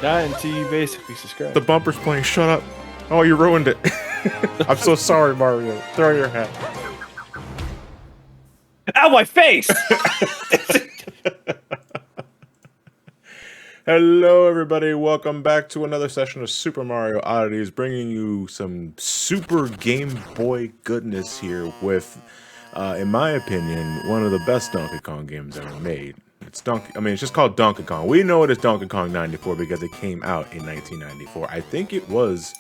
Not until you basically subscribe. The bumper's playing. Shut up. Oh, you ruined it. I'm so sorry, Mario. Throw your hat. Ow, my face! Hello, everybody. Welcome back to another session of Super Mario Oddities, bringing you some Super Game Boy goodness here with, in my opinion, one of the best Donkey Kong games ever made. It's just called Donkey Kong. We know it as Donkey Kong 94 because it came out in 1994. I think it was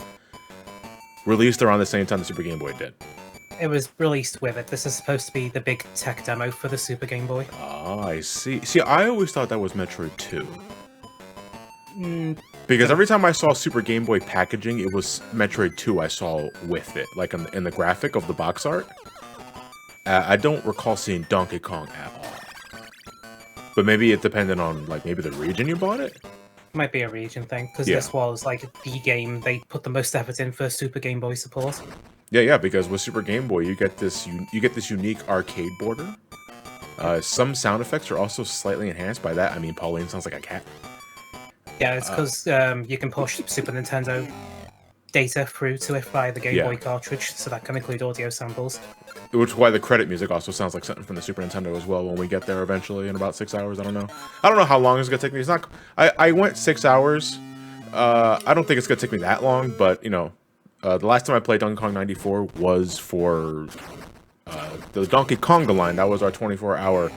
released around the same time the Super Game Boy did. It was released with it. This is supposed to be the big tech demo for the Super Game Boy. Oh, I see. See, I always thought that was Metroid 2. Because every time I saw Super Game Boy packaging, it was Metroid 2 I saw with it, like in the graphic of the box art. I don't recall seeing Donkey Kong at all. But maybe it depended on, like, maybe the region you bought it? Might be a region thing, because this was, like, the game they put the most effort in for Super Game Boy support. Yeah, because with Super Game Boy, you get this unique arcade border. Some sound effects are also slightly enhanced. By that, I mean Pauline sounds like a cat. Yeah, it's because you can push Super Nintendo data through to it via the Game Boy cartridge, so that can include audio samples. Which is why the credit music also sounds like something from the Super Nintendo as well when we get there eventually in about 6 hours. I don't know how long it's gonna take me. It's not. I went 6 hours. I don't think it's gonna take me that long, but you know, the last time I played Donkey Kong 94 was for the Donkey Konga line. That was our 24-hour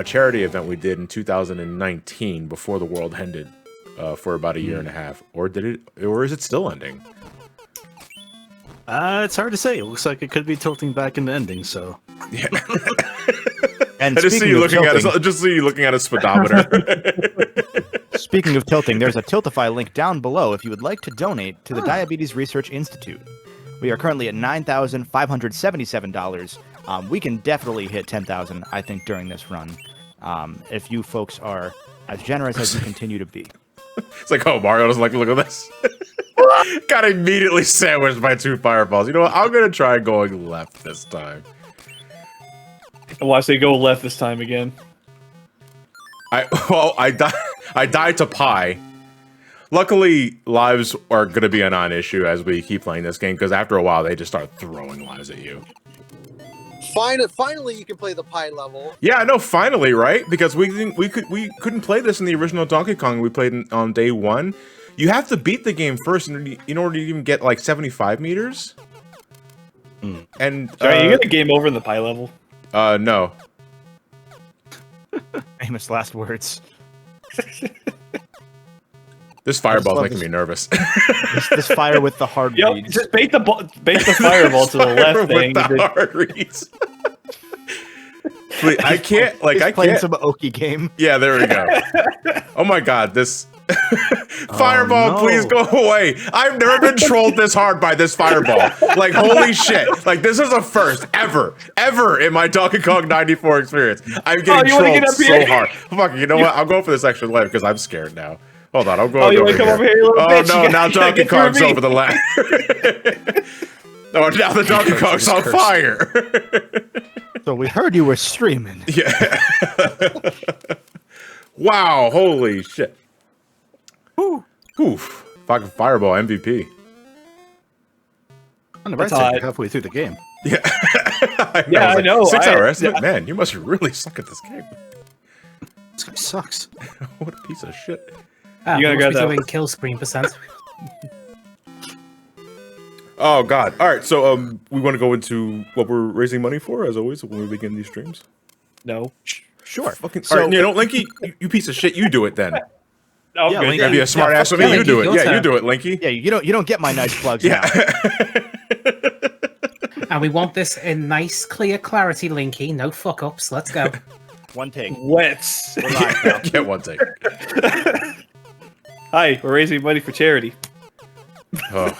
charity event we did in 2019 before the world ended for about a year and a half. Or did it? Or is it still ending? It's hard to say. It looks like it could be tilting back into ending. So Yeah. And I just see you looking at a speedometer. Speaking of tilting, there's a Tiltify link down below if you would like to donate to the Diabetes Research Institute. We are currently at $9,577. We can definitely hit 10,000, I think, during this run, if you folks are as generous as you continue to be. It's like, oh, Mario doesn't like to look at this. Got immediately sandwiched by 2 fireballs. You know what? I'm gonna try going left this time. Watch they go left this time again. I died to pie. Luckily, lives are gonna be a non-issue as we keep playing this game, because after a while they just start throwing lives at you. Finally, you can play the pie level. Yeah, no, finally, right? Because we couldn't play this in the original Donkey Kong we played on day 1. You have to beat the game first in order to even get like 75 meters. And Sorry, you get the game over in the pie level? No. Famous last words. This fireball's making me nervous. This fire with the hard reeds. Just bait the fireball to the left thing. With the hard reeds. Please, I can't. Like, I playing can't. some Oki game. Yeah, there we go. Oh my god, this fireball! no. Please go away. I've never been trolled this hard by this fireball. Like, holy shit! Like, this is a first ever in my Donkey Kong 94 experience. I'm getting trolled so hard. Fuck, you know what? I'll go for this extra life because I'm scared now. Hold on, I'll go. You want to come over here, you little bitch? No, now Donkey Kong's over the ladder. Oh, now the Donkey Kong's on fire. So we heard you were streaming. Yeah. Wow, holy shit. Whew. Oof. Fucking fireball MVP. On the right side, you're halfway through the game. Yeah. I know. 6 hour estimate? Man, you must really suck at this game. This guy sucks. What a piece of shit. You gotta must be go doing kill screen percent. Oh god. Alright, so we want to go into what we're raising money for, as always, when we begin these streams? No. Sure. Fucking alright, you know, Linky, you piece of shit, you do it then. Oh, Yeah, good. Link- Gotta be a smart ass with me, you do it. Yeah, you do it, Linky. Yeah, you don't get my nice plugs Yeah. now. And we want this in nice, clear clarity, Linky. No fuck-ups. Let's go. One take. Let's. We're live now. Get one take. Hi, we're raising money for charity. Oh.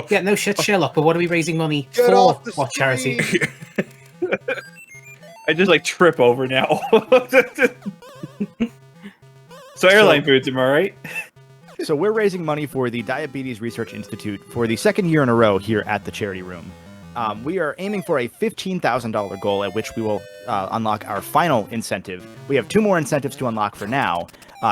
Yeah, no shit, Sherlock, but what are we raising money Get for? off the What charity? screen. I just like trip over now. So airline foods, am I right? So we're raising money for the Diabetes Research Institute for the second year in a row here at the Charity Room. We are aiming for a $15,000 goal at which we will unlock our final incentive. We have 2 more incentives to unlock for now.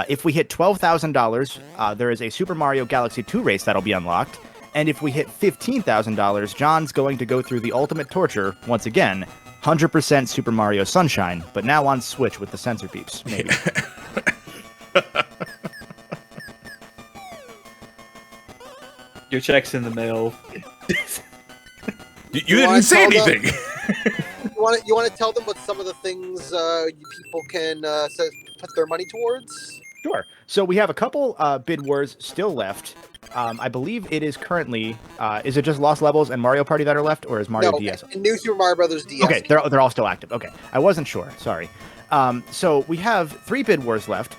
If we hit $12,000, there is a Super Mario Galaxy 2 race that'll be unlocked. And if we hit $15,000, John's going to go through the ultimate torture once again. 100% Super Mario Sunshine, but now on Switch with the sensor beeps, maybe. Your check's in the mail. You didn't say anything. You want to tell them what some of the things people can put their money towards? Sure. So we have a couple bid wars still left. I believe it is currently. Is it just Lost Levels and Mario Party that are left, or is Mario DS? New Super Mario Brothers DS. Okay, they're all still active. Okay, I wasn't sure. Sorry. So we have 3 bid wars left.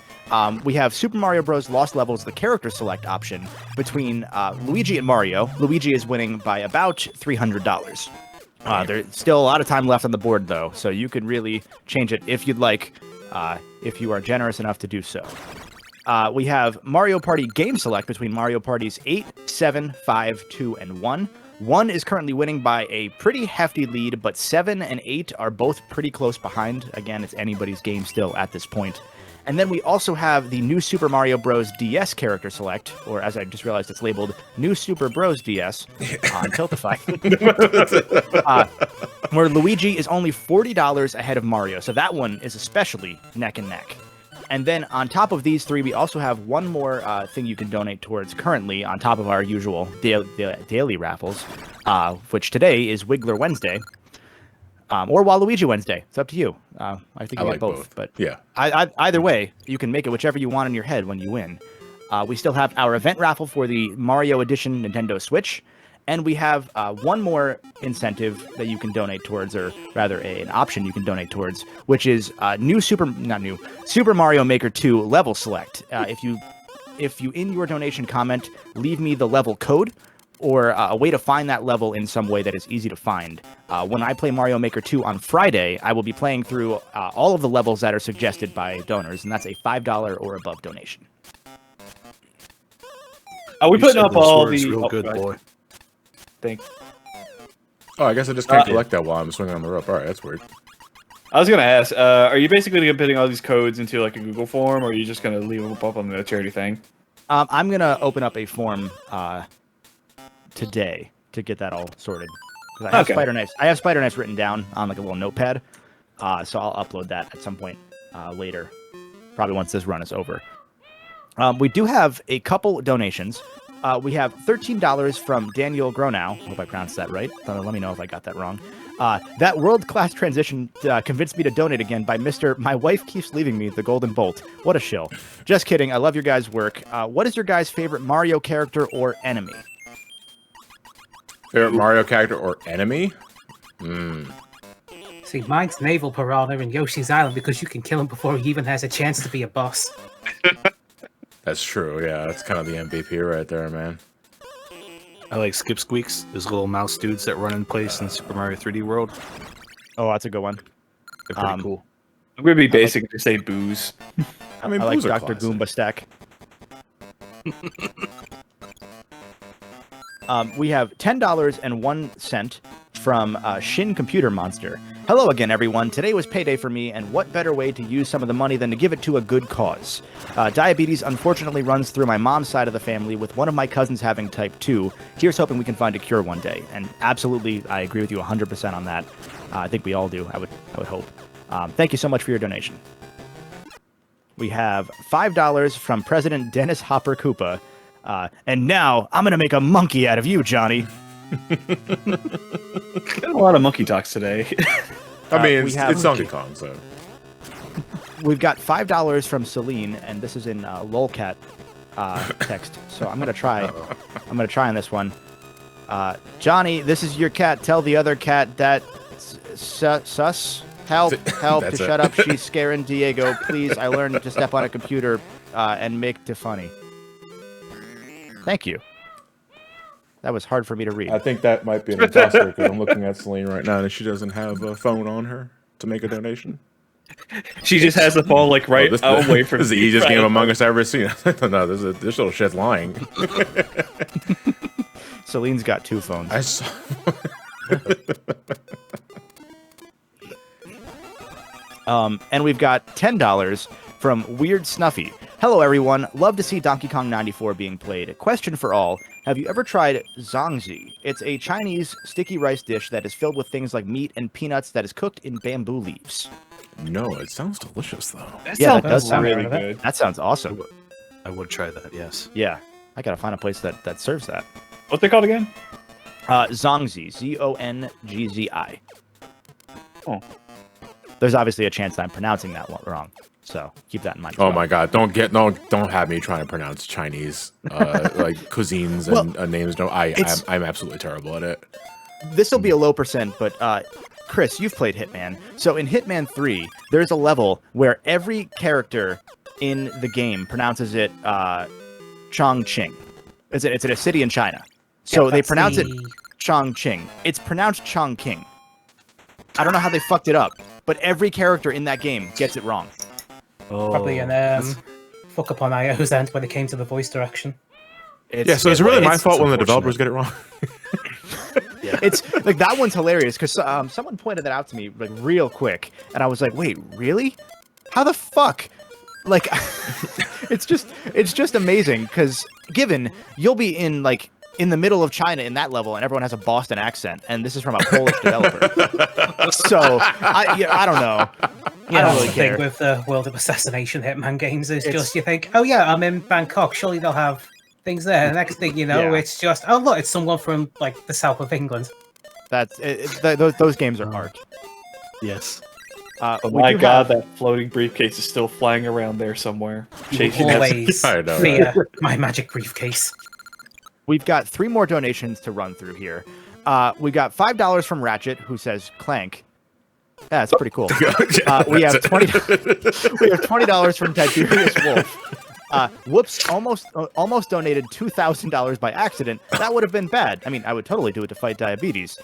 We have Super Mario Bros. Lost Levels, the character select option between Luigi and Mario. Luigi is winning by about $300. There's still a lot of time left on the board, though, so you could really change it if you'd like, if you are generous enough to do so. We have Mario Party Game Select between Mario Parties 8, 7, 5, 2, and 1. 1 is currently winning by a pretty hefty lead, but 7 and 8 are both pretty close behind. Again, it's anybody's game still at this point. And then we also have the New Super Mario Bros. DS character select, or as I just realized it's labeled, New Super Bros. DS on Tiltify, where Luigi is only $40 ahead of Mario. So that one is especially neck and neck. And then on top of these 3, we also have one more thing you can donate towards currently on top of our usual daily raffles, which today is Wiggler Wednesday. Or Waluigi Wednesday. It's up to you. I think you like get both. But yeah, either way, you can make it whichever you want in your head when you win. We still have our event raffle for the Mario Edition Nintendo Switch. And we have one more incentive that you can donate towards, or rather an option you can donate towards, which is Super Mario Maker 2 level select. If you in your donation comment leave me the level code or a way to find that level in some way that is easy to find. When I play Mario Maker 2 on Friday, I will be playing through all of the levels that are suggested by donors, and that's a $5 or above donation. Are we putting up all the... Real good, boy. Oh, I guess I just can't collect that while I'm swinging on the rope. All right, that's weird. I was gonna ask, are you basically gonna be putting all these codes into like a Google form, or are you just gonna leave them up on the charity thing? I'm gonna open up a form today to get that all sorted. I have Spider Knives. I have Spider Knives written down on like a little notepad, so I'll upload that at some point later, probably once this run is over. We do have a couple donations. We have $13 from Daniel Gronow. Hope I pronounced that right. Let me know if I got that wrong. That world-class transition convinced me to donate again by Mr. My Wife Keeps Leaving Me, the Golden Bolt. What a shill. Just kidding. I love your guys' work. What is your guys' favorite Mario character or enemy? Favorite Mario character or enemy? See, mine's Naval Piranha in Yoshi's Island because you can kill him before he even has a chance to be a boss. That's true, yeah. That's kind of the MVP right there, man. I like Skip Squeaks. Those little mouse dudes that run in place in Super Mario 3D World. Oh, that's a good one. They're pretty cool. I'm gonna be basic and just say booze. I mean, I like Blues are Dr. classic. Goomba Stack. We have $10.01 from Shin Computer Monster. Hello again, everyone. Today was payday for me, and what better way to use some of the money than to give it to a good cause? Diabetes unfortunately runs through my mom's side of the family, with one of my cousins having type 2. Here's hoping we can find a cure one day. And absolutely, I agree with you 100% on that. I think we all do, I would hope. Thank you so much for your donation. We have $5 from President Dennis Hopper Koopa. And now, I'm going to make a monkey out of you, Johnny. Got a lot of monkey talks today. I mean, we have- it's Donkey Kong, so. We've got $5 from Celine, and this is in lolcat text. So I'm gonna try. I'm gonna try on this one. Johnny, this is your cat. Tell the other cat that sus. Help! Help! To shut up. She's scaring Diego. Please, I learned to step on a computer and make it funny. Thank you. That was hard for me to read. I think that might be an imposter because I'm looking at Celine right now and she doesn't have a phone on her to make a donation. She just has the phone like right away from This is the easiest game Among Us I've ever seen. No, this little shit's lying. Celine's got 2 phones. I saw. And we've got $10 from Weird Snuffy. Hello, everyone. Love to see Donkey Kong 94 being played. Question for all. Have you ever tried zongzi? It's a Chinese sticky rice dish that is filled with things like meat and peanuts that is cooked in bamboo leaves. No, it sounds delicious, though. Yeah, that does sound really good. That sounds awesome. I would try that, yes. Yeah. I gotta find a place that serves that. What's they called again? Zongzi. Zongzi. Oh. There's obviously a chance that I'm pronouncing that one wrong. So keep that in mind. Oh my God! Don't have me trying to pronounce Chinese like cuisines and names. No, I'm absolutely terrible at it. This will be a low percent, but Chris, you've played Hitman. So in Hitman 3, there's a level where every character in the game pronounces it Chongqing. It's a city in China. So they pronounce it Chongqing. It's pronounced Chongqing. I don't know how they fucked it up, but every character in that game gets it wrong. Probably an fuck up on IO's end when it came to the voice direction. So it's really my fault when the developers get it wrong. It's like that one's hilarious because someone pointed that out to me like real quick, and I was like, "Wait, really? How the fuck?" Like, it's just amazing because given you'll be in the middle of China in that level, and everyone has a Boston accent, and this is from a Polish developer. So I don't know. Yeah, I don't that's really the thing care. with the World of Assassination Hitman games is just you think, oh yeah, I'm in Bangkok, surely they'll have things there. The next thing you know, it's just, oh look, it's someone from like the south of England. That's those games are art. Yes. Oh my God, that floating briefcase is still flying around there somewhere. Chasing us. Always I know, fear my magic briefcase. We've got 3 more donations to run through here. We got $5 from Ratchet, who says clank. Yeah, that's pretty cool. We have $20 from Tiberius Wolf. Whoops! Almost donated $2,000 by accident. That would have been bad. I mean, I would totally do it to fight diabetes.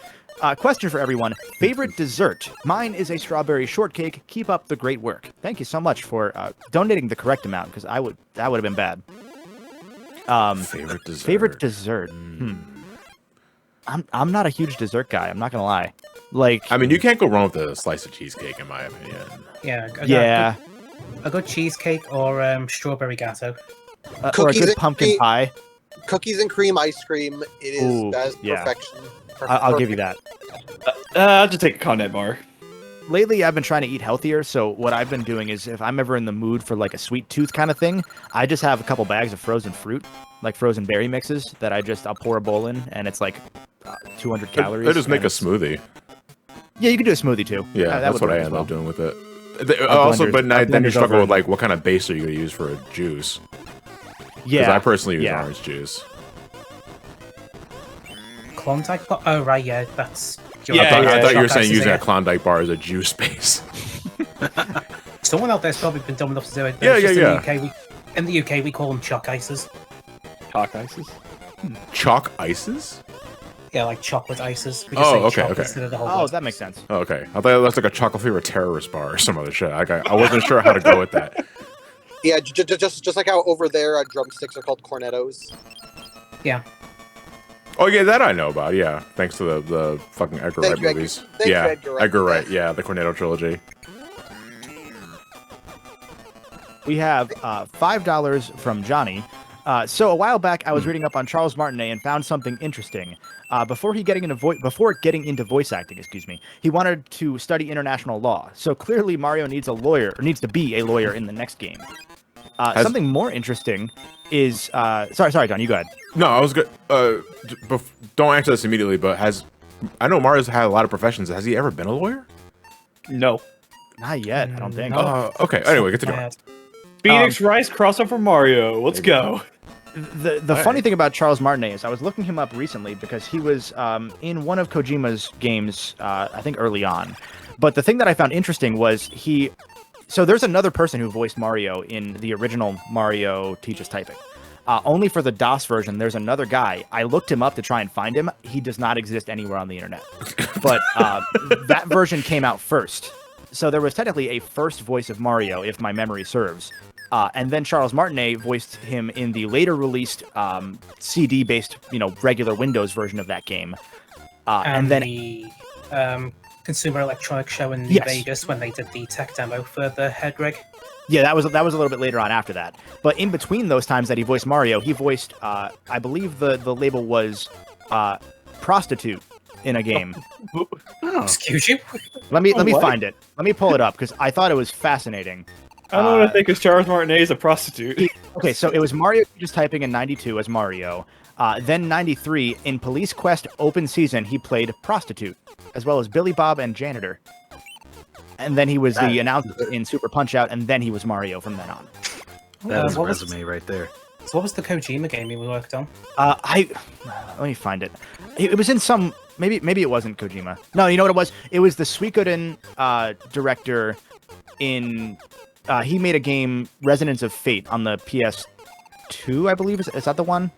Question for everyone: favorite dessert? Mine is a strawberry shortcake. Keep up the great work. Thank you so much for donating the correct amount because that would have been bad. Favorite dessert. Favorite dessert. I'm not a huge dessert guy. I'm not gonna lie. Like, I mean, you can't go wrong with a slice of cheesecake, in my opinion. Yeah. A good cheesecake or strawberry gatto. Or a good pumpkin pie. Cookies and cream ice cream. It is as perfection. I'll give you that. I'll just take a Connet bar. Lately, I've been trying to eat healthier, so what I've been doing is if I'm ever in the mood for like a sweet tooth kind of thing, I just have a couple bags of frozen fruit, like frozen berry mixes that I'll pour a bowl in, and it's like 200 calories. They just make a smoothie. Yeah, you can do a smoothie too. Yeah, that's what I end up doing with it. Also, but then you struggle with like what kind of base are you going to use for a juice? Yeah, because I personally use orange juice. Klondike bar? Oh right, yeah, that's. I thought you were saying using a Klondike bar as a juice base. Someone out there's probably been dumb enough to do it. Yeah. In the UK, we call them chalk ices. Chalk ices? Chalk ices? Yeah, like chocolate ices. We just say okay. instead of the whole word. That makes sense. Oh, okay. I thought that's like a chocolate flavored terrorist bar or some other shit. I wasn't sure how to go with that. Yeah, just like how over there drumsticks are called cornettos. Yeah. Oh yeah, that I know about. Yeah, thanks to the fucking Edgar Wright movies. Yeah, Edgar Wright. Yeah, the Cornetto trilogy. We have $5 from Johnny. So a while back, I was reading up on Charles Martinet and found something interesting. Before getting into voice acting, he wanted to study international law. So clearly, Mario needs to be a lawyer in the next game. Something more interesting is sorry, John, you go ahead. No, I was good. Don't answer this immediately, but I know Mario's had a lot of professions. Has he ever been a lawyer? No, not yet. I don't think. Okay. Anyway, get to go. Phoenix Rice crossover Mario. Let's go. The funny thing about Charles Martinet is I was looking him up recently because he was in one of Kojima's games, I think early on. But the thing that I found interesting was so there's another person who voiced Mario in the original Mario Teaches Typing. Only for the DOS version, there's another guy. I looked him up to try and find him. He does not exist anywhere on the internet. But that version came out first. So there was technically a first voice of Mario, if my memory serves. And then Charles Martinet voiced him in the later released CD-based, regular Windows version of that game. And then the Consumer Electronics Show in New Yes. Vegas when they did the tech demo for the head rig. yeah, that was a little bit later on after that. But in between those times that he voiced Mario, he voiced I believe the label was prostitute in a game. Excuse you? Let me What? find it. Let me pull it up because I thought it was fascinating. I don't know what I think is Charles Martinet is a prostitute. Okay, so it was Mario just typing in 92 as Mario. Then 93 in Police Quest Open Season, he played prostitute, as well as Billy Bob and janitor. And then he was the announcer in Super Punch Out, and then he was Mario from then on. That is a what was- resume right there. So what was the Kojima game you worked on? Let me find it. It was in some maybe it wasn't Kojima. No, you know what it was? It was the Suikoden director in. He made a game Resonance of Fate on the PS2, I believe. Is that the one?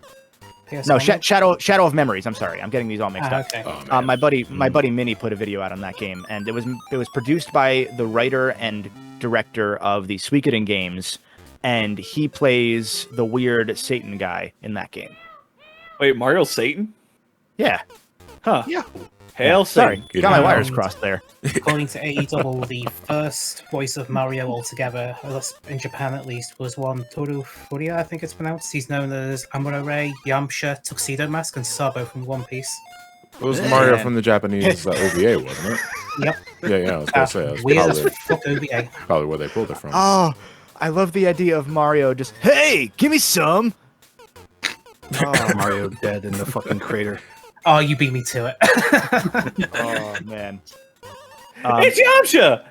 No, PS1? Shadow of Memories. I'm sorry, I'm getting these all mixed up. Okay. Oh, man. My buddy Minnie put a video out on that game, and it was produced by the writer and director of the Suikoden games, and he plays the weird Satan guy in that game. Wait, Mario Satan? Yeah, Huh. Yeah. Hail sorry, Satan. got my wires crossed there. According to AEW, the first voice of Mario altogether, in Japan at least, was one Toru Furia, I think it's pronounced. He's known as Amuro, Yamcha, Tuxedo Mask, and Sabo from One Piece. It was Mario from the Japanese OVA, wasn't it? Yep. Yeah, I was gonna say that's Weird as probably, fuck OVA. probably where they pulled it from. Oh, I love the idea of Mario just, hey, give me some. Oh, Mario dead in the fucking crater. Oh, you beat me to it. Oh man. It's Yamcha!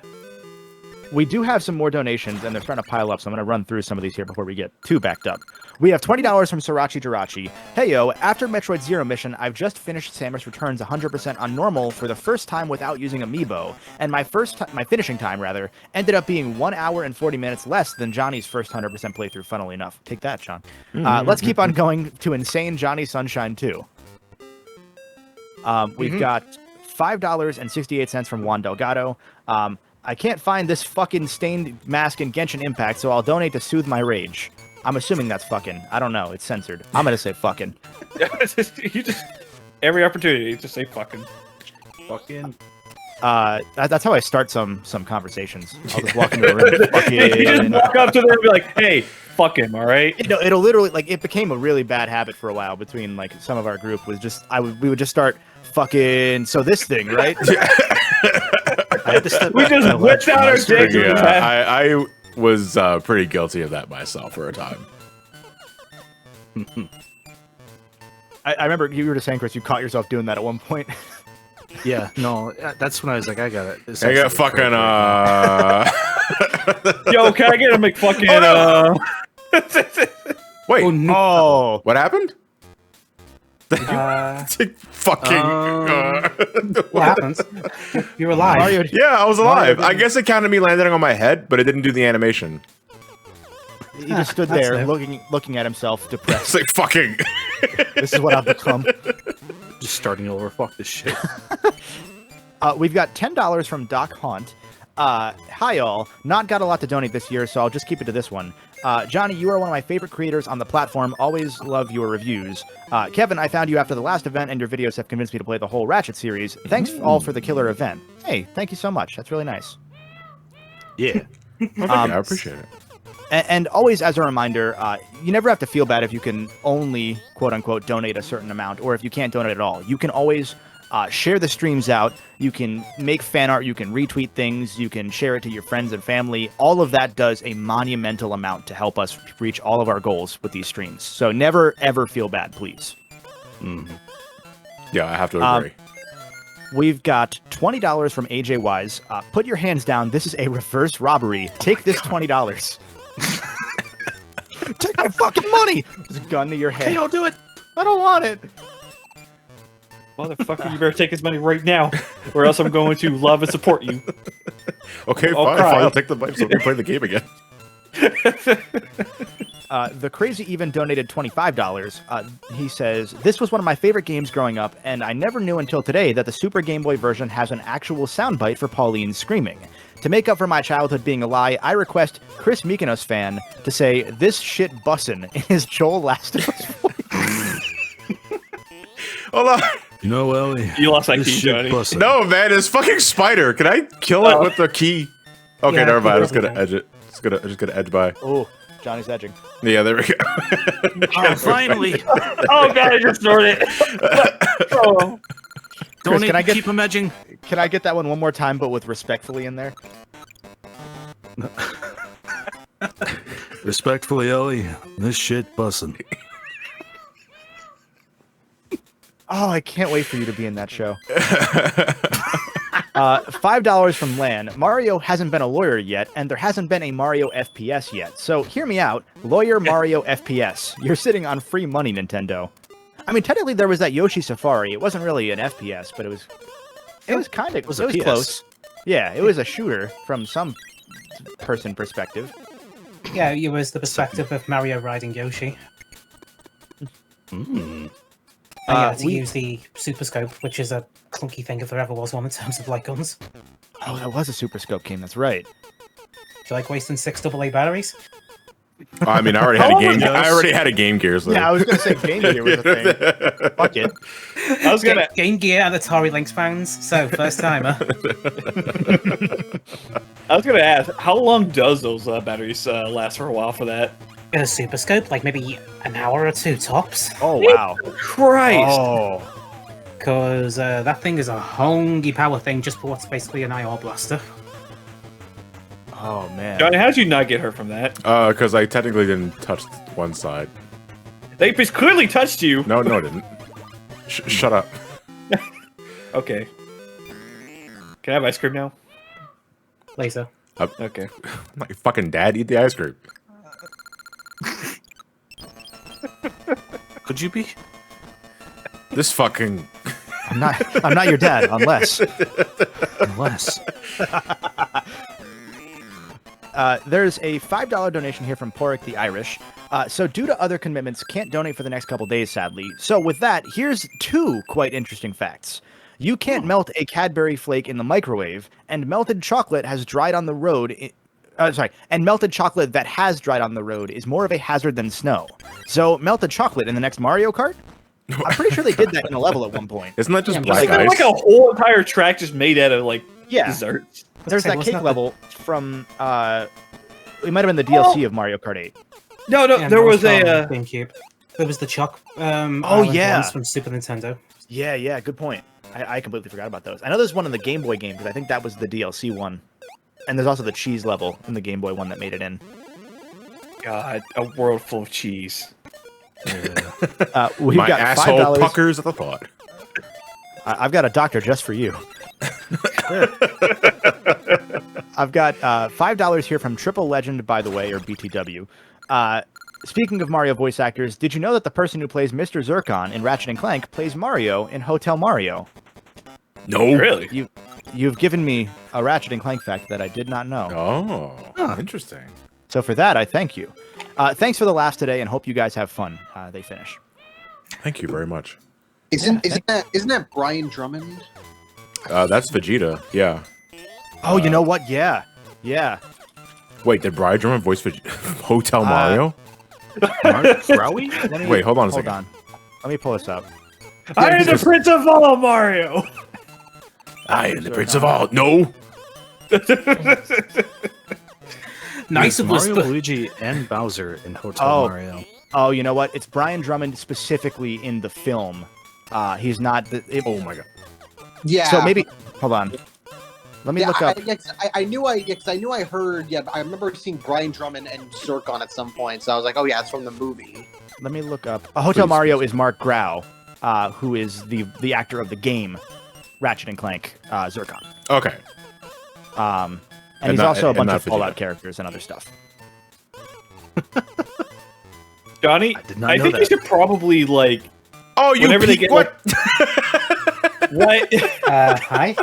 We do have some more donations, and they're starting to pile up, so I'm going to run through some of these here before we get too backed up. We have $20 from Sriracha Jirachi. Hey yo, after Metroid Zero mission, I've just finished Samus Returns 100% on normal for the first time without using Amiibo, and my finishing time ended up being 1 hour and 40 minutes less than Johnny's first 100% playthrough. Funnily enough, take that, John. Let's keep on going to Insane Johnny Sunshine 2. We've got $5.68 from Juan Delgado. I can't find this fucking stained mask in Genshin Impact, so I'll donate to soothe my rage. I'm assuming that's fucking. I don't know. It's censored. I'm gonna say fucking. You just every opportunity, just say fucking. Fucking. That's how I start some conversations. I'll just walk into a room. You just walk up to them and be like, "Hey, fuck him, all right?" It'll literally it became a really bad habit for a while between some of our group was just we would just start fucking. So this thing, right? I had to step We back just and whipped watch out our my dicks. screen. I was pretty guilty of that myself for a time. I remember you were just saying, Chris, you caught yourself doing that at one point. Yeah, no, that's when I was like, I got it. It's I got actually fucking Yo, can I get a McFucking? Wait, Oh, no. Oh, what happened? Fucking. What happens? You're alive. Mario. Yeah, I was alive. Mario I guess it counted me landing on my head, but it didn't do the animation. He just stood That's there it. looking at himself, It's depressed. like fucking. This is what I've become. just starting over. Fuck this shit. We've got $10 from Doc Haunt. Hi all. Not got a lot to donate this year, so I'll just keep it to this one. Johnny, you are one of my favorite creators on the platform. Always love your reviews. Kevin, I found you after the last event, and your videos have convinced me to play the whole Ratchet series. Thanks all for the killer event. Hey, thank you so much. That's really nice. Yeah. I appreciate it. And always as a reminder, you never have to feel bad if you can only, quote unquote, donate a certain amount, or if you can't donate at all. You can always share the streams out. You can make fan art. You can retweet things. You can share it to your friends and family. All of that does a monumental amount to help us reach all of our goals with these streams. So never, ever feel bad, please. Yeah, I have to agree. We've got $20 from AJ Wise. Put your hands down. This is a reverse robbery. Take this $20. Take my fucking money! There's a gun to your head. Hey, don't do it. I don't want it. Motherfucker, you better take his money right now, or else I'm going to love and support you. Okay, I'll fine. cry. I'll take the bike so we can play the game again. The Crazy Even donated $25. He says, this was one of my favorite games growing up, and I never knew until today that the Super Game Boy version has an actual soundbite for Pauline screaming. To make up for my childhood being a lie, I request Chris Mykonos fan to say, this shit bussin' in his Joel Lastimos voice. Hold on. You know, Ellie. You lost that this key, shit Johnny. bussin'. No, man, it's fucking spider. Can I kill it with the key? Okay, Yeah, never mind. I'm just probably. gonna edge it. I'm just gonna edge by. Oh, Johnny's edging. Yeah, there we go. Oh, finally. Oh god, I just snorted it. Oh. Don't can I get- keep imagining. Can I get that one more time, but with respectfully in there? Respectfully, Ellie, this shit bussin'. Oh, I can't wait for you to be in that show. $5 from Lan. Mario hasn't been a lawyer yet, and there hasn't been a Mario FPS yet. So hear me out. Lawyer Mario FPS. You're sitting on free money, Nintendo. I mean, technically there was that Yoshi Safari. It wasn't really an FPS, but it was kind of it was a PS. close. Yeah, it was a shooter from some person perspective. Yeah, it was the perspective of Mario riding Yoshi. Mm. And you had to we- use the Super Scope, which is a clunky thing if there ever was one in terms of light guns. Oh, that was a Super Scope game. That's right. Do you like wasting 6 AA batteries? I mean, I already had a Game Gear. So. Yeah, I was gonna say Game Gear was a thing. Fuck it. I was gonna. Game Gear and Atari Lynx fans. So, first timer. I was gonna ask, how long does those batteries last for a while for that? A Super Scope, like maybe an hour or 2 tops. Oh wow. Christ! Oh. Because that thing is a hongy power thing just for what's basically an IR blaster. Oh man. Johnny, how did you not get hurt from that? Because I technically didn't touch one side. They clearly touched you. No, I didn't. Shut up. Okay. Can I have ice cream now? Laser. Okay. I'm not your fucking dad. Eat the ice cream. Could you be? This fucking. I'm not your dad, unless. There's a $5 donation here from Porik the Irish. So due to other commitments, can't donate for the next couple days, sadly. So with that, here's 2 quite interesting facts. You can't melt a Cadbury flake in the microwave, and melted chocolate has dried on the road. And melted chocolate that has dried on the road is more of a hazard than snow. So melted chocolate in the next Mario Kart? I'm pretty sure they did that in a level at one point. Isn't that just Yeah, black Like, ice? like a whole entire track just made out of like Yeah. desserts. There's that Wasn't cake the- level from it might have been the DLC of Mario Kart 8. No, Yeah, there was from a. GameCube. There was the Chuck. Oh, yeah. ones from Super Nintendo. Yeah, good point. I completely forgot about those. I know there's one in the Game Boy game, because I think that was the DLC one. And there's also the cheese level in the Game Boy one that made it in. God, a world full of cheese. We've My got asshole $5. puckers at the thought. I've got a doctor just for you. I've got $5 here from Triple Legend, by the way, or BTW. Speaking of Mario voice actors, did you know that the person who plays Mr. Zircon in Ratchet & Clank plays Mario in Hotel Mario? No. Really? You've given me a Ratchet & Clank fact that I did not know. Oh, interesting. So for that, I thank you. Thanks for the laughs today, and hope you guys have fun. They finish. Thank you very much. Isn't that Brian Drummond? That's Vegeta. Yeah. Oh, you know what? Yeah. Wait, did Brian Drummond voice Hotel Mario? Crowie? Let me- Wait, hold on a second. Let me pull this up. I am the Prince of all, Mario. I am the Prince of all. No. Nice of us. Mario, Luigi, and Bowser in Hotel Oh. Mario. Oh, you know what? It's Brian Drummond specifically in the film. He's not. Oh my god. Yeah. So maybe. Hold on. Let me look up. I knew I heard. Yeah, I remember seeing Brian Drummond and Zircon at some point. So I was like, oh yeah, it's from the movie. Let me look up. Hotel Please, Mario is Mark Grau, who is the actor of the game Ratchet and Clank Zircon. Okay. And And he's not- also a and bunch not of Fallout Vegeta. characters and other stuff. Johnny, I did not I know think you that. should probably like Oh, you Whenever they peek- get, what? what? Hi.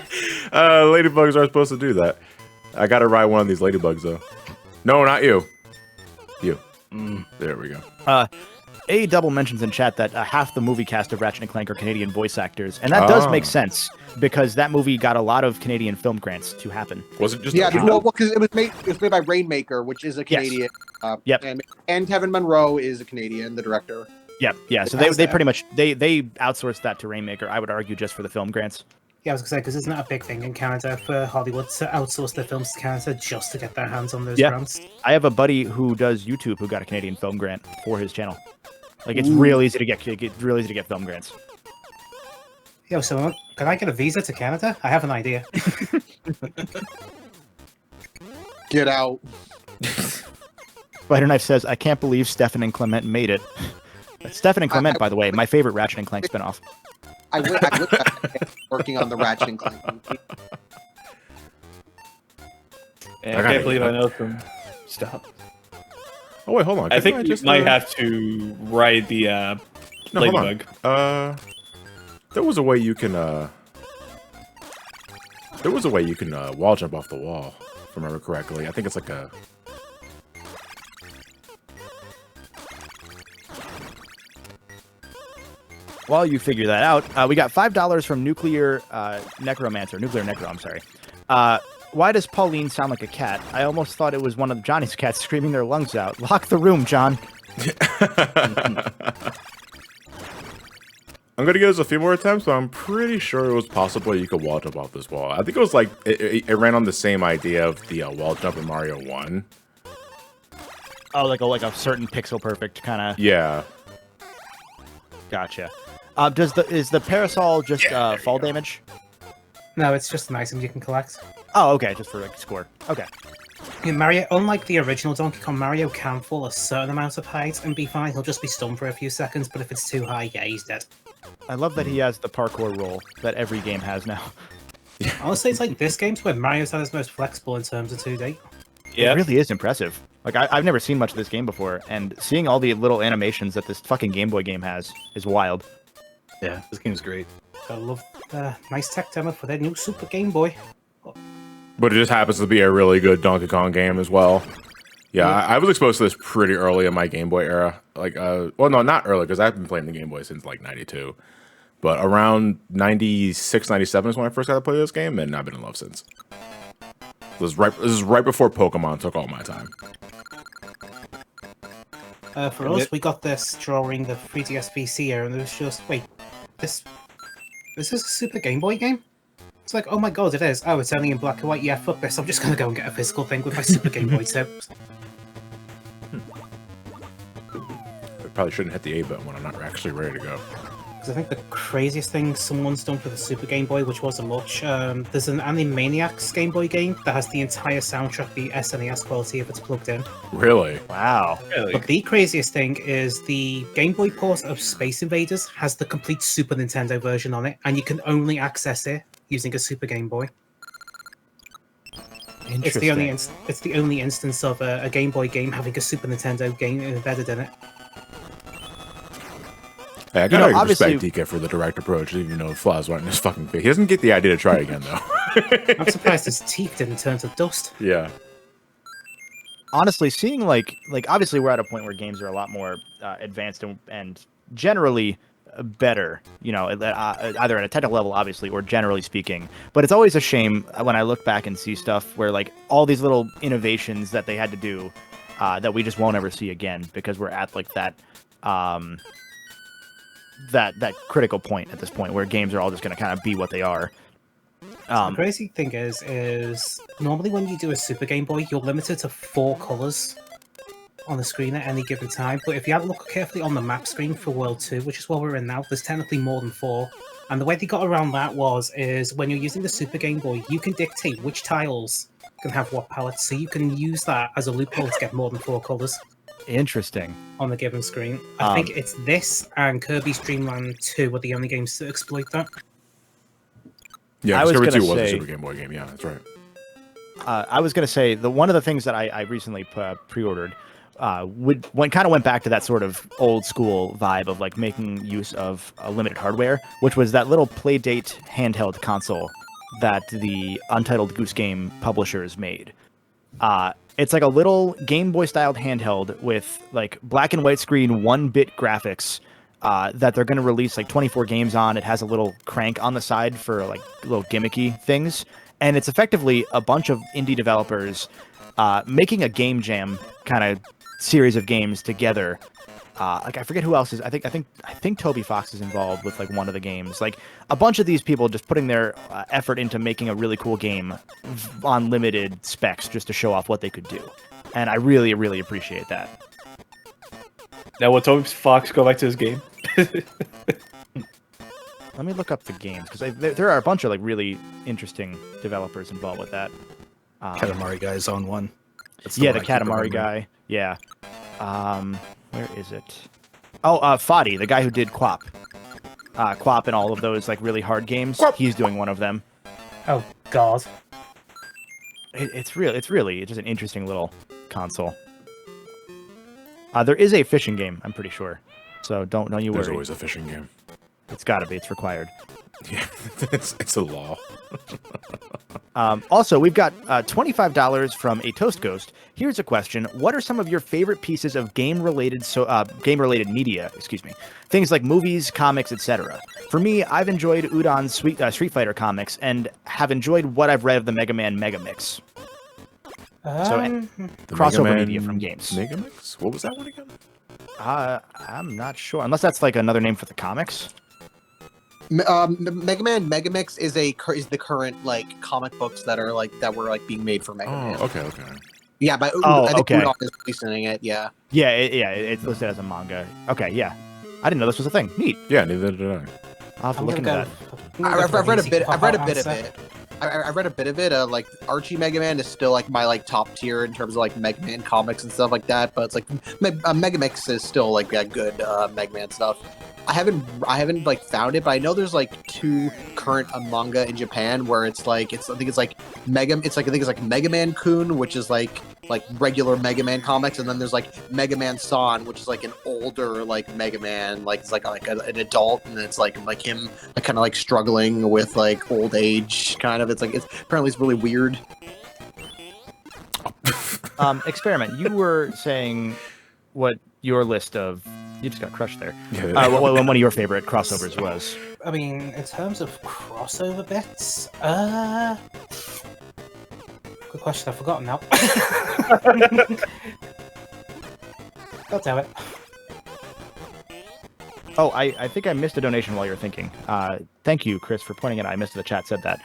Ladybugs aren't supposed to do that. I gotta ride one of these ladybugs though. No, not you. You. There we go. A double mentions in chat that half the movie cast of Ratchet and Clank are Canadian voice actors, and that does make sense because that movie got a lot of Canadian film grants to happen. Was it just? Yeah, a- well, because it was made by Rainmaker, which is a Yes. Canadian. Yep. And Kevin Munro is a Canadian, the director. Yeah. So they pretty much they outsourced that to Rainmaker. I would argue just for the film grants. Yeah, I was gonna say because isn't that a big thing in Canada for Hollywood to outsource their films to Canada just to get their hands on those grants? I have a buddy who does YouTube who got a Canadian film grant for his channel. Like it's real easy to get film grants. Yo, so can I get a visa to Canada? I have an idea. Get out. Spider Knife says, "I can't believe Stefan and Clement made it." Stefan and Clement, by the way, my favorite Ratchet and Clank spinoff. I wish I was working on the Ratchet and Clank movie. And I can't believe I know some stuff. Oh wait, hold on. I think you might have to ride the ladybug. There was a way you can wall jump off the wall, if I remember correctly. I think it's like a. While you figure that out, we got $5 from Nuclear Necro, I'm sorry. Why does Pauline sound like a cat? I almost thought it was one of Johnny's cats screaming their lungs out. Lock the room, John. I'm gonna give this a few more attempts, but I'm pretty sure it was possible you could wall jump off this wall. I think it was like it ran on the same idea of the wall jump in Mario 1. Oh, like a certain pixel perfect kind of. Yeah. Gotcha. Is the parasol just fall damage? No, it's just an item you can collect. Oh, okay, just for like score. Okay. In Mario, unlike the original Donkey Kong, Mario can fall a certain amount of height and be fine. He'll just be stunned for a few seconds, but if it's too high, yeah, he's dead. I love that he has the parkour roll that every game has now. Honestly, it's like this game's where Mario's at his most flexible in terms of 2D. Yeah, It really is impressive. Like, I've never seen much of this game before, and seeing all the little animations that this fucking Game Boy game has is wild. Yeah, this game's great. I love nice tech demo for their new Super Game Boy. But it just happens to be a really good Donkey Kong game as well. Yeah, I was exposed to this pretty early in my Game Boy era. Like, well, no, not early, because I've been playing the Game Boy since, like, 92. But around 96, 97 is when I first got to play this game, and I've been in love since. This is right before Pokemon took all my time. For us, we got this during the 3DS VC era, and it was just, wait, this is a Super Game Boy game? It's like, oh my god, it is. Oh, it's only in black and white. Yeah, fuck this. I'm just gonna go and get a physical thing with my Super Game Boy too. I probably shouldn't hit the A button when I'm not actually ready to go. Because I think the craziest thing someone's done for the Super Game Boy, which wasn't much, there's an Animaniacs Game Boy game that has the entire soundtrack be SNES quality if it's plugged in. Really? Wow. really. But the craziest thing is the Game Boy port of Space Invaders has the complete Super Nintendo version on it, and you can only access it using a Super Game Boy. It's the only instance of a Game Boy game having a Super Nintendo game embedded in it. Hey, I gotta obviously- respect DK for the direct approach, even though flies right in his fucking face. He doesn't get the idea to try again, though. I'm surprised his teeth didn't turn to dust. Yeah. Honestly, seeing like obviously we're at a point where games are a lot more advanced and generally better, either at a technical level, obviously, or generally speaking. But it's always a shame when I look back and see stuff where like all these little innovations that they had to do that we just won't ever see again because we're at like that that critical point at this point where games are all just going to kind of be what they are. The crazy thing is normally when you do a Super Game Boy, you're limited to 4 colors on the screen at any given time. But if you have a look carefully on the map screen for World 2, which is what we're in now, there's technically more than 4. And the way they got around that is when you're using the Super Game Boy, you can dictate which tiles can have what palettes. So you can use that as a loophole to get more than 4 colors. Interesting. On the given screen. I think it's this and Kirby's Dream Land 2 were the only games to exploit that. Yeah, I was Kirby 2 gonna was a say- Super Game Boy game. Yeah, that's right. I was going to say one of the things that I recently pre-ordered went back to that sort of old school vibe of like making use of limited hardware, which was that little Playdate handheld console that the Untitled Goose Game publishers made. It's like a little Game Boy styled handheld with like black and white screen 1-bit graphics that they're going to release like 24 games on. It has a little crank on the side for like little gimmicky things. And it's effectively a bunch of indie developers making a game jam kind of series of games together like I forget who else is. I think Toby Fox is involved with like one of the games. Like a bunch of these people just putting their effort into making a really cool game on limited specs just to show off what they could do, and I really really appreciate that. Now, will Toby Fox go back to his game? Let me look up the games because there are a bunch of like really interesting developers involved with that. Katamari guy is on one. That's Yeah, one the I keep Katamari remembering. guy. Yeah. Where is it? Oh, Fadi, the guy who did Quap. Quap and all of those like really hard games. Quap. He's doing one of them. Oh God. It's really just an interesting little console. There is a fishing game, I'm pretty sure. So don't you There's worry. always a fishing game. It's got to be. It's required. Yeah, it's a law. Also, we've got $25 from a Toast Ghost. Here's a question: what are some of your favorite pieces of game-related media? Excuse me, things like movies, comics, etc. For me, I've enjoyed Udon's Street Fighter comics and have enjoyed what I've read of the Mega Man Mega Mix. The Crossover Mega Man media from games. Mega Mix? What was that one again? I'm not sure, unless that's like another name for the comics. Mega Man Megamix is the current like comic books that are like that were like being made for Mega Man. Okay. Yeah, but Oh, I think okay. Udon is releasing it. Yeah. Yeah, it's listed as a manga. Okay, yeah. I didn't know this was a thing. Neat. Yeah, neither did I. I'll have to I'm look gonna into go. that. I've read a bit. I've read a bit of answer. it. I read a bit of it. Like Archie Mega Man is still like my like top tier in terms of like Mega Man comics and stuff like that. But it's like Mega Mix is still like that good Mega Man stuff. I haven't like found it, but I know there's like two current manga in Japan where it's like I think it's like Mega Man Kun, which is like regular Mega Man comics, and then there's like Mega Man San, which is like an older like Mega Man, like it's like an adult, and it's like him like kind of like struggling with like old age kind of. It's apparently it's really weird. Experiment. You were saying what your list of you just got crushed there. Yeah. What one of your favorite crossovers was? I mean, in terms of crossover bits, good question. I've forgotten now. God damn it. Oh, I think I missed a donation while you were thinking. Thank you, Chris, for pointing it out. I missed the chat said that.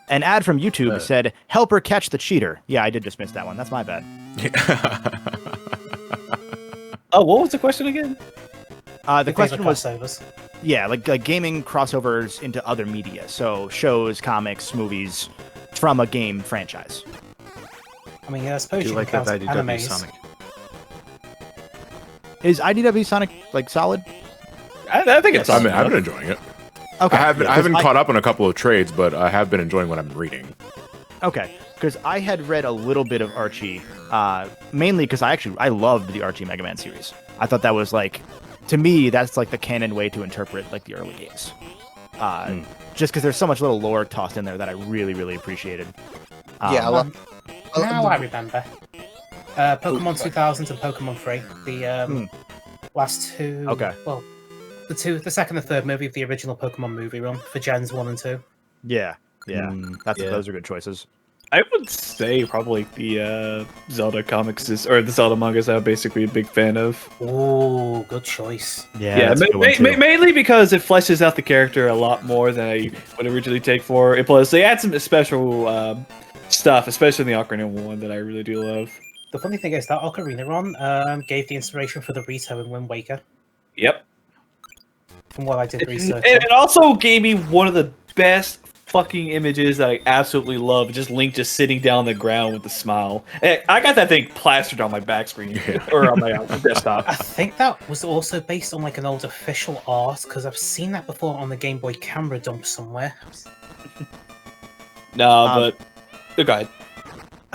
An ad from YouTube said, "Help her catch the cheater." Yeah, I did just miss that one. That's my bad. Oh, what was the question again? The question was, crossovers. yeah, like gaming crossovers into other media. So shows, comics, movies from a game franchise. I mean, I suppose Do you you like can that count IDW animes. Sonic? Is IDW Sonic like solid? I think it's. I've been enjoying it. Okay. I haven't yeah, 'cause caught up on a couple of trades, but I have been enjoying what I'm reading. Okay, because I had read a little bit of Archie, mainly because I loved the Archie Mega Man series. I thought that was like, to me, that's like the canon way to interpret like the early games. Just because there's so much little lore tossed in there that I really, really appreciated. Yeah, Now I remember. Pokemon 2000 and Pokemon 3, the last two. Okay. Well, the second and third movie of the original Pokemon movie run for Gens 1 and 2. Yeah, Yeah. those are good choices. I would say probably the Zelda comics or the Zelda mangas I'm basically a big fan of. Oh, good choice. Yeah, that's a good one, too. mainly because it fleshes out the character a lot more than I would originally take for it. Plus, they add some special stuff, especially in the Ocarina one, that I really do love. The funny thing is that Ocarina run gave the inspiration for the Rito in Wind Waker, Yep. from what I did research. And it also gave me one of the best fucking images that I absolutely love. Just Link just sitting down on the ground with a smile. And I got that thing plastered on my back screen or on my desktop. I think that was also based on like an old official art, because I've seen that before on the Game Boy camera dump somewhere. No, but go ahead.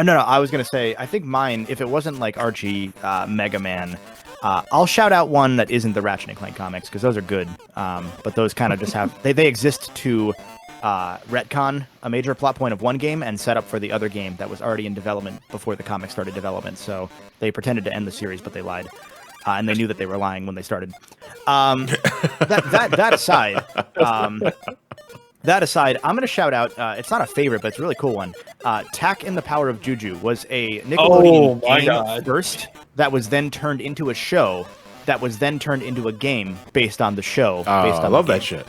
No, I was gonna say, I think mine, if it wasn't like Archie, Mega Man, I'll shout out one that isn't the Ratchet & Clank comics, because those are good. But those kind of just have they exist to retcon a major plot point of one game and set up for the other game that was already in development before the comic started development. So they pretended to end the series, but they lied, and they knew that they were lying when they started. That aside. That aside, I'm going to shout out, it's not a favorite, but it's a really cool one. Tak and the Power of Juju was a Nickelodeon game God. first that was then turned into a show that was then turned into a game based on the show. Oh, based on I love the that game. shit.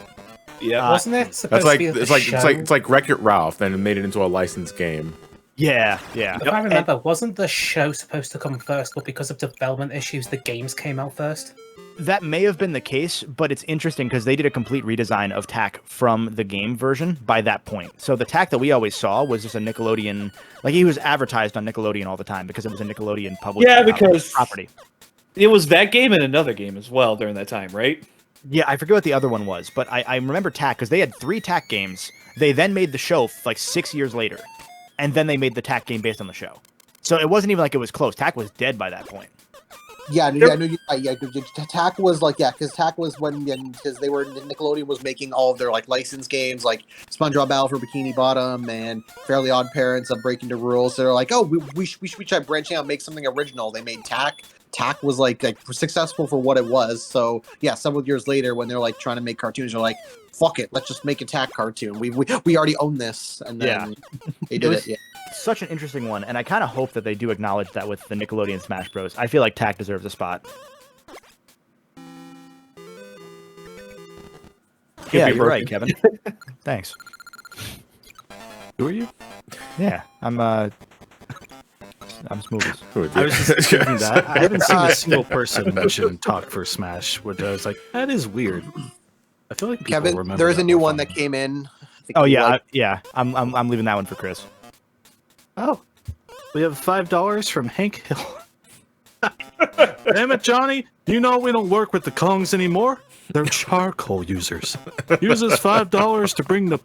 Yeah. Wasn't it supposed That's like to be it's like Wreck-It Ralph, then it made it into a licensed game. Yeah. If I remember, wasn't the show supposed to come first, but because of development issues, the games came out first? That may have been the case, but it's interesting because they did a complete redesign of Tak from the game version by that point. So the Tak that we always saw was just a Nickelodeon, like he was advertised on Nickelodeon all the time because it was a Nickelodeon published because property. It was that game and another game as well during that time, right? Yeah, I forget what the other one was, but I remember Tak because they had 3 Tak games. They then made the show like 6 years later, and then they made the Tak game based on the show. So it wasn't even like it was close. Tak was dead by that point. Yeah, no, you're right. Yeah, Tak was like, because Tak was when, because they were, Nickelodeon was making all of their like licensed games, like SpongeBob Battle for Bikini Bottom and Fairly Odd Parents of Breaking the Rules. So they're like, oh, we should try branching out, and make something original. They made Tak. Tak was like successful for what it was. So yeah, several years later, when they're like trying to make cartoons, they're like, fuck it, let's just make a Tak cartoon. We already own this, and then they did it. Yeah. Such an interesting one, and I kind of hope that they do acknowledge that with the Nickelodeon Smash Bros. I feel like Tak deserves a spot. Yeah, you're right, Kevin. Thanks. Who are you? Yeah, I'm Smoothies. I was just thinking that. I haven't seen a single person mention talk for Smash, which I was like, that is weird. I feel like people Kevin, remember there is a that new more one that fondly. came in. Oh yeah, I'm leaving that one for Chris. Oh, we have $5 from Hank Hill. Damn it, Johnny! You know we don't work with the Kongs anymore. They're charcoal users. Uses $5 to bring the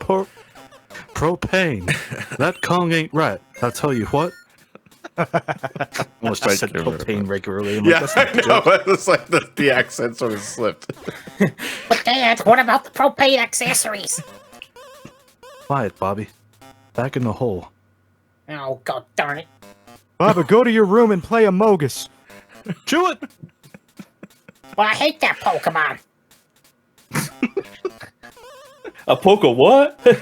propane. That Kong ain't right. I'll tell you what. Almost just said propane regularly. I'm like, Yeah, that's not I a joke. know. It's like the accent sort of slipped. But Dad, what about the propane accessories? Quiet, Bobby. Back in the hole. Oh, god darn it. Baba, go to your room and play Amogus. Chew it! Well, I hate that Pokemon. A Poke what? A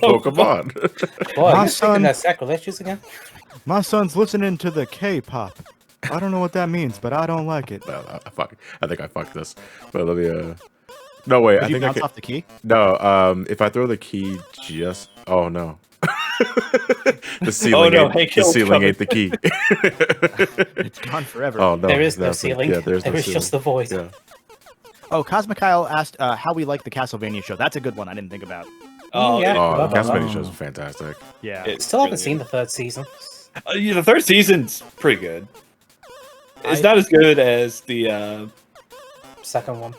Pokemon. Boy, My I'm son- thinking that sacrilegious again. My son's listening to the K-pop. I don't know what that means, but I don't like it. No, I think I fucked this. But let me. No wait, Did I you think I bounce can. off the key? No, if I throw the key, just oh no. The ceiling. Oh, no, ain't, Hank the Hill's ceiling coming. ain't the key. It's gone forever. Oh no, There is no that's ceiling. Yeah, there's There no is just the ceiling. void. Yeah. Oh, Cosmic Kyle asked how we like the Castlevania show. That's a good one. I didn't think about. Oh, Yeah. Oh, the Blah, blah, Castlevania blah. shows are fantastic. Yeah. It's Still haven't really seen the 3rd season. Yeah, the 3rd season's pretty good. It's I- not as good as the. Second one.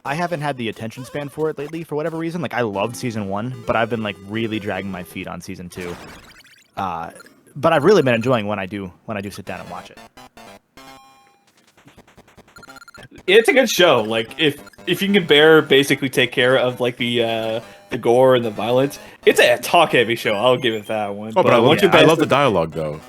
I haven't had the attention span for it lately for whatever reason. Like I loved season 1, but I've been like really dragging my feet on season 2. But I've really been enjoying when I do sit down and watch it. It's a good show. Like if you can compare, basically take care of like the gore and the violence, it's a talk heavy show. I'll give it that one. Oh, but I love, once you I pass love the dialogue though.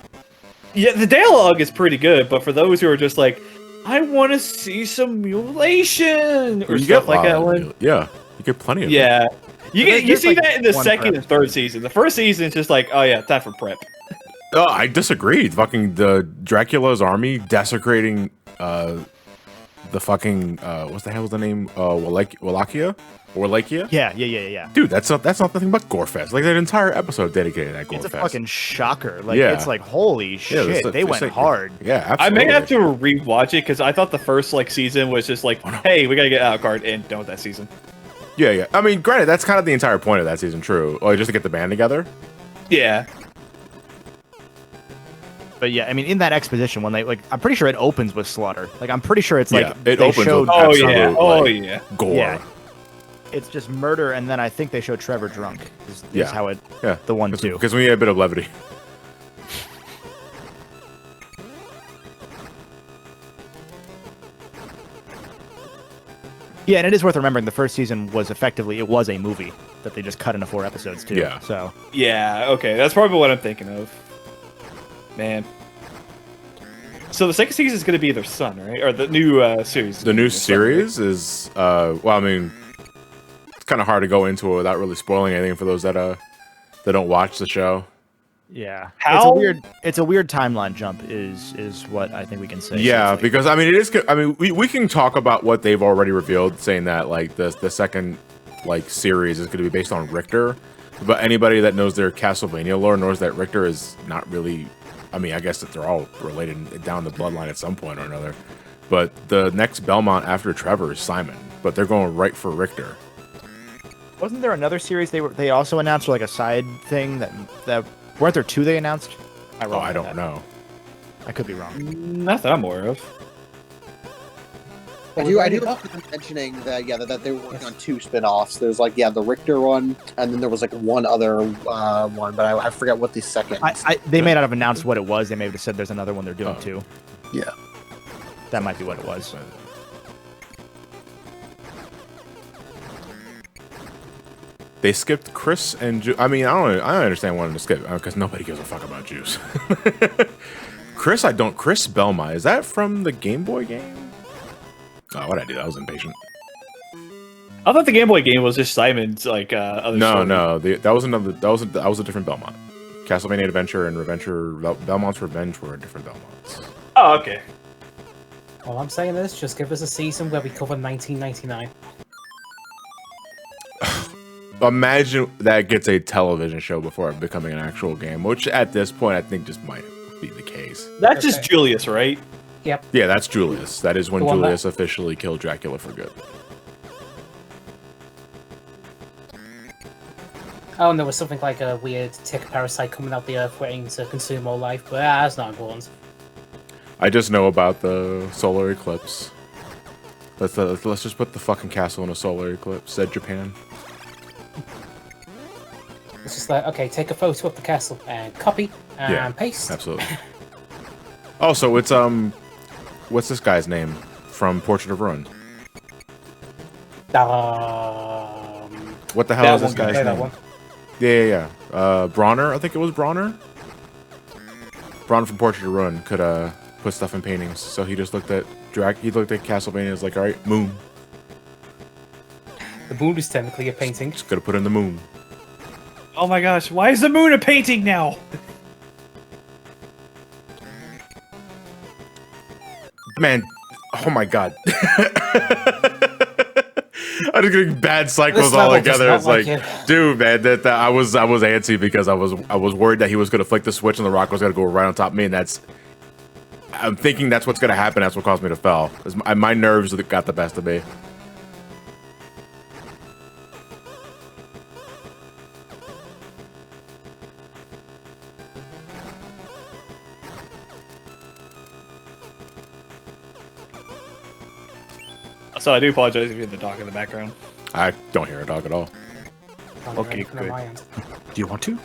Yeah, the dialogue is pretty good, but for those who are just like, I want to see some mutilation or You stuff get like that a lot one. of- Yeah, you get plenty of it. Yeah, you There's see like that in the one 2nd per and 3rd season. The 1st season is just like, oh yeah, time for prep. Oh, I disagree. Fucking the Dracula's army desecrating the fucking what's the hell was the name? Wallachia? Yeah. Dude, that's nothing but Gorefest. Like that entire episode dedicated to Gorefest. It's a fucking shocker. Like Yeah. it's like holy shit, that's- they it's went like- hard. Yeah, I absolutely. may have to rewatch it because I thought the first like season was just like, hey, we gotta get Alucard and done with that season. Yeah. I mean, granted, that's kind of the entire point of that season. True, like just to get the band together. Yeah, But yeah, I mean, in that exposition, when they like, I'm pretty sure it opens with slaughter. Like, I'm pretty sure it's like Yeah, it they opens showed. with oh absolute, yeah, oh like, yeah. gore. Yeah. It's just murder, and then I think they show Trevor drunk. Is Yeah. how it. Yeah, The 1-2. because we need a bit of levity. Yeah, and it is worth remembering the first season was effectively it was a movie that they just cut into 4 episodes too. Yeah. So Yeah, okay, that's probably what I'm thinking of. Man. So the 2nd season is going to be their son, right? Or the new series. is The gonna new be their son, right? series is well, I mean, it's kind of hard to go into it without really spoiling anything for those that don't watch the show. Yeah. How? It's a weird timeline jump is what I think we can say. Yeah, safely. because I mean it is. I mean we can talk about what they've already revealed, saying that like the second like series is going to be based on Richter. But anybody that knows their Castlevania lore knows that Richter is not really. I mean, I guess that they're all related down the bloodline at some point or another. But the next Belmont after Trevor is Simon. But they're going right for Richter. Wasn't there another series they also announced, like a side thing that weren't there two they announced? Oh, I don't know. I could be wrong. Not that I'm aware of. I do remember them mentioning that that they were working on 2 spin-offs. There's like the Richter one, and then there was like one other one, but I forget what the second. They may not have announced what it was. They may have just said there's another one they're doing too. Yeah, that might be what it was. They skipped Chris and I mean, I don't understand wanting to skip because nobody gives a fuck about Juice. Chris Belma, is that from the Game Boy game? Oh, what'd I do? I was impatient. I thought the Game Boy game was just Simon's like other story. No, that was a different Belmont. Castlevania Adventure and Belmont's Revenge were different Belmonts. Oh, okay. All I'm saying is, just give us a season where we cover 1999. Imagine that gets a television show before it becoming an actual game, which at this point I think just might be the case. That's just Julius, right? Yep. Yeah, that's Julius. That is when The one Julius officially killed Dracula for good. Oh, and there was something like a weird tick parasite coming out the earth waiting to consume all life, but that's not important. I just know about the solar eclipse. Let's just put the fucking castle in a solar eclipse, said Japan. It's just like, okay, take a photo of the castle and copy and paste. Absolutely. Also, it's what's this guy's name from Portrait of Ruin? What the hell is this guy's name? Yeah. Bronner, I think it was Bronner. Bronner from Portrait of Ruin could put stuff in paintings, so he just looked at Castlevania and was like, all right, moon. The moon is technically a painting. Just gotta put in the moon. Oh my gosh, why is the moon a painting now? Man, oh my god. I'm just getting bad cycles all together. It's like, dude, man, that I was antsy because I was worried that he was gonna flick the switch and the rock was gonna go right on top of me, and I'm thinking that's what's gonna happen. That's what caused me to fall. My nerves got the best of me. So I do apologize if you hear the dog in the background. I don't hear a dog at all. Okay, good. Do you want to?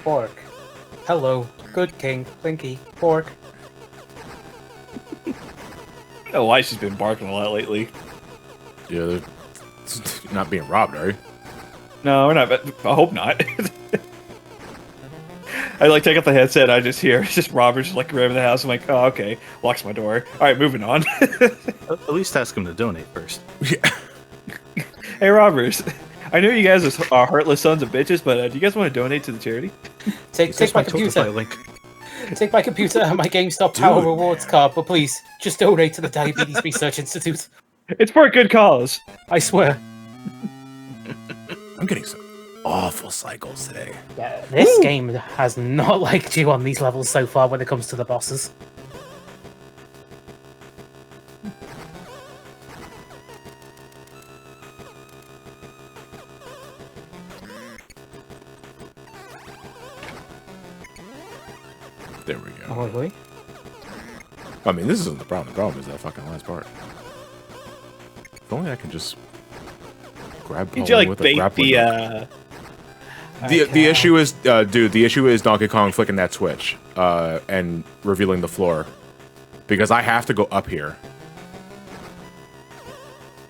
Pork. Hello, good king, Blinky, pork. I don't know why she's been barking a lot lately. Yeah, they're not being robbed, are you? No, we're not. I hope not. I like take up the headset. I just hear it's just Robert just like around the house. I'm like, oh, okay. Locks my door. All right, moving on. At least ask him to donate first. Yeah. Hey, Robert. I know you guys are heartless sons of bitches, but do you guys want to donate to the charity? Take my computer. Link. Take my computer and my GameStop Power Rewards card, but please, just donate to the Diabetes Research Institute. It's for a good cause. I swear. I'm getting some awful cycles today. Yeah, this game has not liked you on these levels so far when it comes to the bosses. There we go. Oh, really? I mean, this isn't the problem. The problem is that fucking last part. If only I could just grab Did you like with a bait grappling the hook. The issue is, dude, the issue is Donkey Kong flicking that switch and revealing the floor. Because I have to go up here.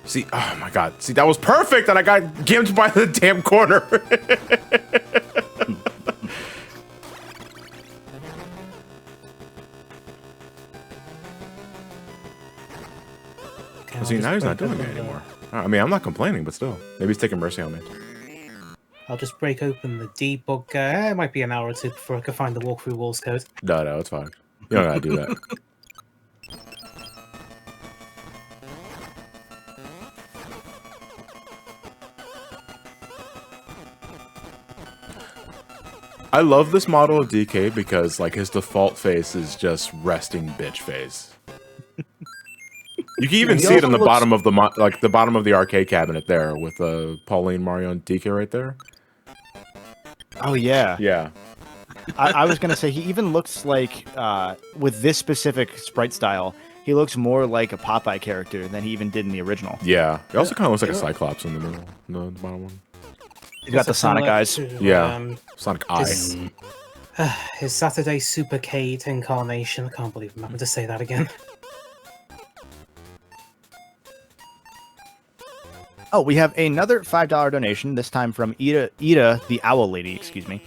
See, oh my god. See, that was perfect that I got gimped by the damn corner. See, now he's not doing it anymore. I mean, I'm not complaining, but still. Maybe he's taking mercy on me. I'll just break open the debug. It might be an hour or two before I can find the walkthrough rules code. No, it's fine. You don't gotta do that. I love this model of DK because like his default face is just resting bitch face. You can even see it in the bottom of the the bottom of the arcade cabinet there with Pauline, Mario, and DK right there. Oh yeah. Yeah. I was gonna say he even looks like with this specific sprite style, he looks more like a Popeye character than he even did in the original. Yeah. He also kind of looks like a Cyclops in the middle, the bottom one. He's got the Sonic eyes. Yeah. Sonic Eye. His Saturday Supercade incarnation. I can't believe I'm having to say that again. Oh, we have another $5 donation, this time from Ida the Owl Lady, excuse me.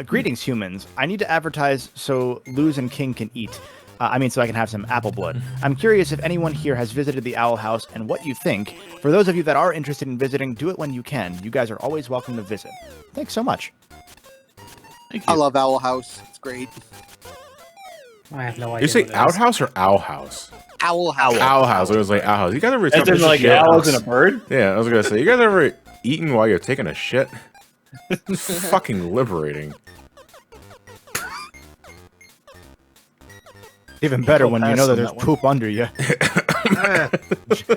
Greetings, humans. I need to advertise so Luz and King can eat. So I can have some apple blood. I'm curious if anyone here has visited the Owl House and what you think. For those of you that are interested in visiting, do it when you can. You guys are always welcome to visit. Thanks so much. Thank you. I love Owl House. It's great. I have no idea. You say what it is. outhouse or owl house? Owl House. Owl house. It was like owl house. You guys ever As taken in a like shit? owls and a bird? Yeah, I was gonna say. You guys ever eaten while you're taking a shit? It's fucking liberating. Even better when you know that there's that one. poop under you.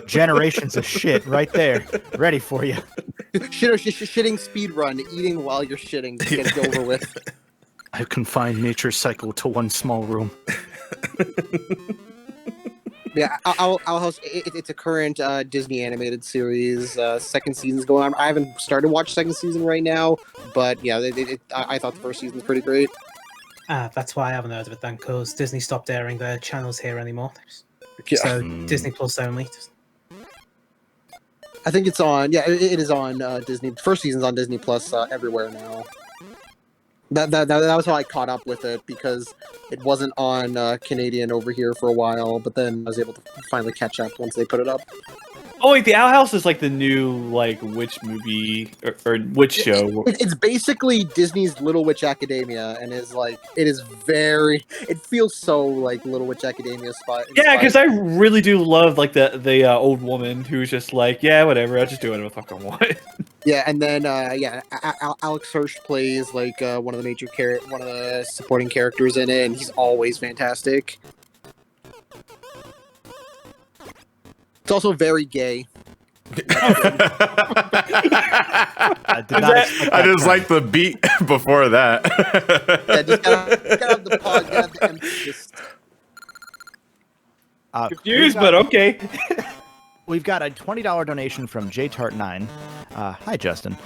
Generations of shit right there, ready for you. Shitting speed run, eating while you're shitting to get it over with. I've confined nature's cycle to one small room. Yeah, Owl House. It's a current Disney animated series. Second season's going on. I haven't started to watch second season right now, but yeah, I thought the first season was pretty great. That's why I haven't heard of it then, because Disney stopped airing their channels here anymore. So Disney Plus only. I think it's on. Yeah, it is on Disney. First season's on Disney Plus everywhere now. That was how I caught up with it, because it wasn't on Canadian over here for a while, but then I was able to finally catch up once they put it up. Oh wait, the Owl House is like the new like witch movie or witch show. It's basically Disney's Little Witch Academia, and it feels so like Little Witch Academia spot. Yeah, because I really do love like the old woman who's just like, yeah, whatever, I'll just do whatever the fuck I want. Yeah, and then Alex Hirsch plays like one of the supporting characters in it, and he's always fantastic. It's also very gay. I just like the beat before that. Yeah, just gotta have the pause, gotta have the emphasis. Confused, but okay. We've got a $20 donation from JTart9. Hi, Justin.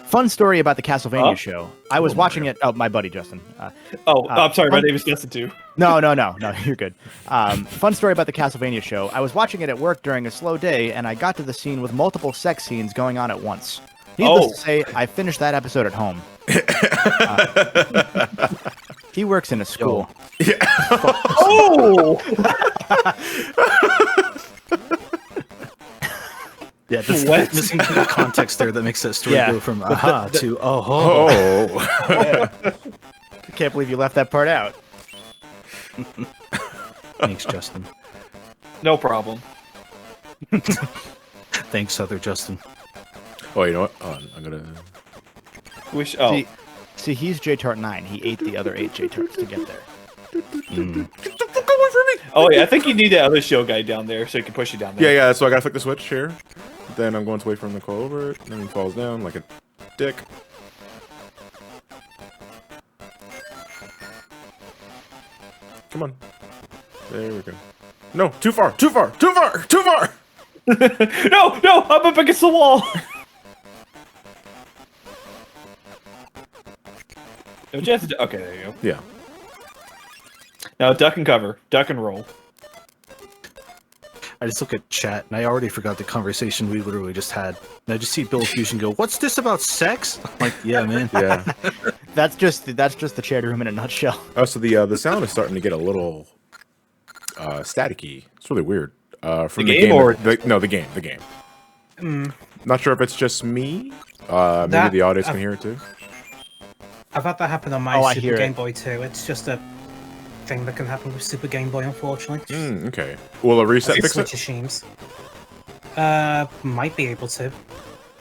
Fun story about the Castlevania show. I was watching it. Oh, my buddy, Justin. I'm sorry, my name is Justin too. No, you're good. Fun story about the Castlevania show. I was watching it at work during a slow day, and I got to the scene with multiple sex scenes going on at once. Needless to say, I finished that episode at home. He works in a school. Yeah. Oh! Yeah, that's missing the context there that makes that story go from aha to Oh. Yeah. I can't believe you left that part out. Thanks, Justin. No problem. Thanks, other Justin. Oh, you know what? I'm gonna. Wish. Oh, See, he's JTart9. He ate the other 8 JTarts to get there. oh yeah. I think you need that other show guy down there so he can push you down there. Yeah. So I gotta flick the switch here. Then I'm going to wait for him to call over it. Then he falls down like a dick. Come on. There we go. No, too far. no, I'm up against the wall. No chance to okay, there you go. Yeah. Now duck and cover, duck and roll. I just look at chat and I already forgot the conversation we literally just had. And I just see Bill Fusion go, "What's this about sex?" I'm like, yeah, man. Yeah. That's just the chat room in a nutshell. Oh, so the sound is starting to get a little staticky. It's really weird. From The game or the game. Not sure if it's just me. Maybe That- the audience can hear it too. I've had that happen on my Oh, I Super hear Game it. Boy too. It's just a thing that can happen with Super Game Boy, unfortunately. Okay. Will a reset It's fix Switch it? machines. Might be able to.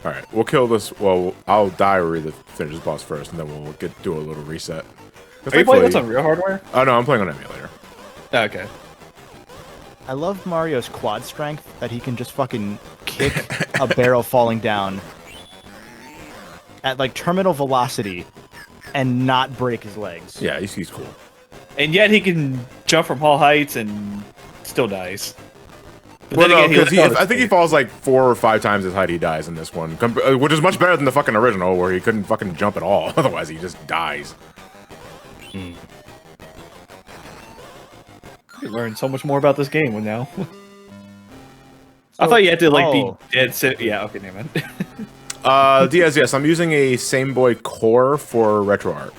All right, we'll kill this. Well, I'll die or either finish this boss first, and then we'll do a little reset. Are you playing this on real hardware? Oh no, I'm playing on emulator. Okay. I love Mario's quad strength that he can just fucking kick a barrel falling down at like terminal velocity and not break his legs. Yeah, he's cool. And yet he can jump from all heights and still dies. But Well, then no, again, because I think he falls like 4 or 5 times his height. He dies in this one, which is much better than the fucking original, where he couldn't fucking jump at all. Otherwise, he just dies. You learn so much more about this game now. I thought you had to like be dead set. Yeah, okay, never mind. Diaz, yes, I'm using a Same Boy Core for RetroArch.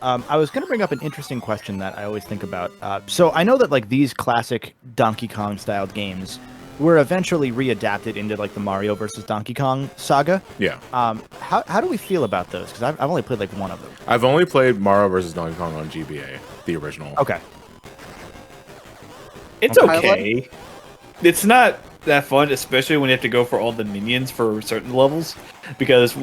I was going to bring up an interesting question that I always think about. So I know that like these classic Donkey Kong styled games were eventually readapted into like the Mario versus Donkey Kong saga. Yeah. How do we feel about those? Because I've only played like one of them. I've only played Mario vs. Donkey Kong on GBA, the original. Okay. It's Okay. okay. It's not that fun, especially when you have to go for all the minions for certain levels, because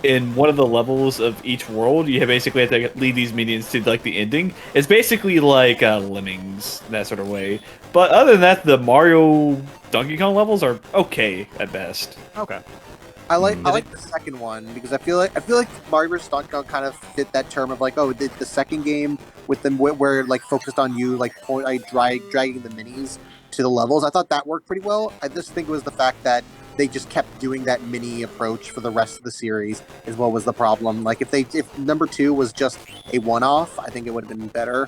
in one of the levels of each world, you basically have to lead these minions to like the ending. It's basically like Lemmings, that sort of way. But other than that, the Mario Donkey Kong levels are okay at best. Okay. I like the second one because I feel like Mario vs. Donkey Kong kind of fit that term of like, oh, the second game with them where like focused on you like dragging the minis to the levels. I thought that worked pretty well. I just think it was the fact that they just kept doing that mini approach for the rest of the series is what was the problem. Like if number 2 was just a one-off, I think it would have been better.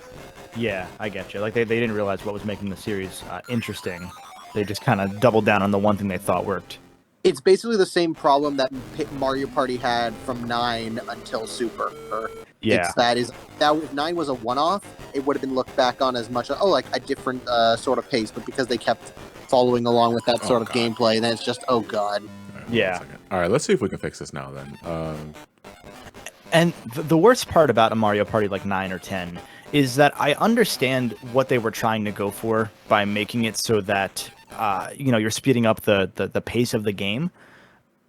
Yeah, I get you. Like they didn't realize what was making the series interesting. They just kind of doubled down on the one thing they thought worked. It's basically the same problem that Mario Party had from 9 until Super. Yeah. It's that if 9 was a one-off, it would have been looked back on as much like a different sort of pace, but because they kept following along with that sort of gameplay, then it's just oh god. Yeah. All right, let's see if we can fix this now then. And the worst part about a Mario Party like 9 or 10 is that I understand what they were trying to go for by making it so that you're speeding up the pace of the game.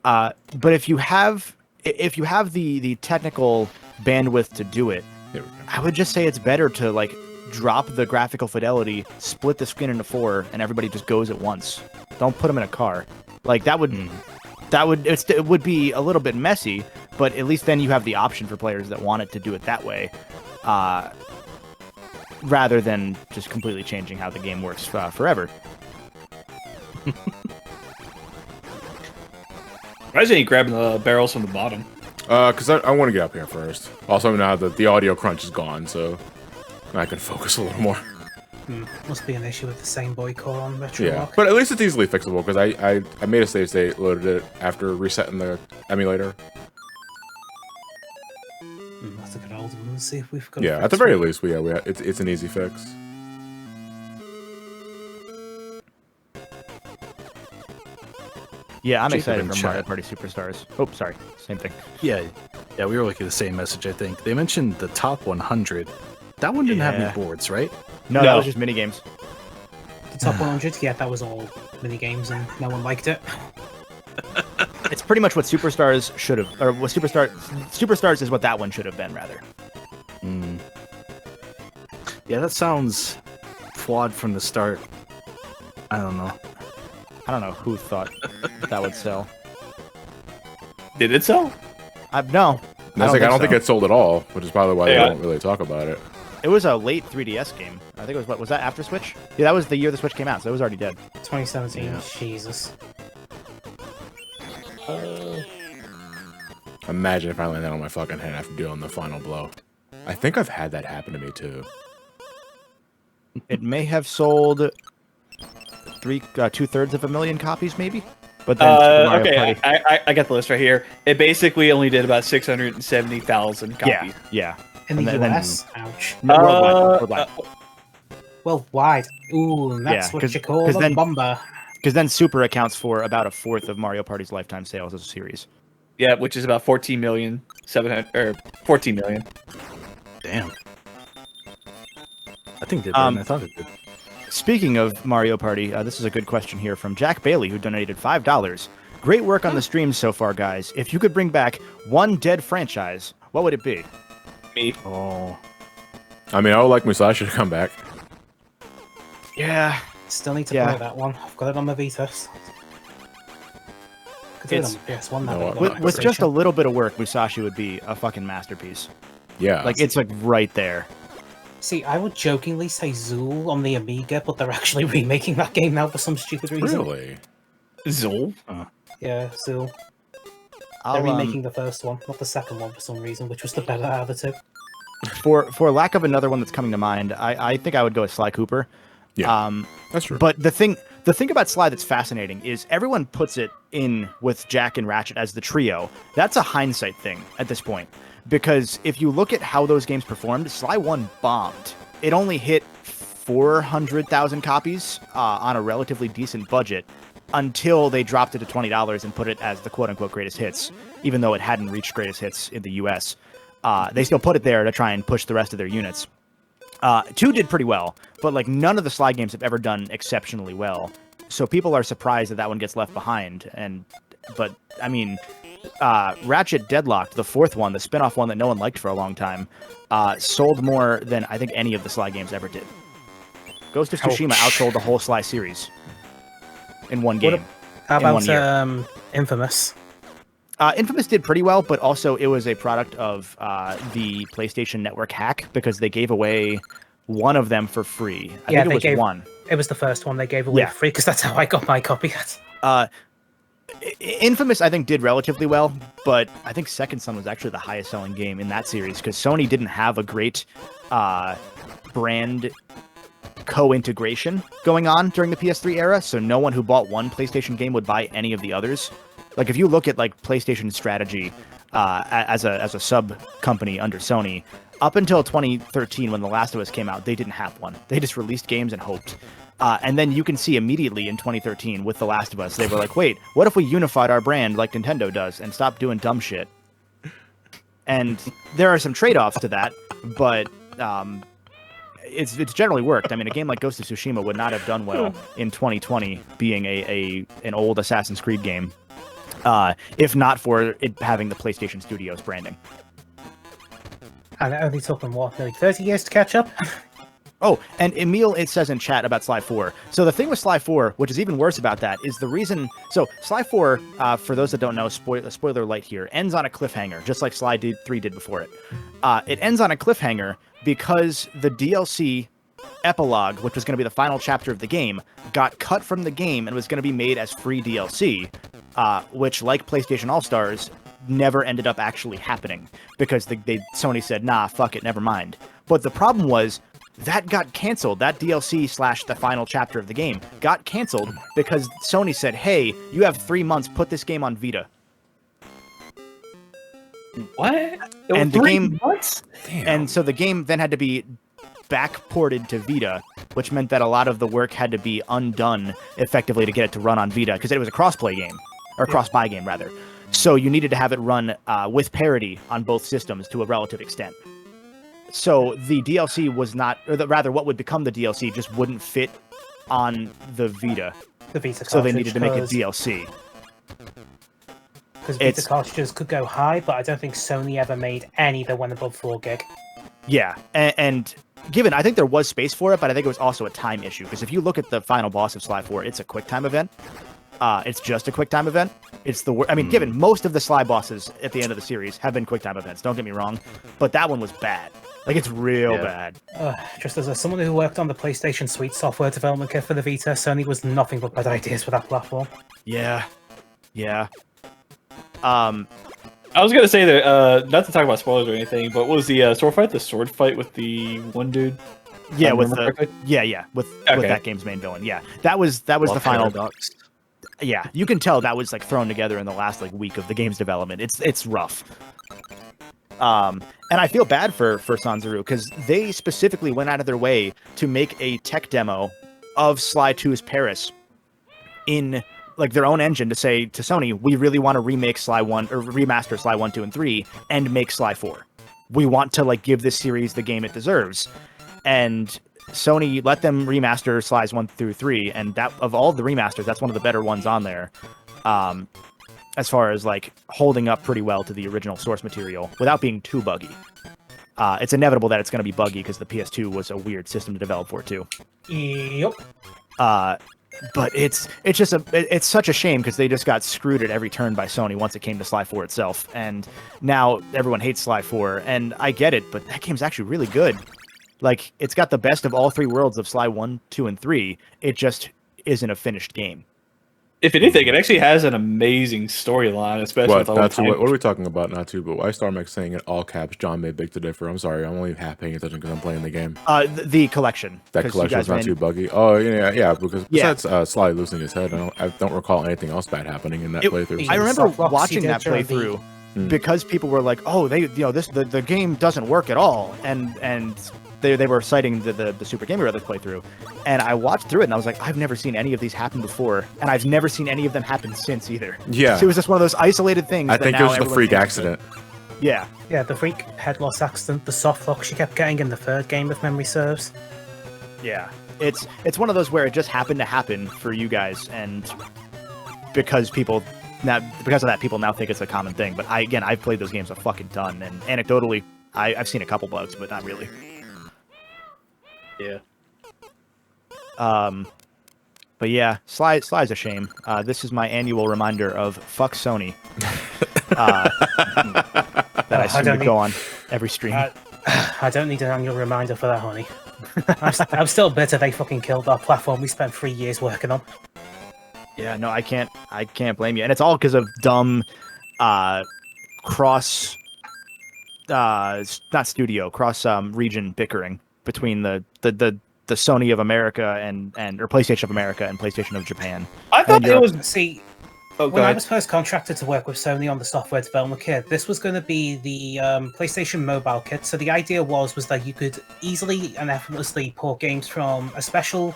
But if you have the technical bandwidth to do it, I would just say it's better to like drop the graphical fidelity, split the screen into 4, and everybody just goes at once. Don't put them in a car. Like it would be a little bit messy, but at least then you have the option for players that want it to do it that way, rather than just completely changing how the game works forever. Why isn't he grabbing the barrels from the bottom? Because I want to get up here first. Also, now that the audio crunch is gone, so I can focus a little more. Must be an issue with the same boy core on Retro Yeah, Rock. but at least it's easily fixable because I made a save state, loaded it after resetting the emulator. Let's look at old one and see if we've got. Yeah, at the very least, it's an easy fix. Yeah, I'm Jacob excited in for chat. Mario Party Superstars. Oh, sorry, same thing. Yeah, we were looking at the same message, I think. They mentioned the top 100. That one didn't have Yeah. any boards, right? No, that was just mini games. The top 100, yeah, that was all mini games, and no one liked it. It's pretty much what Superstars should have, or what Superstars is what that one should have been, rather. Yeah, that sounds flawed from the start. I don't know. I don't know who thought that would sell. Did it sell? No. I don't think it sold at all, which is probably why they Yeah. don't really talk about it. It was a late 3DS game. I think it was was that after Switch? Yeah, that was the year the Switch came out, so it was already dead. 2017, Yeah. Jesus. Imagine if I land that on my fucking head after doing the final blow. I think I've had that happen to me too. It may have sold 2/3 of a million copies, maybe. But then Super Mario Okay, Party. I got the list right here. It basically only did about 670,000 copies. Yeah. In the And then- US? Ouch. No, Uh, worldwide. Worldwide. Ooh, and that's Yeah, what 'cause- you call 'cause a then- bomber. Because then Super accounts for about a fourth of Mario Party's lifetime sales as a series. Yeah, which is about 14 million, 700 or 14 million. Damn. I think it did better than I thought it did. Speaking of Mario Party, this is a good question here from Jack Bailey, who donated $5. Great work on the streams so far, guys. If you could bring back one dead franchise, what would it be? Me. Oh. I mean, I would like Musashi to come back. Yeah. Still need to Yeah. play that one. I've got it on my Vita. Could do it It's- on PS1 now. No, but what- not With, on with just a PlayStation. little bit of work, Musashi would be a fucking masterpiece. Yeah. Like, it's like right there. See, I would jokingly say Zool on the Amiga, but they're actually remaking that game now for some stupid reason. really. Zol. Yeah, Zool. I'll, They're remaking the first one, not the second one for some reason, which was the better out of the two. for lack of another one that's coming to mind, I think I would go with Sly Cooper. Yeah. That's true. But the thing about Sly that's fascinating is everyone puts it in with Jack and Ratchet as the trio. That's a hindsight thing at this point. Because if you look at how those games performed, Sly 1 bombed. It only hit 400,000 copies on a relatively decent budget until they dropped it to $20 and put it as the quote-unquote greatest hits, even though it hadn't reached greatest hits in the US. They still put it there to try and push the rest of their units. 2 did pretty well, but like none of the Sly games have ever done exceptionally well. So people are surprised that one gets left behind. But I mean, Ratchet Deadlocked, the fourth one, the spin-off one that no one liked for a long time, sold more than I think any of the Sly games ever did. Ghost of Tsushima outsold the whole Sly series in one game. How in 1 about year. Infamous? Infamous did pretty well, but also it was a product of the PlayStation Network hack because they gave away one of them for free. I think it was one. It was the first one they gave away Yeah. for free because that's how I got my copy. Infamous, I think, did relatively well, but I think Second Son was actually the highest selling game in that series because Sony didn't have a great brand co-integration going on during the PS3 era, so no one who bought one PlayStation game would buy any of the others. Like, if you look at like PlayStation's strategy as a sub company under Sony, up until 2013 when The Last of Us came out, they didn't have one. They just released games and hoped. And then you can see immediately in 2013 with The Last of Us, they were like, wait, what if we unified our brand like Nintendo does and stopped doing dumb shit? And there are some trade-offs to that, but it's generally worked. I mean, a game like Ghost of Tsushima would not have done well in 2020 being an old Assassin's Creed game, if not for it having the PlayStation Studios branding. And it only took them, nearly 30 years to catch up? Oh, and Emil, it says in chat about Sly 4. So the thing with Sly 4, which is even worse about that, is the reason... So Sly 4, for those that don't know, spoiler light here, ends on a cliffhanger, just like Sly 3 did before it. It ends on a cliffhanger because the DLC epilogue, which was going to be the final chapter of the game, got cut from the game and was going to be made as free DLC, which, like PlayStation All-Stars, never ended up actually happening because Sony said, nah, fuck it, never mind. But the problem was... that got canceled. That DLC / the final chapter of the game got canceled because Sony said, hey, you have 3 months, put this game on Vita. What? And the game, Damn. and so the game then had to be back-ported to Vita, which meant that a lot of the work had to be undone effectively to get it to run on Vita because it was a cross-play game, or cross-buy game, rather. So you needed to have it run with parity on both systems to a relative extent. So the DLC was not, or rather what would become the DLC just wouldn't fit on the Vita. The Vita So they needed to make a cartridge, DLC. Because Vita it's- cartridges could go high, but I don't think Sony ever made any that went above 4 gig. Yeah, and given, I think there was space for it, but I think it was also a time issue. Because if you look at the final boss of Sly 4, it's a QuickTime event. It's just a QuickTime event. It's the I mean, given most of the Sly bosses at the end of the series have been QuickTime events, don't get me wrong, but that one was bad. Like, it's real bad. Just as someone who worked on the PlayStation Suite software development kit for the Vita, Sony was nothing but bad ideas for that platform. Yeah. Yeah. I was gonna say that not to talk about spoilers or anything, but what was the sword fight? The sword fight with the one dude? Yeah, I with remember the correctly? with Okay. that game's main villain. Yeah, that was the final. Paradox. Yeah, you can tell that was like thrown together in the last like week of the game's development. It's rough. And I feel bad for Sanzaru because they specifically went out of their way to make a tech demo of Sly 2's Paris in like their own engine to say to Sony, we really want to remake Sly 1 or remaster Sly 1, 2, and 3 and make Sly 4. We want to like give this series the game it deserves. And Sony let them remaster Sli's 1 through 3, and that of all the remasters, that's one of the better ones on there. As far as like holding up pretty well to the original source material without being too buggy. It's inevitable that it's going to be buggy because the PS2 was a weird system to develop for too. Yep. But it's such a shame because they just got screwed at every turn by Sony once it came to Sly 4 itself, and now everyone hates Sly 4, and I get it, but that game's actually really good. Like, it's got the best of all three worlds of Sly 1, 2, and 3. It just isn't a finished game. If anything, it actually has an amazing storyline, especially with all the time. What are we talking about? Not too, but why StarMax saying in all caps, John may beg to differ. I'm sorry, I'm only half paying attention because I'm playing the game. The collection. That collection is not too buggy. Oh, yeah, because besides Sly losing his head, I don't recall anything else bad happening in that playthrough. I remember watching that playthrough because people were like, "Oh, the game doesn't work at all," and they were citing the Super Game Brothers playthrough, and I watched through it and I was like, I've never seen any of these happen before, and I've never seen any of them happen since either. Yeah, so it was just one of those isolated things. I think it was the freak accident. Yeah, the freak head loss accident, the soft lock she kept getting in the third game, if memory serves. Yeah, it's one of those where it just happened to happen for you guys, and because of that, people now think it's a common thing. But I've played those games a fucking ton, and anecdotally, I've seen a couple bugs, but not really. Yeah. But yeah, Sly's a shame. This is my annual reminder of fuck Sony. That I seem to go on every stream. I don't need an annual reminder for that, honey. I'm still bitter they fucking killed our platform we spent 3 years working on. Yeah, no, I can't blame you. And it's all because of dumb cross region bickering between the Sony of America and or PlayStation of America and PlayStation of Japan. I thought it was when I was first contracted to work with Sony on the software development kit, this was going to be the PlayStation mobile kit. So the idea was that you could easily and effortlessly port games from a special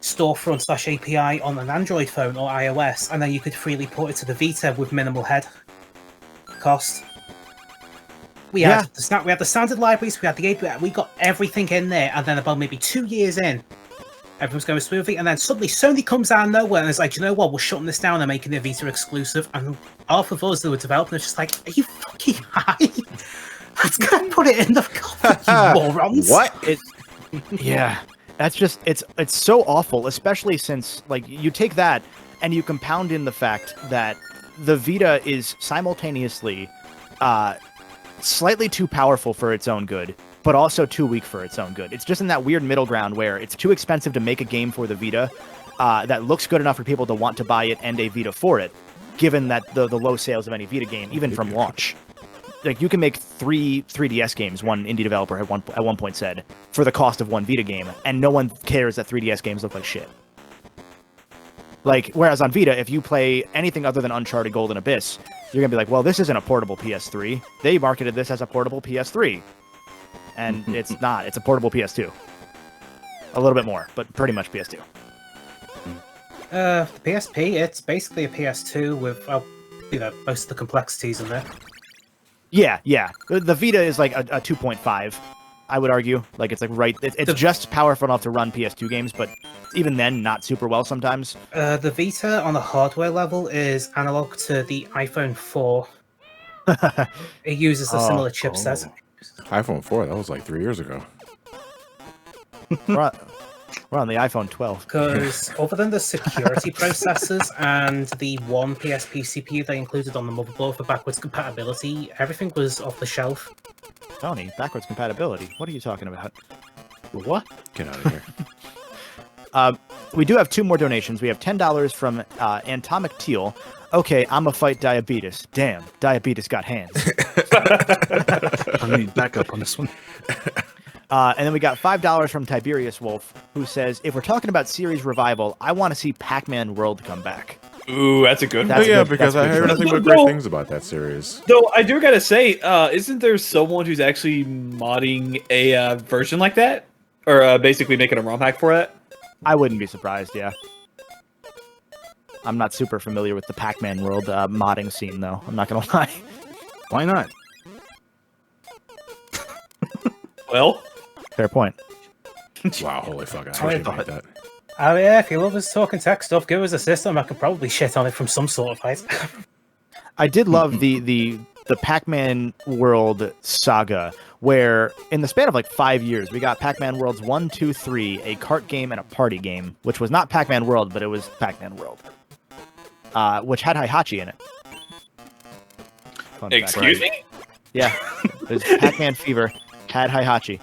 storefront / API on an Android phone or iOS, and then you could freely port it to the Vita with minimal head cost. We had the standard libraries, we had the API, we got everything in there, and then about maybe 2 years in, everything was going smoothly, and then suddenly Sony comes out of nowhere and is like, you know what, we're shutting this down and making it Vita exclusive, and half of us that were developing it's just like, are you fucking high? That's gonna put it in the cover, you morons. What? Yeah, that's just, it's so awful, especially since, like, you take that and you compound in the fact that the Vita is simultaneously, slightly too powerful for its own good, but also too weak for its own good. It's just in that weird middle ground where it's too expensive to make a game for the Vita that looks good enough for people to want to buy it and a Vita for it, given that the low sales of any Vita game, even from launch. Like, you can make 3 3DS games, one indie developer at one point said, for the cost of one Vita game, and no one cares that 3DS games look like shit. Like, whereas on Vita, if you play anything other than Uncharted Golden Abyss, you're going to be like, well, this isn't a portable PS3. They marketed this as a portable PS3. And it's not. It's a portable PS2. A little bit more, but pretty much PS2. The PSP, it's basically a PS2 with, most of the complexities in there. Yeah. The Vita is like a 2.5, I would argue. Like, it's like it's just powerful enough to run PS2 games, but even then, not super well sometimes. The Vita on the hardware level is analog to the iPhone 4. It uses a similar chipset. iPhone 4, that was like 3 years ago. We're on the iPhone 12. Because other than the security processors and the one PSP CPU they included on the motherboard for backwards compatibility, everything was off the shelf. Tony, backwards compatibility? What are you talking about? What? Get out of here. We do have 2 more donations. We have $10 from Atomic Teal. Okay, I'ma fight diabetes. Damn, diabetes got hands. I need backup on this one. And then we got $5 from Tiberius Wolf, who says, if we're talking about series revival, I want to see Pac-Man World come back. Ooh, that's a good That's one. yeah, good- because that's I good heard choice. nothing but great things about that series. Though I do gotta say, isn't there someone who's actually modding a version like that, or basically making a ROM hack for it? I wouldn't be surprised. Yeah. I'm not super familiar with the Pac-Man world modding scene, though. I'm not gonna lie. Why not? Well, Fair point. Wow, holy fuck! I what I actually thought. made that. Oh yeah, if you love us talking tech stuff, give us a system. I could probably shit on it from some sort of height. I did love the Pac-Man World saga, where in the span of like 5 years, we got Pac-Man Worlds 1, 2, 3, a cart game and a party game, which was not Pac-Man World, but it was Pac-Man World, which had Hihachi in it. Fun fact. excuse me. Yeah, it was Pac-Man Fever, had Hihachi.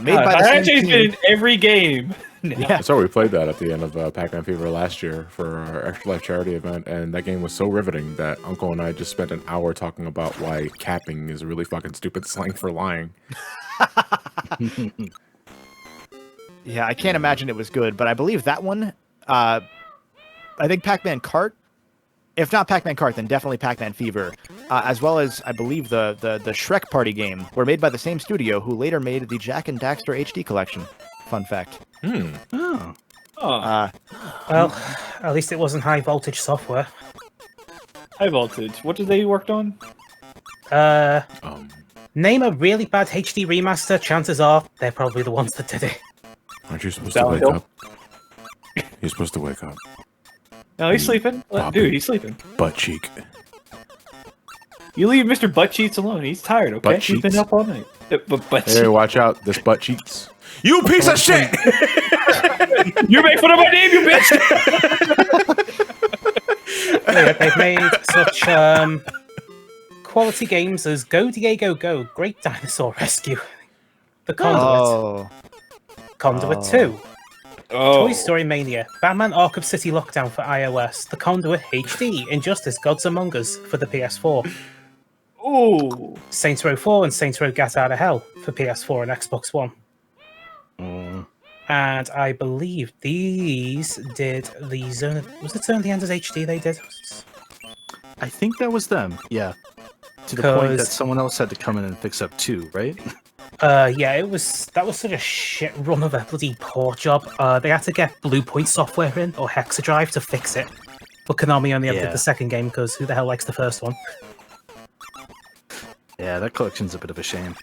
Made by the same Hihachi's team. been in every game. Yeah, I saw we played that at the end of Pac-Man Fever last year for our Extra Life charity event, and that game was so riveting that Uncle and I just spent an hour talking about why capping is a really fucking stupid slang for lying. yeah, I can't imagine it was good, but I believe that one. I think Pac-Man Kart. If not Pac-Man Kart, then definitely Pac-Man Fever, as well as I believe the Shrek Party game were made by the same studio who later made the Jack and Daxter HD collection. Fun fact. Oh. Oh, Well, at least it wasn't high voltage software. high voltage. What did they worked on? Name a really bad HD remaster. Chances are they're probably the ones that did it. Aren't you supposed to Silent wake Hill? up? You're supposed to wake up. No, he's sleeping. Bobby. Dude, he's sleeping. Butt cheek. You leave Mr. Butt Cheeks alone. He's tired, okay? Butt He's been cheeks? up all night. Butt Hey, watch out! This butt cheeks. You piece of shit! You make fun of my name, you bitch! Yeah, they've made such quality games as Go Diego Go, Great Dinosaur Rescue, The Conduit, Conduit 2, Oh. Toy Story Mania, Batman Arkham City Lockdown for iOS, The Conduit HD, Injustice Gods Among Us for the PS4, Ooh. Saints Row 4 and Saints Row Get Out of Hell for PS4 and Xbox One. And I believe these did the Zone of... Was it Zone of the Enders HD they did? I think that was them. Yeah. To the point that 'Cause- someone else had to come in and fix up too, right? Yeah, that was such a shit run of a bloody poor job. They had to get Bluepoint software in, or Hexadrive, to fix it. But Konami only ever Yeah. did the second game, because who the hell likes the first one? Yeah, that collection's a bit of a shame.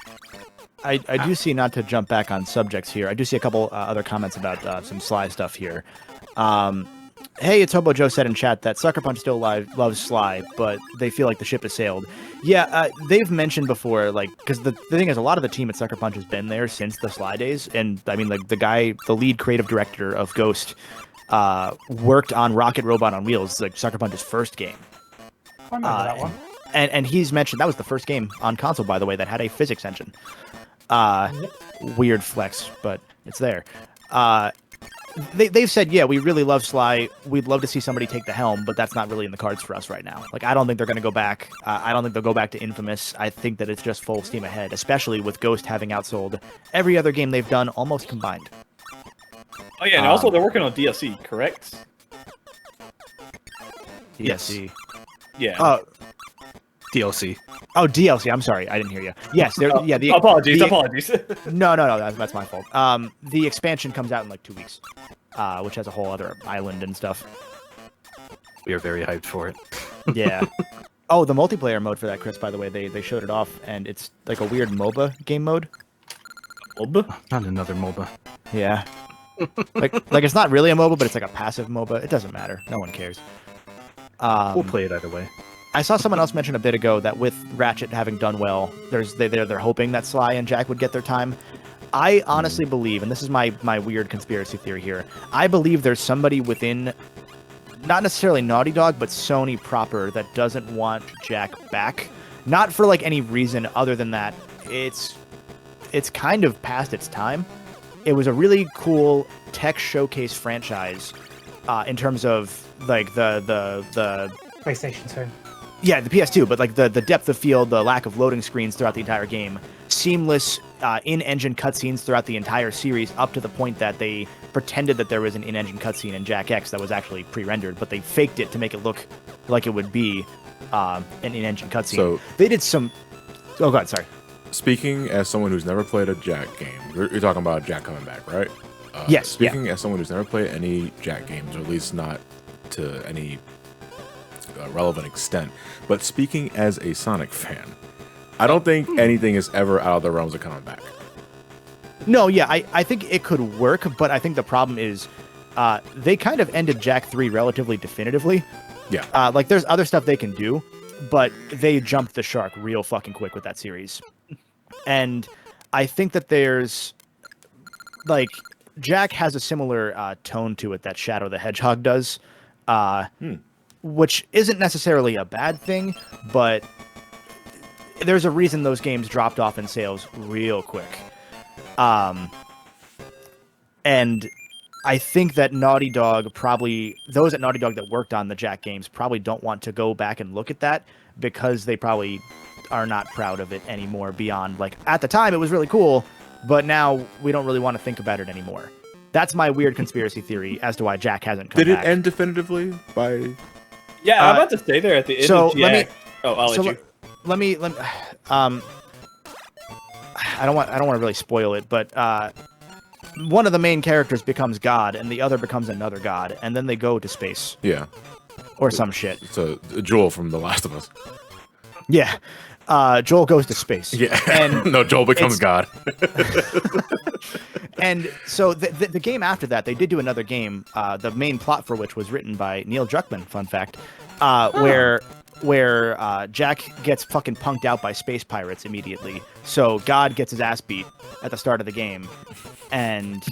I do see, not to jump back on subjects here, I do see a couple other comments about some Sly stuff here. Hey, it's Hobo Joe said in chat that Sucker Punch still loves Sly, but they feel like the ship has sailed. Yeah, they've mentioned before, like, because the thing is, a lot of the team at Sucker Punch has been there since the Sly days, and I mean, like, the lead creative director of Ghost, worked on Rocket Robot on Wheels, like Sucker Punch's first game. I remember that one. And he's mentioned that was the first game on console, by the way, that had a physics engine. Weird flex, but it's there. They've said, yeah, we really love Sly. We'd love to see somebody take the helm, but that's not really in the cards for us right now. Like, I don't think they're going to go back. I don't think they'll go back to Infamous. I think that it's just full steam ahead, especially with Ghost having outsold every other game they've done almost combined. Oh, yeah, and also they're working on DLC, correct? DLC. Yeah. DLC. Oh, DLC. I'm sorry, I didn't hear you. Yes, yeah. Apologies. No, that's my fault. The expansion comes out in like 2 weeks, which has a whole other island and stuff. We are very hyped for it. Yeah. Oh, the multiplayer mode for that, Chris, by the way, they showed it off, and it's like a weird MOBA game mode. Not another MOBA. Yeah. like it's not really a MOBA, but it's like a passive MOBA. It doesn't matter. No one cares. We'll play it either way. I saw someone else mention a bit ago that with Ratchet having done well, they're hoping that Sly and Jack would get their time. I honestly believe, and this is my weird conspiracy theory here, I believe there's somebody within, not necessarily Naughty Dog, but Sony proper, that doesn't want Jack back. Not for like any reason other than that it's kind of past its time. It was a really cool tech showcase franchise in terms of like the PlayStation 2. Yeah, the PS2, but like the depth of field, the lack of loading screens throughout the entire game, seamless in-engine cutscenes throughout the entire series, up to the point that they pretended that there was an in-engine cutscene in Jack X that was actually pre-rendered, but they faked it to make it look like it would be an in-engine cutscene. So they did some. Oh God, sorry. Speaking as someone who's never played a Jack game, you're talking about Jack coming back, right? Yes. Speaking as someone who's never played any Jack games, or at least not to any relevant extent, but speaking as a Sonic fan, I don't think anything is ever out of the realms of coming back. No, yeah, I think it could work, but I think the problem is they kind of ended Jack 3 relatively definitively. Yeah. Like, there's other stuff they can do, but they jumped the shark real fucking quick with that series. And I think that there's, like, Jack has a similar tone to it that Shadow the Hedgehog does, which isn't necessarily a bad thing, but there's a reason those games dropped off in sales real quick. And I think that Naughty Dog those at Naughty Dog that worked on the Jack games probably don't want to go back and look at that, because they probably are not proud of it anymore beyond, like, at the time it was really cool, but now we don't really want to think about it anymore. That's my weird conspiracy theory as to why Jack hasn't come back. Did it end definitively by... Yeah, I'm about to stay there at the end of Jack. I'll let you. Let me I don't want to really spoil it, but one of the main characters becomes God and the other becomes another god, and then they go to space. Yeah. Or some shit. It's a Joel from The Last of Us. Yeah. Joel goes to space. Yeah. And no, Joel becomes God. And so the game after that, they did do another game, the main plot for which was written by Neil Druckmann, fun fact, where Jack gets fucking punked out by space pirates immediately. So God gets his ass beat at the start of the game. And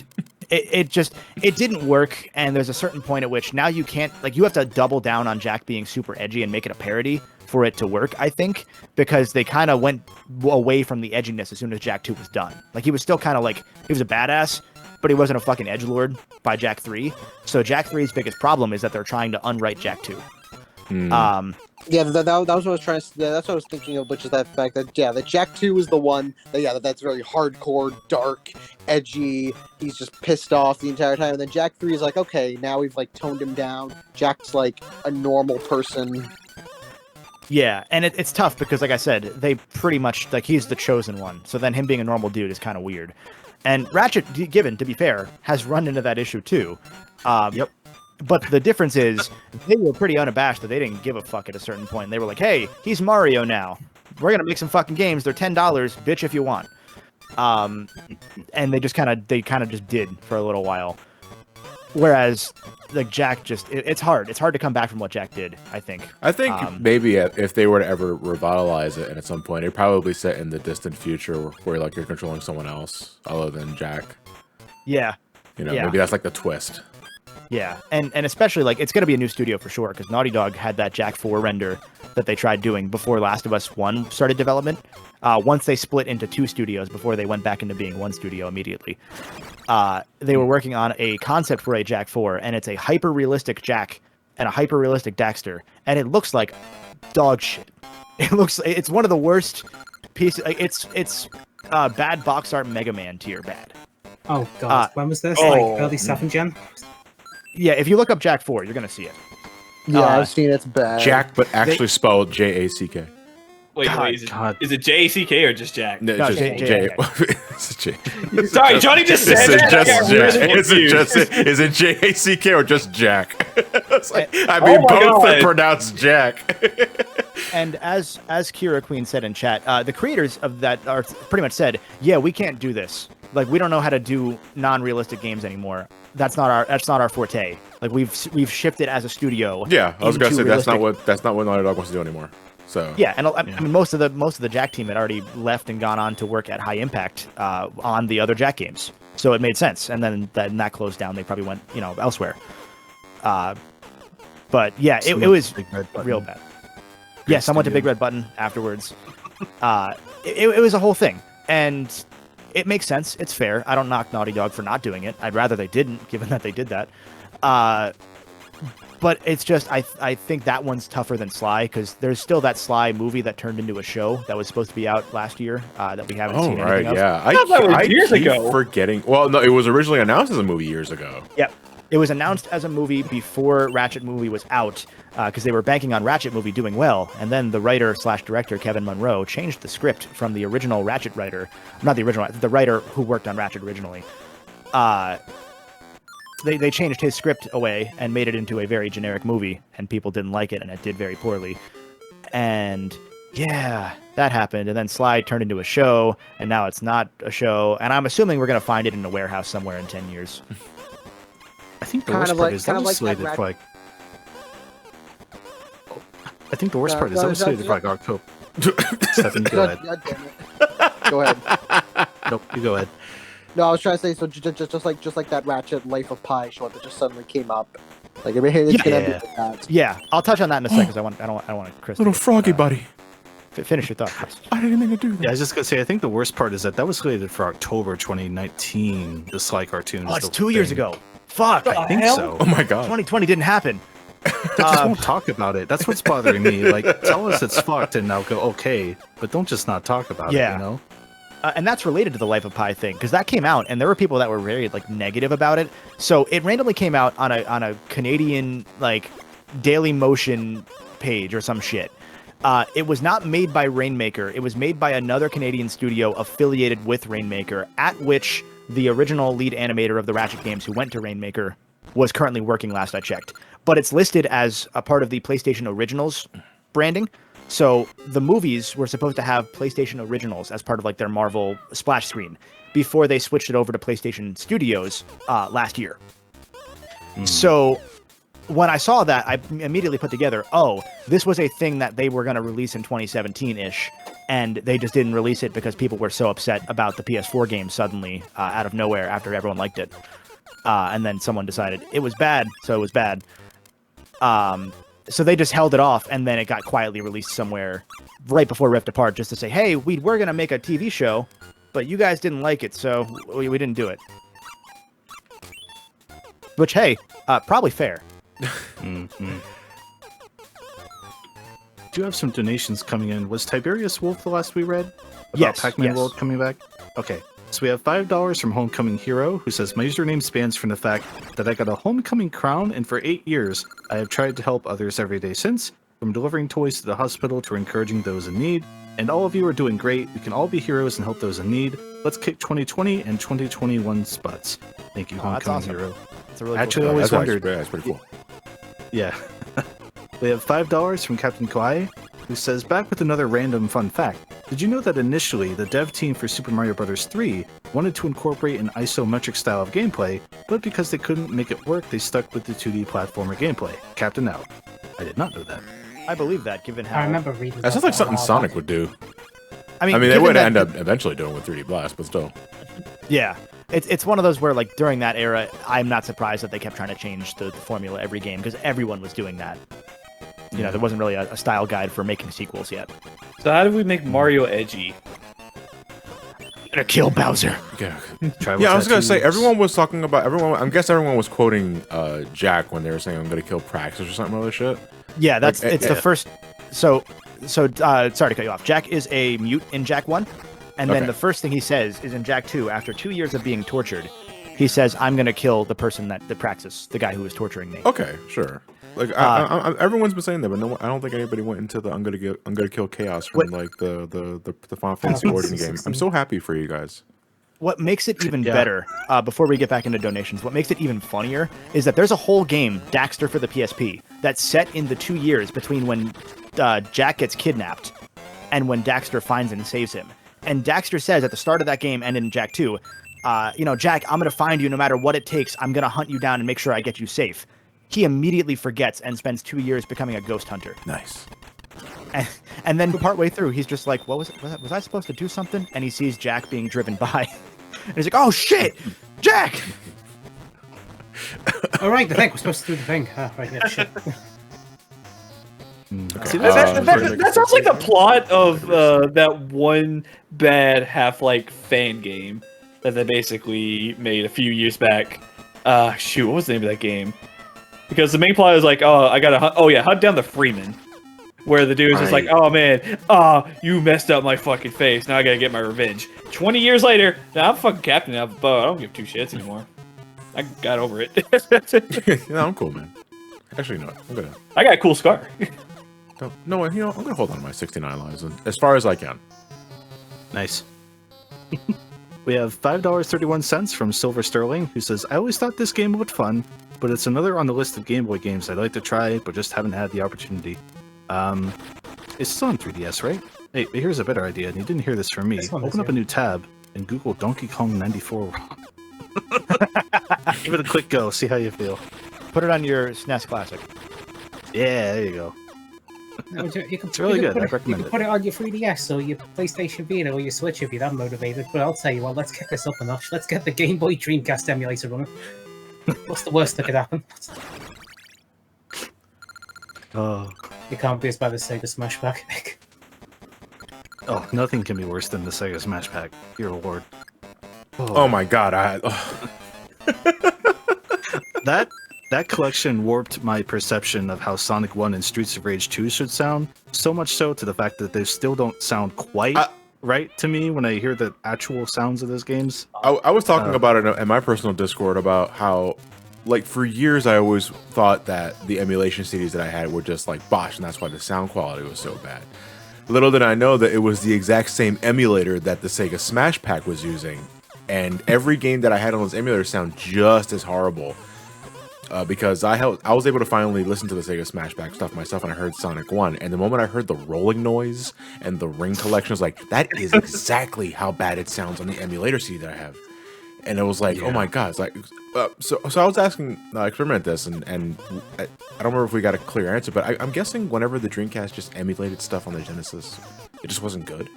it didn't work. And there's a certain point at which now you can't, like, you have to double down on Jack being super edgy and make it a parody for it to work, I think, because they kind of went away from the edginess as soon as Jack 2 was done. Like, he was still kind of like, he was a badass, but he wasn't a fucking edgelord by Jack 3. So Jack 3's biggest problem is that they're trying to unwrite Jack 2. Yeah, that was what I was trying to. That's what I was thinking of, which is that fact that that Jack 2 is the one that's very hardcore, dark, edgy. He's just pissed off the entire time, and then Jack 3 is like, okay, now we've like toned him down. Jack's like a normal person. Yeah, and it's tough because, like I said, they pretty much, like, he's the chosen one. So then him being a normal dude is kind of weird. And Ratchet, given, to be fair, has run into that issue too. Yep. But the difference is they were pretty unabashed that they didn't give a fuck at a certain point. They were like, hey, he's Mario now. We're going to make some fucking games. They're $10, bitch, if you want. And they kind of just did for a little while. Whereas, like, Jack it's hard. It's hard to come back from what Jack did, I think. I think maybe if they were to ever revitalize it, and at some point, it'd probably be set in the distant future where like, you're controlling someone else other than Jack. Yeah. You know, maybe that's like the twist. Yeah, and especially, like, it's going to be a new studio for sure, because Naughty Dog had that Jack 4 render that they tried doing before Last of Us 1 started development. Once they split into 2 studios before they went back into being 1 studio immediately. They were working on a concept for a Jack 4, and it's a hyper-realistic Jack and a hyper-realistic Daxter, and it looks like dog shit. It's one of the worst pieces. It's bad box art Mega Man tier bad. Oh god, when was this? Like early 7th gen? Yeah, if you look up Jack 4, you're gonna see it. Yeah, I've seen it's bad. Jack, but actually spelled J-A-C-K. Wait, is it J-A-C-K or just Jack? No, No, just J. It's J. Sorry, Johnny just said that. Is it J-A-C-K or just Jack? It's like, I Oh mean, my both God. are pronounced Jack. And as Kira Queen said in chat, the creators of that are pretty much said, yeah, we can't do this. Like, we don't know how to do non-realistic games anymore. That's not our forte. Like, we've shifted as a studio. Yeah, I was gonna say into that's not what Naughty Dog wants to do anymore. So yeah, and I mean, most of the Jack team had already left and gone on to work at High Impact on the other Jack games, so it made sense. And then that closed down. They probably went elsewhere. But yeah, it was real bad. Yeah, someone to Big Red Button afterwards. It was a whole thing, and it makes sense. It's fair. I don't knock Naughty Dog for not doing it. I'd rather they didn't, given that they did that. But it's just I think that one's tougher than Sly because there's still that Sly movie that turned into a show that was supposed to be out last year that we haven't seen anything of. Yeah. thought that was years keep ago. forgetting. Well, no, it was originally announced as a movie years ago. Yep. It was announced as a movie before Ratchet movie was out because they were banking on Ratchet movie doing well. And then the writer/director, Kevin Munro, changed the script from the original Ratchet writer. Not the original, the writer who worked on Ratchet originally. They changed his script away and made it into a very generic movie. And people didn't like it and it did very poorly. And yeah, that happened. And then Sly turned into a show and now it's not a show. And I'm assuming we're going to find it in a warehouse somewhere in 10 years. I think the Kind worst of part like- is that kind of was like that slated for like. I think the worst part is that was slated for like October. Stefan, go ahead. God damn it. Go ahead. Nope, you go ahead. No, I was trying to say, so just like that Ratchet Life of Pi short that just suddenly came up. Like, it's gonna be like that. Yeah, I'll touch on that in a second because I don't want Chris. Little froggy buddy. Finish your thought, Chris. I didn't mean to do that. Yeah, I was just gonna say I think the worst part is that was slated for October 2019. The Sly cartoon. Oh, is it's the 2 years thing. ago. Fuck. I think so. Oh my god. 2020 didn't happen. Just won't talk about it. That's what's bothering me. Like, tell us it's fucked, and I'll go okay, but don't just not talk about it. Yeah. You know. And that's related to the Life of Pi thing because that came out and there were people that were very like negative about it. So it randomly came out on a Canadian like Daily Motion page or some shit. It was not made by Rainmaker. It was made by another Canadian studio affiliated with Rainmaker, at which the original lead animator of the Ratchet games who went to Rainmaker was currently working last I checked. But it's listed as a part of the PlayStation Originals branding. So the movies were supposed to have PlayStation Originals as part of like their Marvel splash screen before they switched it over to PlayStation Studios last year. So when I saw that, I immediately put together, oh, this was a thing that they were going to release in 2017-ish, and they just didn't release it because people were so upset about the PS4 game suddenly out of nowhere after everyone liked it. And then someone decided it was bad, so it was bad. So they just held it off, and then it got quietly released somewhere right before Rift Apart just to say, hey, we were going to make a TV show, but you guys didn't like it, so we didn't do it. Which, hey, probably fair. Do you have some donations coming in? Was Tiberius Wolf the last we read? About Yes, Pac-Man yes. World coming back? Okay. So we have $5 from Homecoming Hero, who says, my username spans from the fact that I got a homecoming crown, and for 8 years, I have tried to help others every day since, from delivering toys to the hospital to encouraging those in need. And all of you are doing great. We can all be heroes and help those in need. Let's kick 2020 and 2021's butts. Thank you, Oh, that's Homecoming awesome. Hero. It's a really Actually, cool I always That's wondered. actually- that's pretty cool. Yeah. We have $5 from Captain Kawaii, who says, back with another random fun fact. Did you know that initially the dev team for Super Mario Bros. 3 wanted to incorporate an isometric style of gameplay, but because they couldn't make it work, they stuck with the 2D platformer gameplay? Captain out. I did not know that. I believe that, given how... I remember reading That sounds like for a something while Sonic back. would do. I mean, I mean, they given would that- end up eventually doing with 3D Blast, but still. Yeah. It's one of those where, like, during that era, I'm not surprised that they kept trying to change the formula every game, because everyone was doing that. You know, there wasn't really a style guide for making sequels yet. So how do we make Mario edgy? Gonna kill Bowser. Yeah. Tribal Yeah, I was gonna say tattoos. everyone was talking about everyone. I guess everyone was quoting Jack when they were saying I'm gonna kill Praxis or something other shit. Yeah, that's Like, it's the first. So sorry to cut you off. Jack is a mute in Jack 1, and then Okay. the first thing he says is in Jack 2. After 2 years of being tortured, he says, "I'm gonna kill the person the Praxis, the guy who was torturing me." Okay, sure. Like everyone's been saying that, but no, I don't think anybody went into the I'm gonna kill chaos from What- like the Final Fantasy Origin game. I'm so happy for you guys. What makes it even Yeah. better, before we get back into donations, what makes it even funnier is that there's a whole game, Daxter for the PSP, that's set in the 2 years between when Jack gets kidnapped and when Daxter finds and saves him. And Daxter says at the start of that game and in Jack 2, Jack, I'm going to find you no matter what it takes. I'm going to hunt you down and make sure I get you safe. He immediately forgets and spends 2 years becoming a ghost hunter. Nice. And then partway through, he's just like, what was it? Was I supposed to do something? And he sees Jack being driven by. And he's like, oh, shit! Jack! All right, the thing. We're supposed to do the thing. Right, yeah, shit. See, That sounds like the plot of that one bad Half-Life fan game that they basically made a few years back. What was the name of that game? because the main plot is like, oh, I gotta hunt down the Freeman, where the dude is just like, Right. oh man, you messed up my fucking face. Now I gotta get my revenge. 20 years later, now I'm fucking captain now, but I don't give two shits anymore. I got over it. No, I'm cool, man. Actually, no, I'm gonna. I got a cool scar. No, I'm gonna hold on to my 69 lives as far as I can. Nice. We have $5.31 from Silver Sterling, who says, I always thought this game would fun, but it's another on the list of Game Boy games I'd like to try, but just haven't had the opportunity. It's still on 3DS, right? Hey, here's a better idea, and you didn't hear this from me. This one is, Open up a new tab and Google Donkey Kong 94 ROM. Give it a quick go, see how you feel. Put it on your SNES Classic. Yeah, there you go. No, you can, It's really you can good, I put it- recommend You it. can put it on your 3DS or your PlayStation Vita or your Switch if you're that motivated. But I'll tell you what, let's kick this up a notch. Let's get the Game Boy Dreamcast emulator running. What's the worst that could happen? Oh, You can't be as bad as Sega Smash Pack. nothing can be worse than the Sega Smash Pack. Dear Lord. Oh my god, That collection warped my perception of how Sonic 1 and Streets of Rage 2 should sound, so much so to the fact that they still don't sound quite right to me when I hear the actual sounds of those games. I was talking about it in my personal Discord about how, like, for years I always thought that the emulation CDs that I had were just like Bosch, and that's why the sound quality was so bad. Little did I know that it was the exact same emulator that the Sega Smash Pack was using, and every game that I had on those emulators sound just as horrible. Because I was able to finally listen to the Sega Smash Pack stuff myself, and I heard Sonic 1, and the moment I heard the rolling noise and the ring collection, I was like, that is exactly how bad it sounds on the emulator CD that I have. And it was like, oh my god, it's like, so I was asking, experiment this, and I don't remember if we got a clear answer, but I'm guessing whenever the Dreamcast just emulated stuff on the Genesis, it just wasn't good.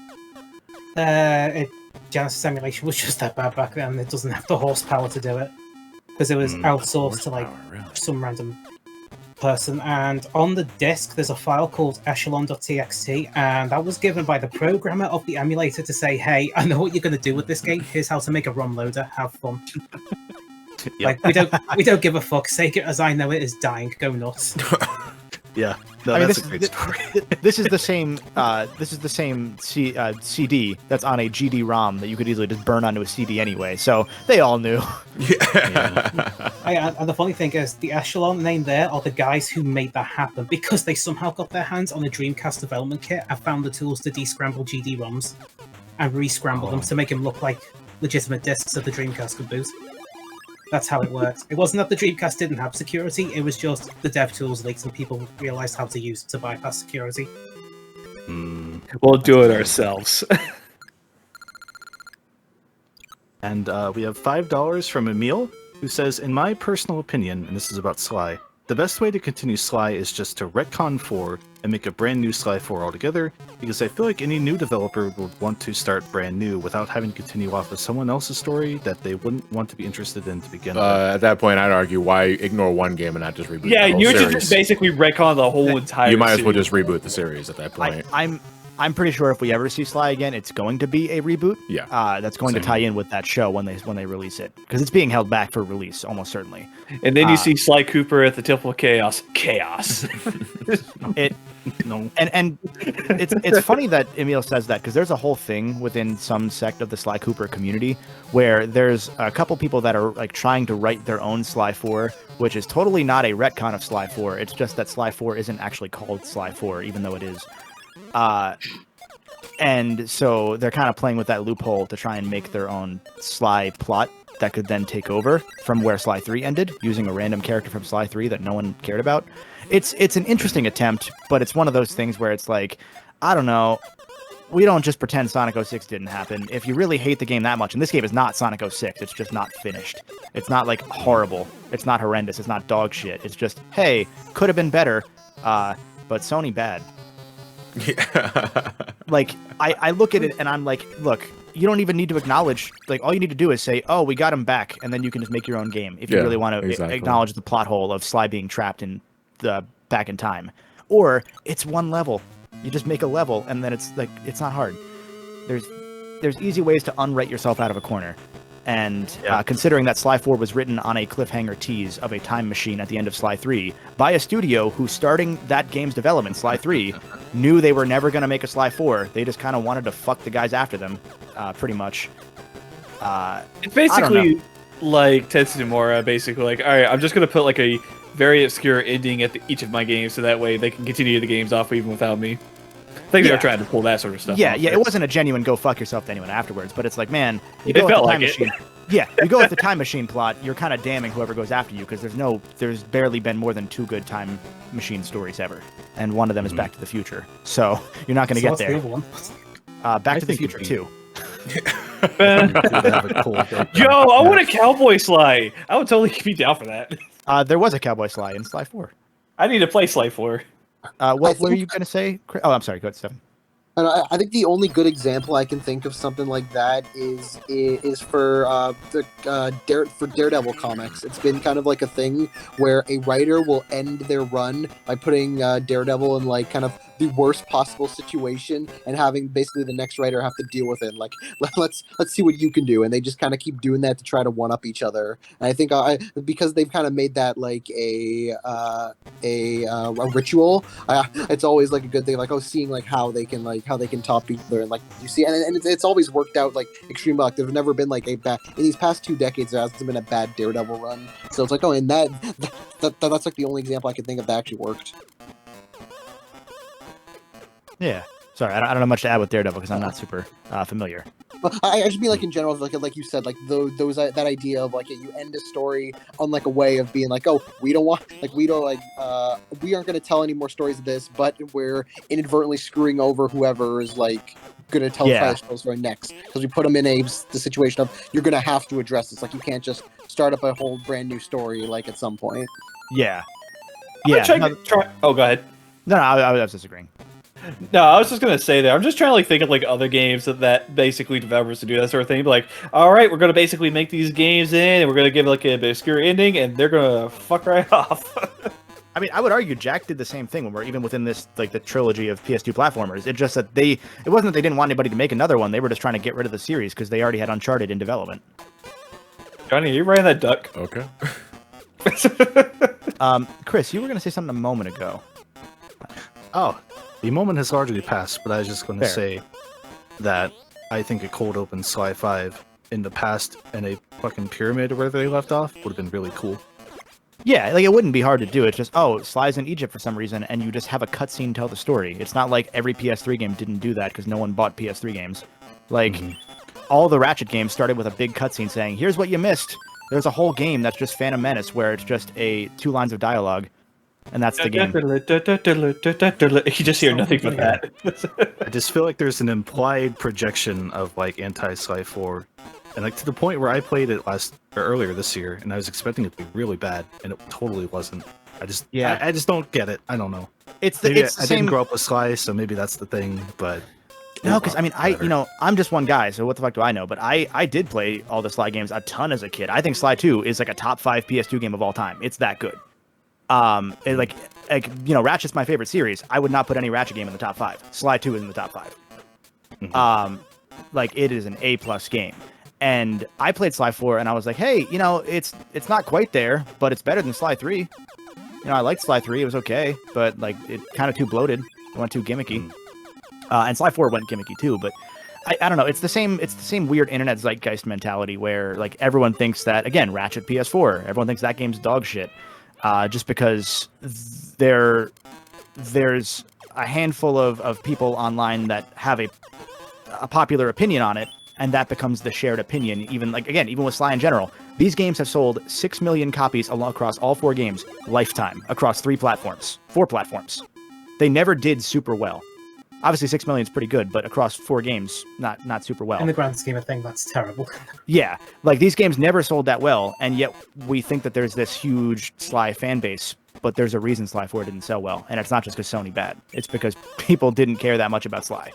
Genesis emulation was just that bad back then. It doesn't have the horsepower to do it because it was outsourced to like some random person. And on the disk, there's a file called echelon.txt, and that was given by the programmer of the emulator to say, "Hey, I know what you're going to do with this game. Here's how to make a ROM loader. Have fun." Yep. Like we don't give a fuck. Sega, as I know it, is dying. Go nuts. Yeah, no, I mean, that's a great story. This is the same. This is the same CD that's on a GD-ROM that you could easily just burn onto a CD anyway. So they all knew. And the funny thing is, the Echelon name there are the guys who made that happen because they somehow got their hands on a Dreamcast development kit and found the tools to descramble GD-ROMs and re-scramble them to make them look like legitimate discs that the Dreamcast could boot. That's how it works. It wasn't that the Dreamcast didn't have security, it was just the dev tools leaked and people realized how to use it to bypass security. We'll do it ourselves. And we have $5 from Emil, who says, in my personal opinion, and this is about Sly, the best way to continue Sly is just to retcon 4 and make a brand new Sly 4 altogether, because I feel like any new developer would want to start brand new without having to continue off of someone else's story that they wouldn't want to be interested in to begin with. At that point, I'd argue, why ignore one game and not just reboot Yeah, the whole you series? should just basically retcon the whole entire You might as well series. just reboot the series at that point. I'm pretty sure if we ever see Sly again, it's going to be a reboot. Yeah. That's going to tie in with that show when they release it, because it's being held back for release almost certainly. And then you see Sly Cooper at the Temple of Chaos. It No. and it's funny that Emil says that, because there's a whole thing within some sect of the Sly Cooper community where there's a couple people that are like trying to write their own Sly 4, which is totally not a retcon of Sly 4. It's just that Sly 4 isn't actually called Sly 4, even though it is. And so they're kind of playing with that loophole to try and make their own Sly plot that could then take over from where Sly 3 ended, using a random character from Sly 3 that no one cared about. It's an interesting attempt, but it's one of those things where it's like, I don't know, we don't just pretend Sonic 06 didn't happen. If you really hate the game that much, and this game is not Sonic 06, it's just not finished. It's not like horrible. It's not horrendous. It's not dog shit. It's just, hey, could have been better, but Sony bad. Yeah. Like, I look at it and I'm like, look, you don't even need to acknowledge, like, all you need to do is say, oh, we got him back, and then you can just make your own game if you really want to acknowledge the plot hole of Sly being trapped in the back in time. Or it's one level. You just make a level, and then it's like, it's not hard. There's easy ways to unwrite yourself out of a corner. And considering that Sly 4 was written on a cliffhanger tease of a time machine at the end of Sly 3 by a studio who, starting that game's development, Sly 3, knew they were never going to make a Sly 4. They just kind of wanted to fuck the guys after them, pretty much. It's basically like Tetsuya Nomura, basically like, all right, I'm just going to put like a very obscure ending at each of my games so that way they can continue the games off even without me. I think they were trying to pull that sort of stuff. Yeah, off yeah, there. it wasn't a genuine go fuck yourself to anyone afterwards, but it's like, man, you go with the time machine. Yeah, you go with the time machine plot, you're kind of damning whoever goes after you, because there's barely been more than 2 good time machine stories ever, and one of them is Back to the Future. So you're not going to get there. The other one? Back to the Future 2. Yo, I want a cowboy Sly. I would totally be down for that. There was a Cowboy Sly in Sly 4. I need to play Sly 4. What were you going to say? Oh, I'm sorry. Go ahead, Stephen. And I think the only good example I can think of something like that is for Daredevil comics. It's been kind of like a thing where a writer will end their run by putting Daredevil in like kind of the worst possible situation and having basically the next writer have to deal with it. Like let's see what you can do, and they just kind of keep doing that to try to one up each other. And I think because they've kind of made that like a ritual. It's always like a good thing, like seeing like how they can top each other, and like you see, and it's always worked out like extreme. Like there's never been like a bad in these past 2 decades. There hasn't been a bad Daredevil run. So it's like and that's like the only example I can think of that actually worked. Yeah. Sorry, I don't know much to add with Daredevil because I'm not super familiar. But I just mean like in general, like you said, like those that idea of like you end a story on like a way of being like, we aren't going to tell any more stories of this, but we're inadvertently screwing over whoever is like going to tell the story next, because we put them in the situation of you're going to have to address this. Like you can't just start up a whole brand new story like at some point. Yeah. Oh, go ahead. No, I was disagreeing. No, I was just gonna say that I'm just trying to like think of like other games that basically developers to do that sort of thing. But like, all right, we're gonna basically make these games and we're gonna give like an obscure ending, and they're gonna fuck right off. I mean, I would argue Jack did the same thing when we're even within this like the trilogy of PS2 platformers. It's just that it wasn't that they didn't want anybody to make another one. They were just trying to get rid of the series because they already had Uncharted in development. Johnny, are you riding that duck? Okay. Chris, you were gonna say something a moment ago. Oh, the moment has largely passed, but I was just going to Fair. say that I think a cold open Sly 5 in the past and a fucking pyramid where they left off would have been really cool. Yeah, like it wouldn't be hard to do. It's just, Sly's in Egypt for some reason, and you just have a cutscene tell the story. It's not like every PS3 game didn't do that because no one bought PS3 games. Like, all the Ratchet games started with a big cutscene saying, here's what you missed. There's a whole game that's just Phantom Menace where it's just 2 lines of dialogue. And that's the game. You just hear nothing but that. I just feel like there's an implied projection of like anti-Sly 4, and like to the point where I played it earlier this year, and I was expecting it to be really bad, and it totally wasn't. I just don't get it. I don't know. I didn't grow up with Sly, so maybe that's the thing. But no, because I mean, I'm just one guy, so what the fuck do I know? But I did play all the Sly games a ton as a kid. I think Sly 2 is like a top 5 PS2 game of all time. It's that good. Ratchet's my favorite series. I would not put any Ratchet game in the top 5. Sly 2 is in the top 5. It is an A+ game. And I played Sly 4 and I was like, hey, it's not quite there, but it's better than Sly 3. I liked Sly 3, it was okay, but like it kind of too bloated. It went too gimmicky. And Sly 4 went gimmicky too, but I don't know, it's the same weird internet zeitgeist mentality where like everyone thinks that, again, Ratchet PS4, everyone thinks that game's dog shit. Just because there's a handful of people online that have a popular opinion on it, and that becomes the shared opinion. Even with Sly in general, these games have sold 6 million copies across all 4 games, lifetime, across 4 platforms. They never did super well. Obviously, 6 million is pretty good, but across 4 games, not super well. In the grand scheme of things, that's terrible. Yeah, like these games never sold that well, and yet we think that there's this huge Sly fan base, but there's a reason Sly 4 didn't sell well, and it's not just because Sony bad. It's because people didn't care that much about Sly.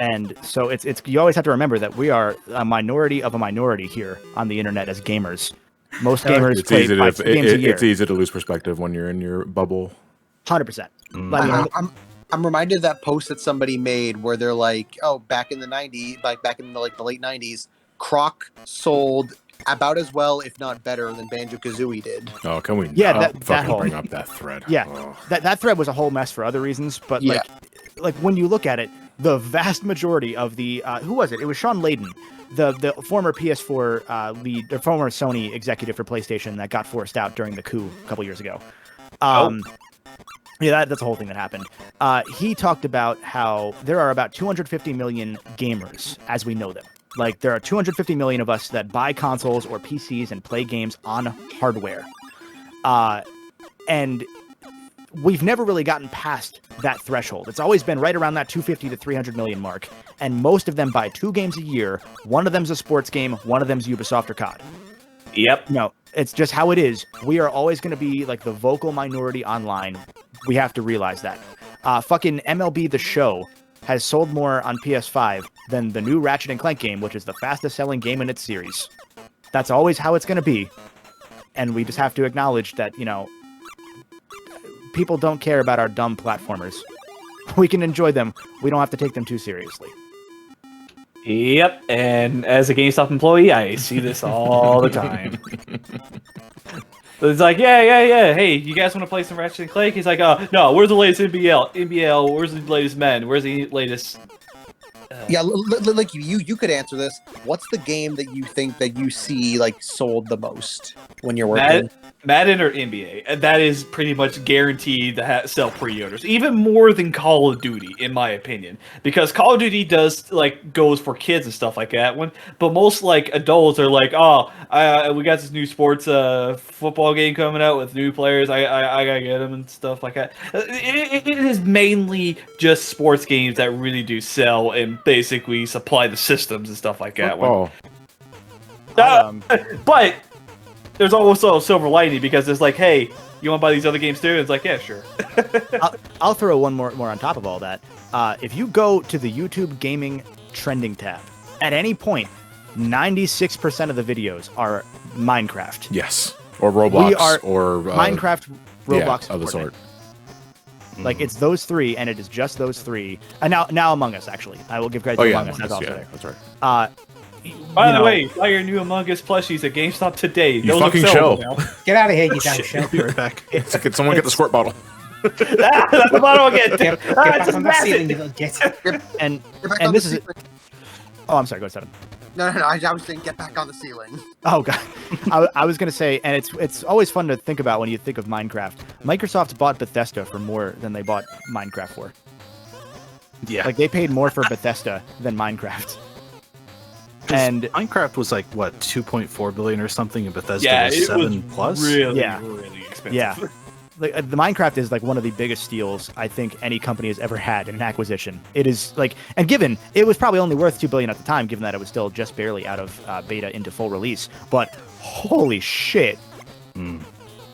And so it's you always have to remember that we are a minority of a minority here on the internet as gamers. Most gamers play 5 games a year. It's easy to lose perspective when you're in your bubble. 100%. I'm reminded of that post that somebody made where they're like, back in the 90s, like back in the late 90s, Croc sold about as well, if not better, than Banjo-Kazooie did. Oh, can we Yeah, not that fucking whole- bring up that thread? Yeah, Oh. that thread was a whole mess for other reasons, but Yeah. like when you look at it, the vast majority of the who was it? It was Sean Layden, the former PS4 lead, the former Sony executive for PlayStation that got forced out during the coup a couple years ago. Yeah, that's a whole thing that happened. He talked about how there are about 250 million gamers as we know them. Like, there are 250 million of us that buy consoles or PCs and play games on hardware. And we've never really gotten past that threshold. It's always been right around that 250 to 300 million mark. And most of them buy 2 games a year. One of them's a sports game. One of them's Ubisoft or COD. Yep. No, it's just how it is. We are always going to be like the vocal minority online. We have to realize that. Fucking MLB The Show has sold more on PS5 than the new Ratchet & Clank game, which is the fastest selling game in its series. That's always how it's going to be. And we just have to acknowledge that, you know, people don't care about our dumb platformers. We can enjoy them. We don't have to take them too seriously. Yep, and as a GameStop employee, I see this all the time. It's like, yeah. Hey, you guys want to play some Ratchet and Clank? He's like, no. Where's the latest NBL? Where's the latest Men? Where's the latest? Yeah, like you could answer this. What's the game that you think that you see like sold the most when you're working? Madden or NBA? And that is pretty much guaranteed to sell pre-orders, even more than Call of Duty, in my opinion, because Call of Duty does like goes for kids and stuff like that one, but most like adults are like, we got this new sports football game coming out with new players. I gotta get them and stuff like that. It is mainly just sports games that really do sell and basically supply the systems and stuff like that one. But there's also a silver lining because it's like, hey, you want to buy these other games too? And it's like, yeah, sure. I'll throw one more on top of all that. If you go to the YouTube gaming trending tab, at any point, 96% of the videos are Minecraft. Yes, or Roblox, or Minecraft, Roblox, of the Fortnite. sort. Like, it's those three, and it is just those three. And now Among Us, actually, I will give credit to Among Us. That's also there. That's right. By the way, buy your new Among Us plushies at GameStop today. You fucking chill. Get out of here, you damn shell. Be right back. Can someone get the squirt bottle? That's the bottle again. Get It's back just on that ceiling, massive. you little git. And Get back on this the is. ceiling. Oh, I'm sorry. Go ahead, Seven. No. I was saying get back on the ceiling. Oh god, I was gonna say, and it's always fun to think about when you think of Minecraft. Microsoft bought Bethesda for more than they bought Minecraft for. Yeah. Like, they paid more for Bethesda than Minecraft. And Minecraft was like what, 2.4 billion or something, and Bethesda Yeah, was it 7 was plus. really expensive. yeah, like, the Minecraft is like one of the biggest steals I think any company has ever had in an acquisition. It is like, and given it was probably only worth $2 billion at the time, given that it was still just barely out of beta into full release. But holy shit!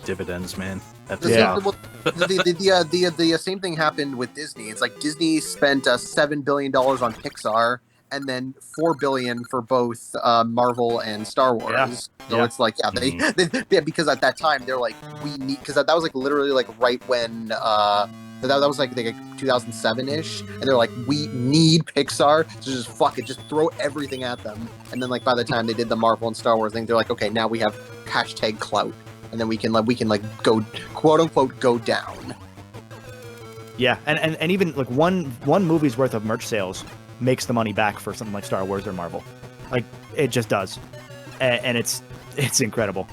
Dividends, man. That's The same thing happened with Disney. It's like Disney spent $7 billion on Pixar, and then $4 billion for both Marvel and Star Wars. Yeah. So Yeah. it's like, they because at that time they're like, we need, because that was like literally like right when that was like 2007-ish, and they're like, we need Pixar, so just fuck it, just throw everything at them. And then like by the time they did the Marvel and Star Wars thing, they're like, okay, now we have #clout, and then we can go, quote unquote, go down. Yeah, and even like one movie's worth of merch sales makes the money back for something like Star Wars or Marvel. Like, it just does, and it's incredible.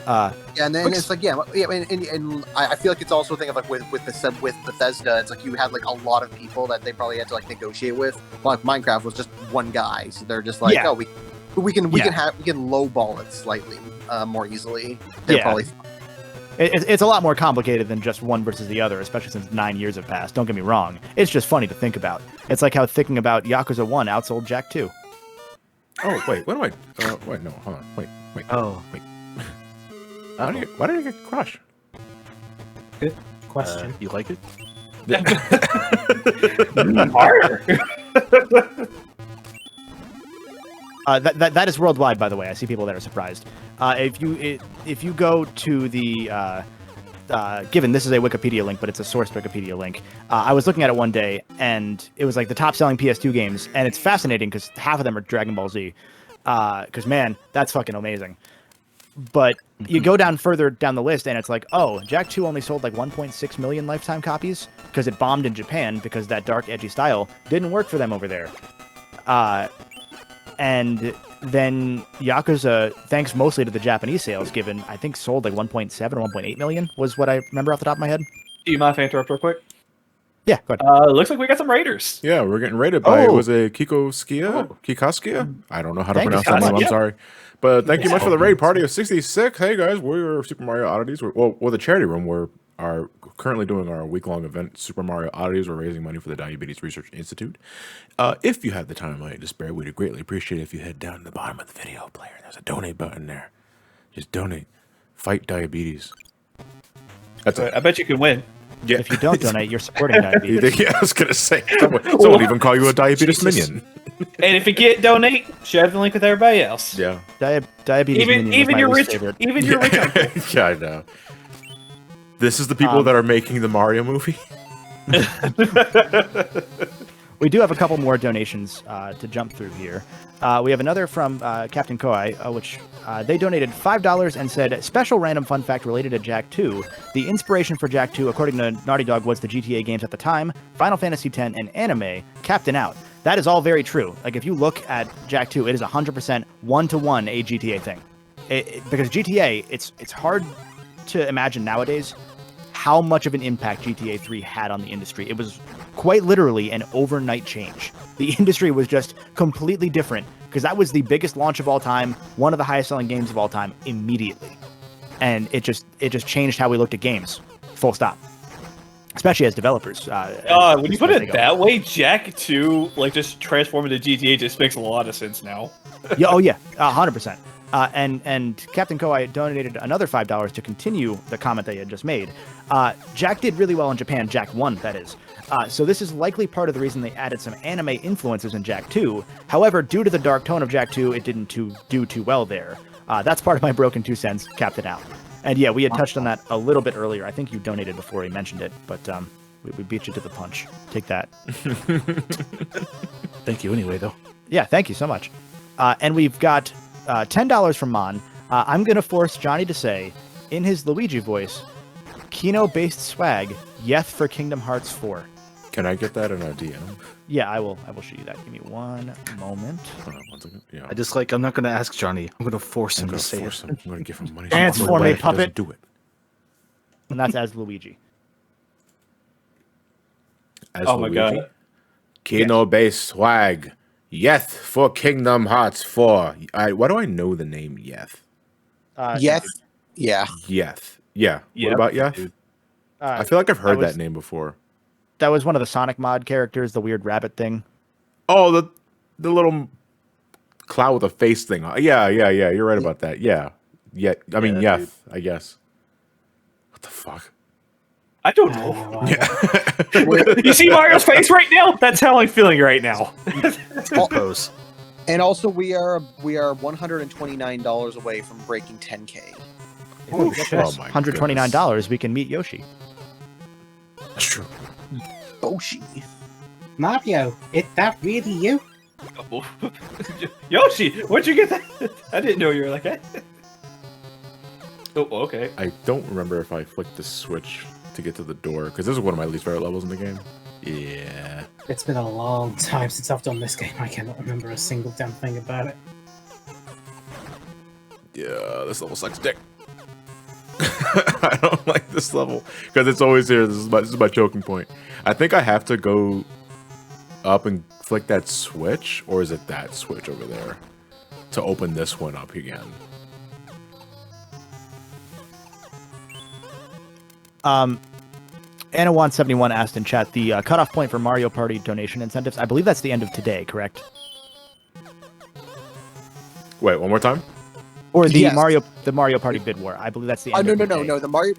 Yeah, and then it's like, and I feel like it's also a thing of like with Bethesda, it's like you had like a lot of people that they probably had to like negotiate with. Like Minecraft was just one guy, so they're just like, Yeah. oh, we can lowball it slightly more easily. They're probably. It's a lot more complicated than just one versus the other, especially since 9 years have passed. Don't get me wrong. It's just funny to think about. It's like how thinking about Yakuza 1 outsold Jak 2. Oh wait, what do I? Wait, no, hold on. Wait. Oh. Wait. Why did I get crushed? Good question. You like it? That is worldwide, by the way. I see people that are surprised. If you go to the given this is a Wikipedia link, but it's a sourced Wikipedia link. I was looking at it one day, and it was like the top selling PS2 games, and it's fascinating because half of them are Dragon Ball Z. because man, that's fucking amazing. But you go down further down the list, and it's like, oh, Jak 2 only sold like 1.6 million lifetime copies because it bombed in Japan because that dark, edgy style didn't work for them over there. And then Yakuza, thanks mostly to the Japanese sales, given I think sold like 1.7 or 1.8 million was what I remember off the top of my head. Do you mind if I interrupt real quick? Yeah, go ahead. Looks like we got some raiders. Yeah, we're getting raided by, Oh. was it Kikoskia? I don't know how to Thank you pronounce so that name, much. I'm sorry. But thank you much for the raid party of 66. Hey guys, we're Super Mario Oddities. Well, the charity room, we're currently doing our week-long event, Super Mario Oddities. We're raising money for the Diabetes Research Institute. If you have the time and money to spare, we'd greatly appreciate it if you head down to the bottom of the video player. There's a donate button there. Just donate. Fight diabetes. That's it. I bet you can win. Yeah. If you don't donate, you're supporting diabetes. Yeah, I was gonna say someone even call you a diabetes Jesus. minion. And if you get donate, share the link with everybody else. Yeah. Diabetes minion was Even my your least rich, favorite. even your rich uncle. Yeah, I know. This is the people that are making the Mario movie. We do have a couple more donations to jump through here. We have another from Captain Koi, which they donated $5 and said, special random fun fact related to Jak 2. The inspiration for Jak 2, according to Naughty Dog, was the GTA games at the time, Final Fantasy X, and anime, Captain Out. That is all very true. Like, if you look at Jak 2, it is 100% one-to-one a GTA thing. Because GTA, it's hard to imagine nowadays how much of an impact GTA 3 had on the industry. It was quite literally an overnight change. The industry was just completely different because that was the biggest launch of all time, one of the highest selling games of all time immediately. And it just changed how we looked at games. Full stop. Especially as developers. When you put it that way, Jak 2, like, just transforming to GTA just makes a lot of sense now. Yeah, oh yeah, 100%. And Captain Koi donated another $5 to continue the comment that he had just made. Jak did really well in Japan, Jak 1, that is. So this is likely part of the reason they added some anime influences in Jak 2. However, due to the dark tone of Jak 2, it didn't do too well there. That's part of my broken 2 cents, Captain Out. And yeah, we had touched on that a little bit earlier. I think you donated before he mentioned it, but we beat you to the punch. Take that. Thank you anyway, though. Yeah, thank you so much. And we've got $10 from Mon. I'm going to force Johnny to say, in his Luigi voice, Kino-based swag, yeth for Kingdom Hearts 4. Can I get that in a DM? Yeah, I will show you that. Give me one moment. Hold on 1 second. Yeah. I'm not going to ask Johnny. I'm going to force him to say it. I'm going to give him money. Transform a puppet. Do it. And that's as Luigi. As Oh my god. Kino-based swag. Yeth for Kingdom Hearts 4. Why do I know the name Yeth? Yes. Yeah. Yeth. Yeah. Yep. What about Yeth? I feel like I've heard that name before. That was one of the Sonic mod characters, the weird rabbit thing. Oh, the little cloud with a face thing. Yeah. You're right about that. Yeah. I mean, Yeah, Yeth, I guess. What the fuck? I don't know. You see Mario's face right now? That's how I'm feeling right now. Suppose. And also, we are $129 away from breaking 10K. If we get Oh this my $129, we can meet Yoshi. That's true. Boshi. Mario, is that really you? Yoshi, where'd you get that? I didn't know you were like that. Oh, okay. I don't remember if I flicked the switch to get to the door, because this is one of my least favorite levels in the game. Yeah. It's been a long time since I've done this game. I cannot remember a single damn thing about it. Yeah, this level sucks dick. I don't like this level because it's always here. This is my choking point. I think I have to go up and flick that switch, or is it that switch over there to open this one up again? Anna171 asked in chat the cutoff point for Mario Party donation incentives. I believe that's the end of today, correct? Wait, one more time. Or the Yes. Mario Party bid war. I believe that's the end. No. of the day.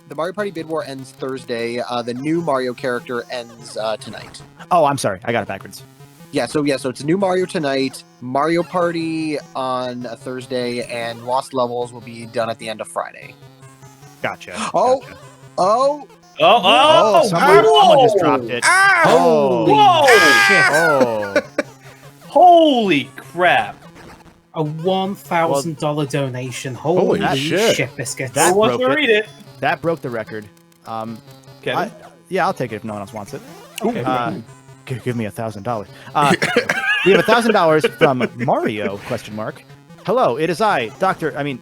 The Mario Party bid war ends Thursday. The new Mario character ends tonight. Oh, I'm sorry. I got it backwards. So it's a new Mario tonight, Mario Party on a Thursday, and Lost Levels will be done at the end of Friday. Gotcha. Oh, Gotcha. oh, Someone just dropped it. Whoa! Oh. Holy crap! A $1,000 donation. Holy Holy shit. shit biscuits. That Who wants broke to it. read it? That broke the record. Kevin? Yeah, I'll take it if no one else wants it. Okay. Give me $1,000. We have $1,000 from Mario? ? Hello, it is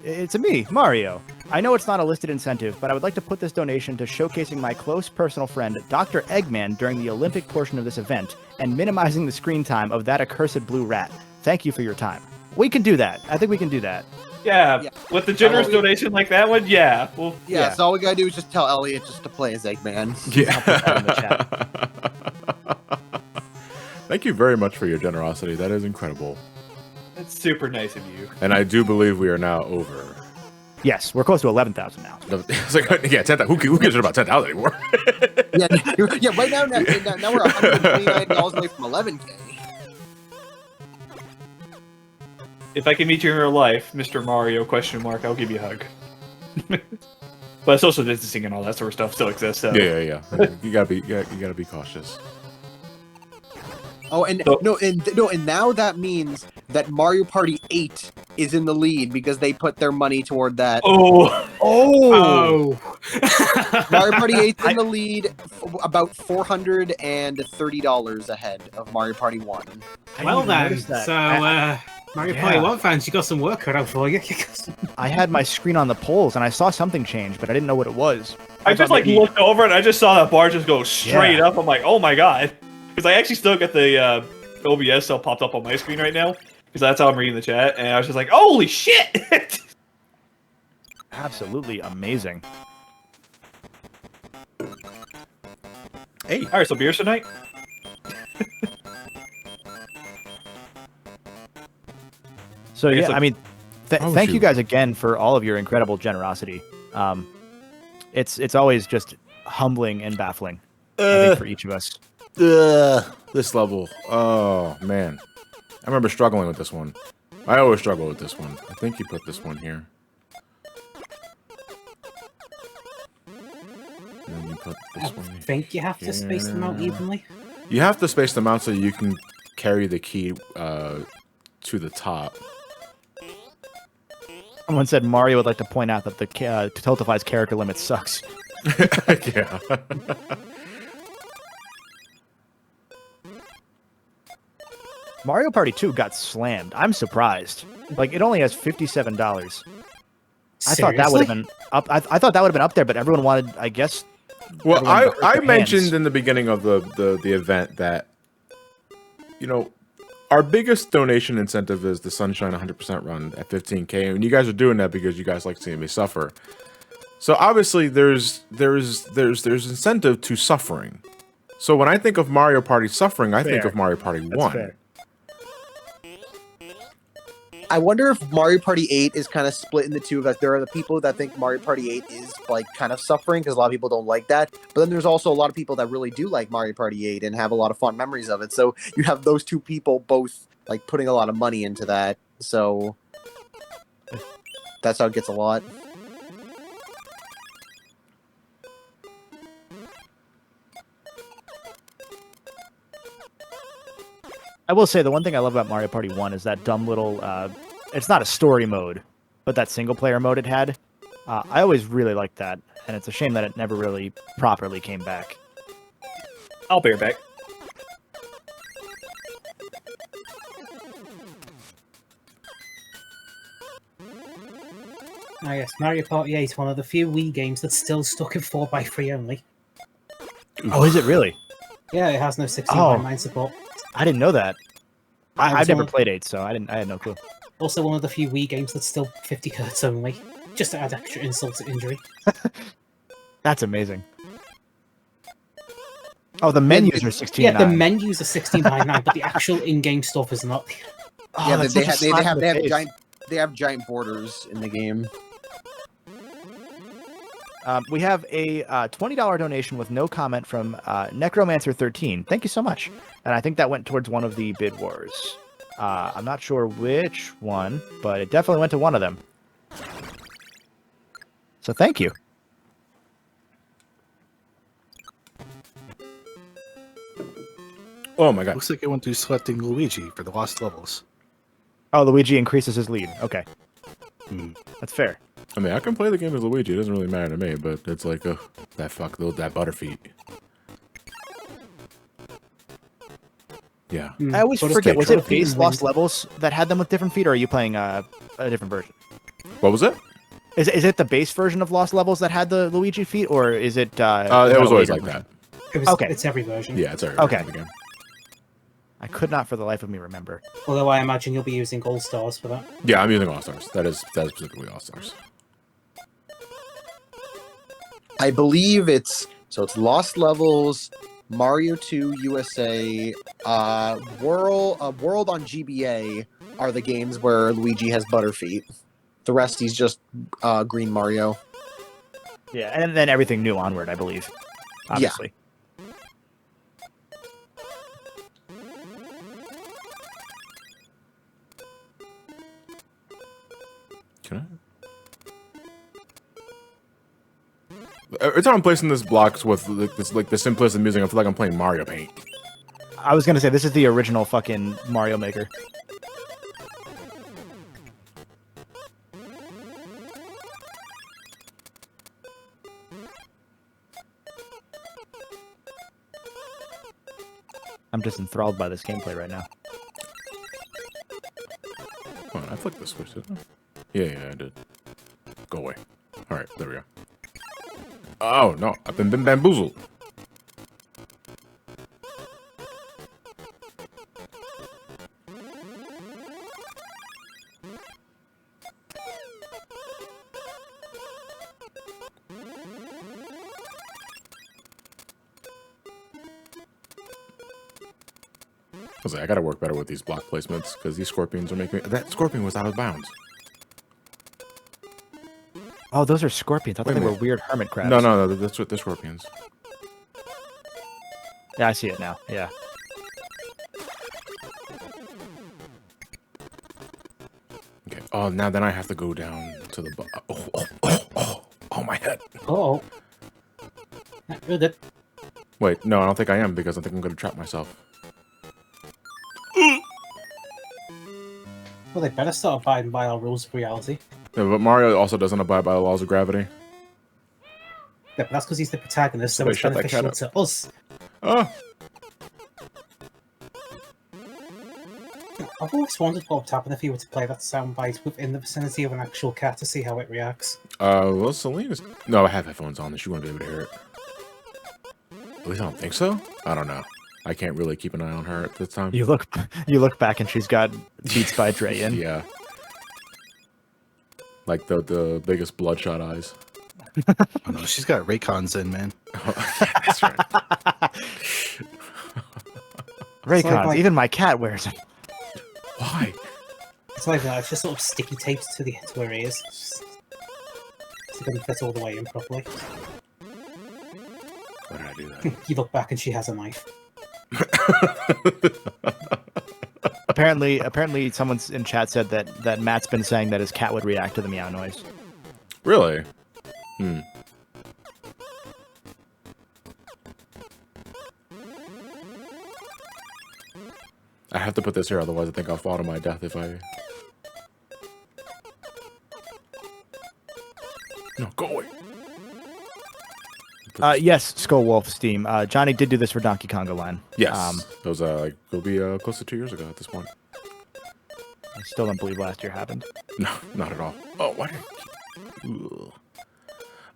it's me, Mario. I know it's not a listed incentive, but I would like to put this donation to showcasing my close personal friend, Dr. Eggman, during the Olympic portion of this event, and minimizing the screen time of that accursed blue rat. Thank you for your time. We can do that. I think we can do that. Yeah, Yeah. with the generous donation like that one, yeah. Well, Yeah, so all we gotta do is just tell Elliot just to play as Eggman. Yeah. I'll put that in the chat. Thank you very much for your generosity. That is incredible. that's super nice of you. And I do believe we are now over. Yes, we're close to 11,000 now. It's like, yeah, 10,000. Who gives a shit about 10,000 anymore? Yeah, right now we're $129 away from 11K. If I can meet you in real life, Mr. Mario ? I'll give you a hug. But social distancing and all that sort of stuff still exists. So. Yeah. You gotta be cautious. Oh, and now that means that Mario Party 8 is in the lead because they put their money toward that. Oh, Oh. Mario Party 8's in the lead, about $430 ahead of Mario Party 1. Well then, notice that. so Mario Yeah. Party 1 fans, you got some work cut out for you. I had my screen on the polls and I saw something change, but I didn't know what it was. I just thought maybe- looked over and I just saw that bar just go straight Yeah. up. I'm like, oh my god, because I actually still got the OBS still popped up on my screen right now because that's how I'm reading the chat, and I was just like, holy shit! Absolutely amazing. Hey. All right, so beers tonight. So guess yeah, like- I mean, Oh, thank you shoot. guys again for all of your incredible generosity. It's always just humbling and baffling, I think, for each of us. This level. Oh, man. I remember struggling with this one. I always struggle with this one. I think you put this one here. And then you put this one I think you have to space them out Yeah. evenly. You have to space them out so you can carry the key to the top. Someone said Mario would like to point out that the Tiltify's character limit sucks. Yeah. Mario Party 2 got slammed. I'm surprised. Like, it only has $57. I thought that would have been up. I thought that would have been up there, but everyone wanted, I guess. Well, everyone hurt I their mentioned hands. in the beginning of the event that, you know, our biggest donation incentive is the Sunshine 100% run at 15K, and you guys are doing that because you guys like seeing me suffer. So obviously, there's incentive to suffering. So when I think of Mario Party suffering, I think Fair. of Mario Party That's 1. fair. I wonder if Mario Party 8 is kind of split into two. That there are the people that think Mario Party 8 is like kind of suffering because a lot of people don't like that. But then there's also a lot of people that really do like Mario Party 8 and have a lot of fond memories of it. So you have those two people both like putting a lot of money into that. So that's how it gets a lot. I will say the one thing I love about Mario Party 1 is that dumb little, it's not a story mode, but that single player mode it had. I always really liked that, and it's a shame that it never really properly came back. I'll bear back. Ah yes, Mario Party 8 is one of the few Wii games that's still stuck in 4x3 only. Oh, is it really? Yeah, it has no 16 Oh. by 9 support. I didn't know that. That I've was never one- played 8, so I had no clue. Also one of the few Wii games that's still 50 Hz only. Just to add extra insult to injury. That's amazing. Oh, the menus are 16. Yeah, the menus are 16 by 9, but the actual in-game stuff is not. Oh, Yeah, that's they such a have slap in the face. giant borders in the game. We have a $20 donation with no comment from Necromancer13. Thank you so much. And I think that went towards one of the bid wars. I'm not sure which one, but it definitely went to one of them. So thank you. Oh my god. Looks like it went to selecting Luigi for the lost levels. Oh, Luigi increases his lead. Okay. That's fair. I mean, I can play the game as Luigi. It doesn't really matter to me, but it's like, that Butterfeet. Yeah. I always What is forget. the Was it trophy base and Lost wins? Levels that had them with different feet, or are you playing a different version? What was it? Is it the base version of Lost Levels that had the Luigi feet, or is it? It was always like version? that. Okay. It's every version. Yeah, it's already Okay. the game. I could not for the life of me remember. Although I imagine you'll be using All Stars for that. Yeah, I'm using All Stars. That is specifically All Stars. I believe it's Lost Levels, Mario 2 USA, World on GBA are the games where Luigi has Butterfeet. The rest he's just Green Mario. Yeah, and then everything new onward, I believe. Obviously. Can I? Every time I'm placing this blocks with like the simplistic music, I feel like I'm playing Mario Paint. I was gonna say this is the original fucking Mario Maker. I'm just enthralled by this gameplay right now. Hold on, I flicked the switch, didn't I? Yeah, I did. Go away. All right, there we go. Oh no, I've been bamboozled. I was like, I gotta work better with these block placements because these scorpions are making me. That scorpion was out of bounds. Oh, those are scorpions. I thought Wait a they were minute. weird hermit crabs. No, that's what they're scorpions. Yeah, I see it now. Yeah. Okay. Oh, now then I have to go down to the. Oh, my head. Oh. Good. It. Wait, no, I don't think I am because I think I'm gonna trap myself. Well, they better start abiding by our rules of reality. Yeah, but Mario also doesn't abide by the laws of gravity. Yeah, but that's because he's the protagonist, so Wait, it's shut that cat beneficial to us. Oh, I've always wondered what would happen if you were to play that soundbite within the vicinity of an actual cat to see how it reacts. well, Selena's. No, I have headphones on, and she wouldn't be able to hear it. At least I don't think so. I don't know. I can't really keep an eye on her at this time. You look back and she's got Beats by Dre in. Yeah. Like the biggest bloodshot eyes. Oh no, she's got Raycons in, man. That's right. Raycons. like- Even my cat wears them. Why? It's not even that, it's just sort of sticky taped to her ears. So it doesn't fit all the way in properly. Why did I do that? You look back and she has a knife. Apparently, someone's in chat said that Matt's been saying that his cat would react to the meow noise. Really? I have to put this here, otherwise I think I'll fall to my death if I... No, go away! Yes, Skull Wolf Steam. Johnny did do this for Donkey Konga Line. Yes. That was, it'll be close to 2 years ago at this point. I still don't believe last year happened. No, not at all. Oh, why did I keep... Ugh.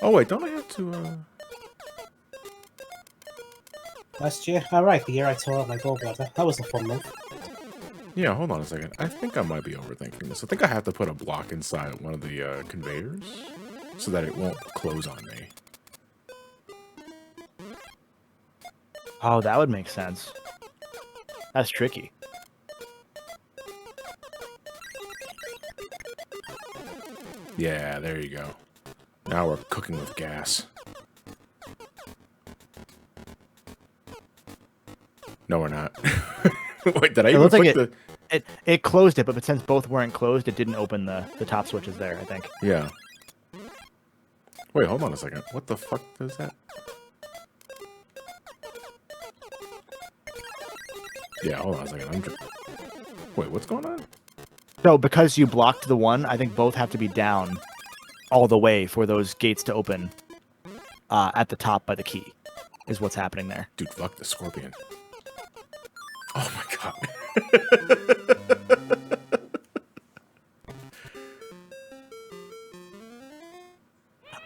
Oh, wait, don't I have to, Last year? Alright, the year I tore out my gallbladder. That was a fun month. Yeah, hold on a second. I think I might be overthinking this. I think I have to put a block inside one of the conveyors so that it won't close on me. Oh, that would make sense. That's tricky. Yeah, there you go. Now we're cooking with gas. No, we're not. Wait, did I It even looked like flick the... It closed it, but since both weren't closed, it didn't open the top switches there, I think. Yeah. Wait, hold on a second. What the fuck does that? Yeah, hold on a second. Wait, what's going on? So because you blocked the one, I think both have to be down all the way for those gates to open at the top by the key, is what's happening there. Dude, fuck the scorpion. Oh my god.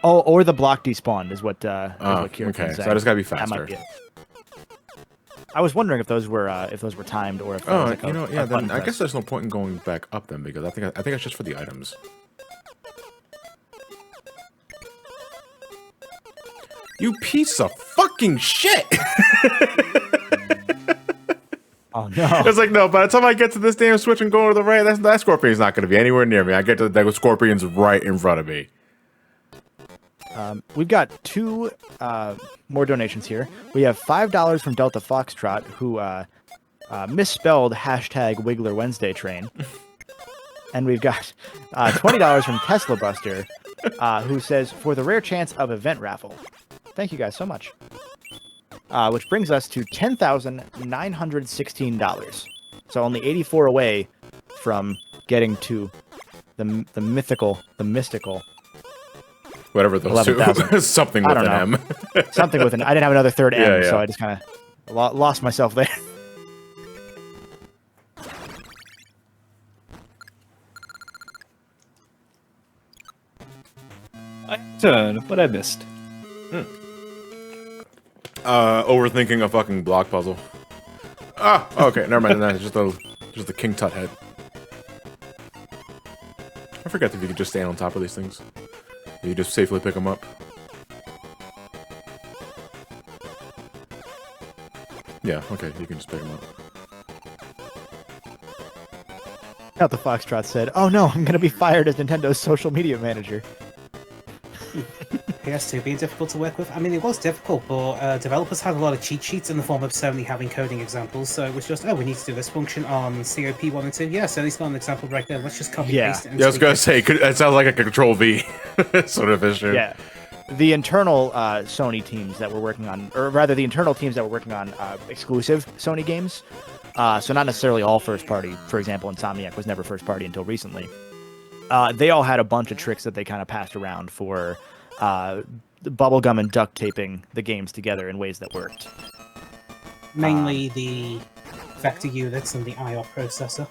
Oh, or the block despawned is what Kieran's okay, saying. so I just gotta be That might faster. be it. I was wondering if those were timed or if that was like you a, know, a yeah. button Then I press. guess there's no point in going back up then because I think it's just for the items. You piece of fucking shit! Oh no! It's like no. By the time I get to this damn switch and go to the right, that scorpion's not going to be anywhere near me. I get to the scorpion's right in front of me. We've got two more donations here. We have $5 from Delta Foxtrot, who misspelled hashtag Wiggler Wednesday train. And we've got $20 from Tesla Buster, who says, for the rare chance of event raffle. Thank you guys so much. Which brings us to $10,916. So only 84 away from getting to the mystical, Whatever those two. 11,000. Something I with don't an know. M. Something with an. I didn't have another third M, Yeah, yeah. so I just kind of lost myself there. I turn, but I missed. Overthinking a fucking block puzzle. Ah, okay, never mind. That's just the King Tut head. I forget if you could just stand on top of these things. You just safely pick them up. Yeah, okay, you can just pick them up. Out the Foxtrot said, "Oh no, I'm gonna be fired as Nintendo's social media manager." PS2 being difficult to work with. I mean, it was difficult, but developers had a lot of cheat sheets in the form of Sony having coding examples. So it was just, oh, we need to do this function on COP 1 and 2. Yeah, Sony's got an example right there. Let's just copy paste it. And Yeah, I was tweak gonna it. say, it sounds like a Control V sort of issue. Yeah, the internal Sony teams that were working on, or rather, the internal teams that were working on exclusive Sony games. So not necessarily all first party. For example, Insomniac was never first party until recently. They all had a bunch of tricks that they kind of passed around for bubblegum and duct taping the games together in ways that worked. Mainly the vector units and the IO processor.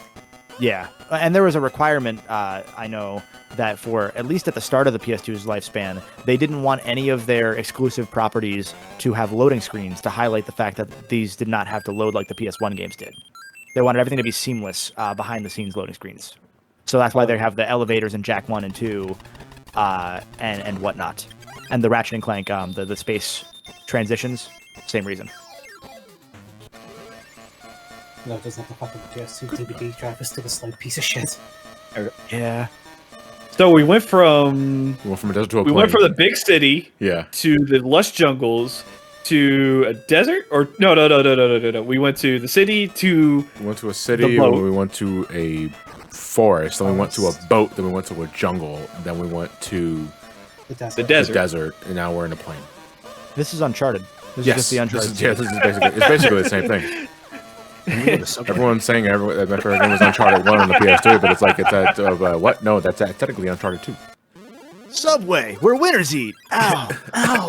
Yeah, and there was a requirement, I know, that for at least at the start of the PS2's lifespan, they didn't want any of their exclusive properties to have loading screens to highlight the fact that these did not have to load like the PS1 games did. They wanted everything to be seamless behind the scenes loading screens. So that's why they have the elevators in Jack 1 and 2 and whatnot. And the Ratchet and Clank, the space transitions, same reason. No, it doesn't have the fucking PS2 DVD drive. It's still a slow piece of shit. Yeah. So we went from We went from a desert to a we plain. went from the big city Yeah. to the lush jungles to a desert, or no. We went to the city to We went to a city, boat. we went to a forest, then we went to a boat, then we went to a jungle, then we went to The desert. the the desert. desert, and now we're in a plain. This is Uncharted. This Yes, is just the Uncharted. this is basically the same thing. Everyone's saying that my favorite game was Uncharted 1 on the PS2, but it's like it's at what? No, that's technically Uncharted 2. Subway, where winners eat. Ow, ow.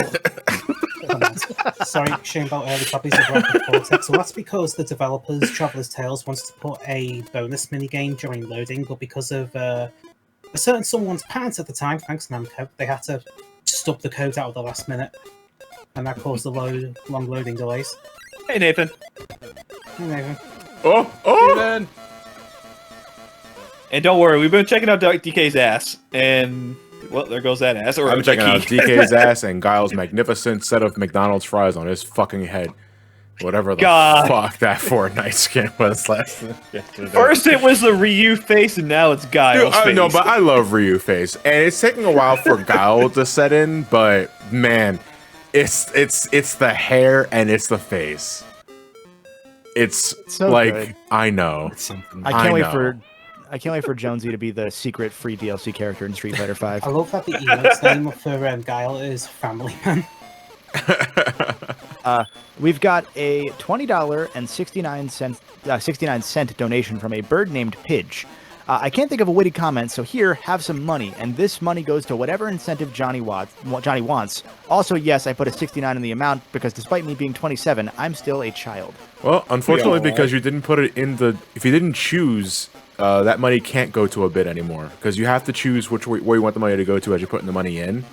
Sorry, shame about early copies of Rocket Cortex. So that's because the developers, Traveller's Tales, wanted to put a bonus minigame during loading, but because of a certain someone's parents at the time, thanks Namco, they had to stub the code out at the last minute, and that caused the long loading delays. Hey Nathan. Hey, Nathan. Oh! And don't worry, we've been checking out DK's ass, and well, there goes that ass. Or I'm checking out Dickie. DK's ass and Guile's magnificent set of McDonald's fries on his fucking head. Whatever the God. fuck that Fortnite skin was last yesterday. First it was the Ryu face, and now it's Guile's Dude, I face. know, but I love Ryu face, and it's taking a while for Guile to set in. But man, it's the hair and it's the face. It's So like good. I know. It's something. I can't wait know. for Jonesy to be the secret free DLC character in Street Fighter V. I love that the emote's name for Guile is Family Man. We've got a $20 and 69 cent donation from a bird named Pidge. I can't think of a witty comment, so here, have some money, and this money goes to whatever incentive Johnny wants. Also, yes, I put a 69 in the amount because despite me being 27, I'm still a child. Well, unfortunately, because you didn't put it in the... If you didn't choose, that money can't go to a bid anymore. Because you have to choose where you want the money to go to as you're putting the money in.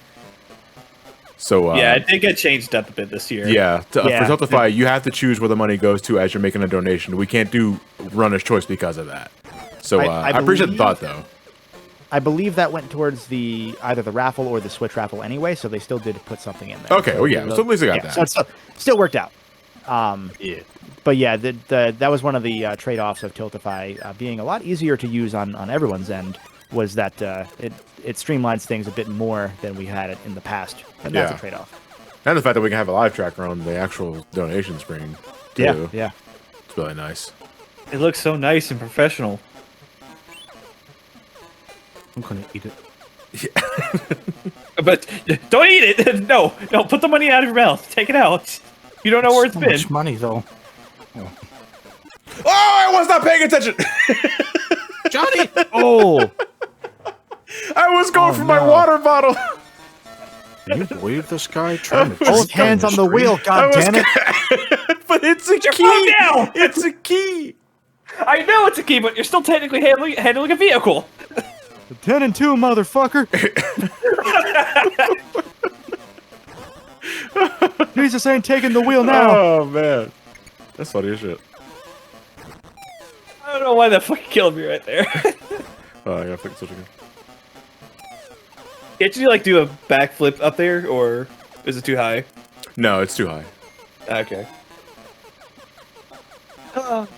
So, yeah, it did get changed up a bit this year. Yeah, for Tiltify, you have to choose where the money goes to as you're making a donation. We can't do runner's choice because of that. So, I appreciate the thought, though. I believe that went towards either the raffle or the Switch raffle anyway, so they still did put something in there. Okay, so, so at least I got that. So it still worked out. Yeah. But yeah, that was one of the trade-offs of Tiltify being a lot easier to use on everyone's end, was that it streamlines things a bit more than we had it in the past. And that's a trade-off. And the fact that we can have a live tracker on the actual donation screen, too. Yeah. It's really nice. It looks so nice and professional. I'm gonna eat it. But don't eat it! No, put the money out of your mouth. Take it out. You don't know where it's So been. much money, though. Oh, I was not paying attention! Johnny! Oh! I was going for my water bottle! You believe this guy trying to Both hands on the wheel, goddammit! But it's a Your key! phone down! It's a key! I know it's a key, but you're still technically handling a vehicle. 10 and 2, motherfucker! Jesus ain't taking the wheel now! Oh, man. That's funny as shit. I don't know why that fucking killed me right there. Oh, I gotta fix switch again. Can't you like do a backflip up there, or is it too high? No, it's too high. Okay. Alright,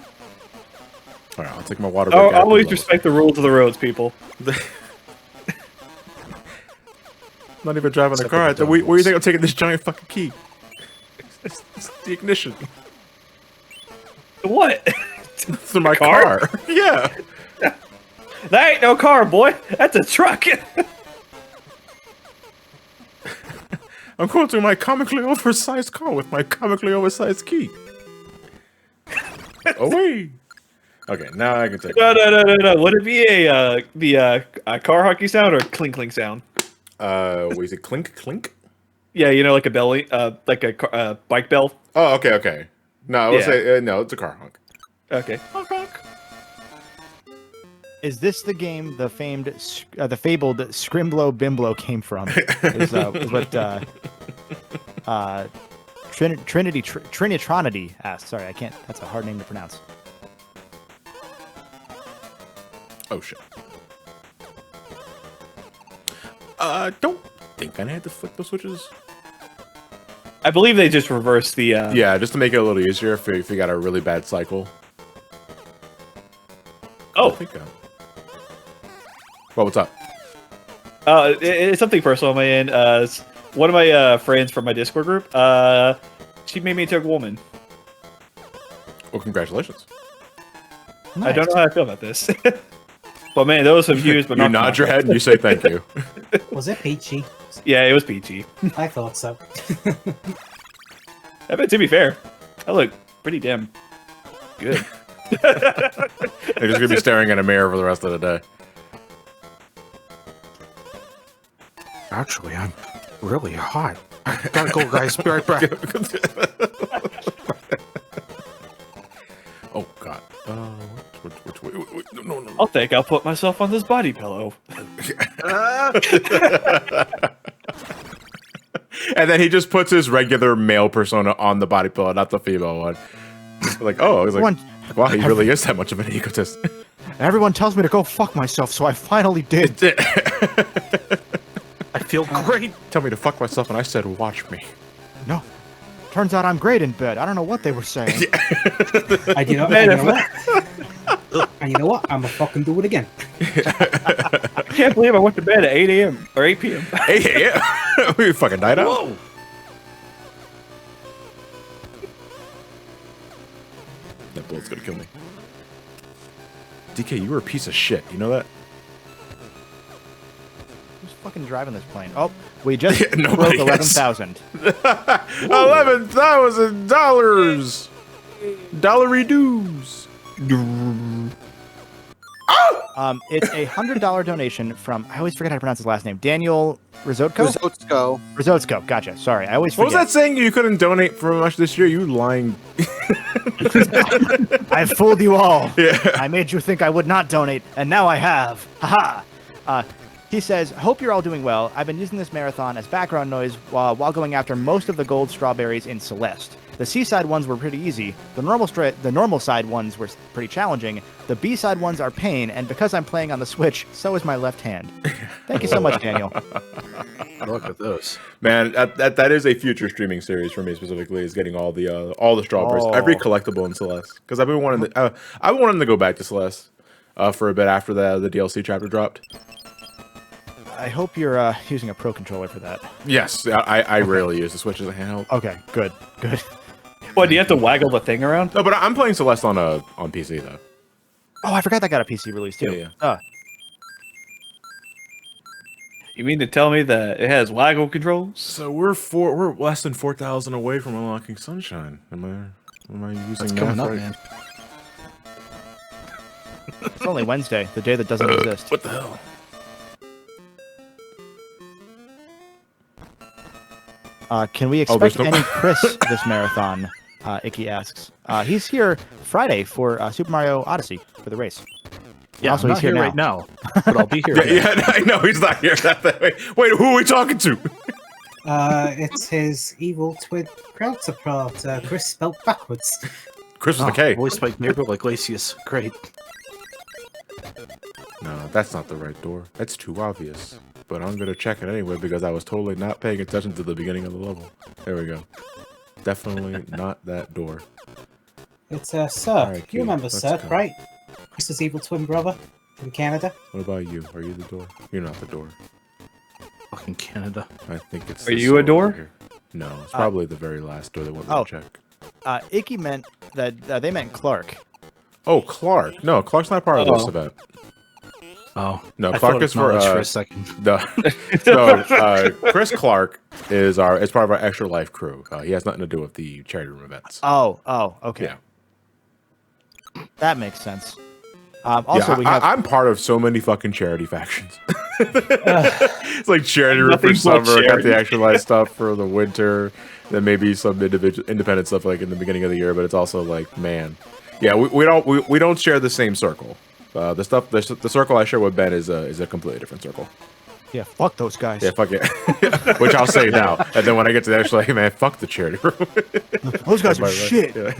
I'll take my water Oh, break. always respect the rules of the roads, people. Not even driving a car. Where do you think I'm taking this giant fucking key? It's the ignition. What? To my car. Yeah. That ain't no car, boy. That's a truck. I'm going to my comically oversized car with my comically oversized key. Away. Okay, now I can take. No. Would it be a car hockey sound or a clink clink sound? What is it? Clink clink? Yeah, you know, like a belly, like a bike bell. Oh, okay. No, I will say no. It's a car honk. Okay. Is this the game the fabled Scrimblow Bimblow came from? Is what Trinitronity asked. Sorry, I can't. That's a hard name to pronounce. Oh shit. Don't think I had to flip the switches. I believe they just reversed the. Yeah, just to make it a little easier if you got a really bad cycle. Oh. I think, well, what's up? It's something personal on my end. One of my friends from my Discord group, she made me into a woman. Well, congratulations. Nice. I don't know how I feel about this. But man, those some views, but you not nod your head and you say thank you. Was it peachy? Yeah, it was peachy. I thought so. I bet to be fair, I look pretty damn good. They're just gonna be staring in a mirror for the rest of the day. Actually, I'm really hot. Gotta go, guys. Be right back. Oh God. Wait, no. I'll think I'll put myself on this body pillow. And then he just puts his regular male persona on the body pillow, not the female one. Like, oh, he's like, wow, he really is that much of an egotist. Everyone tells me to go fuck myself, so I finally did. I feel great. Tell me to fuck myself, and I said, watch me. No. Turns out I'm great in bed. I don't know what they were saying. And you know what? I'm gonna fucking do it again. I can't believe I went to bed at 8 a.m. or 8 p.m. 8 a.m. We fucking died out. Whoa. That bullet's gonna kill me. DK, you were a piece of shit. You know that? Who's fucking driving this plane? Oh, we just broke Nobody is. 11,000. $11,000. Dollary dues. Oh! It's a $100 donation from, I always forget how to pronounce his last name, Daniel Rizotko? Rizotsko, gotcha. Sorry, I always What forget. was that saying? You couldn't donate for much this year? You lying. I've fooled you all. Yeah. I made you think I would not donate, and now I have. Haha. He says, hope you're all doing well. I've been using this marathon as background noise while going after most of the gold strawberries in Celeste. The seaside ones were pretty easy. The normal side ones were pretty challenging. The B-side ones are pain, and because I'm playing on the Switch, so is my left hand. Thank you so much, Daniel. Look at those. Man, that is a future streaming series for me specifically. Is getting all the strawberries, every collectible in Celeste. Because I've been wanting to go back to Celeste for a bit after the DLC chapter dropped. I hope you're using a Pro Controller for that. Yes, I rarely use the Switch as a handheld. Okay, good. What, do you have to waggle the thing around? No, but I'm playing Celeste on PC though. Oh, I forgot that got a PC release too. Yeah. You mean to tell me that it has waggle controls? So we're less than 4,000 away from unlocking Sunshine. Am I using That's math coming up, right? man. It's only Wednesday, the day that doesn't exist. What the hell? Can we expect no- any Chris this marathon? Icky asks. He's here Friday for Super Mario Odyssey for the race. Yeah, also, I'm he's not here right now, but I'll be here. Yeah, I know he's not here. Wait, who are we talking to? It's his evil twin counterpart, Chris spelled backwards. Chris with the K. Voice Spike neighbor like Glacius. Great. No, that's not the right door. That's too obvious. But I'm gonna check it anyway because I was totally not paying attention to the beginning of the level. There we go. Definitely not that door. It's Cirque. Alright, You Keith, remember let's Cirque, go. right? Chris's evil twin brother from Canada. What about you? Are you the door? You're not the door. Fucking Canada. I think it's. Are this you a door over door? here. No, it's probably the very last door they want me Oh. to check. Icky meant that they meant Clark. Oh, Clark. No, Clark's not part of this Oh. event. Oh, No, I Clark thought is for acknowledged a second. Chris Clark is part of our Extra Life crew. He has nothing to do with the charity room events. Oh, okay. Yeah. That makes sense. Also, Yeah, we have. I'm part of so many fucking charity factions. It's like charity room for Nothing but summer, got charity. the Extra Life stuff for the winter, then maybe some independent stuff like in the beginning of the year. But it's also like, man, yeah, we don't share the same circle. The circle I share with Ben is a completely different circle. Yeah, fuck those guys. Yeah, fuck it. Which I'll say now, and then when I get to the actual, hey man, fuck the charity room. Those guys are Right. shit. Yeah.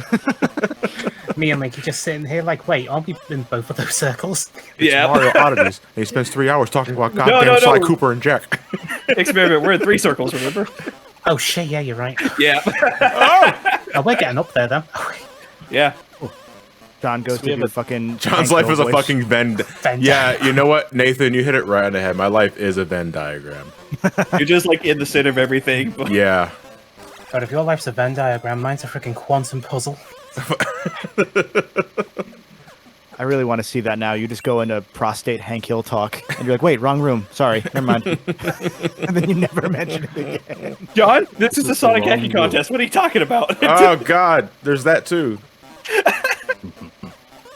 Me and Mickey just sitting here like, wait, aren't we in both of those circles? Yeah. Mario Oddities. And he spends 3 hours talking about goddamn no. Sly Cooper and Jack. Experiment. We're in 3 circles, remember? Oh shit, yeah, you're right. Yeah. Oh, we're getting up there then. Yeah. John goes we to have do a- fucking. John's Hank life Hill is a voice. fucking Venn. Yeah, you know what, Nathan, you hit it right on the head. My life is a Venn diagram. You're just like in the center of everything. But Yeah. God, if your life's a Venn diagram, mine's a freaking quantum puzzle. I really want to see that now. You just go into prostate Hank Hill talk, and you're like, wait, wrong room. Sorry, never mind. And then you never mention it again. John, this is the Sonic wrong Hacking move. Contest. What are you talking about? Oh God, there's that too.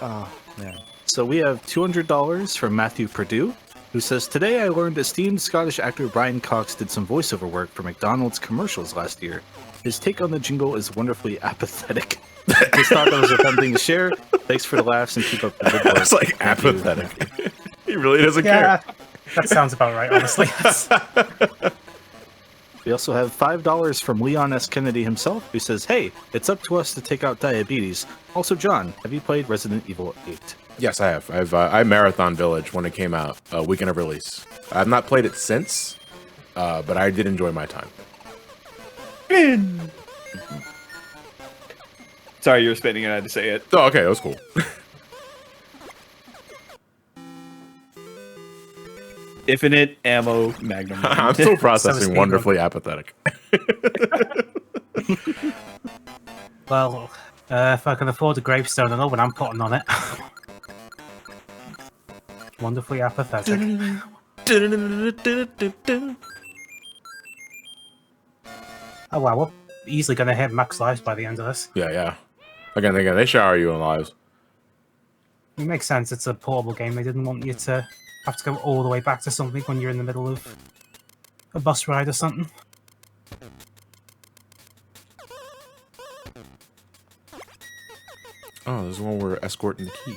Oh, man. So we have $200 from Matthew Purdue, who says, today I learned esteemed Scottish actor Brian Cox did some voiceover work for McDonald's commercials last year. His take on the jingle is wonderfully apathetic. Just thought that was a fun thing to share. Thanks for the laughs and keep up the good work. It's like Thank you. apathetic. He really doesn't Yeah, care. that sounds about right, honestly. We also have $5 from Leon S. Kennedy himself, who says, hey, it's up to us to take out diabetes. Also, John, have you played Resident Evil 8? Yes, I have. I Marathon Village when it came out, weekend of release. I've not played it since, but I did enjoy my time. Sorry, you were spinning and I had to say it. Oh, okay, that was cool. Infinite ammo magnum. I'm still So processing is wonderfully apathetic. Well, if I can afford a gravestone, I know what I'm putting on it. Wonderfully apathetic. Oh wow, we're easily going to hit max lives by the end of this. Yeah. Again, they shower you in lives. It makes sense. It's a portable game. They didn't want you to have to go all the way back to something when you're in the middle of a bus ride or something. Oh, there's one where we're escorting the key.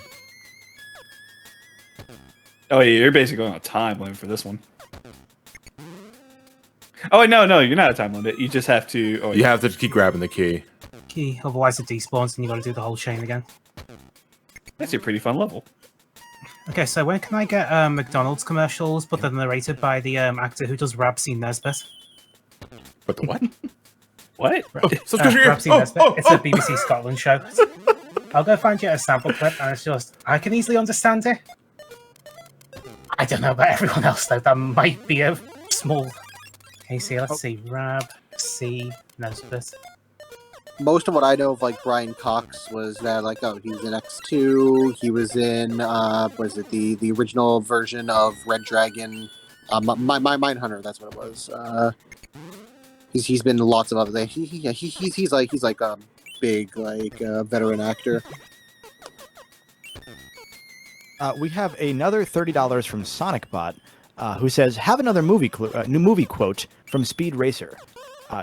Oh, yeah, you're basically on a time limit for this one. Oh, wait, no, you're not a time limit. You just have to... Oh, wait. You have to keep grabbing the key. Key, otherwise it despawns and you got to do the whole chain again. That's a pretty fun level. Okay, so when can I get McDonald's commercials, but they're narrated by the actor who does Rabsy Nesbitt? But the what? What? Rabsy Nesbitt. It's a BBC Scotland show. I'll go find you a sample clip, and it's just... I can easily understand it. I don't know about everyone else, though. That might be a small... Okay, see, let's see. Rabsy Nesbitt. Most of what I know of like Brian Cox was that like he was in X2, he was in was it the original version of Red Dragon, Mindhunter, that's what it was. He's been in lots of other things. He's like a big like veteran actor. We have another $30 from SonicBot, who says, "Have another new movie quote from Speed Racer."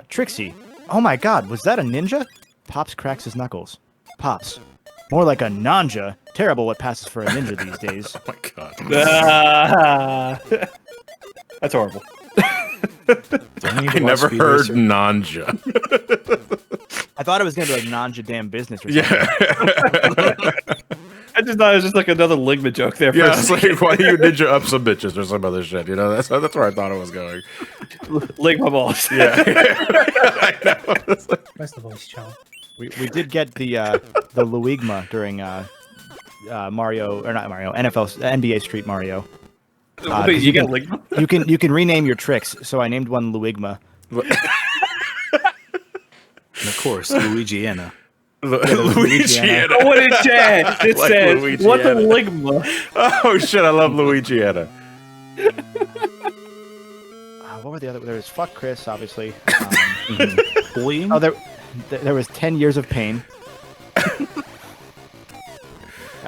Trixie, "Oh my God, was that a ninja?" Pops cracks his knuckles. Pops, "More like a nanja. Terrible what passes for a ninja these days." Oh my god. That's horrible. I never heard nanja. I thought it was gonna be like nanja damn business or something. Yeah. I just thought it was just like another Ligma joke there. Yeah, it's like, why do you ninja up some bitches or some other shit? You know, that's where I thought it was going. Ligma balls. Yeah. I know. Where's the voice channel? We did get the Luigma during Mario, or not Mario, NBA Street Mario. Wait, you got Ligma? You can rename your tricks. So I named one Luigma. And of course, Luigiana. Luigiana. Oh, what did Chad? It Like said, Luigiana. what the Ligma? Oh shit, I love Luigiana. What were the other? There was Fuck Chris, obviously. Bullying? Oh, there was 10 Years of Pain.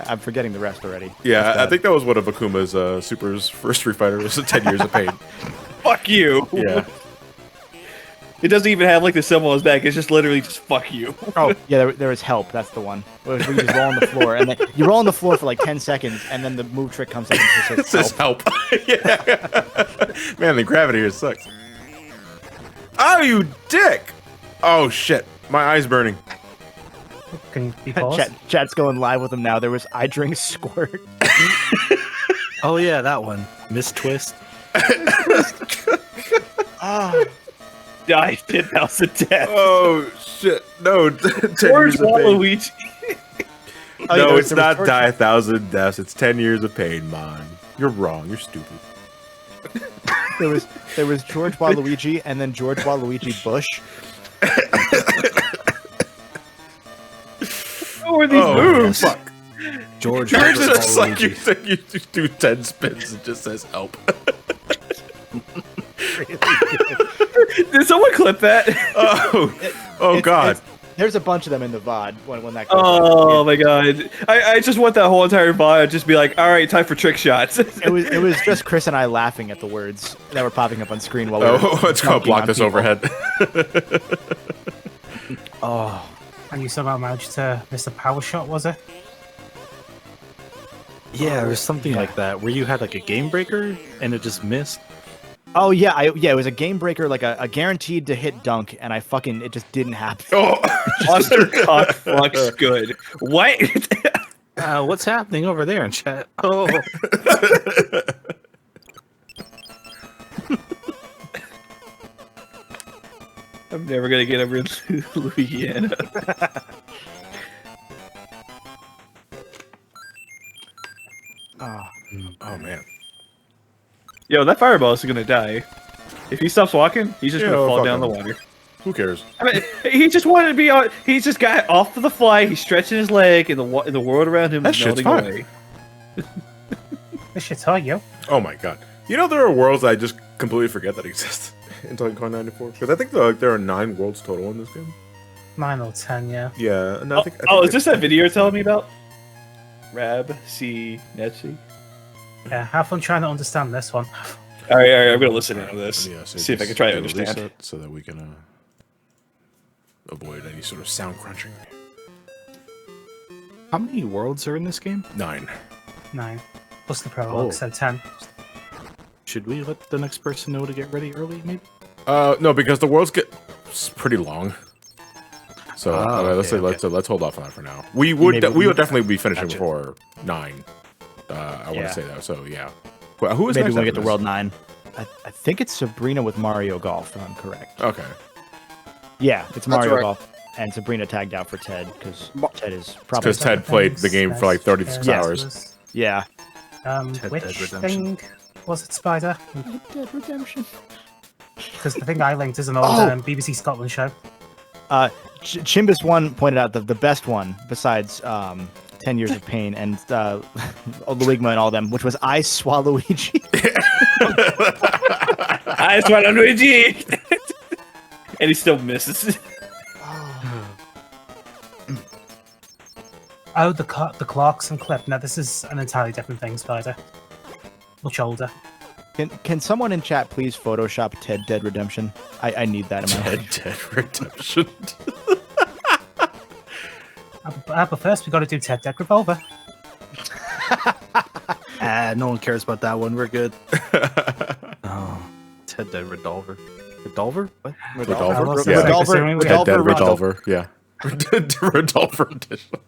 I'm forgetting the rest already. Yeah, I think that was one of Akuma's Super's first Street Fighter was 10 Years of Pain. Fuck you. Yeah. It doesn't even have like the symbol on his back. It's just literally just fuck you. Oh, yeah, there was Help. That's the one. Where you just roll on the floor, and then you roll on the floor for like 10 seconds, and then the move trick comes out and It just says says help. Yeah. Man, the gravity here sucks. Oh, you dick! Oh shit, my eye's burning. Can you be paused? Chat's going live with him now. There was I Drink Squirt. Oh yeah, that one. Miss Twist. Ah. Die 10,000 deaths. Oh shit, no. 10 George years of pain. Waluigi. Oh, yeah, No, there it's was not George- die 1,000 deaths. It's 10 years of pain, man. You're wrong. You're stupid. There was George Waluigi and then George Waluigi Bush. What were these moves? Fuck. George. Yours Herbert is like Waluigi. you do 10 spins and just says help. Did someone clip that? Oh god. There's a bunch of them in the VOD when that goes Oh on. my god. I just want that whole entire VOD just be like, alright, time for trick shots. It was just Chris and I laughing at the words that were popping up on screen while we were It's called dunking block on this people. overhead. Oh, And you somehow managed to miss a power shot, was it? Yeah, or something like that, where you had like a game breaker and it just missed. oh yeah, it was a game breaker, like a guaranteed to hit dunk, and it just didn't happen. Monster cock fucks good. What? What's happening over there in chat? Oh, I'm never gonna get over Louisiana. Oh man. Yo, that fireball is gonna die. If he stops walking, he's just Yeah, gonna fall fuck down him. the water. Who cares? I mean, he just wanted to be on. He just got off of the fly. He's stretching his leg, and the world around him That is shit's melting fine. away. This shit's hard, yo. Oh my god. You know there are worlds I just completely forget that exist in Donkey Kong 94? Because I think there are 9 worlds total in this game. 9 or 10, yeah. Yeah, and I think Oh, is this that video you're telling me about? Rab, C, Netsi. Yeah, have fun trying to understand this one. All right, I'm gonna listen to this. Yeah, so See if I just can try to do a understand. reset so that we can avoid any sort of sound crunching. How many worlds are in this game? 9. 9. Plus the prologue, so 10. Should we let the next person know to get ready early, maybe? No, because the worlds get pretty long. So let's hold off on that for now. We would definitely be finishing before 9. I want to say that. So yeah. Well, who is Maybe next when we after get to this? World 9. I think it's Sabrina with Mario Golf, if I'm correct. Okay. Yeah, it's Mario right. Golf. And Sabrina tagged out for Ted, because Ted is probably... Because Ted played the game for like 36 hours. Yeah. Ted Which Dead Redemption. thing was it, Spider? Dead Redemption. Because the thing I linked is an old BBC Scotland show. Chimbus1 pointed out the best one, besides 10 Years of Pain and Luigma and all them, which was I Swalloweegee. I swallow Luigi, and he still misses. Oh, the Clarkson clip. Now this is an entirely different thing, Spider. Much older. Can someone in chat please Photoshop Ted Dead Redemption? I need that in my life. Ted Dead Redemption. But first we got to do Ted Dead Revolver. No one cares about that one. We're good. Oh, Ted Dead Revolver. Revolver? What? Redolver? Yeah. Yeah. Ted Dead Redolver. Yeah. Redolver edition.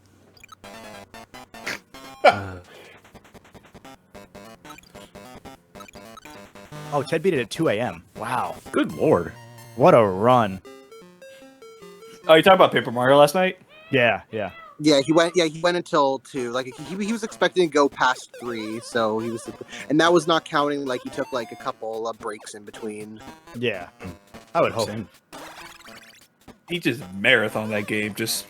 Oh, Ted beat it at 2 a.m. Wow. Good lord. What a run. Oh, you talking about Paper Mario last night? Yeah. Yeah, he went until 2. Like he was expecting to go past 3, so he was, and that was not counting. Like he took like a couple of breaks in between. Yeah. I would hope. He just marathoned that game. Just.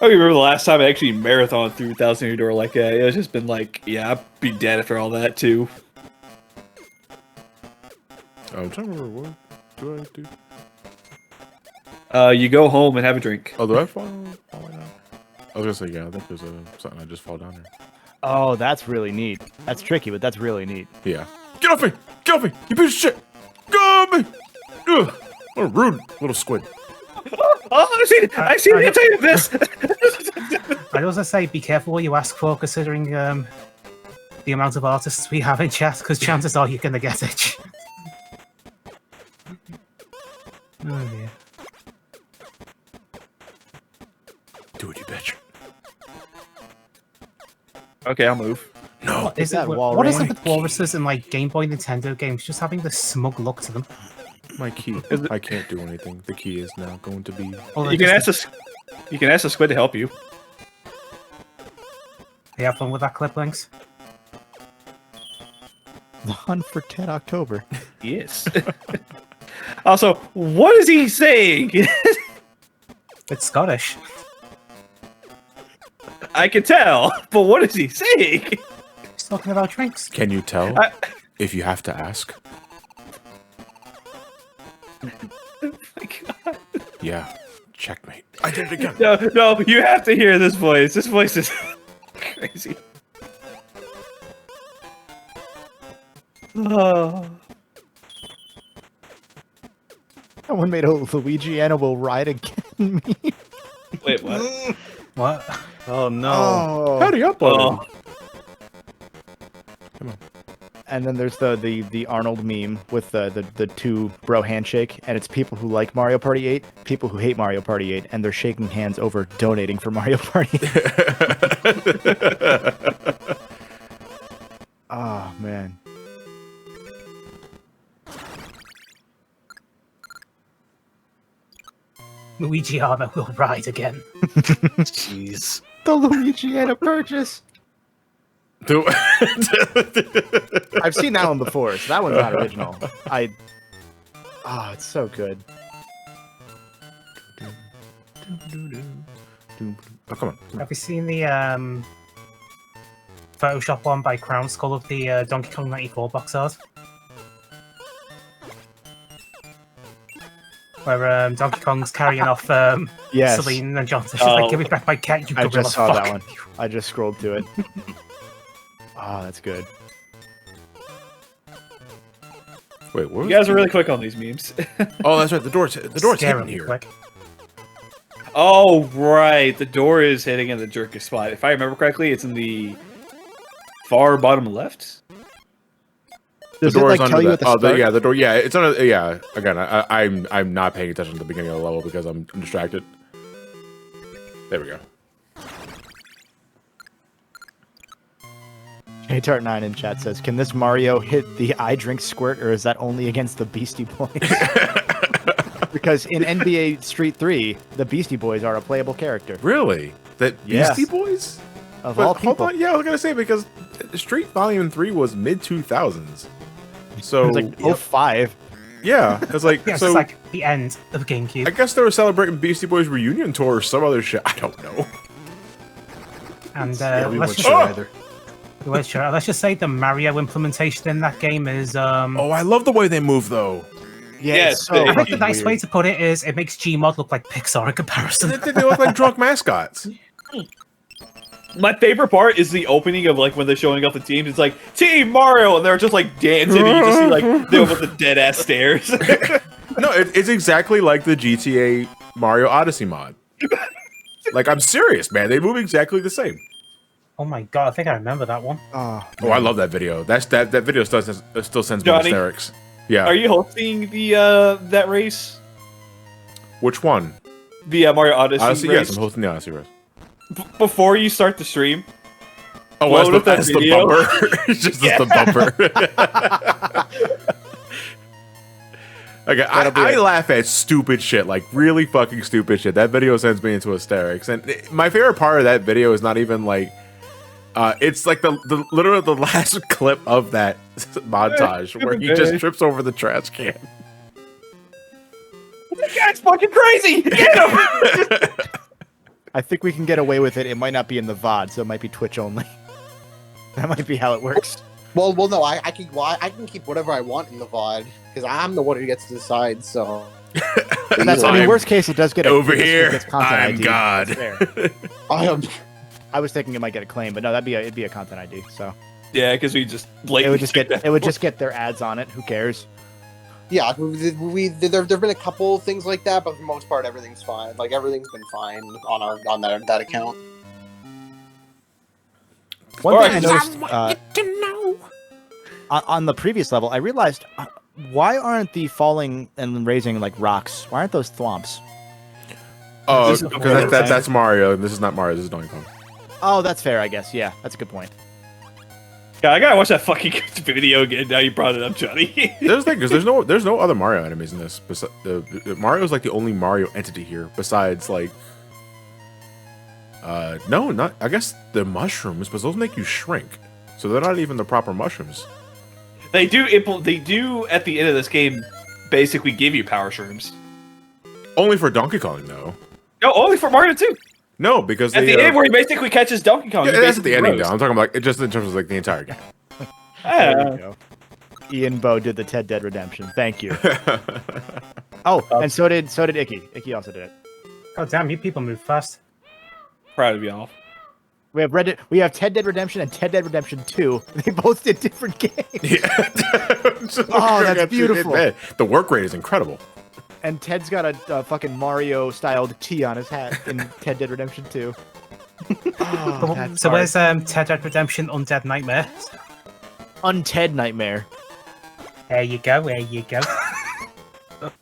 I remember the last time I actually marathoned through Thousand Year Door like that. It's just been like, yeah, I'd be dead after all that too. I'm trying to remember what do I do. You go home and have a drink. Oh, do I fall down? I was gonna say yeah. I think there's something I just fall down here. Oh, that's really neat. That's tricky, but that's really neat. Yeah. Get off me! Get off me! You piece of shit! Get off me! Ugh. What a rude little squid. Oh, I see the inside of this. I'd also say be careful what you ask for, considering the amount of artists we have in chat, because chances are you're going to get it. Oh dear. Do it, you bitch. Okay, I'll move. No. What is that it? wall What is ring? it with walruses and like Game Boy, Nintendo games just having this smug look to them? My key. I can't do anything. The key is now going to be. Or You can ask the squid to help you. You have fun with that clip, Links? The hunt for Ted October. Yes. Also, what is he saying? It's Scottish. I can tell, but what is he saying? He's talking about drinks. Can you tell if you have to ask? Oh my God. Yeah. Checkmate. I did it again. No, you have to hear this voice. This voice is crazy. Oh. Someone made a Luigi and will ride again meme. Wait, what? What? Oh no. Oh. Howdy up, Oh. Come on. And then there's the Arnold meme with the two bro handshake, and it's people who like Mario Party 8, people who hate Mario Party 8, and they're shaking hands over donating for Mario Party 8. Oh man. Luigi Arno will ride again. Jeez. The Luigi and a purchase. Do I've seen that one before, so that one's not original. It's so good. Oh, come on. Have you seen the Photoshop one by Crown Skull of the Donkey Kong 94 box art? where Donkey Kong's carrying off Yes. Celine and Johnson. She's like, "Give me back my cat, you I gorilla just saw fuck." that one. I just scrolled to it. Oh, that's good. Wait, what? You guys are really quick on these memes. Oh, that's right. The door's hidden Scarily here. quick. Oh, right. The door is hitting in the jerkiest spot. If I remember correctly, it's in the far bottom left. Does The door it is like under tell you that. at the Oh, start? yeah, the door. Yeah, it's under. Yeah, again, I'm not paying attention at the beginning of the level because I'm distracted. There we go. Tart9 in chat says, "Can this Mario hit the I drink squirt, or is that only against the Beastie Boys?" Because in NBA Street 3, the Beastie Boys are a playable character. Really? That Yes. Beastie Boys? Of But all hold people. on, yeah, I was gonna say because Street Volume 3 was mid 2000s. So It was like 05. yeah, it's like Yeah, it's so. just like the end of GameCube. I guess they were celebrating Beastie Boys reunion tour or some other shit. I don't know. And Yeah, we let's weren't just sure either. let's just say the Mario implementation in that game is Oh, I love the way they move though. Yeah, Yes, it's so I I think fucking the nice weird. way to put it is it makes Gmod look like Pixar in comparison. They look like drunk mascots. My favorite part is the opening of like when they're showing off the teams. It's like Team Mario, and they're just like dancing, and you just see like them with the dead ass stairs. No, it's exactly like the GTA Mario Odyssey mod. Like I'm serious, man. They move exactly the same. Oh my god, I think I remember that one. Oh, Oh, I love that video. That video still sends me Johnny? hysterics. Yeah. Are you hosting the that race? Which one? The Mario Odyssey Odyssey? race? Yes, I'm hosting the Odyssey race. Before you start the stream, Oh, Load up that that's the video. bumper. It's just the bumper. Okay, I laugh at stupid shit, like really fucking stupid shit. That video sends me into hysterics. And my favorite part of that video is not even like, it's like the literally the last clip of that montage where he just trips over the trash can. this guy's fucking crazy. Get him! I think we can get away with it. It might not be in the VOD, so it might be Twitch only. That might be how it works. Well, no, I can keep whatever I want in the VOD because I'm the one who gets to decide. So That's, I mean, worst case, it does get Over it gets- here, it gets content I'm ID. God. That's fair. I am. I was thinking it might get a claim, but no, it'd be a content ID. So Yeah, because we just it would just get their ads on it. Who cares? Yeah, there've been a couple things like that, but for the most part, everything's fine. Like everything's been fine on that account. One Alright, thing I noticed on the previous level, I realized why aren't the falling and raising like rocks? Why aren't those thwomps? Oh, This is because that's Mario. This is not Mario. This is Donkey Kong. Oh, that's fair, I guess. Yeah, that's a good point. God, I gotta watch that fucking video again. Now you brought it up, Johnny. There's the thing, because there's no other Mario enemies in this. Mario's like the only Mario entity here besides like. No, not. I guess the mushrooms, but those make you shrink, so they're not even the proper mushrooms. They do at the end of this game basically give you power shrooms. Only for Donkey Kong, though. No, only for Mario too. No, because At they, the end where he basically catches Donkey Kong. yeah, he that's at the basically ending, grows. though. I'm talking about like, just in terms of like the entire game. There you go. Ian Bow did the Ted Dead Redemption. Thank you. Oh, and so did Icky. Icky also did it. Oh damn, you people move fast. Proud of y'all. We have Ted Dead Redemption and Ted Dead Redemption 2. They both did different games. Yeah. Oh, that's beautiful. The work rate is incredible. And Ted's got a fucking Mario-styled T on his hat in Ted Dead Redemption 2. Oh, that's So hard. where's Ted Dead Redemption Undead Nightmare? Unted Nightmare. There you go, there you go.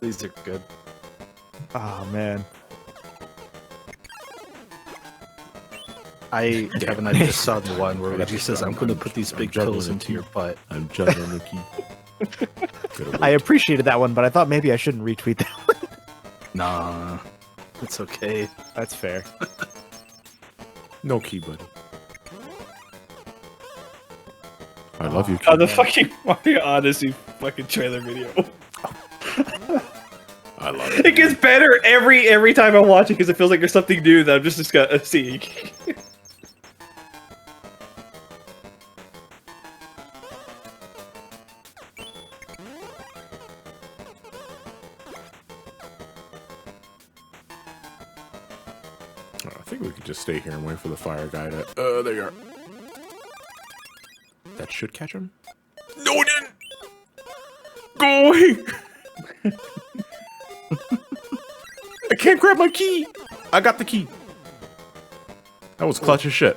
These are good. Oh, man. Kevin, I just saw the one where Reggie says, "I'm going to put these big pills into your butt." I'm juggling the key. I appreciated that one, but I thought maybe I shouldn't retweet that one. Nah, it's okay. That's fair. No key, buddy. I love you, key. The fucking Mario Odyssey fucking trailer video. I love it. It gets better every time I watch it because it feels like there's something new that I'm just seeing. I think we could just stay here and wait for the fire guy to... there you are. That should catch him. No, it didn't! Go away! I can't grab my key! I got the key. That was clutch as shit.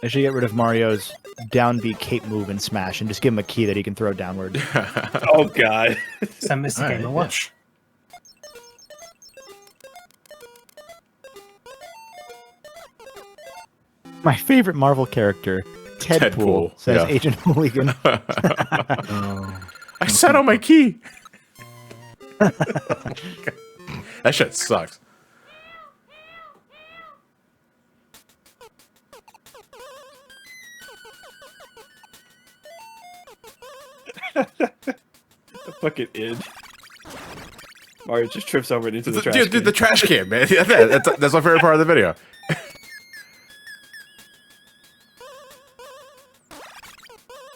I should get rid of Mario's down B cape move in Smash and just give him a key that he can throw downward. Oh god. Send Mr. Game and watch. My favorite Marvel character, Tedpool, says yeah. Agent Hooligan. I sat on my key! That shit sucks. Fucking id. Mario just trips over it into the trash Dude, can. the trash can, man. That's my favorite part of the video.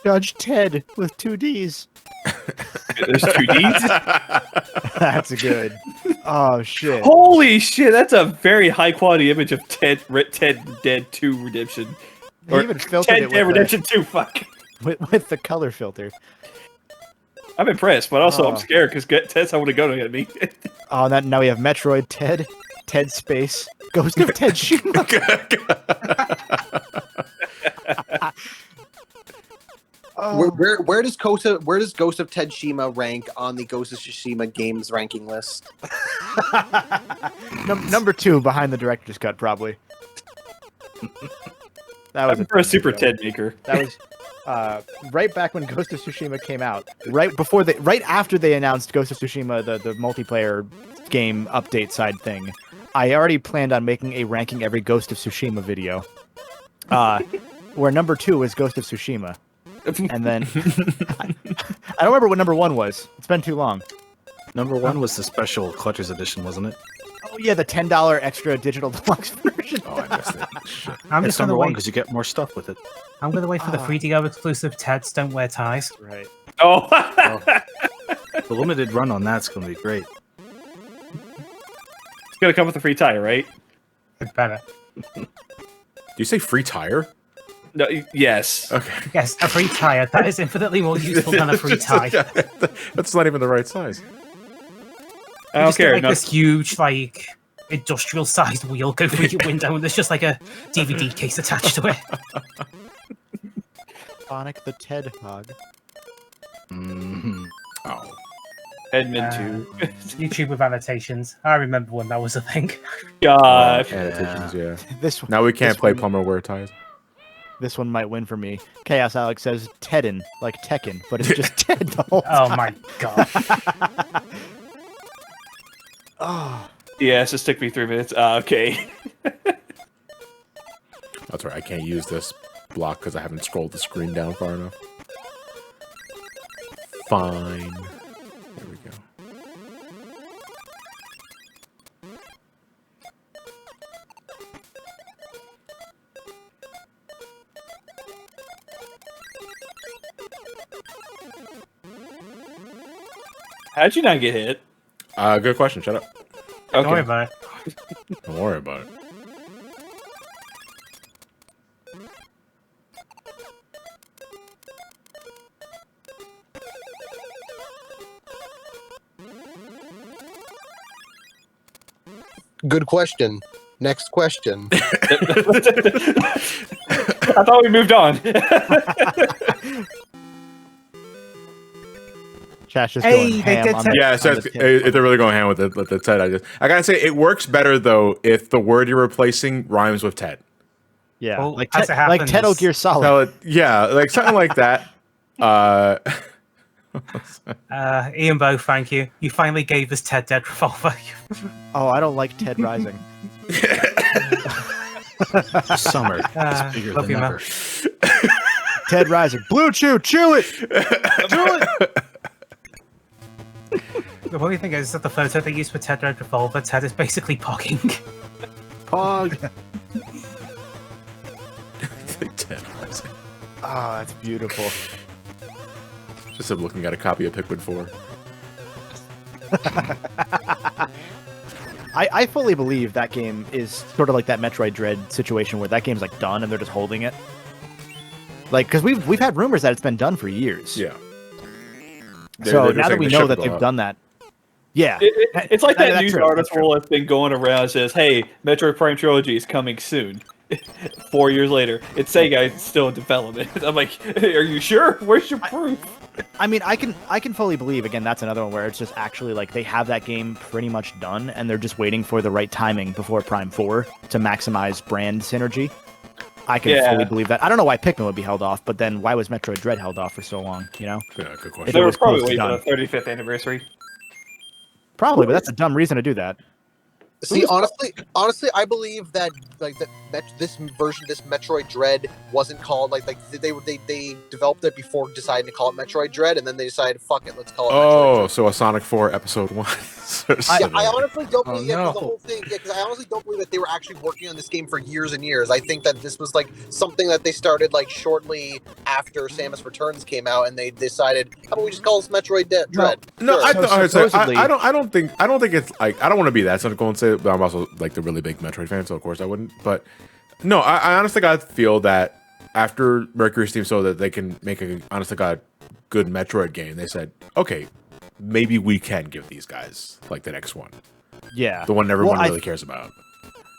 Judge Ted with 2 Ds. There's 2 Ds? That's good. Oh, shit. Holy shit, that's a very high quality image of Ted Dead 2 Redemption. They even filtered Ted it Dead with Redemption 2, fuck. with the color filter. I'm impressed, but also I'm Oh. scared because Ted's how to go to me. Oh, now we have Metroid Ted, Ted Space, Ghost of Ted Shima. Where does Ghost of Ted Shima rank on the Ghost of Tsushima games ranking list? Number 2 behind the director's cut, probably. That was I'm for a fun super video. Ted maker. That was right back when Ghost of Tsushima came out. Right after they announced Ghost of Tsushima, the multiplayer game update side thing. I already planned on making a ranking every Ghost of Tsushima video. Where number 2 was Ghost of Tsushima. And then I don't remember what number 1 was. It's been too long. Number 1 was the special collector's edition, wasn't it? Oh yeah, the $10 extra digital deluxe version. Oh, I missed it. Shit. I'm It's just number gonna 1 wait. because you get more stuff with it. I'm gonna wait for the 3DO exclusive Ted's Don't Wear Ties. Right. Oh, The limited run on that's going to be great. it's gonna come with a free tie, right? It's better. Do you say free tire? No, yes. Okay. Yes, a free tire. That is infinitely more useful than a free tie. That's not even the right size. I don't Just get, care. like No, this huge, like industrial-sized wheel go through your window, and there's just like a DVD case attached to it. Sonic the Ted Hog. Mhm. Oh. Edmund 2. YouTube with annotations. I remember when that was a thing. God. Annotations, yeah. This one. Now we can't This play one- plumber wear ties. This one might win for me. Chaos Alex says Teddin, like Tekken, but it's just Ted the whole Oh time. my god. Oh, Yeah, it just took me 3 minutes. Okay. That's right. I can't use this block because I haven't scrolled the screen down far enough. Fine. There we go. How'd you not get hit? Good question. Shut up. Don't worry Okay. about it. Don't worry about it. Good question. Next question. I thought we moved on. Chash is Hey, going they ham did on say- the- Yeah, so on it's, the Ted. they're really going hand with the Ted. I gotta say, it works better though if the word you're replacing rhymes with Ted. Yeah, Well, like as Ted, it like happens- Metal Gear Solid. So yeah, like something like that. Ian Bow, thank you. You finally gave us Ted Dead Revolver. Oh, I don't like Ted Rising. Summer is bigger love than you, man. ever. Ted Rising. Blue Chew, chew it! The funny thing is that the photo they used for Ted Dead Revolver, Ted is basically pogging. Pog. Ted Rising. Oh, that's beautiful. Just him looking at a copy of Pikmin 4. I fully believe that game is sort of like that Metroid Dread situation where that game's like done and they're just holding it. Like, because we've had rumors that it's been done for years. Yeah. So They're now that saying we the know ship that will they've go up. done that, yeah, It's like that news true, that's article that's been going around. It says, "Hey, Metroid Prime Trilogy is coming soon." 4 years later, it's Sega. It's still in development. I'm like, are you sure? Where's your proof? I mean, I can fully believe. Again, that's another one where it's just actually like they have that game pretty much done, and they're just waiting for the right timing before Prime 4 to maximize brand synergy. I can fully believe that. I don't know why Pikmin would be held off, but then why was Metroid Dread held off for so long? You know? Yeah, good If question. it They were was probably close to waiting for done. the 35th anniversary. Probably, but that's a dumb reason to do that. See, honestly, I believe that like this version, this Metroid Dread, wasn't called like they developed it before deciding to call it Metroid Dread, and then they decided, fuck it, let's call it. Metroid Dread. So a Sonic 4 Episode 1. Yeah, I honestly don't believe no. the whole thing. Yeah, because I honestly don't believe that they were actually working on this game for years and years. I think that this was like something that they started like shortly after Samus Returns came out, and they decided, how about we just call this Metroid Dread? No, Sure. supposedly- I don't think it's like, I don't want to be that cynical and say it, but I'm also like the really big Metroid fan, so of course I wouldn't. But no, I honestly God feel that after Mercury Steam so that they can make a honestly God good Metroid game, they said, okay, maybe we can give these guys like the next one, Yeah, the one everyone Well, really cares about.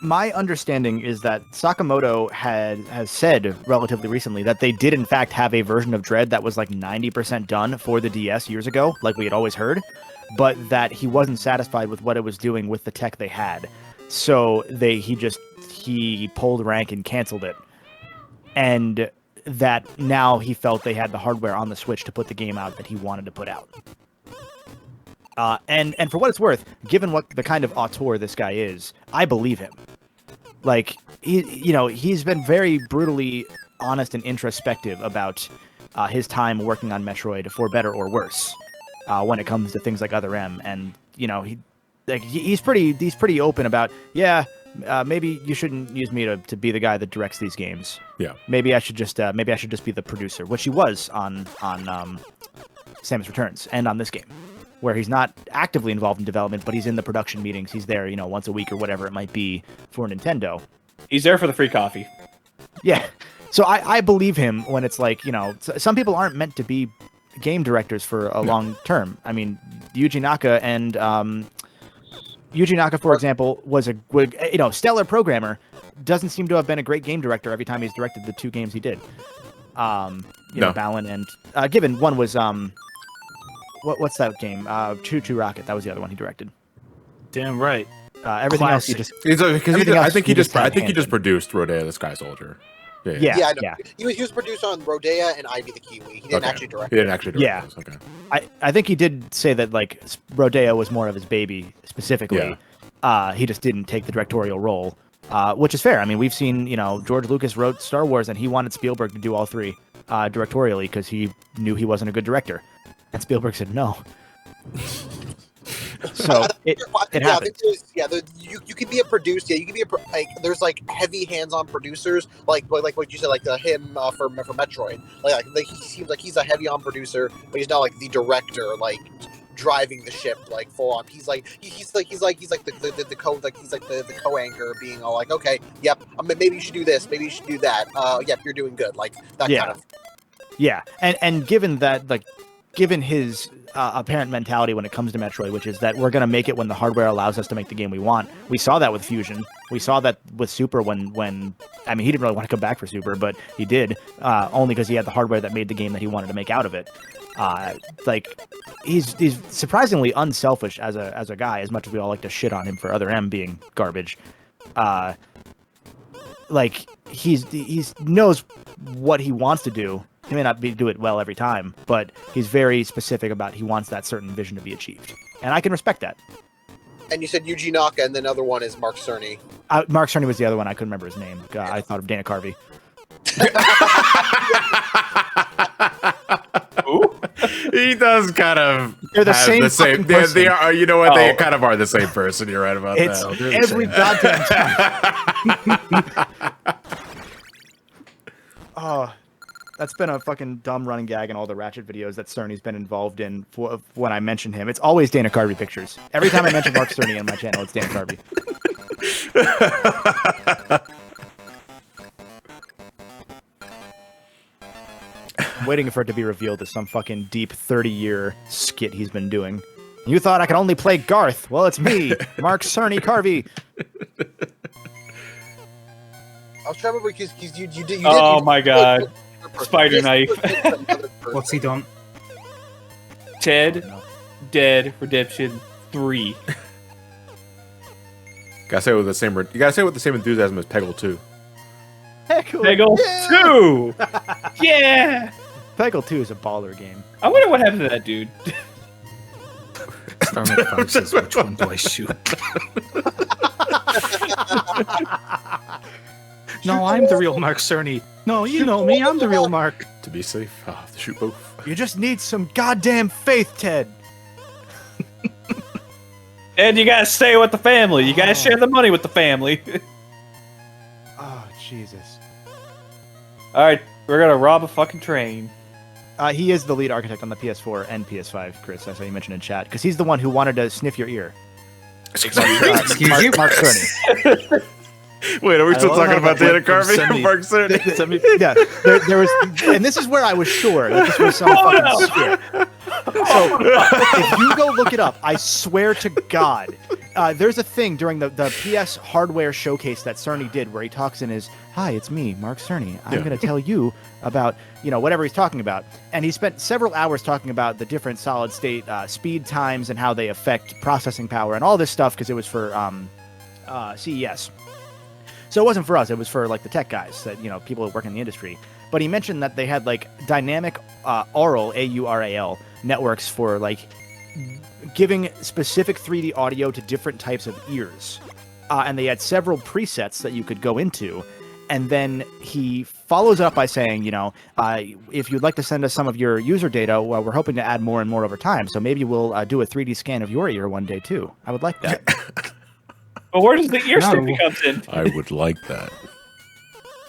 my understanding is that Sakamoto has said relatively recently that they did in fact have a version of Dread that was like 90% done for the DS years ago, like we had always heard, but that he wasn't satisfied with what it was doing with the tech they had. So he pulled rank and canceled it. And that now he felt they had the hardware on the Switch to put the game out that he wanted to put out. And for what it's worth, given what the kind of auteur this guy is, I believe him. Like he's been very brutally honest and introspective about his time working on Metroid, for better or worse, when it comes to things like Other M. And he's pretty open about maybe you shouldn't use me to be the guy that directs these games. Yeah, Maybe I should just be the producer, which he was on Samus Returns and on this game, where he's not actively involved in development, but he's in the production meetings. He's there, once a week or whatever it might be for Nintendo. He's there for the free coffee. Yeah. So I believe him when it's like, some people aren't meant to be game directors for a long term. I mean, Yuji Naka, for example, was a stellar programmer. Doesn't seem to have been a great game director every time he's directed the two games he did. Balan and Given. One was what's that game? Choo Choo Rocket. That was the other one he directed. Damn right. Everything else he Classic. just I think he just hand-handed. produced Rodea the Sky Soldier. Yeah. I know. He was produced on Rodea and Ivy the Kiwi. He didn't actually direct. He didn't actually direct Yeah. those. Okay. I think he did say that like Rodea was more of his baby specifically. He just didn't take the directorial role, which is fair. I mean, we've seen George Lucas wrote Star Wars and he wanted Spielberg to do all three directorially because he knew he wasn't a good director, and Spielberg said no. So it happened. You can be a producer. Yeah, you can be there's like heavy hands-on producers, like what you said, like him for Metroid. Like he seems like he's a heavy-on producer, but he's not like the director, like driving the ship like full on. He's like the co-anchor, being all like, okay, yep, maybe you should do this, maybe you should do that. Yep, you're doing good, like that kind of. Yeah, and given that, like, given his apparent mentality when it comes to Metroid, which is that we're going to make it when the hardware allows us to make the game we want. We saw that with Fusion. We saw that with Super when I mean, he didn't really want to come back for Super, but he did, only because he had the hardware that made the game that he wanted to make out of it. Like, he's surprisingly unselfish as a guy, as much as we all like to shit on him for Other M being garbage. Like, he knows what he wants to do. He may not do it well every time, but he's very specific about he wants that certain vision to be achieved. And I can respect that. And you said Yuji Naka, and the other one is Mark Cerny. Mark Cerny was the other one. I couldn't remember his name. I thought of Dana Carvey. He does kind of. They're the have same the same. fucking person. They are. You know what? They kind of are the same person. You're right about It's that. every goddamn time. Oh. That's been a fucking dumb running gag in all the Ratchet videos that Cerny's been involved in when I mention him. It's always Dana Carvey pictures. Every time I mention Mark Cerny on my channel, it's Dana Carvey. I'm waiting for it to be revealed as some fucking deep 30-year skit he's been doing. You thought I could only play Garth? Well, it's me, Mark Cerny Carvey. I was trying to remember because you did. Oh my god. Spider knife. What's he done? Ted, Dead Redemption 3. Gotta say it with the same. You gotta say it with the same enthusiasm as Peggle 2. Peggle 2! Yeah! Peggle 2 is a baller game. I wonder what happened to that dude. Starman 5 says, which one do I shoot? No, I'm the real Mark Cerny. No, you know me. I'm the real Mark. To be safe, I'll have to shoot both. You just need some goddamn faith, Ted. And you gotta stay with the family. You gotta share the money with the family. Oh, Jesus. Alright, we're gonna rob a fucking train. He is the lead architect on the PS4 and PS5, Chris. That's how you mentioned in chat. Because he's the one who wanted to sniff your ear. Excuse you? Mark Cerny. Wait, are we still talking about Dana Carvey and Mark Cerny? Yeah, there was, and this is where I was sure that this was some fucking skit. So, if you go look it up, I swear to God, there's a thing during the PS hardware showcase that Cerny did where he talks in his, "Hi, it's me, Mark Cerny. I'm going to tell you about, whatever he's talking about." And he spent several hours talking about the different solid state speed times and how they affect processing power and all this stuff because it was for CES. So it wasn't for us. It was for like the tech guys that, people that work in the industry. But he mentioned that they had like dynamic aural, AURAL networks for like giving specific 3D audio to different types of ears. And they had several presets that you could go into. And then he follows up by saying, if you'd like to send us some of your user data, well, we're hoping to add more and more over time. So maybe we'll do a 3D scan of your ear one day too. I would like that. But where does the ear stick comes in? I would like that.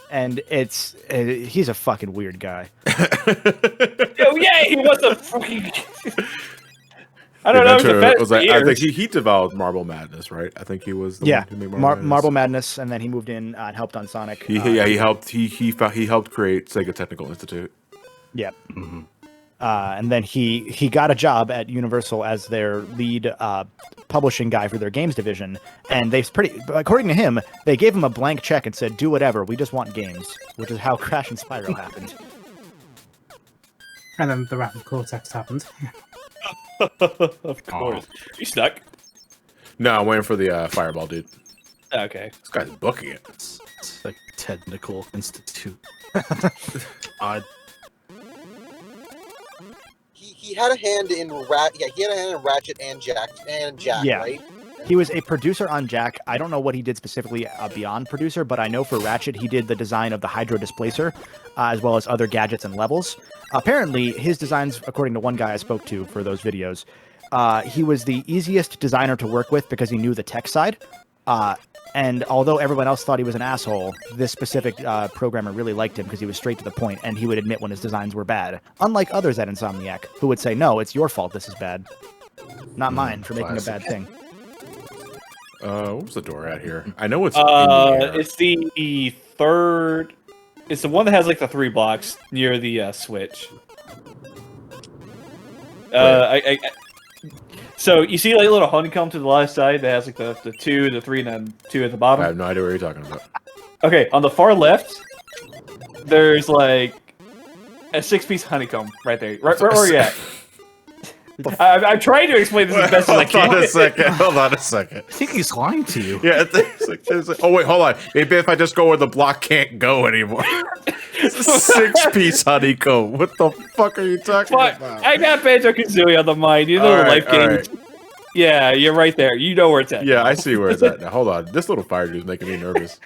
And he's a fucking weird guy. Oh yeah, he was a fucking. I don't know. I think he developed Marble Madness, right? I think he was the one who made Marble Madness, and then he moved in and helped on Sonic. He helped. He helped create Sega Technical Institute. Yeah. Mm-hmm. And then he got a job at Universal as their lead publishing guy for their games division. And according to him, they gave him a blank check and said, "Do whatever. We just want games," which is how Crash and Spyro happened. And then the Wrath of Cortex happened. Of course. You stuck? No, I'm waiting for the Fireball dude. Okay. This guy's booking it. It's like Technical Institute. He had a hand in Ratchet and Jack, yeah. Right? He was a producer on Jack. I don't know what he did specifically beyond producer, but I know for Ratchet he did the design of the Hydro Displacer, as well as other gadgets and levels. Apparently, his designs, according to one guy I spoke to for those videos, he was the easiest designer to work with because he knew the tech side. And although everyone else thought he was an asshole, this specific programmer really liked him because he was straight to the point, and he would admit when his designs were bad. Unlike others at Insomniac, who would say, "No, it's your fault this is bad. Not mine for making a bad thing." What was the door at here? I know it's in the air. It's the third. It's the one that has like the 3 blocks near the switch. So you see like a little honeycomb to the left side that has like the 2, the 3, and then 2 at the bottom? I have no idea what you're talking about. Okay, on the far left, there's like a 6-piece honeycomb right there. Right where are you at? I'm trying to explain this as best as I can. Hold on a second. I think he's lying to you. Yeah, it's like, oh wait, hold on. Maybe if I just go where the block can't go anymore. It's a 6-piece honeycomb. What the fuck are you talking about? I got Banjo-Kazooie on the mind. You know the life games. Right. Yeah, you're right there. You know where it's at. Yeah, I see where it's at now. Hold on. This little fire dude's making me nervous.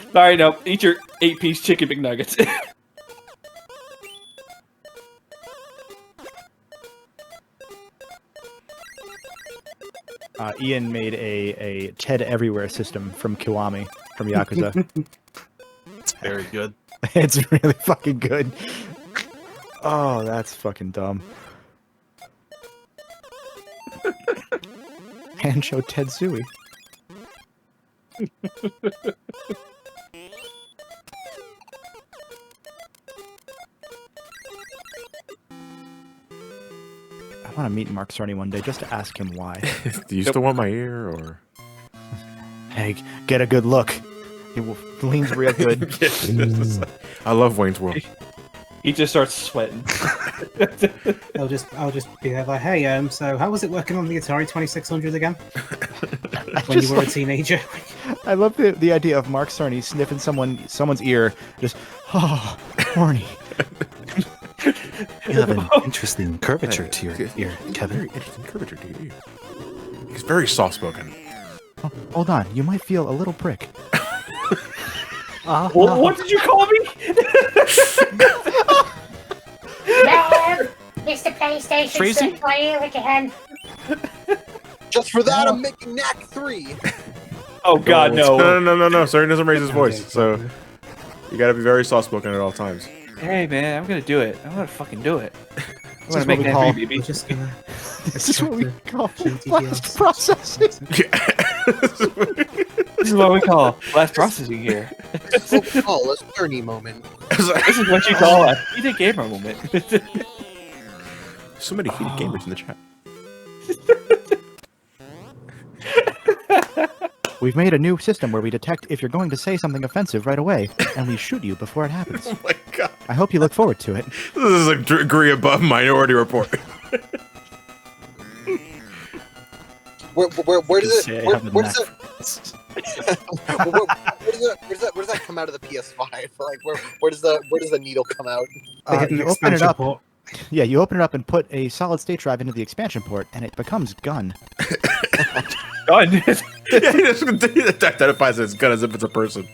Alright, no. Eat your 8-piece chicken McNuggets. Ian made a Ted Everywhere system from Kiwami, from Yakuza. It's very good. It's really fucking good. Oh, that's fucking dumb. And show Tetsui. I want to meet Mark Cerny one day just to ask him why. Do you still want my ear, or? Hey, get a good look. He leans real good. I love Wayne's World. He just starts sweating. I'll just be there like, hey, so how was it working on the Atari 2600 again? When you were a teenager. I love the idea of Mark Cerny sniffing someone's ear, just horny. You have an interesting curvature to your ear, Kevin. Very interesting curvature to your ear. He's very soft-spoken. Oh, hold on, you might feel a little prick. What did you call me? No, it's the PlayStation Tracy? for you again. Just for that, I'm making Knack 3. Oh God, no. No. Cerny doesn't raise his voice, so you gotta be very soft-spoken at all times. Hey man, I'm gonna do it. I'm gonna fucking do it. I'm This gonna is make what we that call- free, baby. We're just gonna This is what we call GTDL. blast processing. This is what we call blast processing here. Oh, a Cerny moment. This is what you call a heated gamer moment. So many heated gamers in the chat. We've made a new system where we detect if you're going to say something offensive right away, and we shoot you before it happens. Oh my god. I hope you look forward to it. This is a degree above Minority Report. Where does Say it? I Where, have a where knack does it? for this. Where does that come out of the PS5? Like where does the needle come out? They had an You open it expansion up. port. Yeah, you open it up and put a solid state drive into the expansion port, and it becomes gun. Done. Yeah, he just identifies it as gun as if it's a person.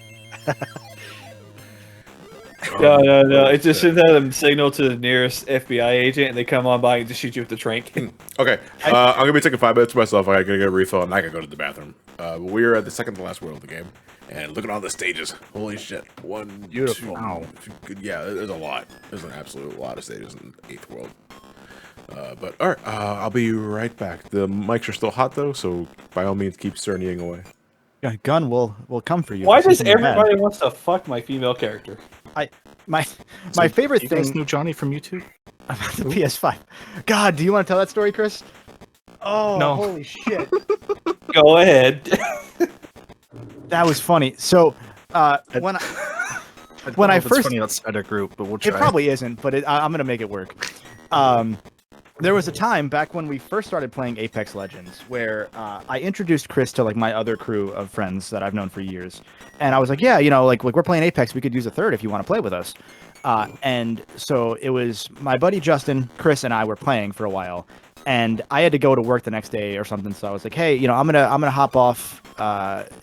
No. It just sends out a signal to the nearest FBI agent, and they come on by and just shoot you with the trank. Okay, I'm gonna be taking 5 minutes to myself. I gotta get a refill, and I gotta go to the bathroom. We're at the second to last world of the game, and look at all the stages. Holy shit! Beautiful. Yeah, there's a lot. There's an absolute lot of stages in 8th world. But all right, I'll be right back. The mics are still hot though, so by all means, keep cernying away. Yeah, gun will come for you. Why for does something bad. everybody wants to fuck my female character? My So, favorite you guys thing knew Johnny from YouTube? about the PS5. God, do you want to tell that story, Chris? Oh, No. holy shit. Go ahead. That was funny. So, when I It's first- funny outside our group, but we'll it try. probably isn't, but I'm gonna make it work. There was a time back when we first started playing Apex Legends where I introduced Chris to like my other crew of friends that I've known for years, and I was like, yeah, like we're playing Apex, we could use a third if you want to play with us. And so it was my buddy Justin, Chris, and I were playing for a while, and I had to go to work the next day or something. So I was like, hey, I'm gonna hop off.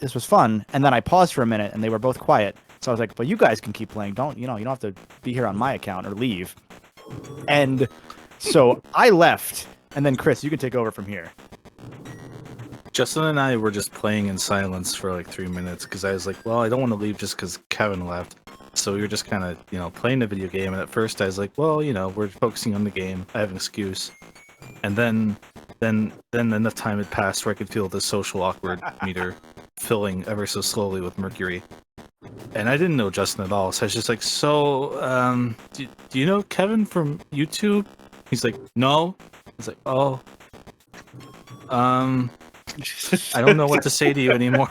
This was fun, and then I paused for a minute, and they were both quiet. So I was like, but you guys can keep playing. You don't have to be here on my account or leave. And so I left, and then Chris, you can take over from here. Justin and I were just playing in silence for like 3 minutes because I was like, well, I don't want to leave just because Kevin left. So we were just kind of, playing the video game. And at first I was like, well, we're focusing on the game. I have an excuse. And then enough time had passed where I could feel the social awkward meter filling ever so slowly with mercury. And I didn't know Justin at all. So I was just like, do you know Kevin from YouTube? He's like, no. I was like, oh. I don't know what to say to you anymore.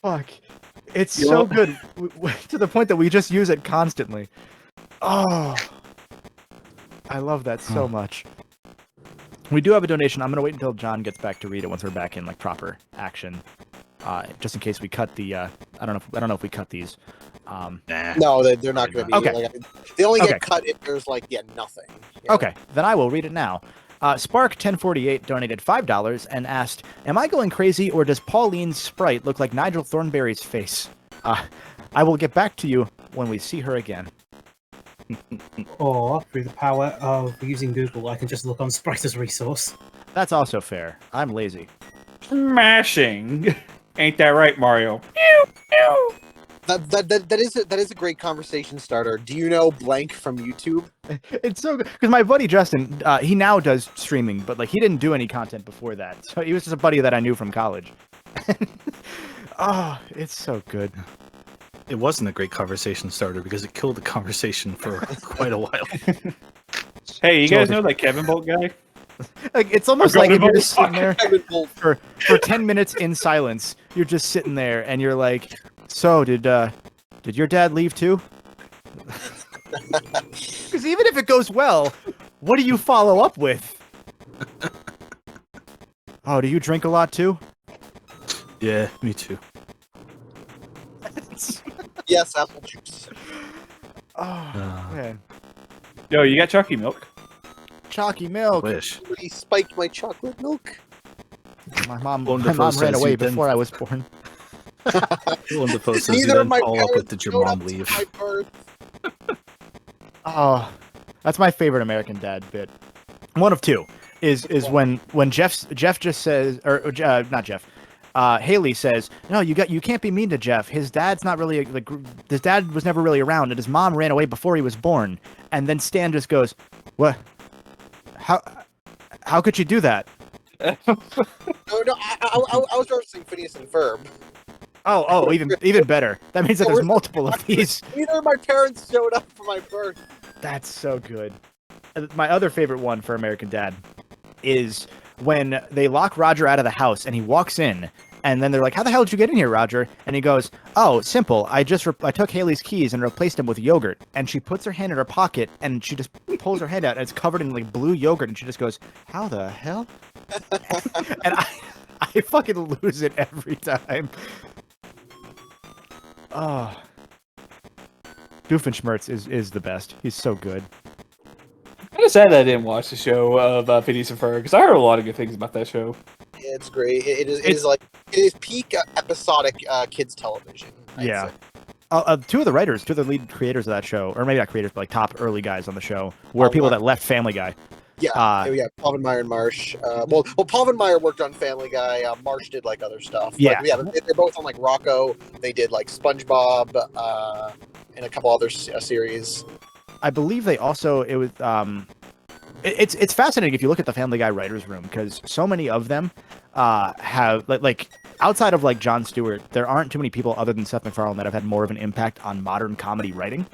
Fuck. It's so good to the point that we just use it constantly. Oh. I love that so much. We do have a donation. I'm going to wait until John gets back to read it once we're back in like proper action. Just in case we cut the I don't know if we cut these. Nah. No, they're not going to be. Okay. Like, they only Okay. get cut if there's nothing. Yeah. Okay, then I will read it now. Spark1048 donated $5 and asked, am I going crazy or does Pauline's sprite look like Nigel Thornberry's face? I will get back to you when we see her again. Or through the power of using Google, I can just look on Sprite as a resource. That's also fair. I'm lazy. Smashing. Ain't that right, Mario? That is a great conversation starter. Do you know blank from YouTube? It's so good because my buddy Justin, he now does streaming, but like he didn't do any content before that, so he was just a buddy that I knew from college. Oh, it's so good. It wasn't a great conversation starter because it killed the conversation for quite a while. Hey, you guys know that Kevin Bolt guy? Like it's almost like if you're just sitting there Kevin Bolt. for 10 minutes in silence, you're just sitting there and you're like, so did your dad leave too? Because even if it goes well, what do you follow up with? Oh, do you drink a lot too? Yeah, me too. Yes, apple juice. Oh, man. Yo, you got chalky milk? Chalky milk. Wish. He spiked my chocolate milk. My mom Willem Dafoe ran says away you didn't- before I was born. Willem Dafoe says you Neither of didn't my follow up with parents did your showed mom up to leave? my birth. Oh, that's my favorite American Dad bit. One of two is when Jeff just says, or not Jeff, Haley says, no, you can't be mean to Jeff. His dad's not really like his dad was never really around, and his mom ran away before he was born. And then Stan just goes, what? How could you do that? No, I was referencing Phineas and Ferb. Oh, even better. That means that there's multiple of these. Neither of my parents showed up for my birth. That's so good. My other favorite one for American Dad is when they lock Roger out of the house and he walks in, and then they're like, how the hell did you get in here, Roger? And he goes, oh, simple. I took Haley's keys and replaced them with yogurt. And she puts her hand in her pocket and she just pulls her hand out and it's covered in like blue yogurt. And she just goes, how the hell? And I fucking lose it every time. Oh. Doofenshmirtz is the best. He's so good. I'm kind of sad that I didn't watch the show of Phineas and Ferb because I heard a lot of good things about that show. Yeah, it's great. It is peak episodic kids television. I'd Yeah. say. Two of the lead creators of that show, or maybe not creators, but like top early guys on the show, were people that left Family Guy. Yeah, Paul and Marsh. Well, Paul and Meyer worked on Family Guy. Marsh did like other stuff. Yeah. They're both on like Rocco. They did like SpongeBob and a couple other series. I believe they also it's fascinating if you look at the Family Guy writers' room because so many of them have like outside of like Jon Stewart, there aren't too many people other than Seth MacFarlane that have had more of an impact on modern comedy writing.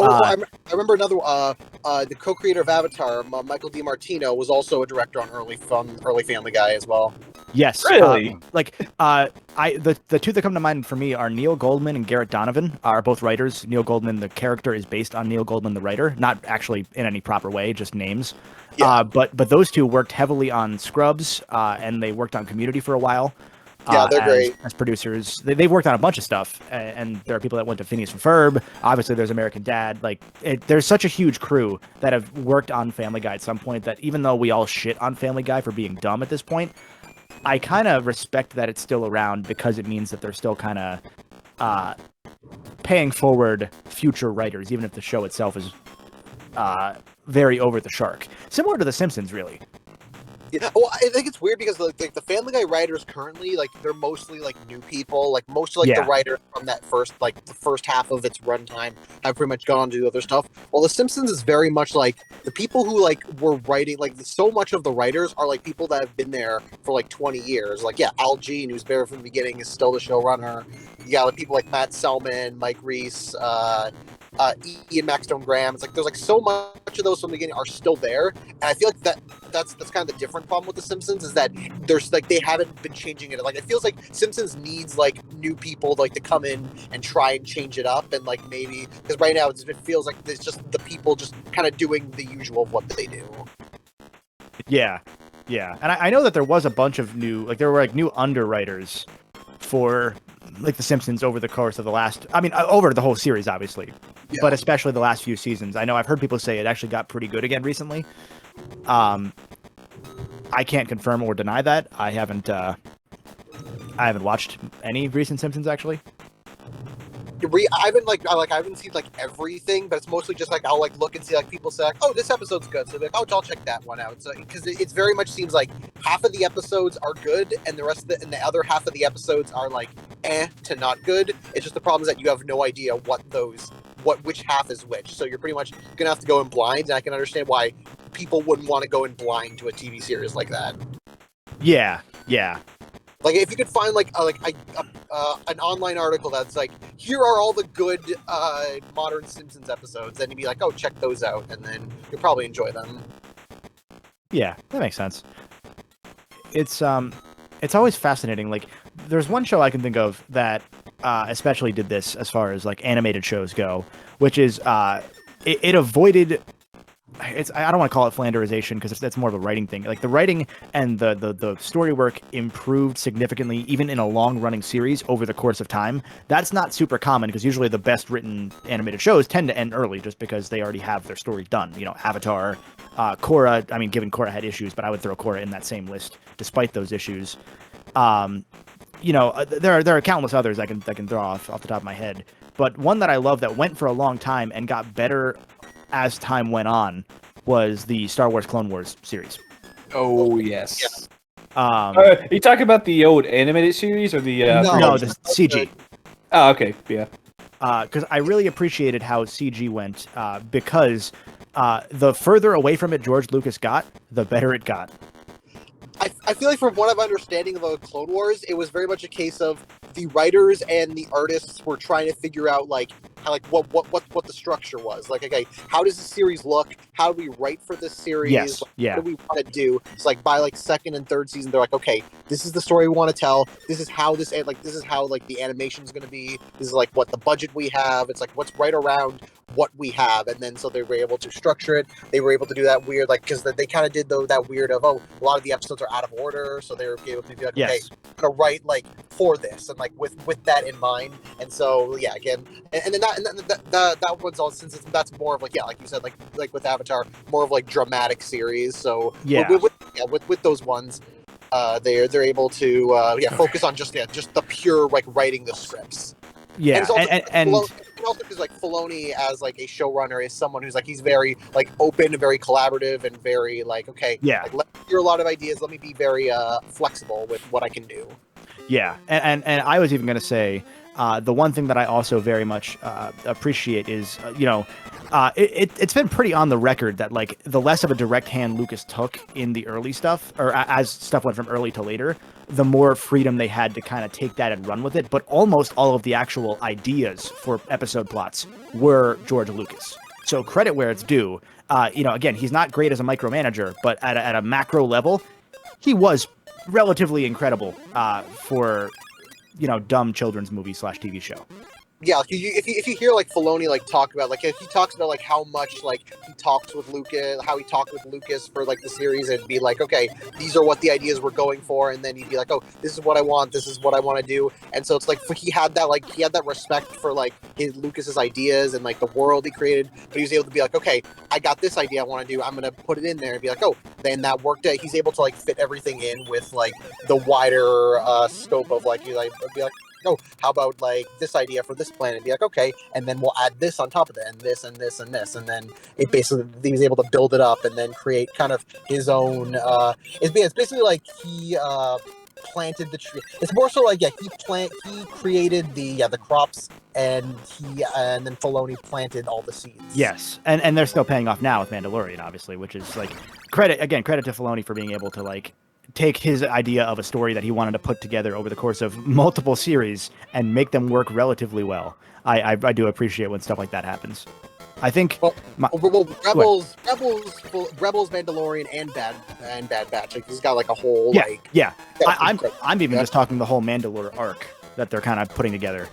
I remember another the co-creator of Avatar, Michael DiMartino, was also a director on early Family Guy as well. Yes, Really? The two that come to mind for me are Neil Goldman and Garrett Donovan are both writers. Neil Goldman, the character, is based on Neil Goldman, the writer, not actually in any proper way, just names. Yeah. But those two worked heavily on Scrubs, and they worked on Community for a while. Yeah, they're great. As producers. They've worked on a bunch of stuff, and there are people that went to Phineas and Ferb. Obviously, there's American Dad. There's such a huge crew that have worked on Family Guy at some point that even though we all shit on Family Guy for being dumb at this point, I kind of respect that it's still around because it means that they're still kind of paying forward future writers, even if the show itself is very over the shark. Similar to The Simpsons, really. Yeah, well, I think it's weird because the Family Guy writers currently, like, they're mostly like new people. Like most of the writers from that the first half of its runtime have pretty much gone on to do other stuff. Well, The Simpsons is very much like the people who like were writing. Like so much of the writers are like people that have been there for like 20 years. Like Al Jean, who's there from the beginning, is still the showrunner. You got like people like Matt Selman, Mike Reese, Ian Maxstone Graham. It's like there's like so much of those from the beginning are still there, and I feel like that's kind of the different problem with The Simpsons is that there's like they haven't been changing it. Like it feels like Simpsons needs like new people like to come in and try and change it up, and like maybe because right now it feels like there's just the people just kind of doing the usual of what they do. Yeah, and I know that there was a bunch of new underwriters for like The Simpsons over the course of over the whole series, obviously, but especially the last few seasons. I know I've heard people say it actually got pretty good again recently. I can't confirm or deny that. I haven't watched any recent Simpsons actually. I haven't seen like everything, but it's mostly just like I'll like look and see like people say like, oh, this episode's good, so like, oh, I'll check that one out. So because it's very much seems like half of the episodes are good, and the other half of the episodes are like to not good. It's just the problem is that you have no idea which half is which. So you're pretty much gonna have to go in blind, and I can understand why people wouldn't want to go in blind to a TV series like that. Yeah. Like if you could find an online article that's like, here are all the good modern Simpsons episodes, then you'd be like, oh, check those out, and then you'll probably enjoy them. Yeah, that makes sense. It's always fascinating. Like, there's one show I can think of that especially did this as far as like animated shows go, which is it avoided. I don't want to call it flanderization because that's more of a writing thing. Like the writing and the story work improved significantly, even in a long-running series over the course of time. That's not super common because usually the best written animated shows tend to end early just because they already have their story done. You know, Avatar, Korra. I mean, given Korra had issues, but I would throw Korra in that same list despite those issues. You know, there are countless others I can throw off the top of my head. But one that I love that went for a long time and got better as time went on was the Star Wars Clone Wars series. Oh yes. You talking about the old animated series or the? No, the CG. Oh, okay, yeah. Because I really appreciated how CG went. Because the further away from it George Lucas got, the better it got. I feel like from what I'm understanding of the Clone Wars, it was very much a case of the writers and the artists were trying to figure out like how, like what the structure was. Like, okay, how does the series look? How do we write for this series? Yes, like, yeah. What do we want to do? It's like by like second and third season, they're like, okay, this is the story we want to tell. This is how this is how like the animation is going to be. This is like what the budget we have. It's like what's right around what we have, and then so they were able to structure it. They were able to do that weird, like, because they kind of did that weird of, oh, a lot of the episodes are out of order, so they were able to be like, okay, I'm gonna write like for this, and like with that in mind. And so yeah, again, and then that one's all, since that's more of like, yeah, like you said, like with Avatar, more of like dramatic series. So yeah, with those ones, they're able to focus on just the pure like writing the scripts. Yeah, and also because like Filoni as like a showrunner is someone who's like, he's very like open and very collaborative and very like, okay, yeah, like, let me hear a lot of ideas, let me be very flexible with what I can do. Yeah, and I was even going to say the one thing that I also very much appreciate is it's been pretty on the record that like the less of a direct hand Lucas took in the early stuff, or as stuff went from early to later, the more freedom they had to kind of take that and run with it. But almost all of the actual ideas for episode plots were George Lucas. So credit where it's due. Again, he's not great as a micromanager, but at a macro level, he was relatively incredible for dumb children's movie / TV show. Yeah, if you hear like Filoni like talk about, like, if he talks about like how much like he talks with Lucas, how he talked with Lucas for like the series, it'd be like, okay, these are what the ideas we're going for, and then he'd be like, oh, this is what I want, this is what I want to do. And so it's like he had that respect for like Lucas's ideas and like the world he created, but he was able to be like, okay, I got this idea I want to do, I'm gonna put it in there, and be like, oh, then that worked out. He's able to like fit everything in with like the wider scope of like, be like, oh, how about like this idea for this planet? Be like, okay, and then we'll add this on top of it, and this and this and this, and then it basically, he was able to build it up and then create kind of his own. It's basically like he planted the tree. It's more so like, yeah, he created the crops, and then Filoni planted all the seeds. Yes, and they're still paying off now with Mandalorian, obviously, which is like credit to Filoni for being able to like take his idea of a story that he wanted to put together over the course of multiple series and make them work relatively well. I do appreciate when stuff like that happens. I think Rebels, Mandalorian, and Bad Batch. Like, he's got like a whole I'm even just talking the whole Mandalore arc that they're kind of putting together,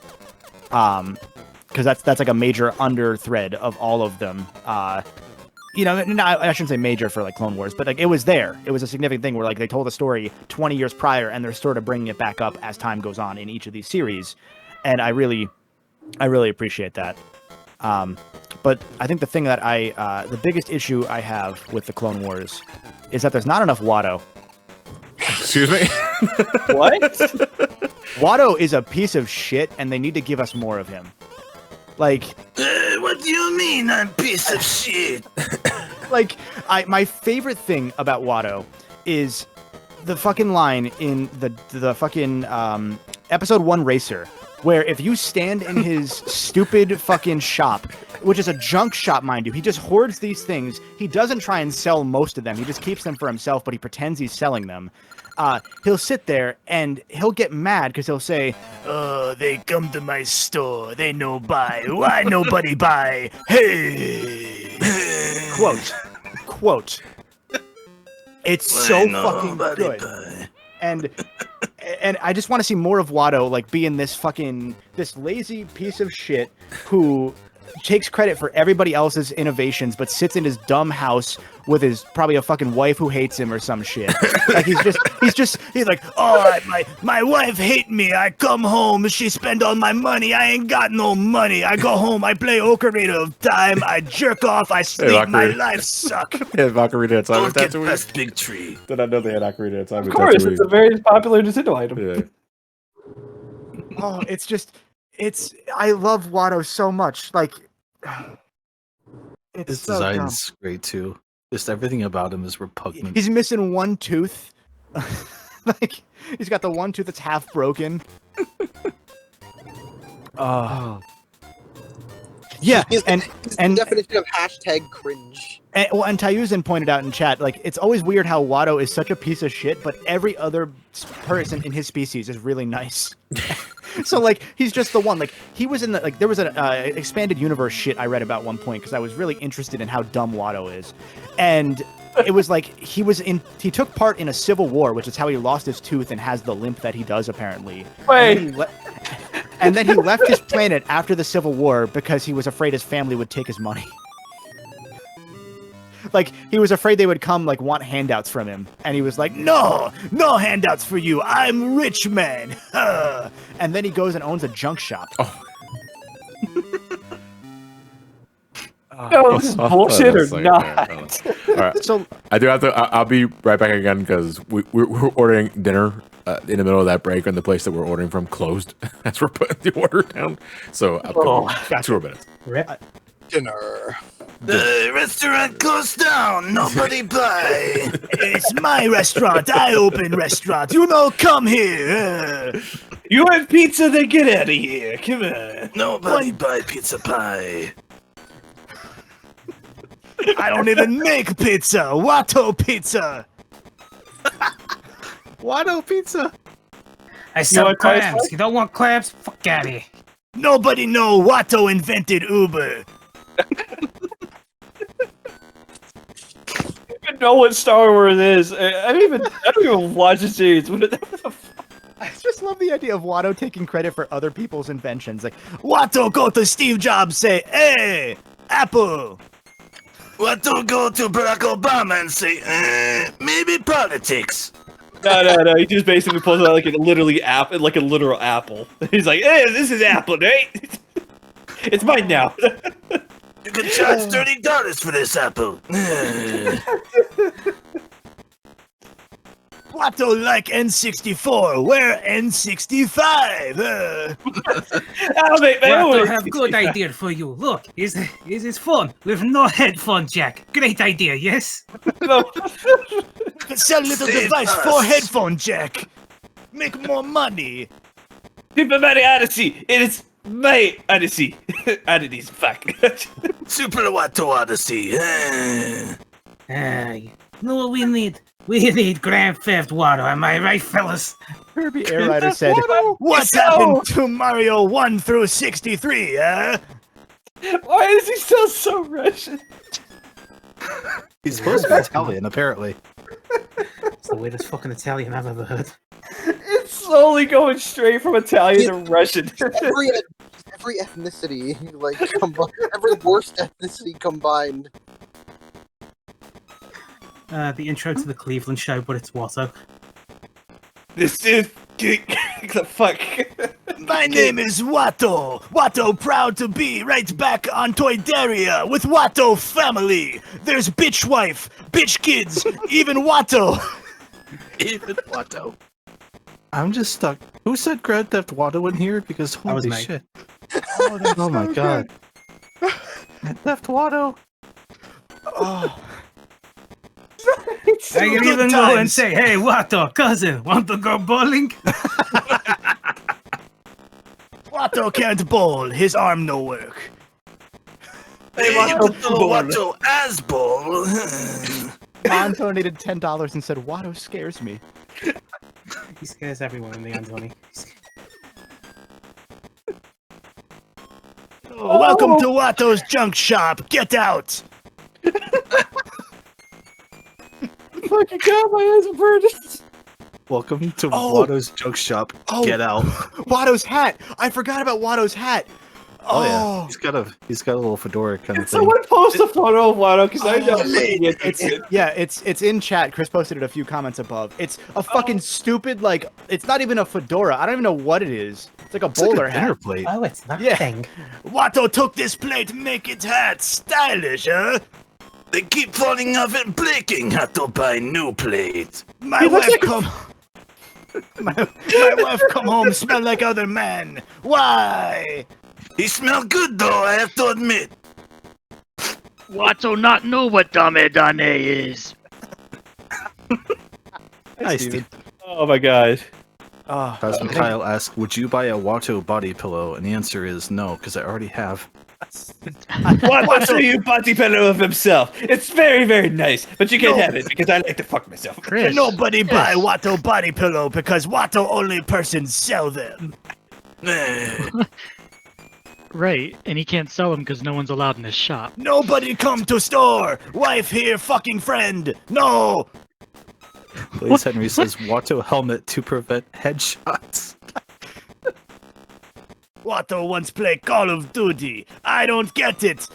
because that's like a major under thread of all of them. I shouldn't say major for like Clone Wars, but like it was there. It was a significant thing where like they told a story 20 years prior, and they're sort of bringing it back up as time goes on in each of these series, and I really appreciate that. But I think the thing that the biggest issue I have with the Clone Wars is that there's not enough Watto. Excuse me? What? Watto is a piece of shit, and they need to give us more of him. Like, What do you mean I'm piece of shit? like, my favorite thing about Watto is the fucking line in the fucking episode 1 Racer, where if you stand in his stupid fucking shop, which is a junk shop, mind you, he just hoards these things. He doesn't try and sell most of them. He just keeps them for himself, but he pretends he's selling them. He'll sit there and he'll get mad because he'll say, "Oh, they come to my store. They no buy. Why nobody buy? Hey!" Quote. It's so fucking good. And I just want to see more of Watto, like, being this lazy piece of shit who takes credit for everybody else's innovations, but sits in his dumb house with his probably a fucking wife who hates him or some shit. Like, he's like, "Oh, my wife hate me. I come home, she spend all my money. I ain't got no money. I go home, I play Ocarina of Time. I jerk off. I sleep. My life suck." Yeah, Ocarina of Time. Don't get past big tree. Did I know they had Ocarina of Time? Of course, it's a very popular Nintendo item. Yeah. Oh, I love Watto so much. Like, it's His so design's great too. Just everything about him is repugnant. He's missing one tooth. Like, he's got the one tooth that's half broken. Yeah, and definition of hashtag cringe. And Tayuzin pointed out in chat, like, it's always weird how Watto is such a piece of shit, but every other person in his species is really nice. So, like, he's just the one. Like, he was in the, like, there was an expanded universe shit I read about one point because I was really interested in how dumb Watto is. And it was like, he took part in a civil war, which is how he lost his tooth and has the limp that he does, apparently. Wait. And then he left his planet after the Civil War because he was afraid his family would take his money. Like, he was afraid they would come, like, want handouts from him. And he was like, no handouts for you. I'm rich, man. And then he goes and owns a junk shop. Oh. No, this is bullshit or not? All right. So I do have to. I'll be right back again because we're ordering dinner in the middle of that break, and the place that we're ordering from closed as we're putting the order down. So I'll got 2 more minutes. Dinner. The restaurant closed down. Nobody buy. it's my restaurant. I open restaurant. You know, come here. You have pizza, then get out of here. Come on. Nobody buy pizza pie. I don't even make pizza. Watto pizza. Watto pizza. I sell want crabs? crabs. You don't want crabs? Fuck out of here. Nobody know Watto invented Uber. I don't know what Star Wars is. I don't even watch the series. What the fuck? I just love the idea of Watto taking credit for other people's inventions. Like, Watto go to Steve Jobs, say, "Hey, Apple." Watto go to Barack Obama and say, maybe politics. No. He just basically pulls out like a literal apple. He's like, "Hey, this is Apple, right? It's mine now." You can charge $30 for this apple. Watto like N64. We're N65. I have good idea for you. Look, is his phone with no headphone jack. Great idea, yes? Sell little Save device us. for headphone jack. Make more money. Super Mario Odyssey. It is my Odyssey. Oddities, fuck. Super Watto Odyssey. You know what we need? We need Grand Theft Auto. Am I right, fellas? Kirby Air Rider said, "What's happened to Mario 1 through 63, huh?" Why is he still so Russian? He's supposed to be Italian, apparently. It's the weirdest fucking Italian I've ever heard. It's slowly going straight from Italian to Russian. Every ethnicity, like, every worst ethnicity combined. The intro to the Cleveland show, but it's Watto. This is the fuck. My name is Watto. Watto proud to be right back on Toydaria with Watto family. There's bitch wife, bitch kids, even Watto. Even Watto. I'm just stuck. Who said Grand Theft Auto in here? Because was holy me. shit. Oh my god. Left Watto. Oh. I can even go and say, "Hey, Watto, cousin, want to go bowling?" Watto can't bowl. His arm no work. Hey, Watto as ball. Mon donated $10 and said, Watto scares me. He scares everyone in the end, Johnny. Oh, welcome to Watto's junk shop. Get out. Fucking god, my eyes are burning. Welcome to Oh. Watto's joke shop. Oh. Get out. Watto's hat. I forgot about Watto's hat. Oh, yeah. He's got a little fedora kind of thing. Someone post a photo of Watto because I know It's in chat. Chris posted it a few comments above. It's a fucking stupid, like, it's not even a fedora. I don't even know what it is. It's like a It's like bowler a hat. dinner plate. Oh, it's that Yeah. thing. Watto took this plate, make it hat stylish, huh? They keep falling off and breaking. Have to buy new plate. My wife come. My wife come home smell like other man. Why? He smell good though, I have to admit. Watto not know what Dame is. Hi, Steve. Oh my god. Cosmic Kyle asked, would you buy a Watto body pillow? And the answer is no, because I already have. Watto show you body pillow of himself. It's very, very nice, but you can't have it because I like to fuck myself. Chris. Nobody buy Watto body pillow because Watto only persons sell them. Right, and he can't sell them because no one's allowed in his shop. Nobody come to store. Wife here, fucking friend. No. Blaze Henry says, Watto helmet to prevent headshots. Watto once played Call of Duty. I don't get it.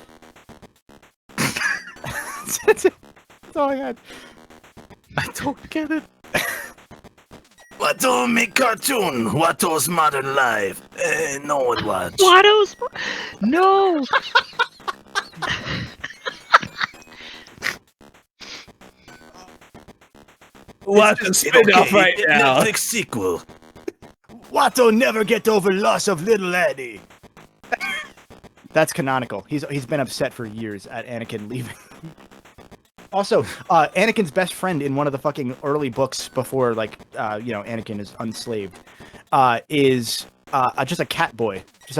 That's all I had. I don't get it. Watto make cartoon. Watto's modern life. No one watch. Watto's? No! Watto spin off right now. Netflix sequel. Watto never get over loss of little Eddie. That's canonical. He's been upset for years at Anakin leaving. Also, Anakin's best friend in one of the fucking early books before, like, Anakin is unslaved, is just a cat boy. He's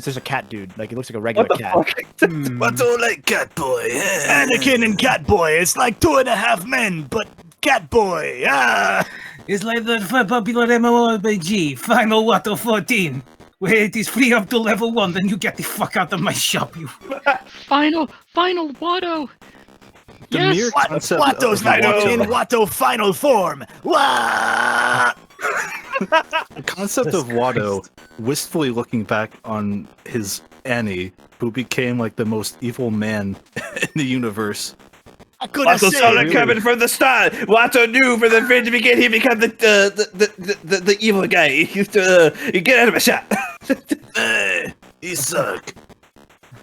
just a cat dude. Like, he looks like a regular cat. Watto like cat boy. Anakin and cat boy. It's like 2.5 men, but cat boy. Ah. It's like the popular MMORPG, Final Watto 14, where it is free up to level 1, then you get the fuck out of my shop, you. Final Watto! The Yes! mere concept Watto's of not Watto. in Watto final form. Wah! The concept of Watto wistfully looking back on his Annie, who became like the most evil man in the universe. I could have Watto saw said that coming from the start. Watto knew from the very beginning he became the evil guy. He used to you get out of my shop. He suck.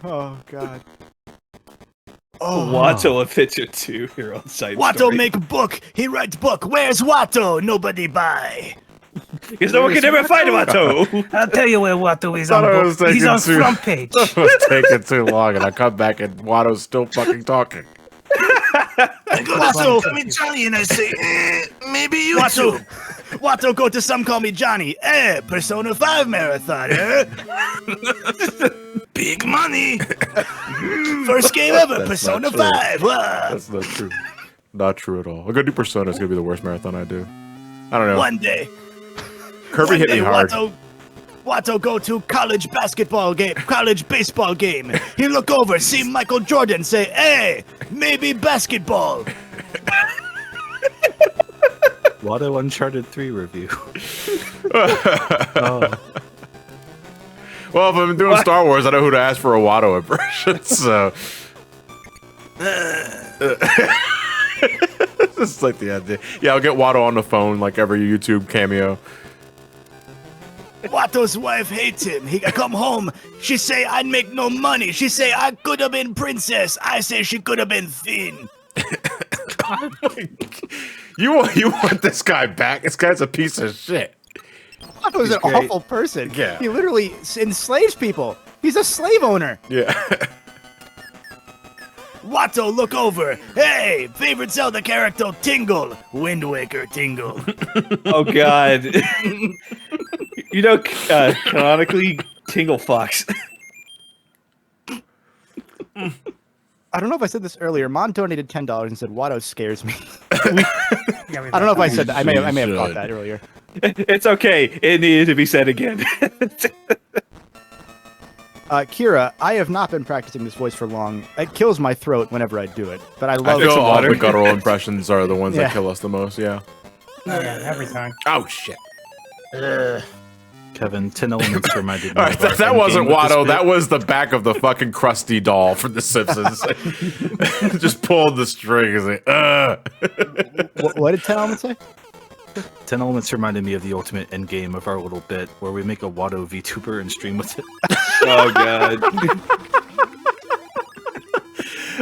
Oh god. Watto a picture too here on site. Watto make book. He write book. Where's Watto? Nobody buy. Because no one can ever find Watto. I'll tell you where Watto is Thought on I book. was taking He's on too- front page. It was taking too long, and I come back and Watto's still fucking talking. Watto, Johnny, and I say, maybe you Watto, Watto go to Some Call Me Johnny. Persona 5 marathon, Big money. First game ever, That's Persona not true. 5. Wow. That's not true. Not true at all. I'm gonna do Persona. It's gonna be the worst marathon I do. I don't know. One day. Kirby hit me hard. Watto go to college basketball game, college baseball game. He look over, see Michael Jordan, say, hey, maybe basketball. Watto Uncharted 3 review. Well, if I'm doing Star Wars, I know who to ask for a Watto impression, so. This is like the idea. Yeah, I'll get Watto on the phone like every YouTube cameo. Watto's wife hates him. He come home. She say, I'd make no money. She say, I could have been princess. I say she could have been thin. You want this guy back? This guy's a piece of shit. Watto's an great. awful person. Yeah. He literally enslaves people. He's a slave owner. Yeah. Watto, look over. Hey, favorite Zelda character, Tingle. Wind Waker, Tingle. Oh God. Canonically, Tingle Fox. I don't know if I said this earlier. Mon donated $10 and said Watto scares me. Yeah, I don't know if I said that. I may have should. caught that earlier. It's okay. It needed to be said again. Kira, I have not been practicing this voice for long. It kills my throat whenever I do it, but I I love feel it. all the guttural impressions are the ones Yeah. that kill us the most. Yeah. Yeah, every time. Oh shit. Kevin, 10 Elements reminded me. All right, of our that end wasn't game with this Watto. bit. That was the back of the fucking Krusty doll from The Simpsons. Just pulled the strings. Like, What did 10 Elements say? 10 Elements reminded me of the ultimate end game of our little bit where we make a Watto VTuber and stream with it. Oh God.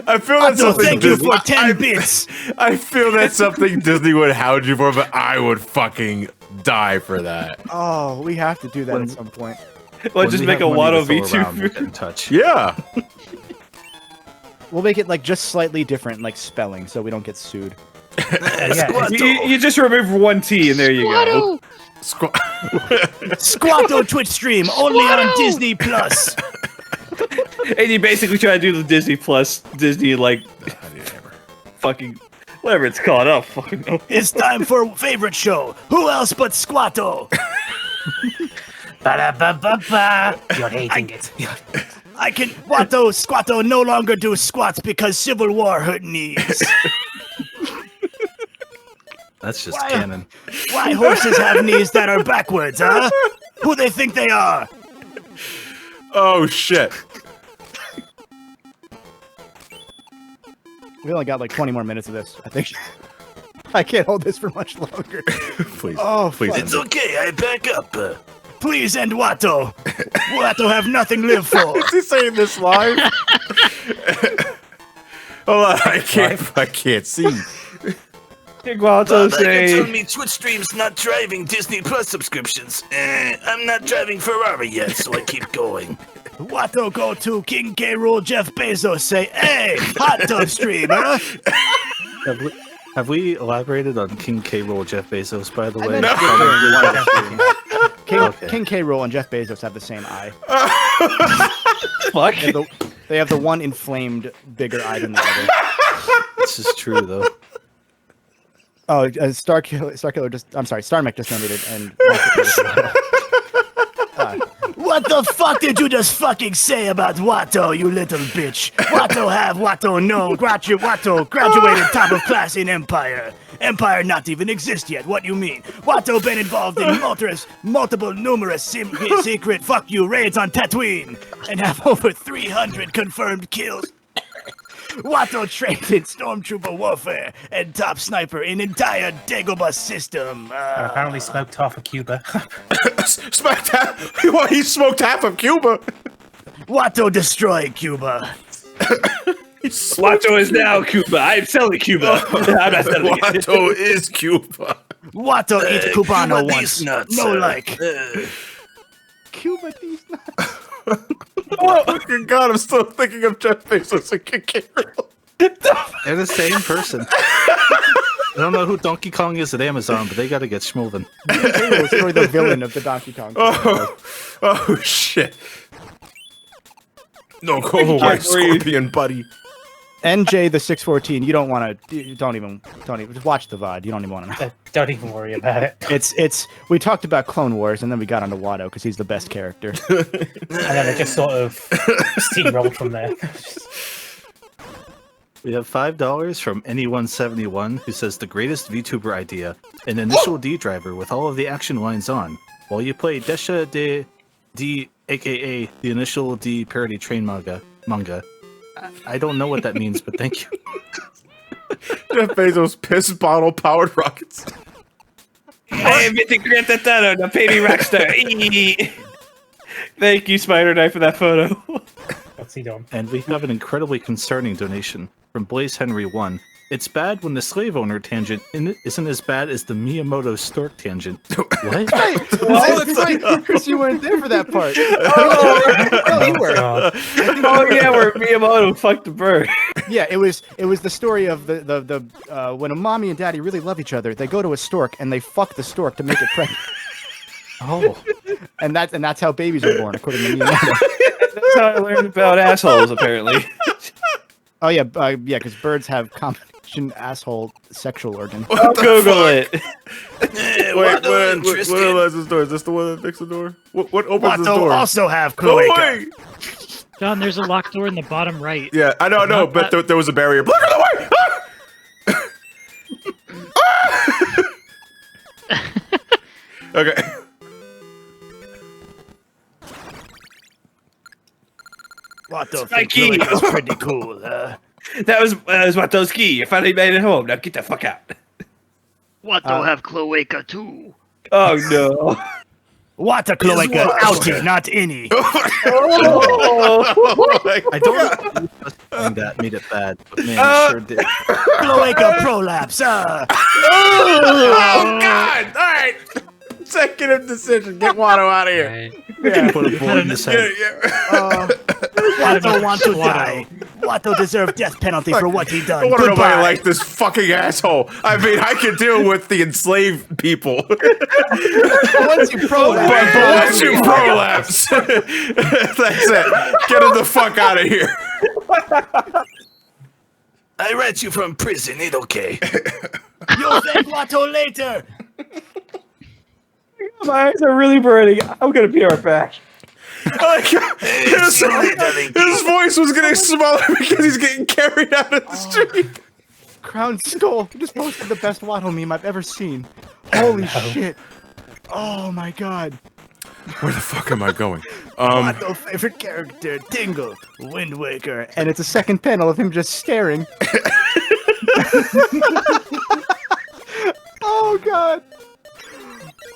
I feel that's something. thank you Disney- for 10 bits. I feel that's something Disney would hound you for, but I would fucking die for that. Oh, we have to do that at some point. Let's When just we make a have money Watto to throw around, we'll VTuber. get in touch. Yeah. We'll make it like just slightly different, like spelling, so we don't get sued. Yeah, You just remove one T and there you go. Squatto Twitch stream only on Disney Plus. And you basically try to do the Disney Plus, Disney like fucking whatever it's called. I don't fucking know. It's time for favorite show. Who else but Squatto? Ba-da-ba-ba-ba. You're hating it. Squatto no longer do squats because Civil War hurt knees. That's just Why- canon. Why horses have knees that are backwards, huh? Who they think they are? Oh shit. We only got like 20 more minutes of this, I think. I can't hold this for much longer. Please. Oh, Please. fuck. It's okay, I back up. Please end Watto. Watto have nothing live for. Is he saying this live? Hold on, I can't see. Watto say me Twitch streams not driving Disney Plus subscriptions. I'm not driving Ferrari yet, so I keep going. Watto go to King K. Rool Jeff Bezos say, hey, hot tub stream, huh? Have we elaborated on King K. Rool Jeff Bezos, by the way? King K. Rool and Jeff Bezos have the same eye. fuck. They have the one inflamed bigger eye than the other. This is true, though. Oh, Starmech just donated and. What the fuck did you just fucking say about Watto, you little bitch? Watto have, Watto no. Watto graduated top of class in Empire. Empire not even exist yet. What you mean? Watto been involved in numerous secret fuck you raids on Tatooine and have over 300 confirmed kills. Watto trained in stormtrooper warfare and top sniper in entire Dagobah system. Apparently smoked half of Cuba. Smoked half. He smoked half of Cuba. Watto destroy Cuba. Watto is now Cuba. I'm selling Cuba. I'm not selling it. Watto is Cuba. Watto eat Cubano once. No like. Cuba these nuts. Oh fucking god! I'm still thinking of Jeff Bezos and King K. Rool. They're the same person. I don't know who Donkey Kong is at Amazon, but they gotta get schmovin'. It's really the villain of the Donkey Kong. Oh shit! No, go away, Scorpion buddy. NJ the 614. You don't want to. Don't even. Just watch the VOD. You don't even want to know. Don't even worry about it. It's. We talked about Clone Wars and then we got onto Watto because he's the best character. And then it just sort of steamrolled from there. We have $5 from Any171 who says the greatest VTuber idea: an initial D driver with all of the action lines on, while you play Desha de D, aka the initial D parody train manga. I don't know what that means, but thank you. Jeff Bezos piss bottle powered rockets. I am the Grand Theft Auto, the baby rockstar. Thank you, Spider Knight, for that photo. What's he done? And we have an incredibly concerning donation from Blaze Henry 1 It's bad when the slave owner tangent isn't as bad as the Miyamoto stork tangent. What? Oh, that's right. Chris, you weren't there for that part. Oh, you were. Oh yeah, where Miyamoto fucked the bird. Yeah, it was the story of the when a mommy and daddy really love each other, they go to a stork and they fuck the stork to make it pregnant. Oh, And that's how babies are born, according to Miyamoto. That's how I learned about assholes, apparently. Oh yeah, because birds have combination asshole sexual organ. I'll Google it. Wait, what opens the door? Is this the one that fixes the door? What opens the door? also have No way! John, there's a locked door in the bottom right. Yeah, I know, but there was a barrier. Look at the way! Ah! Okay. Mikey! That's pretty cool. That was Watoski. You finally made it home. Now get the fuck out. What do have cloaca too? Oh no. Water cloaca, outie, not innie. I don't know that made it bad, but man, it sure did. Cloaca prolapse. Oh God! All right. Executive decision. Get Watto out of here. Yeah. Put a bullet in his head. Watto want to die. Watto deserve death penalty for what he done. I want nobody like this fucking asshole. I mean, I can deal with the enslaved people. Once you prolapse, Once you prolapse, that's it. Get him the fuck out of here. I read you from prison, it okay? you'll thank Watto later. My eyes are really burning. I'm gonna be right back. His voice was getting smaller because he's getting carried out of the street. Crown Skull just posted the best Watto meme I've ever seen. Holy shit. Oh my god. Where the fuck am I going? Watto favorite character, Tingle, Wind Waker. And it's a second panel of him just staring. Oh god.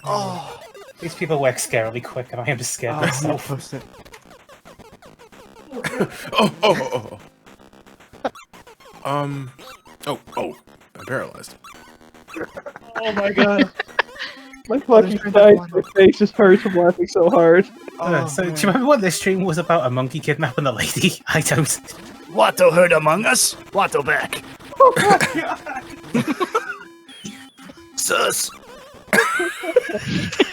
Oh. These people work scarily quick, and I am just scared myself. I'm paralyzed. Oh my god. My fucking face just hurts from laughing so hard. So, do you remember when this stream was about a monkey kidnapping a lady? I don't. Watto heard Among Us. Watto back. Oh my god. Sus.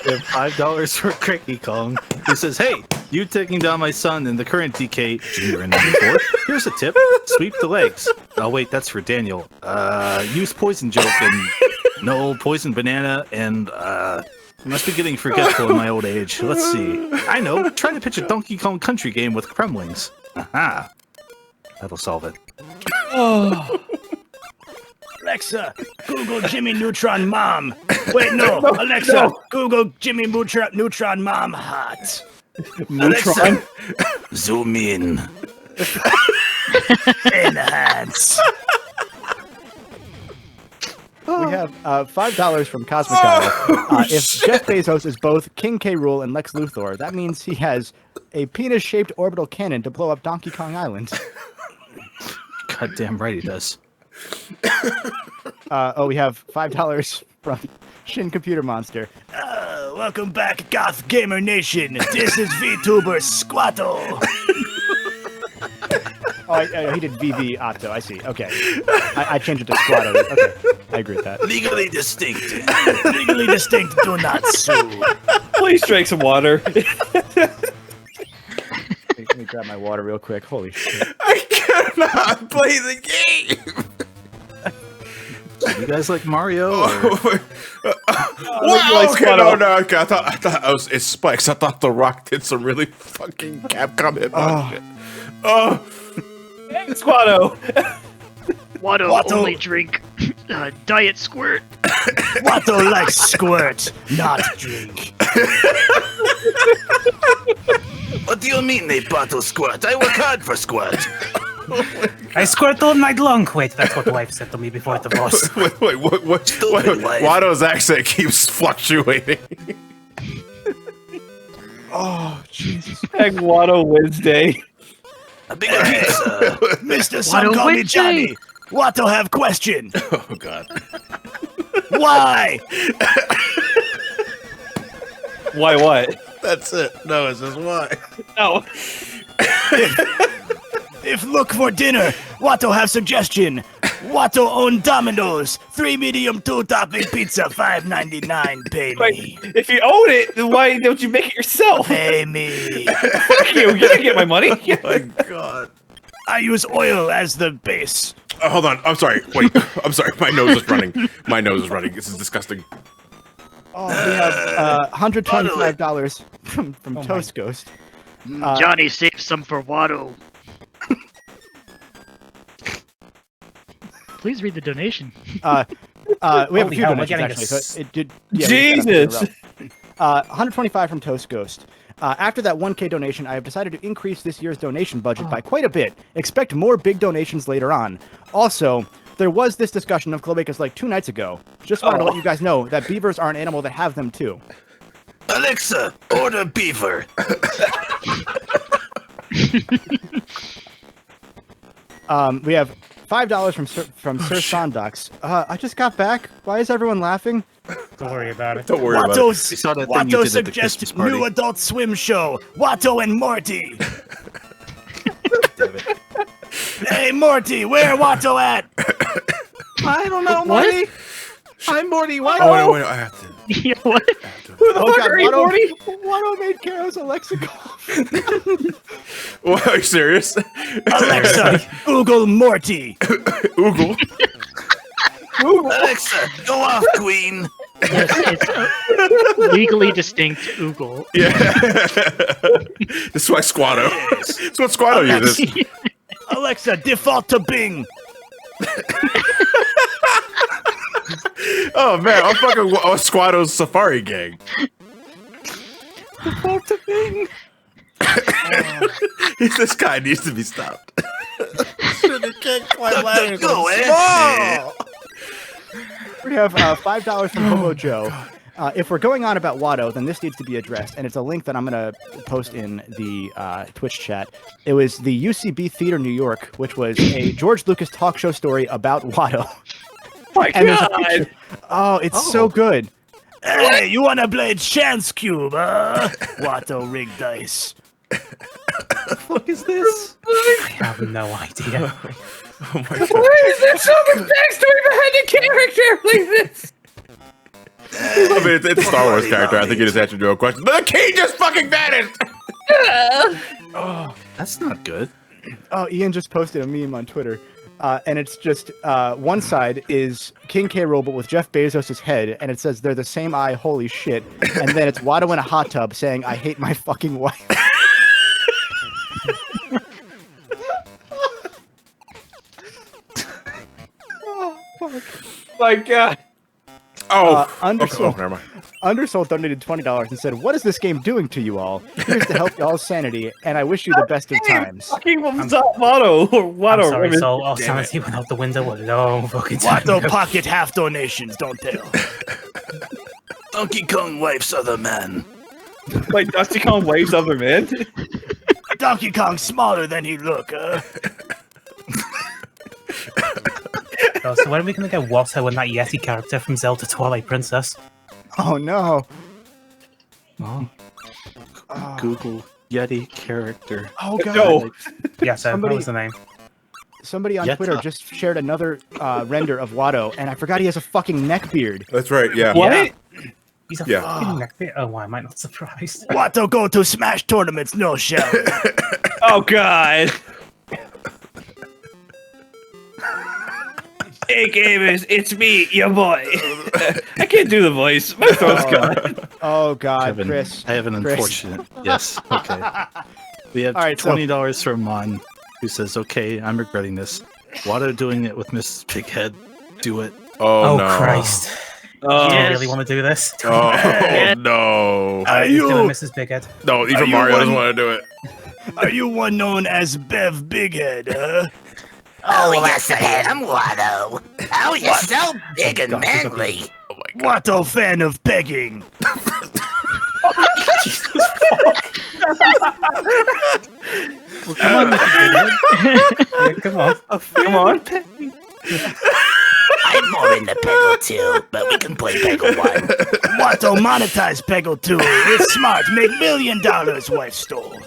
We have $5 for Cranky Kong, who says, "Hey, you taking down my son in the current DK Junior and 94. Here's a tip: sweep the legs." Oh wait, that's for Daniel. Use poison joke and no poison banana and I must be getting forgetful in my old age. Let's see. I know. Try to pitch a Donkey Kong Country game with Kremlings. Aha. That'll solve it. Oh. Alexa, Google Jimmy Neutron Mom. Wait, no. Alexa, Google Jimmy Neutron Mom hot. Neutron? Zoom in. Enhance. We have $5 from Cosmic. If Jeff Bezos is both King K. Rool and Lex Luthor, that means he has a penis-shaped orbital cannon to blow up Donkey Kong Island. Goddamn right he does. We have $5 from Shin Computer Monster. Welcome back, Goth Gamer Nation. This is VTuber Squatto. He did VV Otto. I see. Okay. I changed it to Squatto. Okay. I agree with that. Legally distinct. Legally distinct, do not sue. Please drink some water. Let me grab my water real quick. Holy shit. I cannot play the game. You guys like Mario? Wow, okay, no, okay. I thought it's Spikes. I thought The Rock did some really fucking Capcom hitbox shit. Squatto. Watto only drink Diet Squirt. Watto likes squirt, not drink. What do you mean they bottle squirt? I work hard for squirt. I squirt all night long. Wait, that's what the wife said to me before divorce. Wait, what? Watto's accent keeps fluctuating. Oh, Jesus. Egg Watto Wednesday. A bigger pizza. Mr. Some call me Johnny. Watto have question. Oh God. Why? Why what? That's it. No, it's just why. No. If look for dinner, Watto have suggestion. Watto own Domino's. 3 medium 2-topping pizza, $5.99. Pay Wait, me. if you own it, then why don't you make it yourself? Pay me. Fuck you! You didn't get my money. Oh my God. I use oil as the base. Hold on. I'm sorry. Wait. I'm sorry. My nose is running. My nose is running. This is disgusting. Oh, we have $125 from Toast Ghost. Johnny saved some for Watto. Please read the donation. We have a Holy few hell, we're donations getting actually. a So it did. Yeah, we got Jesus. a few in a row. 125 from Toast Ghost. After that 1K donation, I have decided to increase this year's donation budget by quite a bit. Expect more big donations later on. Also, there was this discussion of cloacas like 2 nights ago. Just wanted to let you guys know that beavers are an animal that have them too. Alexa, order beaver. We have $5 from Sir Sondox. I just got back. Why is everyone laughing? Don't worry about it. Don't worry about it. You saw that thing you Watto did at the Christmas suggested party. new Adult Swim show. Watto and Morty. Hey Morty, where Watto at? I don't know, Morty. Hi, Morty. Why? Oh, wait, I have to. Yeah, what? Who the fuck are you, Morty? Watto made Karo's Alexa call. What, are you serious? Alexa, Google Morty. Oogle. Alexa, go off, Queen. Yes, it's legally distinct Oogle. Yeah. This is why Squatto. That's what Squatto uses. Alexa, default to Bing. Oh man, I'm fucking Squatto's Safari gang. Default to Bing. This guy needs to be stopped. Shit, can't quite laugh. Go, We have $5 from Hobo Joe. If we're going on about Watto, then this needs to be addressed, and it's a link that I'm going to post in the Twitch chat. It was the UCB Theater New York, which was a George Lucas talk show story about Watto. My And there's a God. picture. Oh, it's so good. Hey, you want to play Chance Cube, huh? Watto rig dice. What is this? I have no idea. Oh my god. Why is there so much backstory behind a character like this? I mean, it's a Star Wars character. I think you just answered your own question. But the key just fucking vanished! Oh, that's not good. Oh, Ian just posted a meme on Twitter. And it's just one side is King K. Robo with Jeff Bezos' head, and it says they're the same eye, holy shit. And then it's Watto in a hot tub saying, I hate my fucking wife. My God. Oh, Undersoul, never mind. Undersoul donated $20 and said, what is this game doing to you all? Here's to help y'all's sanity, and I wish you the best of times. Fucking Watto or Watto. I'm sorry, Raven. so our sanity went out the window a long fucking time Watto ago. pocket half donations, don't tell. Donkey Kong wife's other man. Like Dusty Kong waves other man. Donkey Kong's smaller than he look, Oh, so when are we going to get Watto and that Yeti character from Zelda Twilight Princess? Oh no. Oh. Google Yeti character. Oh god. No. Yes, that Somebody- was the name. Somebody on Yeta. Twitter just shared another render of Watto, and I forgot he has a fucking neck beard. That's right, yeah. What? Yeah. He's a Yeah. fucking neckbeard. Oh, why am I not surprised? Watto go to Smash tournaments, no shell. Oh God. Hey gamers, it's me, your boy. I can't do the voice. My throat's gone. Oh god, Kevin, Chris. I have an Chris. unfortunate. Yes. Okay. We have All right, so- $20 from Mon, who says, "Okay, I'm regretting this. Watto doing it with Mrs. Bighead. Do it." Oh, Oh, no. Christ. Oh, Do you Yes. really want to do this? Oh, no. Are He's doing you Mrs. Bighead. No, even you Mario doesn't one- want to do it. are you one known as Bev Bighead, huh? Oh, yes, I am, Watto. Oh, you're so big and manly. Oh my god. Watto fan of pegging. Yeah, come on. come on. I'm more into Peggle 2, but we can play Peggle 1. Watto monetize Peggle 2. It's smart. Make $1 million, wife stole.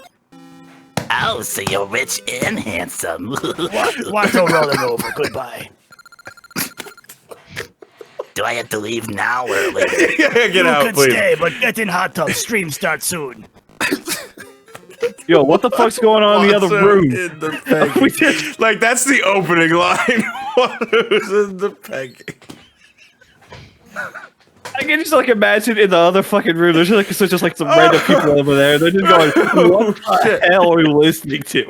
Oh, so you're rich and handsome. Watto rolling over. Goodbye. Do I have to leave now or later? Get out, could please. stay, but get in hot tub. Stream starts soon. Yo, what the fuck's going on in the other room? In the pegging. Like, that's the opening line. Who's in the pegging? I can just like imagine in the other fucking room, there's just like some random people over there. They're just going, "What the hell are we listening to?"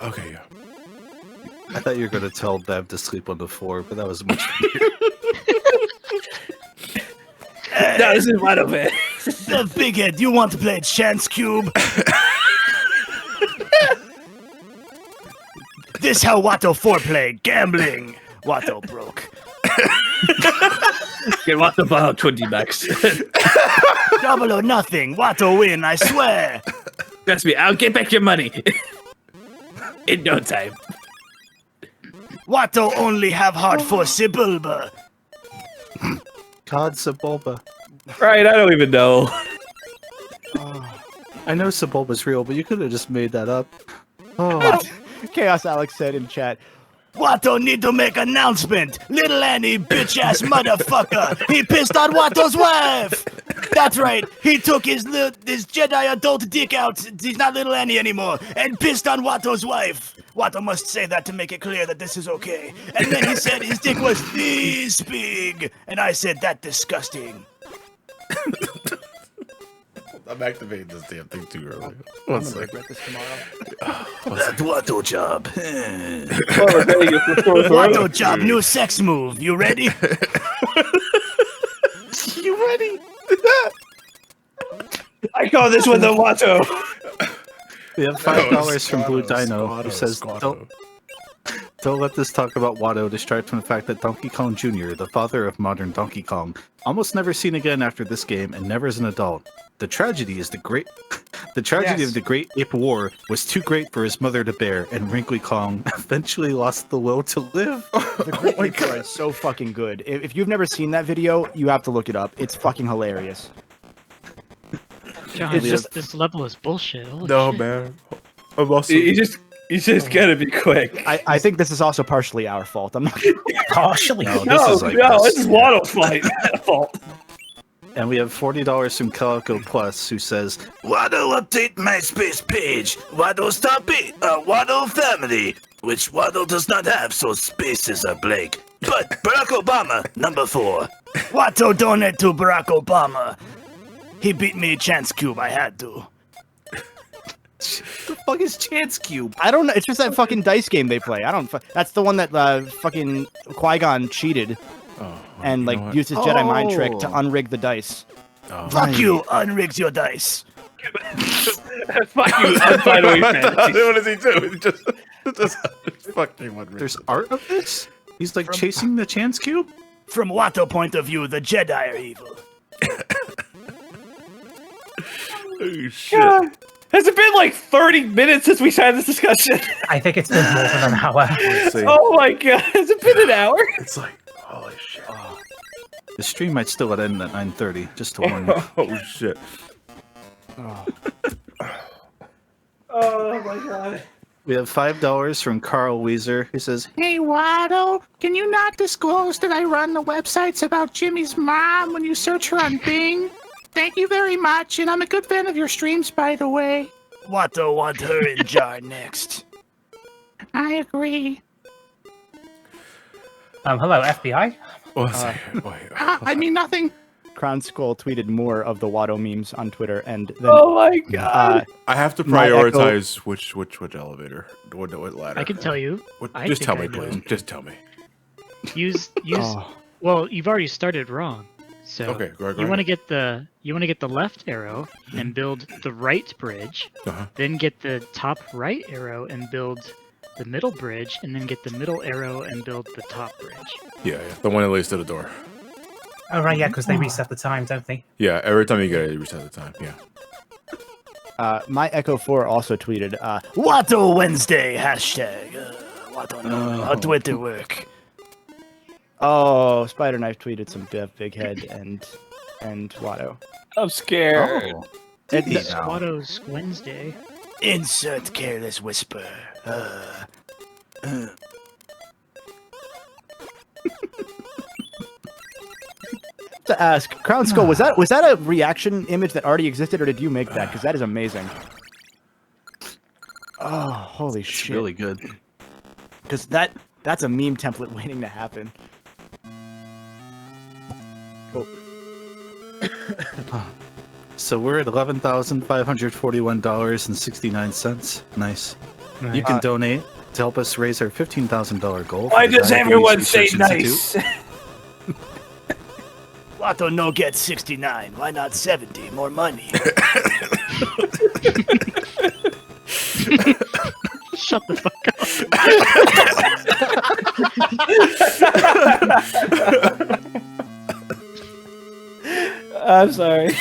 Okay, yeah. I thought you were going to tell Bev to sleep on the floor, but that was much weird. No, this is right over here. The big head, you want to play Chance Cube? This how Watto 4 play. Gambling. Watto broke. Get what the fuck? 20 bucks. Double or nothing. Watto win, I swear. Trust me, I'll get back your money. In no time. Watto only have heart for Sibulba. God, Sebulba. Right, I don't even know. I know Sebulba's real, but you could have just made that up. Oh. Chaos Alex said in chat, Watto need to make announcement. Little Annie, bitch-ass motherfucker. He pissed on Watto's wife. That's right. He took his Jedi adult dick out. He's not Little Annie anymore. And pissed on Watto's wife. Watto must say that to make it clear that this is okay. And then he said his dick was this big. And I said, that disgusting. I'm activating this damn thing too early. I'm One gonna second. regret this tomorrow. That Watto job. Watto job, new sex move. You ready? You ready? I call this one the Watto. We have $5 from Blue Dino, who says, don't let this talk about Watto distract from the fact that Donkey Kong Jr., the father of modern Donkey Kong, almost never seen again after this game and never as an adult. The tragedy is of the Great Ape War was too great for his mother to bear, and Wrinkly Kong eventually lost the will to live. The Great Ape War is so fucking good. If you've never seen that video, you have to look it up. It's fucking hilarious. John, It's just- this level is bullshit. Holy No, shit. man. I'm also. You just gotta be quick. I think this is also partially our fault. I'm not. Partially. No, This is Watto's fault. And we have $40 from Calico Plus, who says, Watto update MySpace page. Watto stop it. Watto family. Which Watto does not have, so spaces are blank. But Barack Obama, number 4. Watto donate to Barack Obama. He beat me Chance Cube. I had to. the fuck is Chance Cube? I don't know. It's just that fucking dice game they play. I don't. That's the one that fucking Qui-Gon cheated and like used his Jedi mind trick to unrig the dice. Fuck you! Unrigs your dice. Fuck you, Untitled Fantasy. What does he do? Just fucking one. There's art of this? He's like chasing the Chance Cube? From Watto point of view, the Jedi are evil. Oh shit! God. Has it been like 30 minutes since we had this discussion? I think it's been more than an hour. Let's see. Oh my god, has it been an hour? It's like holy shit. The stream might still end at 9:30, just to warn you. Oh shit. Oh my god. We have $5 from Carl Weezer, who says, Hey, Watto, can you not disclose that I run the websites about Jimmy's mom when you search her on Bing? Thank you very much, and I'm a good fan of your streams, by the way. Watto want her in jar next. I agree. Hello, FBI. I mean nothing. Crown Skull tweeted more of the Watto memes on Twitter, and then, Oh my god. I have to My prioritize which elevator, what ladder. I can tell you. I Just think tell me, I know. please. Just tell me. Use. Oh. Well, you've already started wrong. So Okay, go you ahead. want to get the left arrow and build the right bridge. Uh-huh. Then get the top right arrow and build the middle bridge, and then get the middle arrow and build the top bridge. Yeah, the one that leads to the door. Oh right, yeah, because they reset the time, don't they? Yeah, every time you get it, you reset the time. Yeah. My Echo 4 also tweeted, Watto Wednesday, hashtag. Watto no, how Twitter work. Oh, Spider Knife tweeted some big head and Watto. I'm scared. Oh. It's Watto's Wednesday. Insert careless whisper. To ask, Crown Skull, was that a reaction image that already existed, or did you make that? Because that is amazing. Oh, holy It's shit! really good. Because that's a meme template waiting to happen. Oh. So we're at $11,541.69. Nice. You can donate to help us raise our $15,000 goal. Why for the does Diabetes everyone say Research Institute. nice? Watto no get 69. Why not 70? More money. Shut the fuck up. I'm sorry.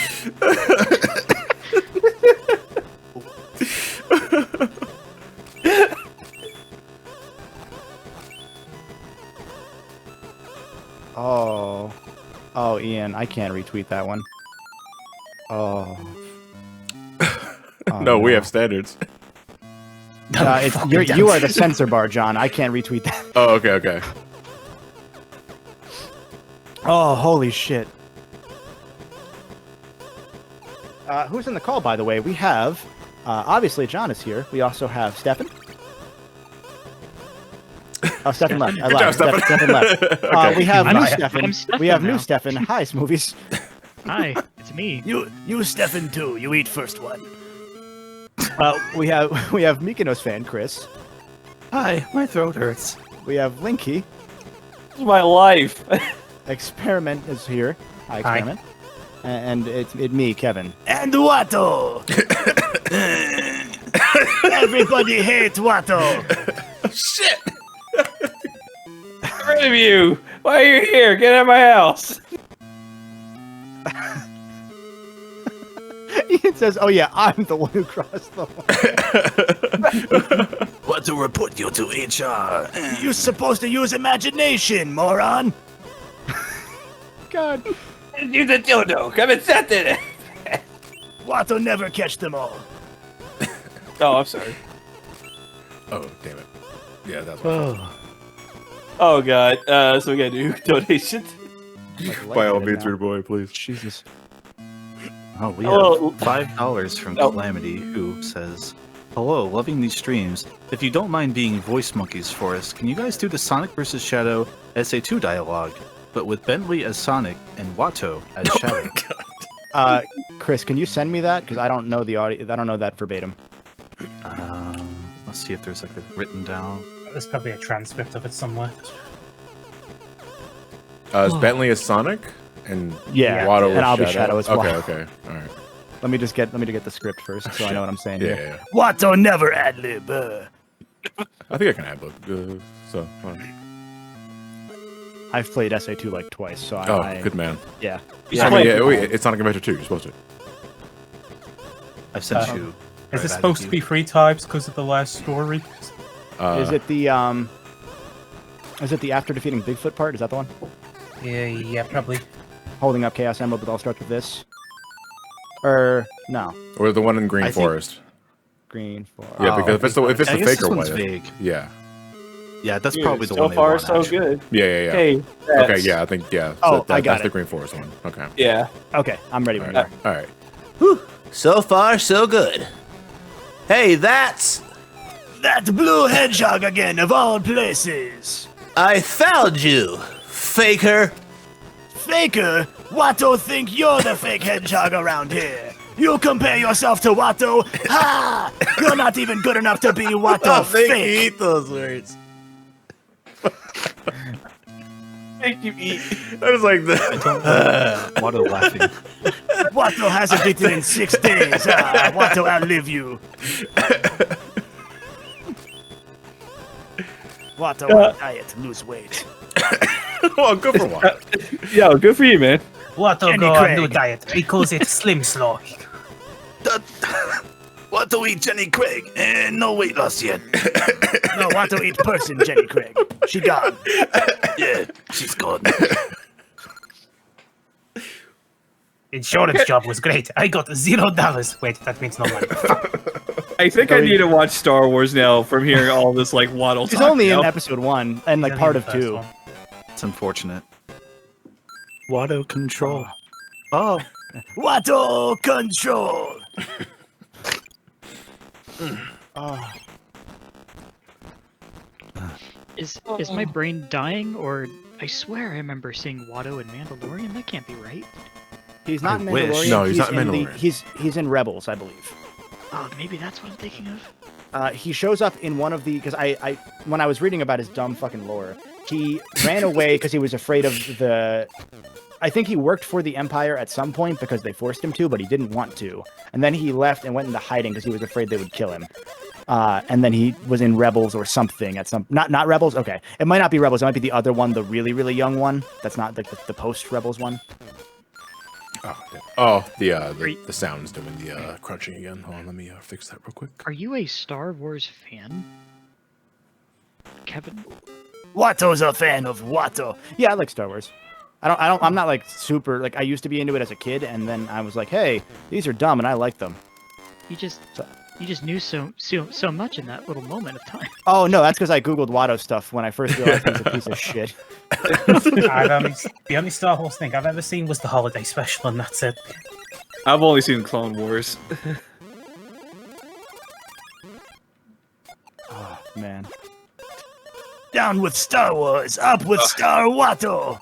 Oh, Ian, I can't retweet that one. Oh. No, we have standards. You are the censor bar, John. I can't retweet that. Oh, okay. Oh, holy shit. Who's in the call, by the way? We have, obviously, John is here. We also have Stefan. Oh, Stefan left. I lied. Stefan left. Okay. We have new I'm Stefan. We have now. new Stefan. Hi, Smoothies. Hi, it's me. You Stefan too. You eat first one. We have Mykonos fan Chris. Hi, my throat hurts. We have Linky. This is my life. Experiment is here. Hi, Experiment. And it's me, Kevin. And Watto. Everybody hates Watto. Shit! Get rid of you! Why are you here? Get out of my house! Ian says, "Oh yeah, I'm the one who crossed the line." What to report you to HR? You're supposed to use imagination, moron. God. You the dildo! Come and set it! Watto never catch them all. Oh, I'm sorry. Oh, damn it. Yeah, that's Oh god. So we gotta do donations. by all means, weird boy, please. Jesus. Oh, we Hello. have $5 from Oh. Calamity, who says, "Hello, loving these streams. If you don't mind being voice monkeys for us, can you guys do the Sonic vs. Shadow SA2 dialogue, but with Bentley as Sonic and Watto as Shadow?" Chris, can you send me that? Because I don't know the audio. I don't know that verbatim. Let's see if there's like a written down. There's probably a transcript of it somewhere. Is Bentley as Sonic? And Yeah, Watto and as I'll be Shadow? Shadow as well. Okay, alright. Let me just get the script first, so I know what I'm saying Yeah, here. yeah. Watto never ad lib. I think I can ad lib. So, I've played SA2 like twice, so oh, I good man. yeah. I mean, yeah, wait, it's Sonic Adventure 2. You're supposed to. I've sent you. Is it supposed to be 3 types because of the last story? Is it the after defeating Bigfoot part? Is that the one? Yeah, probably. Holding up Chaos Emerald, but all starts with this. Or no, Or the one in Green I think- Forest. Green Forest. Yeah, because if it's I the guess faker this one's one. vague. Yeah. Yeah, that's Dude, probably the so one they far want, so actually. good. Yeah. Hey, Okay, that's- yeah, I think, yeah. Oh, I got that's it. the Green Forest one. Okay. Yeah. Okay, I'm ready when you are. Alright. So far, so good. Hey, that's... That blue hedgehog again, of all places. I found you, faker. Faker? Watto think you're the fake hedgehog around here. You compare yourself to Watto? Ha! You're not even good enough to be Watto fake. Eat those words. Make you eat. That is like the. Watto laughing. Watto hasn't eaten in 6 days. Watto outlive you. Watto on diet, lose weight. Oh, good for one. Yeah, good for you, man. Watto Jenny go on Craig. new diet. He calls it Slim Slow. Watto eat Jenny Craig, and no weight loss yet. No, Watto eat person, Jenny Craig. She gone. Yeah, she's gone. Insurance job was great. I got $0. Wait, that means no money. I think I need to watch Star Wars now from hearing all this like waddle He's talk. only now. in episode 1 and like part of 2. It's unfortunate. Watto control. Oh. Watto control. Oh. Is my brain dying, or I swear I remember seeing Watto in Mandalorian? That can't be right. He's not in I wish. Mandalorian. No, he's not in Mandalorian. He's in Rebels, I believe. Oh, maybe that's what I'm thinking of. He shows up in one of the because I when I was reading about his dumb fucking lore, he ran away because he was afraid of the. I think he worked for the Empire at some point because they forced him to, but he didn't want to. And then he left and went into hiding because he was afraid they would kill him. And then he was in Rebels or something at some not Rebels. Okay, it might not be Rebels. It might be the other one, the really really young one. That's not like the post Rebels one. Oh, the sound's doing the crunching again. Hold on, let me fix that real quick. Are you a Star Wars fan, Kevin? Watto's a fan of Watto. Yeah, I like Star Wars. I'm not like super like I used to be into it as a kid, and then I was like, hey, these are dumb, and I like them. You just knew so much in that little moment of time. Oh no, that's because I googled Watto stuff when I first realized he was a piece of shit. The only Star Wars thing I've ever seen was the holiday special, and that's it. I've only seen Clone Wars. Oh man. Down with Star Wars, up with Star Watto.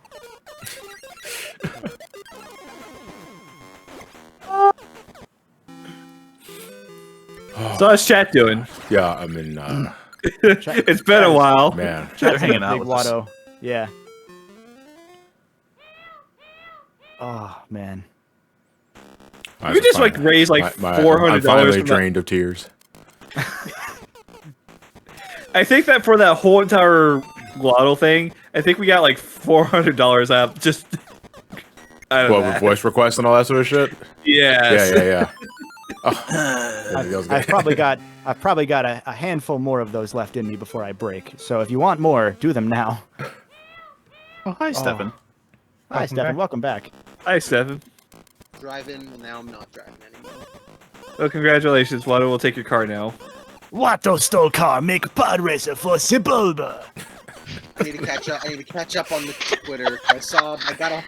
So how's chat doing? Yeah, I'm in. It's been a while. Man, They're hanging out Big with us. Watto. Yeah. Oh man. We just like raise like $400. I'm finally from that. drained of tears. I think that for that whole entire Glottal thing, I think we got like $400 out just. What, with voice requests and all that sort of shit? Yes. Yeah. Oh. I've probably got a handful more of those left in me before I break. So if you want more, do them now. Oh, hi, Stefan. Hi, Stefan. Welcome back. Hi, Stefan. Driving, well, now I'm not driving anymore. Well, congratulations, Watto. We'll take your car now. Watto stole car, make pod racer for Sebulba. I need to catch up on the Twitter. I got a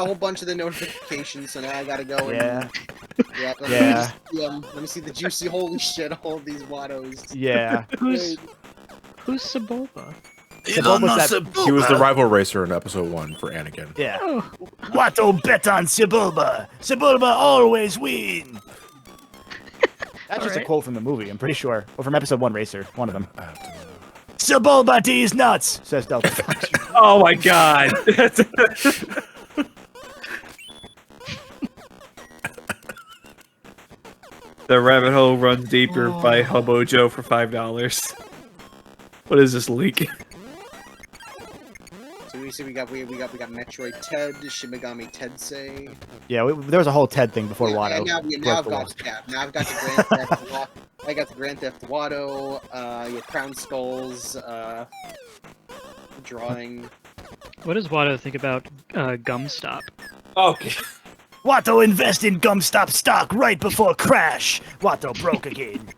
whole bunch of the notifications, so now I gotta go and let me see the juicy holy shit, all of these Wattos. Yeah. Who's Sebulba? You don't know He was the Sebulba. rival racer in episode 1 for Anakin. Yeah. Watto bet on Sebulba. Sebulba always win. That's just a quote from the movie, I'm pretty sure. Or from episode 1 Racer, one of them. Sebulba tease nuts, says Delta Fox. Oh my god. The rabbit hole runs deeper by Hobo Joe for $5. What is this leak? So we see we got Metroid Ted, Shimigami Tensei. Yeah, there was a whole Ted thing before Yeah, Watto. now I've got the Grand Theft Watto. I got the Grand Theft Watto, Crown Skulls, drawing. What does Watto think about GumStop? Okay. Watto invest in GumStop stock right before crash. Watto broke again.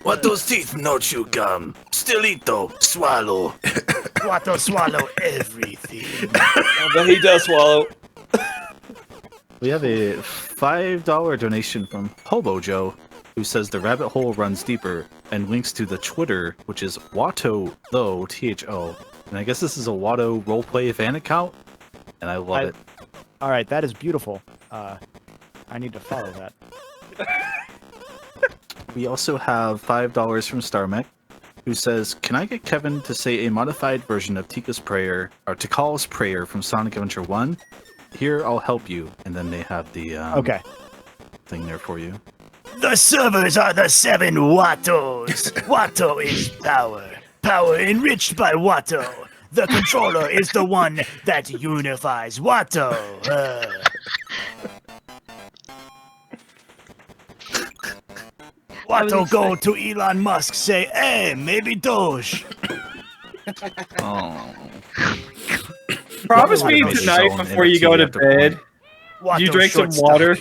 Watto's teeth no chew gum. Still eat though. Swallow. Watto swallow everything. But he does swallow. We have a $5 donation from Hobo Joe, who says the rabbit hole runs deeper, and links to the Twitter, which is Watto though, THO. And I guess this is a Watto roleplay fan account, and I love it. All right, that is beautiful. I need to follow that. We also have $5 from StarMech, who says, "Can I get Kevin to say a modified version of Tika's prayer or Tikal's prayer from Sonic Adventure 1? Here, I'll help you." And then they have the thing there for you. The servers are the 7 Wattos. Watto is power. Power enriched by Watto. The controller is the one that unifies Watto. Watto go to Elon Musk, say, hey, maybe Doge. Oh. Promise me tonight before you go to bed, you drink some water.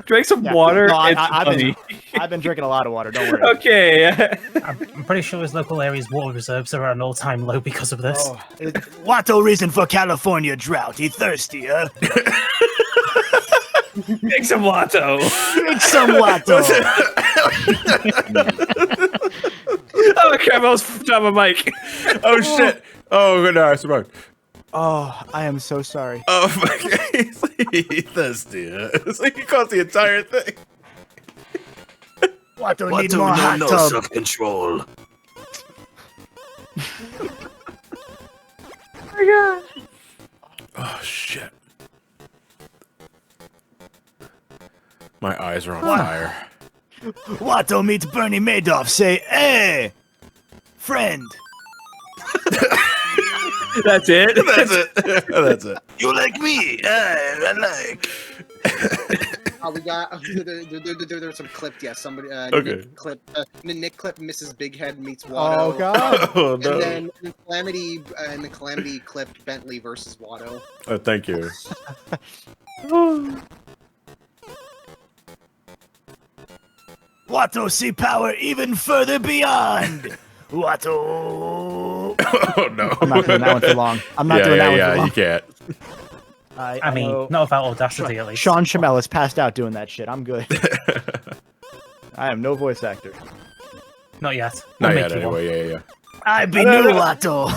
Drink some water and some honey. I've been drinking a lot of water, don't worry. Okay. I'm pretty sure his local area's water reserves are at an all-time low because of this. Oh, Watto reason for California drought. He thirsty, huh? Drink some Watto. Drink some Watto. Oh, crap, I was dropping my mic. Oh, shit. Oh, no, I survived. Oh, I am so sorry. Oh, my God. He's thirsty. It's like he caused the entire thing. Watto What need do more hot no tub. self-control? Oh, shit. My eyes are on What? fire. Watto meets Bernie Madoff, say, hey, friend. That's it? That's it. That's it. You like me? I like. We got there's some clipped. Yeah, somebody. Okay. Nick clip. Nick clip. Mrs. Big Head meets Watto. Oh, God. Oh, no. And then the Calamity clipped Bentley versus Watto. Oh, thank you. Watto see power even further beyond. Watto. Oh, no. I'm not doing that one for long. I'm not doing that one for long. You can't. I mean, know- not without audacity, at least. Sean Chamel is passed out doing that shit. I'm good. I am no voice actor. Not yet. Not We'll yet, make you one. anyway. Yeah. I be new Watto.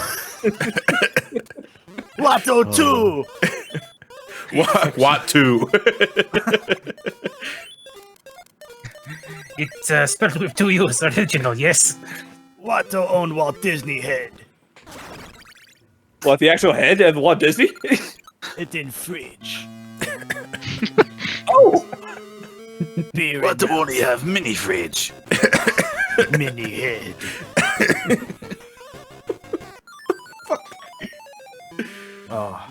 Watto 2. What two? It's spelled with two U's, original, yes? Watto owned Walt Disney head. What, the actual head of Walt Disney? It in fridge. Oh! Beer What do only have mini fridge? mini head. Oh.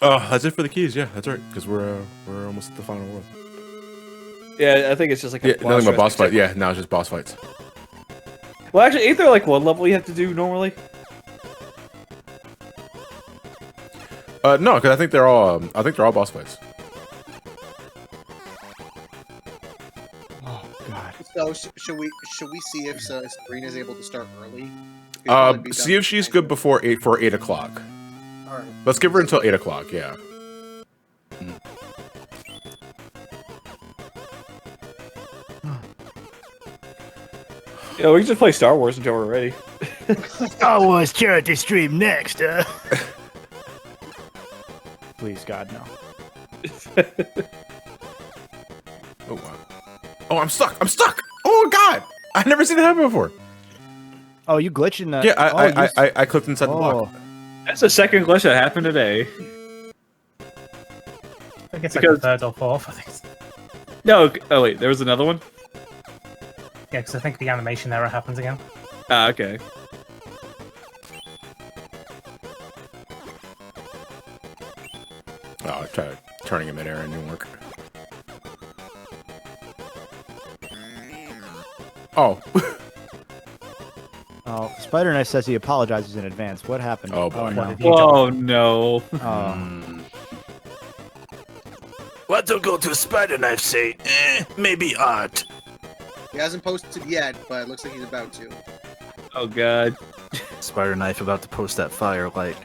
Oh, that's it for the keys. Yeah, that's right. Because we're almost at the final world. Yeah, I think it's just like a Nothing but boss fight. Yeah, now it's just boss fights. Well, actually, ain't there like one level you have to do normally? No, because I think they're all boss fights. Oh, God. So should we see if Sabrina's able to start early? It'd probably be See done if she's good before 8 o'clock. All right. Let's give her until 8 o'clock. Yeah. Yeah, we can just play Star Wars until we're ready. Star Wars charity stream next, huh? Please, God, no. Oh wow. Oh, I'm stuck. I'm stuck. Oh God! I've never seen it happen before. Oh, you glitched in the... Yeah, oh, I clicked inside the block. That's the second glitch that happened today. I think it's like the third or fourth, I think. No, oh wait, there was another one? Yeah, because I think the animation error happens again. Ah, okay. Oh, I tried turning him in air and it didn't work. Oh. Oh, Spider Knight says he apologizes in advance. What happened? Oh, boy. no. Oh no. Oh. What to go to Spider Knife say? Maybe art. He hasn't posted yet, but it looks like he's about to. Oh god. Spider Knife about to post that firelight.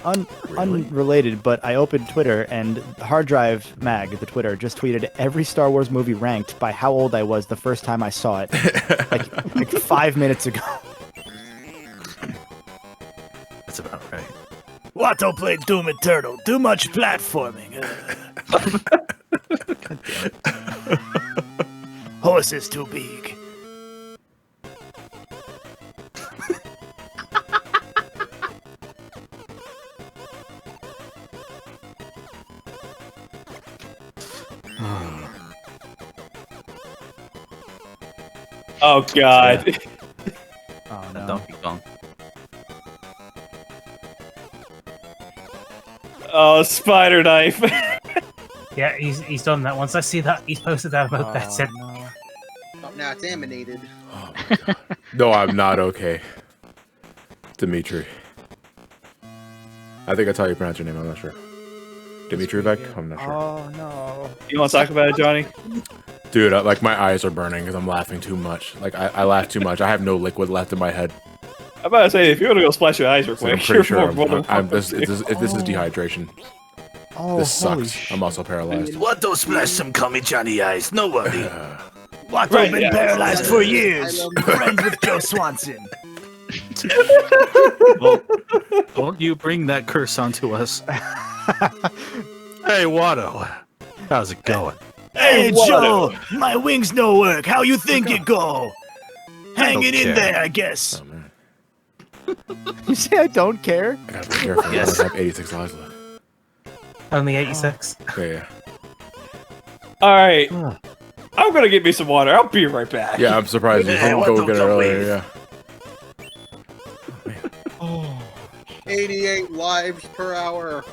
Unrelated, but I opened Twitter and Hard Drive Mag, the Twitter, just tweeted every Star Wars movie ranked by how old I was the first time I saw it. like 5 minutes ago. That's about right. Watto played Doom Eternal. Too much platforming. Horse is too big. Oh god. Oh no. Donkey Kong. Oh, Spider Knife. Yeah, he's done that. Once I see that, he's posted that about that. Said, no. Now it's animated. Oh my god. No, I'm not okay. Dimitri. I think that's how you pronounce your name, I'm not sure. Dimitri Vec? I'm not sure. Oh no. You want to talk about it, Johnny? Dude, like my eyes are burning because I'm laughing too much. Like I laugh too much. I have no liquid left in my head. I'm about to say, if you want to go splash your eyes real So I'm quick, pretty sure this this is dehydration. Oh, This sucks. I'm also paralyzed. Watto splash some Call Me Johnny eyes, no worry. Watto Right, been yeah. paralyzed for years. Friends with Joe Swanson. Well, don't you bring that curse onto us. Hey, Watto. How's it going? Hey, Watto. Joe, my wings no work. How you think it go? Hang don't it in care. there, I guess. Oh man. You say I don't care? I gotta be careful. Yes. I have 86 lives left. Only 86. Yeah. All right. I'm going to get me some water. I'll be right back. Yeah, I'm surprised you Yeah, didn't what go the get it fuck, earlier. wait. Yeah. 88 lives per hour.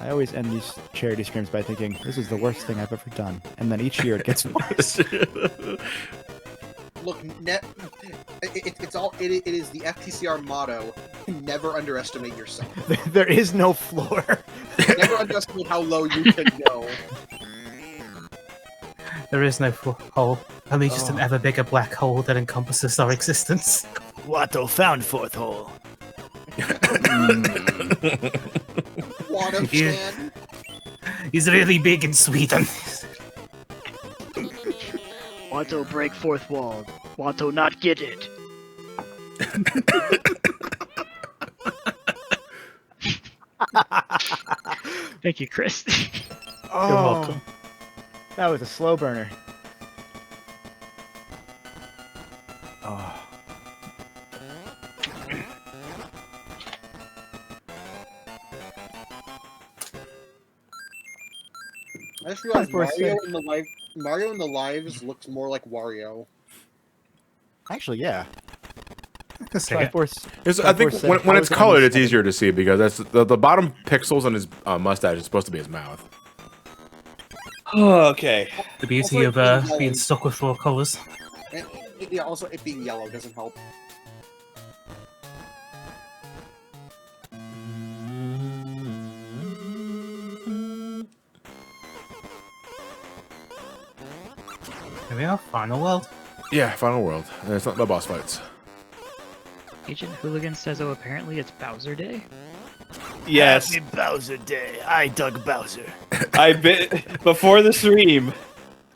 I always end these charity streams by thinking, this is the worst thing I've ever done. And then each year it gets worse. Look, it is the FTCR motto: never underestimate yourself. There is no floor. Never underestimate how low you can go. There is no hole. Only just an ever bigger black hole that encompasses our existence. Watto found fourth hole. Water Yeah. can. He's really big in Sweden. Watto break fourth wall. Watto not get it. Thank you, Chris. Oh, You're welcome. that was a slow burner. Oh. I just realized 546. Mario in the lives looks more like Wario. Actually, yeah. That's I think when it's colored, it's easier to see because that's the bottom pixels on his mustache is supposed to be his mouth. Okay. The beauty of being stuck with 4 colors. And yeah, also it being yellow doesn't help. Here we are, final world. Yeah, Final World. And it's not the boss fights. Agent Hooligan says, oh, apparently it's Bowser Day. Yes. Happy Bowser Day. I dug Bowser. Before the stream,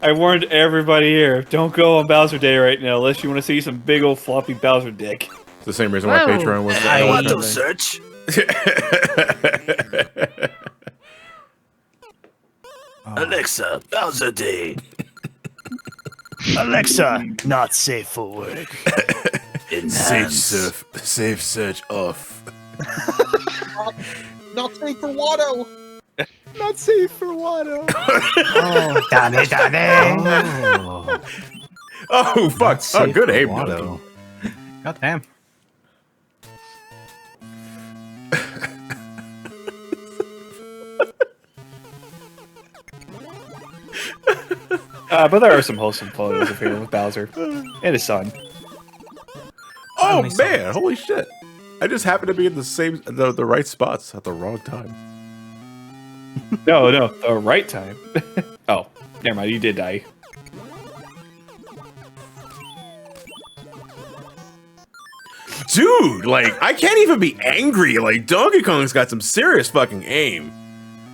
I warned everybody here, don't go on Bowser Day right now unless you want to see some big old floppy Bowser dick. It's the same reason why Whoa. Patreon was. Hey, Watto search. Alexa, Bowser Day. Alexa, not safe for work. Safe search off. Not safe for Watto. Not safe for Watto. Oh, Danny, Danny! Oh fuck! Oh, good aim, Watto. God damn. But there are some wholesome photos of him with Bowser and his son. Oh Only man! Holy shit! I just happened to be in the right spots at the wrong time. No, the right time. Oh, never mind. You did die. Dude, like I can't even be angry. Like Donkey Kong's got some serious fucking aim.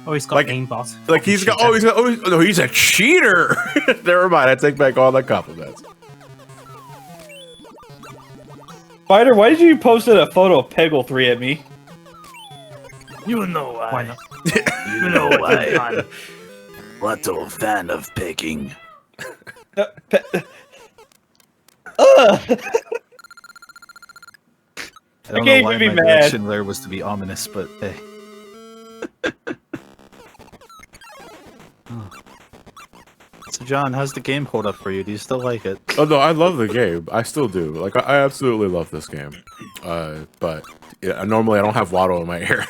Oh, he's got Like- aimbot. Like he's got. No, he's a cheater. Never mind. I take back all the compliments. Spider, why did you post a photo of Peggle 3 at me? You know why. Why not? You know why? Watto, fan of pegging. I don't can't know why even be my mad. reaction there was to be ominous, but hey. So John, how's the game hold up for you? Do you still like it? Oh no, I love the game. I still do. Like I absolutely love this game. But yeah, normally I don't have Watto in my ear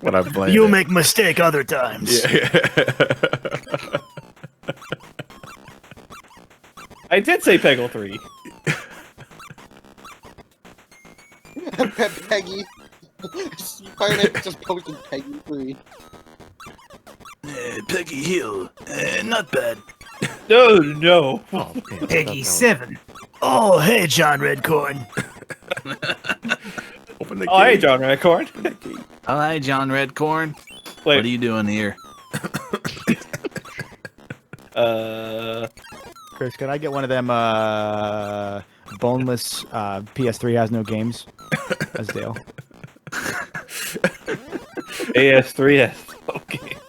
when I'm playing. You it. make mistake other times. Yeah. I did say Peggle 3. Peggy. Fire Knight just posted Peggy 3. Peggy Hill. Not bad. No. Oh, man, Peggy 7. Oh, hey, John Redcorn. Open the Oh, hey, gate. John Redcorn. Oh, hi, John Redcorn. Wait. What are you doing here? Chris, can I get one of them boneless PS3 has no games? As Dale. AS3 has no games.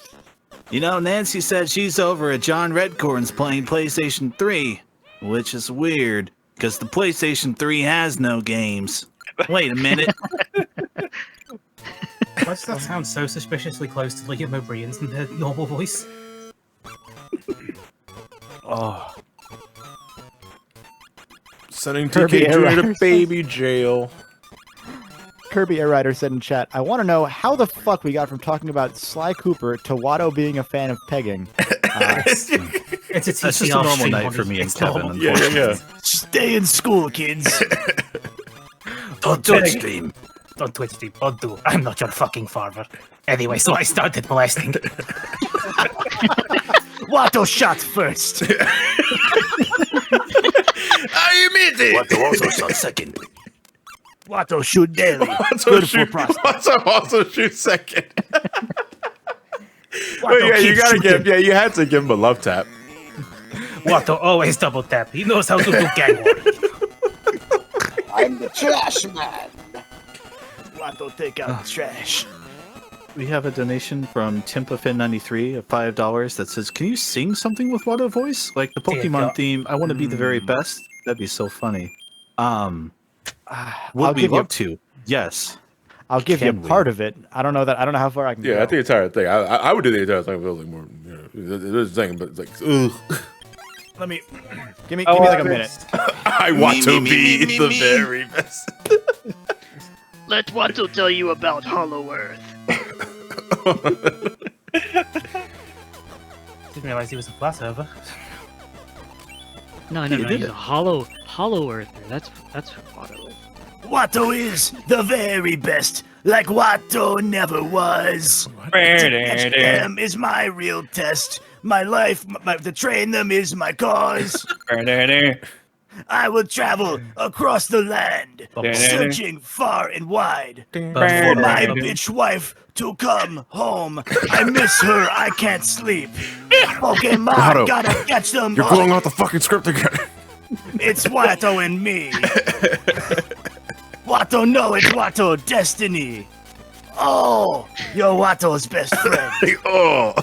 You know, Nancy said she's over at John Redcorn's playing PlayStation 3, which is weird, because the PlayStation 3 has no games. Wait a minute. Why does that sound so suspiciously close to Liam O'Brien's normal voice? Oh. Sending Kirby TK Air Jr. to Riders. baby jail. Kirby Air Rider said in chat, I want to know how the fuck we got from talking about Sly Cooper to Watto being a fan of pegging. It's a That's just a TCR normal stream, night Bonnie. for me and It's Kevin, normal. Yeah. Stay in school, kids. On Twitch stream. On Twitch stream. Don't do. I'm not your fucking father. Anyway, so I started molesting. Watto shot first. I admit it. Watto also shot second. Watto shoot daily. Good for prospects. Watto also shoot second. Watto Wait, yeah, you keeps gotta shooting. give. Yeah, you had to give him a love tap. Watto always double tap. He knows how to do gang war. I'm the trash man. Watto take out the trash. We have a donation from TimpaFin93 of $5 that says, can you sing something with Watto voice? Like the Pokemon God. theme, I want to be the very best. That'd be so funny. I'll Would we give you- love to? Yes. I'll give you Can we? part of it. I don't know how far I can Yeah, go. I think the entire thing. I would do the entire thing. But like more, there's a thing, but it's like, ugh. Let me give me like a minute. I want to be the very best. Let Watto tell you about Hollow Earth. Didn't realize he was a flat server. No, he's a Hollow Earther. That's what Watto is. Watto is the very best, like Watto never was. To catch them is my real test. My life, to train them is my cause. I will travel across the land, searching far and wide for my bitch wife to come home. I miss her, I can't sleep. Pokemon, Watto, gotta catch them You're all. going off the fucking script again. It's Watto and me. Watto, no, it's Watto destiny. Oh, you're Watto's best friend. Oh.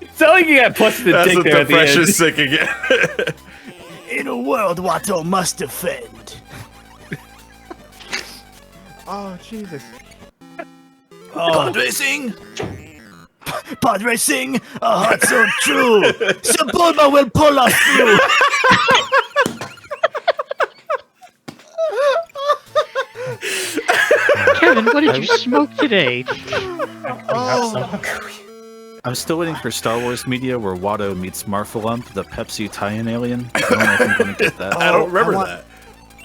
It's not like you got punched in the That's dick what there at the depression end. sick again. In a world Watto must defend. Oh Jesus! Pod racing. Pod racing, a heart so true. Sebulba will pull us through. Kevin, what did you smoke today? I'm still waiting for Star Wars media where Watto meets Marthalump, the Pepsi tie-in alien. I don't know if I'm going to get that. I don't remember that.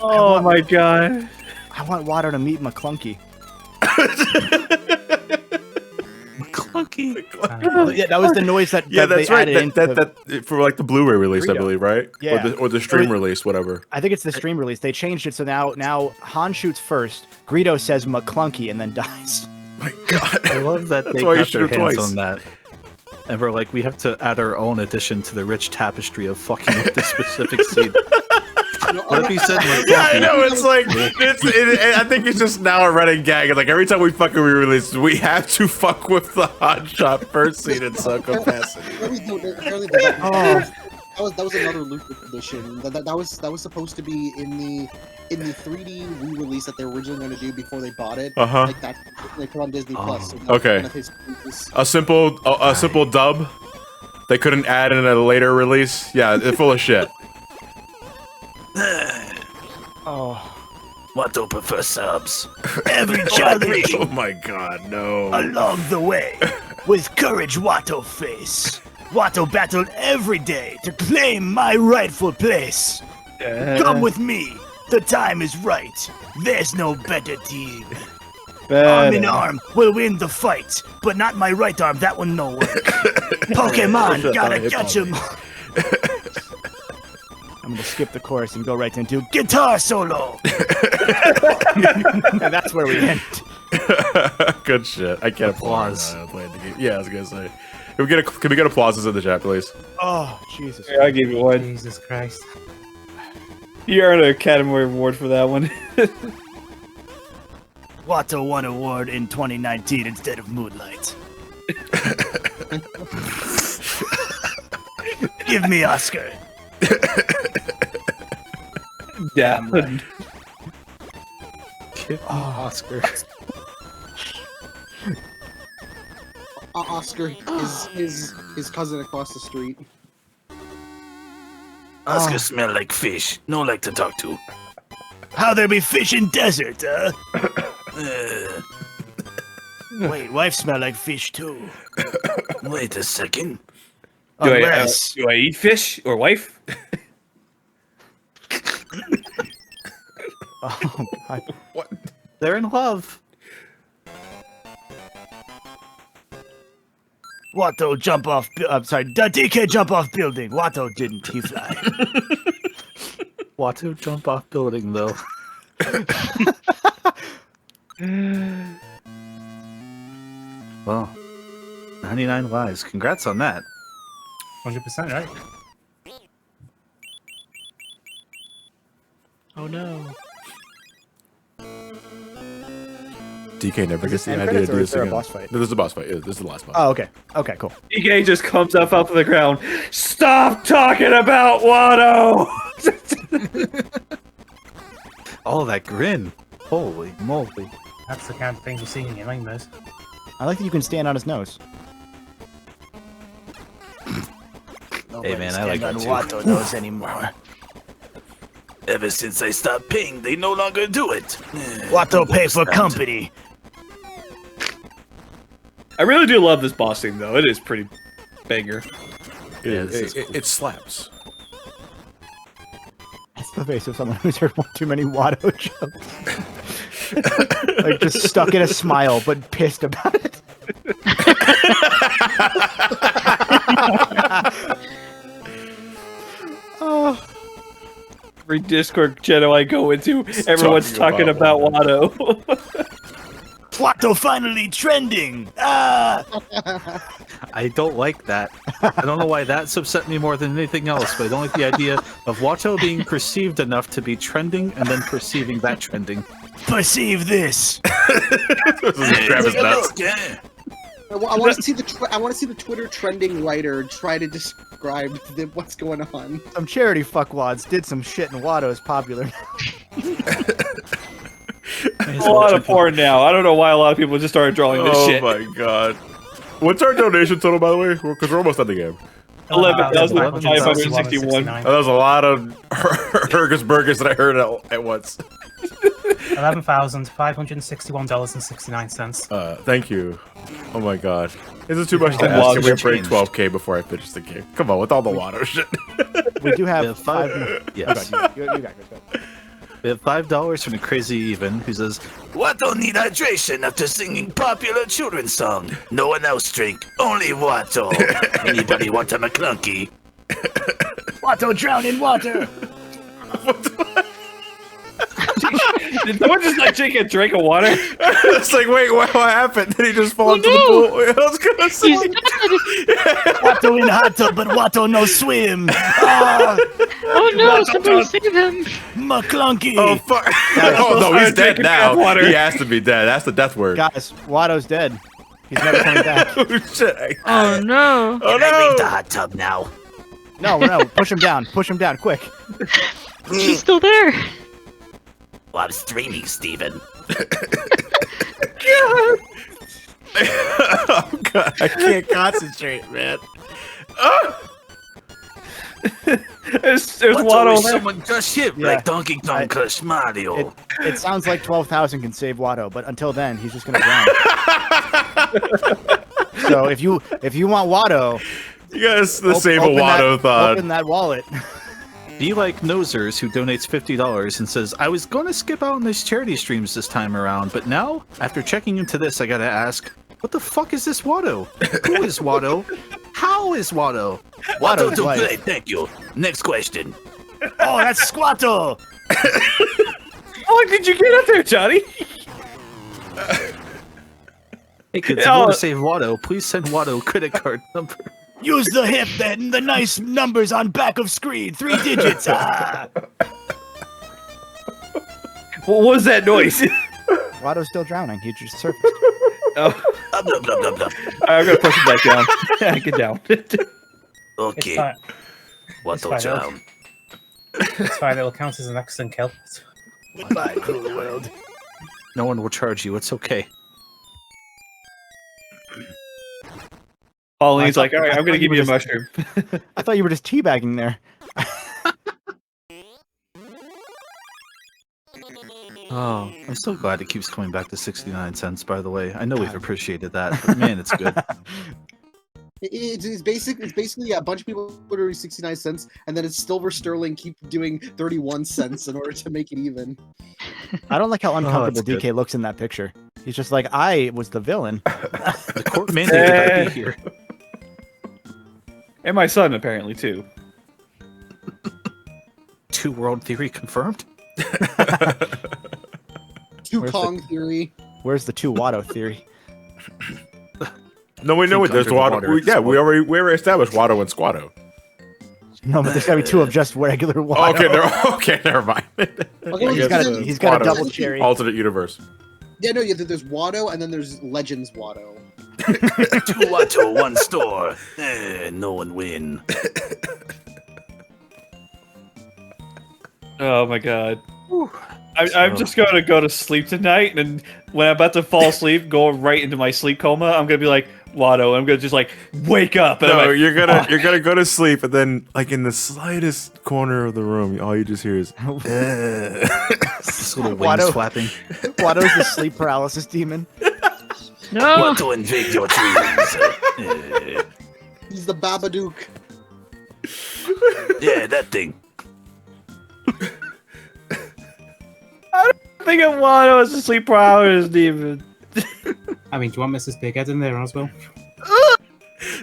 Oh my god. I want Watto to meet McClunky. Clunky. Yeah, that was the noise that. Yeah, that that's they right. added into- That for like the Blu-ray release, I Burrito. believe, right? Yeah. Or the stream release, whatever. I think it's the stream release. They changed it so now Han shoots first. Greedo says McClunky and then dies. My God. I love that That's they why you got shoot their her hands twice. on that. And we're like, we have to add our own addition to the rich tapestry of fucking with this specific scene. What if he said McClunky? Yeah, I know. It's like I think it's just now a running gag. And like every time we fucking re-release, we have to fuck with the hot shot first scene in some capacity. That was another Lucas edition. That was supposed to be in the 3D re-release that they were originally going to do before they bought it. Uh-huh. Like that, they put on Disney Plus. So Okay. one of his releases. A simple dub. They couldn't add in a later release. Yeah, it's full of shit. Oh. Watto prefers subs. Every challenge Oh my God, no. along the way. With courage, Watto face. Watto battled every day to claim my rightful place. Come with me. The time is right. There's no better team. Arm in arm, we'll win the fight, but not my right arm. That one no work. Pokemon, gotta catch him. I'm gonna skip the chorus and go right into guitar solo. And that's where we end. Good shit. I can't applause. Yeah, I was gonna say. Can we get applauses in the chat, please? Oh, Jesus. Yeah, I'll give you one. Jesus Christ. You earned an Academy Award for that one. Watto won an award in 2019 instead of Moonlight. Give me Oscar. Yeah. Oscar. Oscar, his cousin across the street. Oscar smell like fish. No like to talk to. How there be fish in desert, huh? Wait, wife smell like fish too. Wait a second. Do I eat fish or wife? Oh, God. What? They're in love. Watto jump off. I'm sorry, DK jump off building. Watto didn't. He fly. Watto jump off building though. Well, 99 lives. Congrats on that. 100%, right? Oh no. DK never gets the end idea to credits, do or this is there a again. boss fight? No, this is a boss fight. Yeah, this is the last boss. Oh, okay. Okay, cool. DK just comes up off of the ground. Stop talking about Watto! Oh, that grin. Holy moly. That's the kind of thing you see in your nightmares. I like that you can stand on his nose. Hey man, I like that too. Watto knows anymore. Ever since I stopped paying, they no longer do it. Watto pay for company. I really do love this boss thing, though. It is pretty banger. It slaps. That's the face of someone who's heard one too many Watto jokes. Like just stuck in a smile, but pissed about it. Oh. Every Discord channel I go into, everyone's talking about Watto. Watto finally trending. Ah! I don't like that. I don't know why that's upset me more than anything else, but I don't like the idea of Watto being perceived enough to be trending and then perceiving that trending. Perceive this. Grab his nuts. I want to see the Twitter trending writer try to describe what's going on. Some charity fuckwads did some shit and Watto is popular. A lot of porn now. I don't know why a lot of people just started drawing this shit. Oh my god. What's our donation total, by the way? Because we're almost at the game. 11,561. That was a lot of Hergus Burgers that I heard at once. $11,561.69. Thank you. Oh my god. Is it too much to ask? Can we break 12k before I finish the game? Come on, with all the Watto shit. We do have five. Yes. You got it. We have $5 from the Crazy Even, who says, Watto need hydration after singing popular children's song. No one else drink, only Watto. Anybody want a McClunky? Watto drown in water. Did someone just like take a drink of water? It's like, wait, what happened? Did he just fall into the pool? I was gonna say. Watto in hot tub, but Watto no swim. Ah, Oh no, somebody save him! McClunky. Oh fuck! Oh no, he's dead now. He has to be dead. That's the death word. Guys, Watto's dead. He's never coming back. Oh shit! Oh no! Oh Can I leave the no! hot tub now? No, push him down. Push him down, quick. She's still there. Well, I'm streaming, Steven. Oh god, I can't concentrate, man. There's Watto Watto. is someone just hit Yeah. like Donkey Kong Crush Mario. It sounds like 12,000 can save Watto, but until then, he's just gonna drown. So if you want Watto, Yes, the same Open Watto that- thought. Open that wallet. Be like Nosers, who donates $50 and says, I was going to skip out on these charity streams this time around, but now, after checking into this, I gotta ask, what the fuck is this Watto? Who is Watto? How is Watto? Watto to life. play, thank you. Next question. Oh, that's Squatto. How did you get up there, Johnny? Hey kids, if you Oh. want to save Watto, please send Watto credit card number. Use the hip then, the nice numbers on back of screen. 3 digits. Ah. What was that noise? Watto's still drowning. He just surfaced. Oh, Blah, blah, blah, blah, blah. I'm gonna push him back down. Yeah, get down. It's Okay. fine. Watto fine, down. It's fine. It'll count as an accident kill. Goodbye, cruel world. No one will charge you, it's okay. Pauline's like, all right, I'm gonna give you a mushroom. I thought you were just teabagging there. Oh, I'm so glad it keeps coming back to 69 cents, by the way. I know we've appreciated that, but man, it's good. It's basically a bunch of people ordering 69 cents, and then it's Silver Sterling keep doing 31 cents in order to make it even. I don't like how uncomfortable it's good. DK looks in that picture. He's just like, I was the villain. The court mandated that I be here. And my son, apparently, too. Two world theory confirmed? Two Kong theory. Where's the 2 Watto theory? No, we know Think it. There's under the Watto. water, We, it's yeah, Watto. we already established Watto and Squatto. No, but there's gotta be 2 of just regular Watto. Okay, never mind. Okay, He's got a Watto. double cherry. Alternate universe. Yeah, there's Watto, and then there's Legends Watto. 2 Watto, 1 store. No one win. Oh my god. I'm just gonna go to sleep tonight, and when I'm about to fall asleep, go right into my sleep coma, I'm gonna be like, Watto, I'm gonna just like wake up. And No, I'm like, you're gonna go to sleep, and then like in the slightest corner of the room, all you just hear is. This little wings Watto. flapping. Watto's the sleep paralysis demon. No. Watto invade your dreams. He's the Babadook. Yeah, that thing. I think of Watto as a sleep paralysis demon. I mean, do you want Mrs. Bighead in there as well?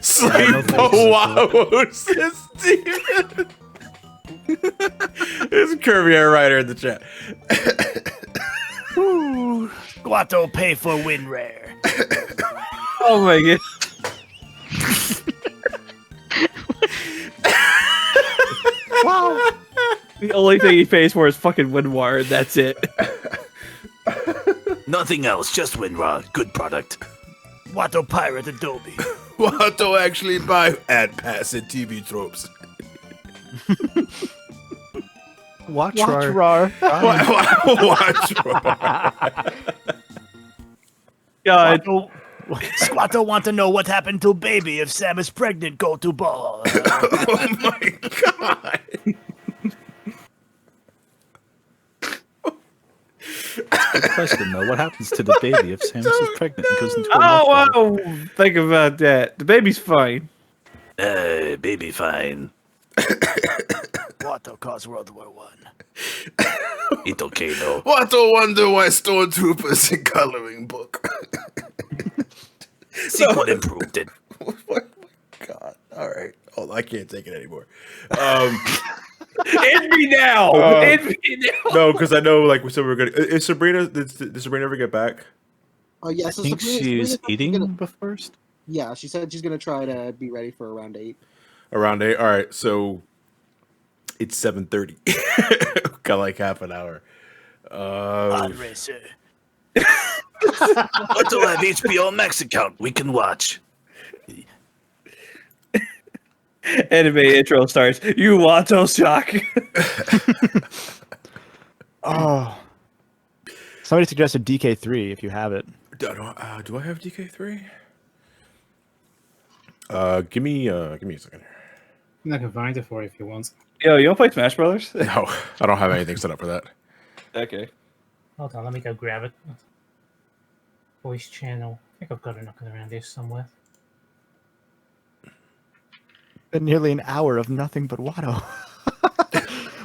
Sleep paralysis demon. There's Kirby Air Rider in the chat. Squatto pay for win rare. Oh my god. Wow. The only thing he pays for is fucking Windwire, and that's it. Nothing else, just WinRAR. Good product. Watto pirate Adobe. Watto actually buy ad pass and TV tropes. Watch Watch Rar. Watch. God. Squatto want to know what happened to baby if Sam is pregnant. Go to ball. Oh my god. Good question, though. What happens to the baby if Samus is pregnant and goes into a Oh, mothball? wow. Think about that. The baby's fine. Baby fine. Watto caused World War One. It's okay though. Watto wonder why stormtroopers in coloring book. Sequel improved it. Oh my god. Alright. Oh, I can't take it anymore. End me now. End me now. No, because I know, like, so we're gonna. Is Sabrina? Did Sabrina ever get back? Oh yeah, I so think she's eating first. Yeah, she said she's gonna try to be ready for around 8. Around 8. All right, so it's 7:30. Got like half an hour. Odd racer. Watto have HBO Max account. We can watch. Anime intro starts. You Watto shock. Oh. Somebody suggested DK3 if you have it. Do I have DK3? Give me a second here. I can find it for you if you want. Yo, you wanna play Smash Brothers? No, I don't have anything set up for that. Okay. Hold on, let me go grab it. Voice channel. I think I've got it knocking around here somewhere. Been nearly an hour of nothing but Watto.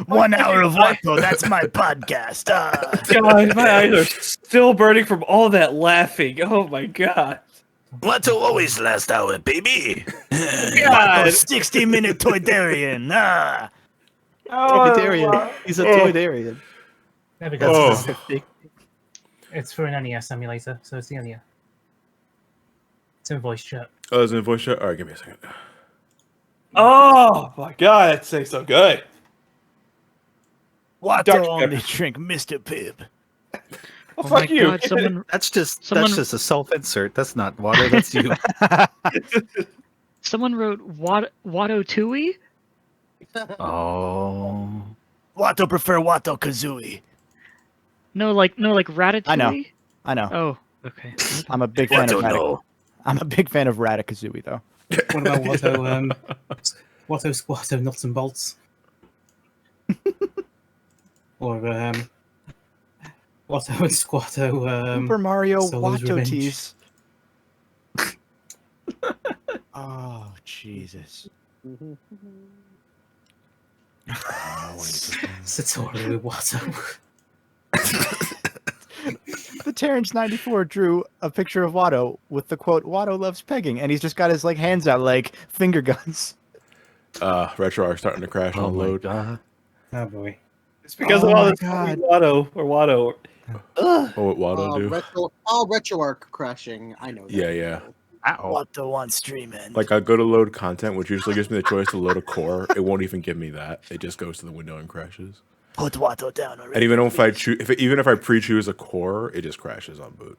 1 hour of Watto. That's my podcast. God, my eyes are still burning from all that laughing. Oh my god. Watto always last hour, baby. God. 60-minute Toydarian. Toydarian. He's a Toydarian. There we go. Oh. It's for an NES emulator, so it's the NES. It's in voice chat. Oh, is it in voice chat? All right, give me a second. Oh my god, that tastes so good. Watto Dark only pepper. drink Mr. Pibb. Oh, fuck you. God, someone, That's just Someone- a self-insert. That's not water. That's you. someone wrote Watto Tui? Oh. Watto prefer Watto Kazooie. No, like Ratatouille. I know. Oh, okay. I'm a big fan of Watto Ratatouille. no. I'm a big fan of Ratatouille, though. What about Watto, Watto Squatto Nuts and Bolts? Or, Watto and Squatto, Super Mario Solo's Watto Revenge. tease. Oh, Jesus. Satoru Watto. The Terrence94 drew a picture of Watto with the quote, Watto loves pegging, and he's just got his like hands out like finger guns. Retro are starting to crash Oh on my load. god. Oh boy. It's because of Oh all my this God. Watto or Watto. Ugh. Oh, what Watto do? RetroArch crashing. I know that. Yeah. Watto wants streaming. Like I go to load content, which usually gives me the choice to load a core. It won't even give me that. It just goes to the window and crashes. Put Watto down already. And even if I choose, even if I pre-choose a core, it just crashes on boot.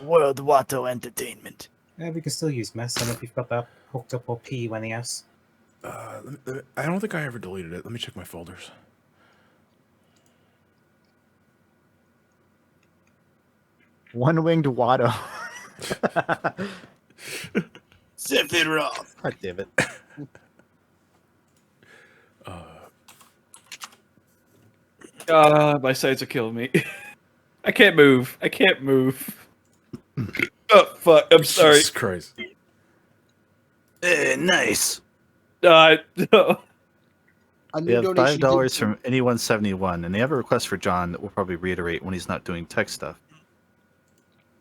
World Watto Entertainment. Yeah, we can still use mess, and if you've got that hooked up or P when NES. I don't think I ever deleted it. Let me check my folders. One-winged Watto. Zip it off. God damn it. My sides are killing me. I can't move. I can't move. Oh fuck! I'm sorry. Jesus Christ. Nice. No. A We new have donation $5 from anyone71, and they have a request for John that we'll probably reiterate when he's not doing tech stuff.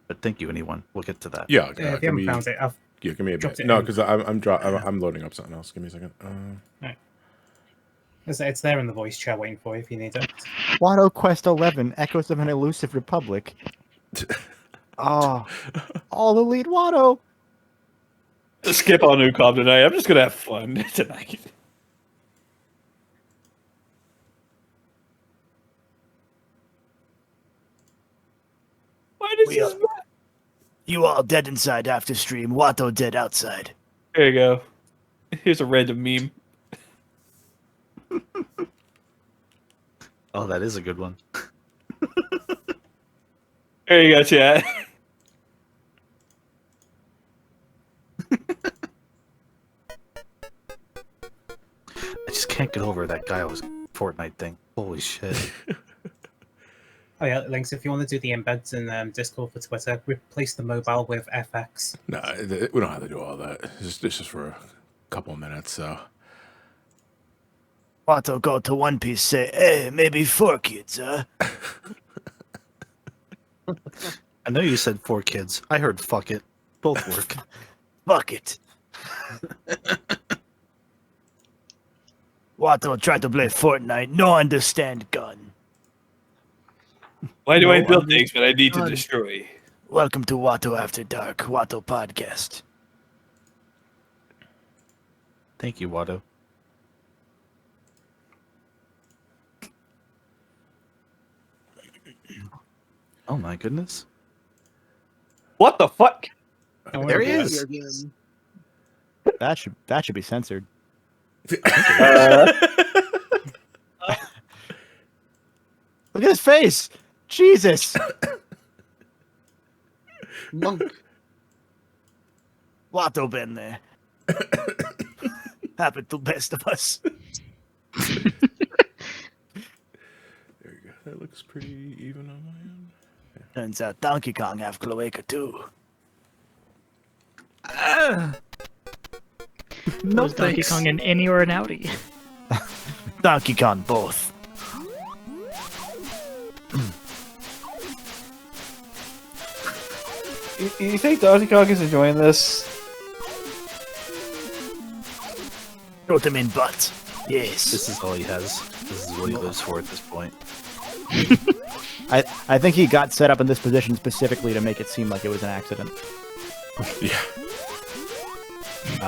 But thank you, anyone. We'll get to that. Yeah. Yeah, if you haven't found it, I've Yeah, give me a dropped bit. it No, in. because I'm loading up something else. Give me a second. it's there in the voice chat waiting for you if you need it. Watto Quest 11, Echoes of an Elusive Republic. Oh, all elite Watto. Skip on Ucom tonight. I'm just gonna have fun tonight. Why does this? You all dead inside after stream. Watto dead outside. There you go. Here's a random meme. Oh, that is a good one. There you go, chat. I just can't get over that guy was Fortnite thing. Holy shit. Oh yeah, links. If you want to do the embeds in Discord for Twitter, replace the mobile with FX. No, we don't have to do all that. It's just for a couple of minutes. So Watto go to One Piece, say, hey, maybe 4 kids, huh? I know you said 4 kids. I heard fuck it. Both work. Fuck it. Watto tried to play Fortnite. No understand gun. Why do I No, build things that I need to God. destroy? Welcome to Watto After Dark, Watto Podcast. Thank you, Watto. Oh my goodness. What the fuck? There he is. That should be censored. Look at his face. Jesus. Monk. Watto been there. Happened to best of us. there you go. That looks pretty even on my end. Turns out Donkey Kong have cloaca too. No Was Donkey thanks. Kong an innie or an outie? Donkey Kong both. You think Donkey Kong is enjoying this? Shoot him in butt. Yes. This is all he has. This is what he lives for at this point. I think he got set up in this position specifically to make it seem like it was an accident. Yeah.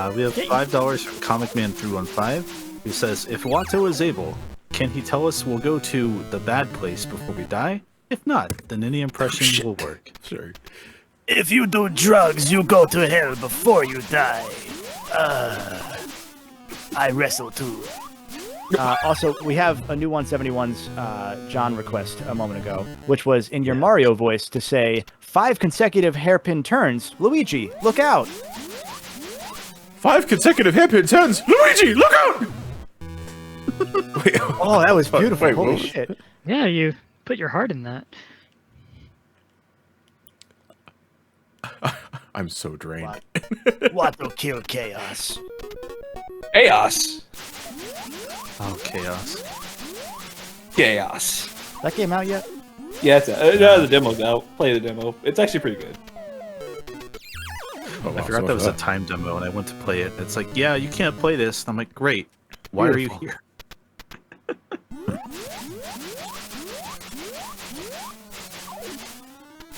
We have $5 from Comic Man 315, who says, if Watto is able, can he tell us we'll go to the bad place before we die? If not, then any impression will work. Sure. If you do drugs, you go to hell before you die. I wrestle too. Also, we have a new 171's John request a moment ago, which was in your Mario voice to say, 5 consecutive hairpin turns. Luigi, look out! 5 consecutive hairpin turns. Luigi, look out! Wait, Oh, that was beautiful. Wait, Holy what? shit. Yeah, you put your heart in that. I'm so drained. Watto kill chaos. Chaos. Oh, chaos. Chaos. That came out yet? Yeah, it's no, the demo's out. Play the demo. It's actually pretty good. Oh, I forgot that was a time demo, and I went to play it. It's like, yeah, you can't play this. And I'm like, great. Why are you here?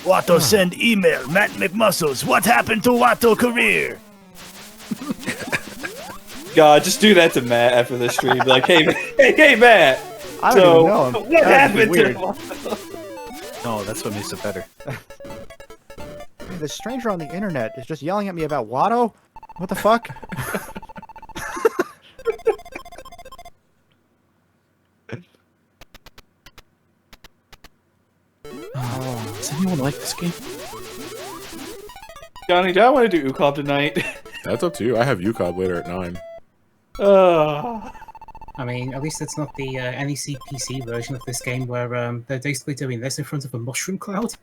Watto send email. Matt McMuscles. What happened to Watto career? God, just do that to Matt after the stream. Be like, hey, Matt. I don't even know him. What That happened would be to weird. No, that's what makes it better. The stranger on the internet is just yelling at me about Watto? What the fuck? Does anyone like this game? Johnny, do I want to do UCOB tonight? That's up to you. I have UCOB later at 9. I mean, at least it's not the NEC PC version of this game where they're basically doing this in front of a mushroom cloud.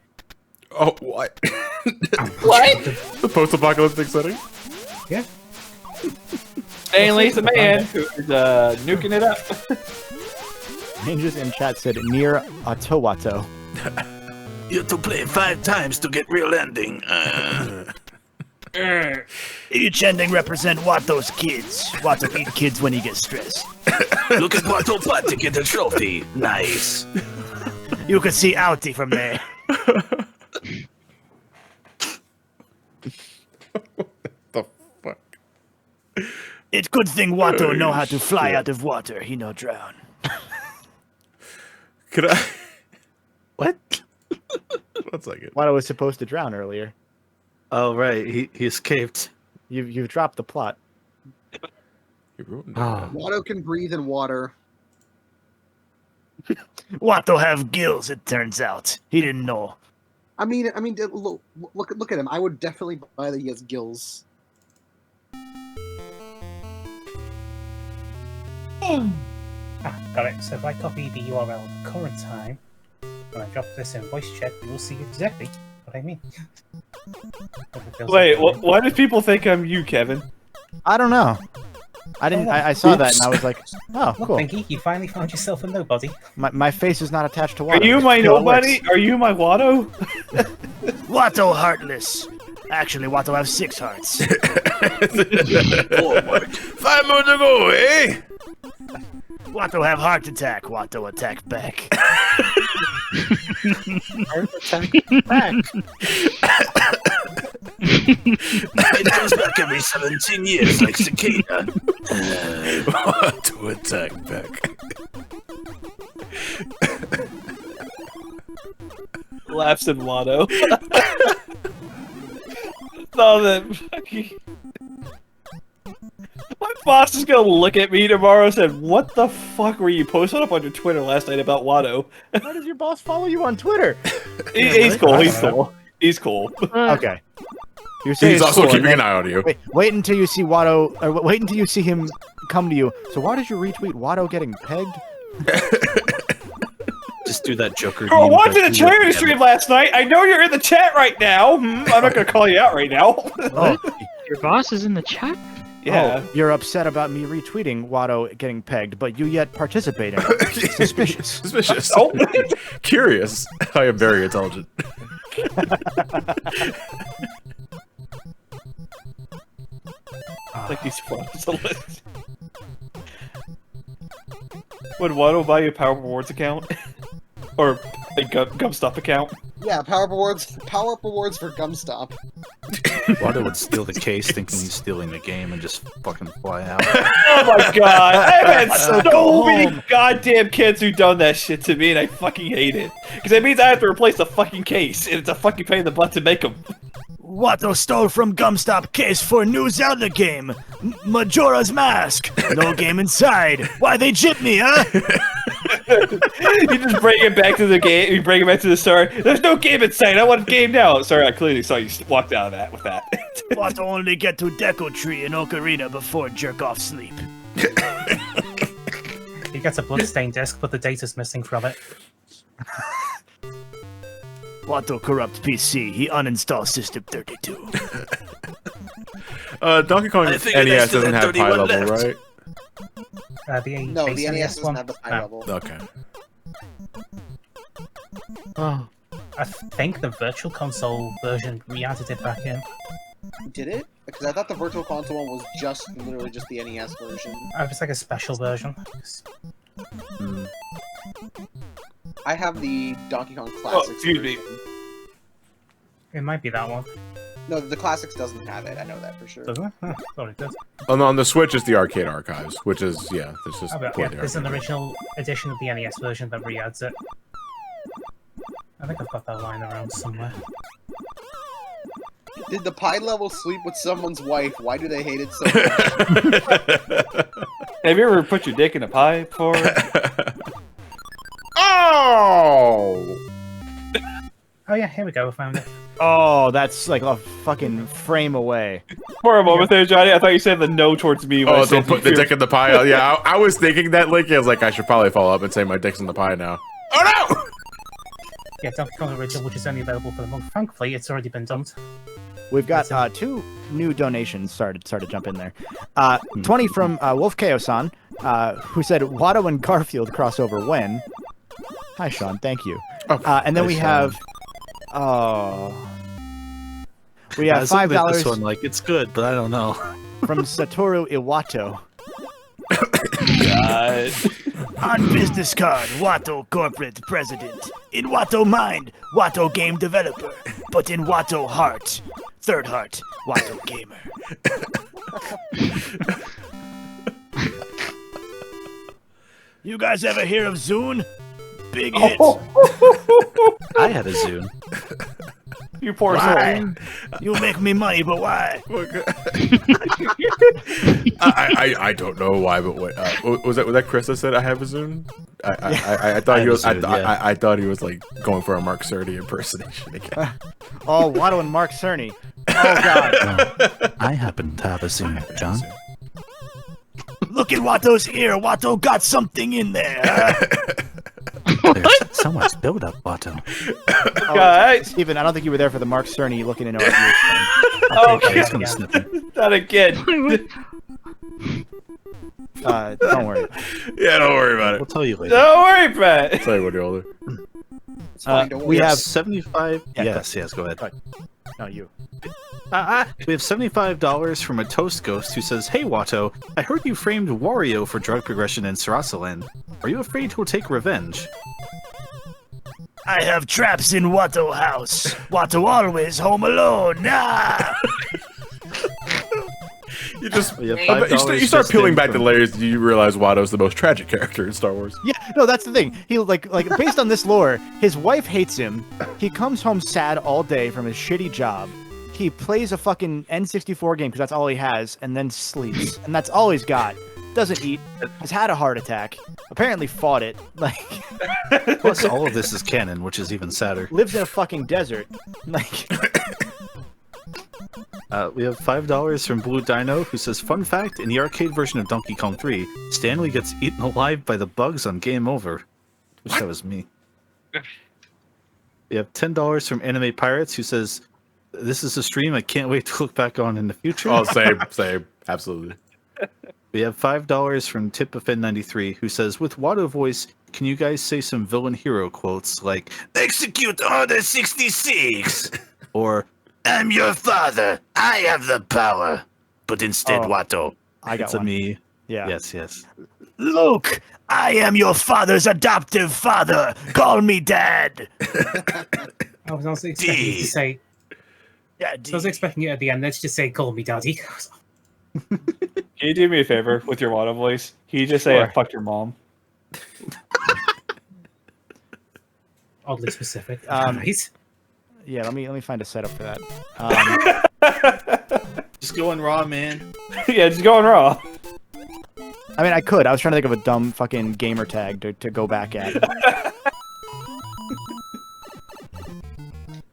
Oh, what? What? The post-apocalyptic setting? Yeah. Stanley's the man who's nuking it up. Rangers in chat said near Otowato. You have to play 5 times to get real ending. Each ending represent Watto's kids. Watto eat kids when he gets stressed. Look at Watto Butt to get a trophy. Nice. You can see Outie from there. The fuck? It's good thing Watto know how to fly out of water. He no drown. Could I? What? 1 second. Watto was supposed to drown earlier. Oh, right. He escaped. You've dropped the plot. Watto can breathe in water. Watto have gills, it turns out. He didn't know. I mean, look at him. I would definitely buy that he has gills. Got it. So if I copy the URL of the current time, and I drop this in voice chat, we will see exactly what I mean. Wait, why do people think I'm you, Kevin? I don't know. I didn't. I saw that and I was like, oh, Look, cool. Pinky, you finally found yourself a nobody. My face is not attached to Watto. Are you my Still works. nobody? Are you my Watto? Watto heartless. Actually, Watto have 6 hearts. 5 more to go, eh? Watto have heart attack. Watto attack back. Heart attack back. It comes back every 17 years like cicada. To attack back. Laughs in Watto. No, that fucking... My boss is gonna look at me tomorrow and said, "What the fuck were you posting up on your Twitter last night about Watto?" Why does your boss follow you on Twitter? He's cool. He's cool. He's cool. Okay. You're saying He's it's also cool, keeping and an eye on you. Wait until you see Watto. Or wait until you see him come to you. So why did you retweet Watto getting pegged? Just do that Joker. Oh, meme watching that the you would charity never- stream last night. I know you're in the chat right now. I'm not gonna call you out right now. Oh, Your boss is in the chat? Yeah. Oh, you're upset about me retweeting Watto getting pegged, but you yet participate in it. Suspicious. Suspicious. Oh. Curious. I am very intelligent. Like these photos. Would Watto buy you a Power Rewards account? Or a Gumstop account? Yeah, power up rewards for Gumstop. Watto would steal the case thinking he's stealing the game and just fucking fly out. Oh my god! I've had so many goddamn kids who done that shit to me, and I fucking hate it. Because it means I have to replace the fucking case, and it's a fucking pain in the butt to make them. Watto stole from Gumstop case for new Zelda game, Majora's Mask. No game inside. Why they jip me, huh? You just bring it back to the game. You bring it back to the store. There's no game inside. I want a game now. Sorry, I clearly saw you walked out of that with that. Watto only get to Deco Tree in Ocarina before jerk off sleep. He gets a bloodstained disc, but the data's missing from it. Watto corrupt PC. He uninstalls System 32. Donkey Kong NES doesn't have high level, right? No, the NES doesn't have the high level. Okay. Oh, I think the Virtual Console version re-added it back in. Did it? Because I thought the Virtual Console one was literally just the NES version. It was like a special version. I have the Donkey Kong Oh, Classics. excuse me. It might be that one. No, the Classics doesn't have it. I know that for sure. Doesn't it? Huh, thought it did. On the Switch, it's the Arcade Archives, which is, yeah, it's just... There's an original edition of the NES version that re-adds it. I think I've got that line around somewhere. Did the pie level sleep with someone's wife? Why do they hate it so much? Have you ever put your dick in a pie before? Oh! Oh yeah, here we go, we found it. Oh, that's like a fucking frame away. For a moment there, Johnny, I thought you said the no towards me. Oh, don't put the dick in the pie. Yeah, I was thinking that, Linky. I was like, I should probably follow up and say my dick's in the pie now. Oh no! Yeah, Donkey Kong Original, which is only available for the month. Thankfully, it's already been dumped. We've got two new donations started to jump in there. 20 from Wolf Chaos-san, who said Watto and Garfield crossover when. Hi, Sean. Thank you. And then we have. We have $5. This one, like, it's good, but I don't know. From Satoru Iwato. God. On business card, Watto corporate president. In Watto mind, Watto game developer. But in Watto heart, third heart, Watto gamer. You guys ever hear of Zune? Big hit. I had a Zune. You poor soul. You make me money, but why? I don't know why, but what was that Chris that said I have a Zune? I thought he was I thought he was like going for a Mark Cerny impersonation again. Oh, Watto and Mark Cerny. Oh god. I happen to have a Zune, John. Look at Watto's ear. Watto got something in there. There's so much build up, Watto. Guys, Steven, I don't think you were there for the Mark Cerny looking into our ears Oh, he's gonna snip it. Not again. Don't worry. Yeah, don't worry about it. We'll tell you later. Don't worry about it. I'll tell you when you're older. We have 75. Yes, go ahead. No, you. We have $75 from a Toast Ghost who says, "Hey Watto, I heard you framed Wario for drug progression in Sarasaland. Are you afraid he'll take revenge?" I have traps in Watto house. Watto always home alone. Nah. You just We have you $5 start just peeling in back the from- layers, and you realize Watto's the most tragic character in Star Wars. Yeah, no, that's the thing. He like based on this lore, his wife hates him. He comes home sad all day from his shitty job. He plays a fucking N64 game because that's all he has, and then sleeps, and that's all he's got. Doesn't eat. Has had a heart attack. Apparently fought it. Like Plus, all of this is canon, which is even sadder. lives in a fucking desert. Like We have $5 from Blue Dino who says, "Fun fact: in the arcade version of Donkey Kong 3, Stanley gets eaten alive by the bugs on Game Over." Wish that was me. We have $10 from Anime Pirates who says, This is a stream I can't wait to look back on in the future. Oh, same, absolutely. We have $5 from TipOfN93, who says, with Watto voice, can you guys say some villain hero quotes like Execute Order 66! or I'm your father. I have the power. But instead, Watto. I got it's a one. me? Yeah. Yes. Luke, I am your father's adoptive father. Call me Dad. I was also expecting you to say. Yeah, I was expecting you at the end. Let's just say, "Call me Daddy." Can you do me a favor with your Watto voice? Can you just say, Sure. "I fucked your mom"? Oddly specific. Right. Yeah, let me find a setup for that. Just going raw, man. Yeah, just going raw. I mean, I could. I was trying to think of a dumb fucking gamer tag to go back at.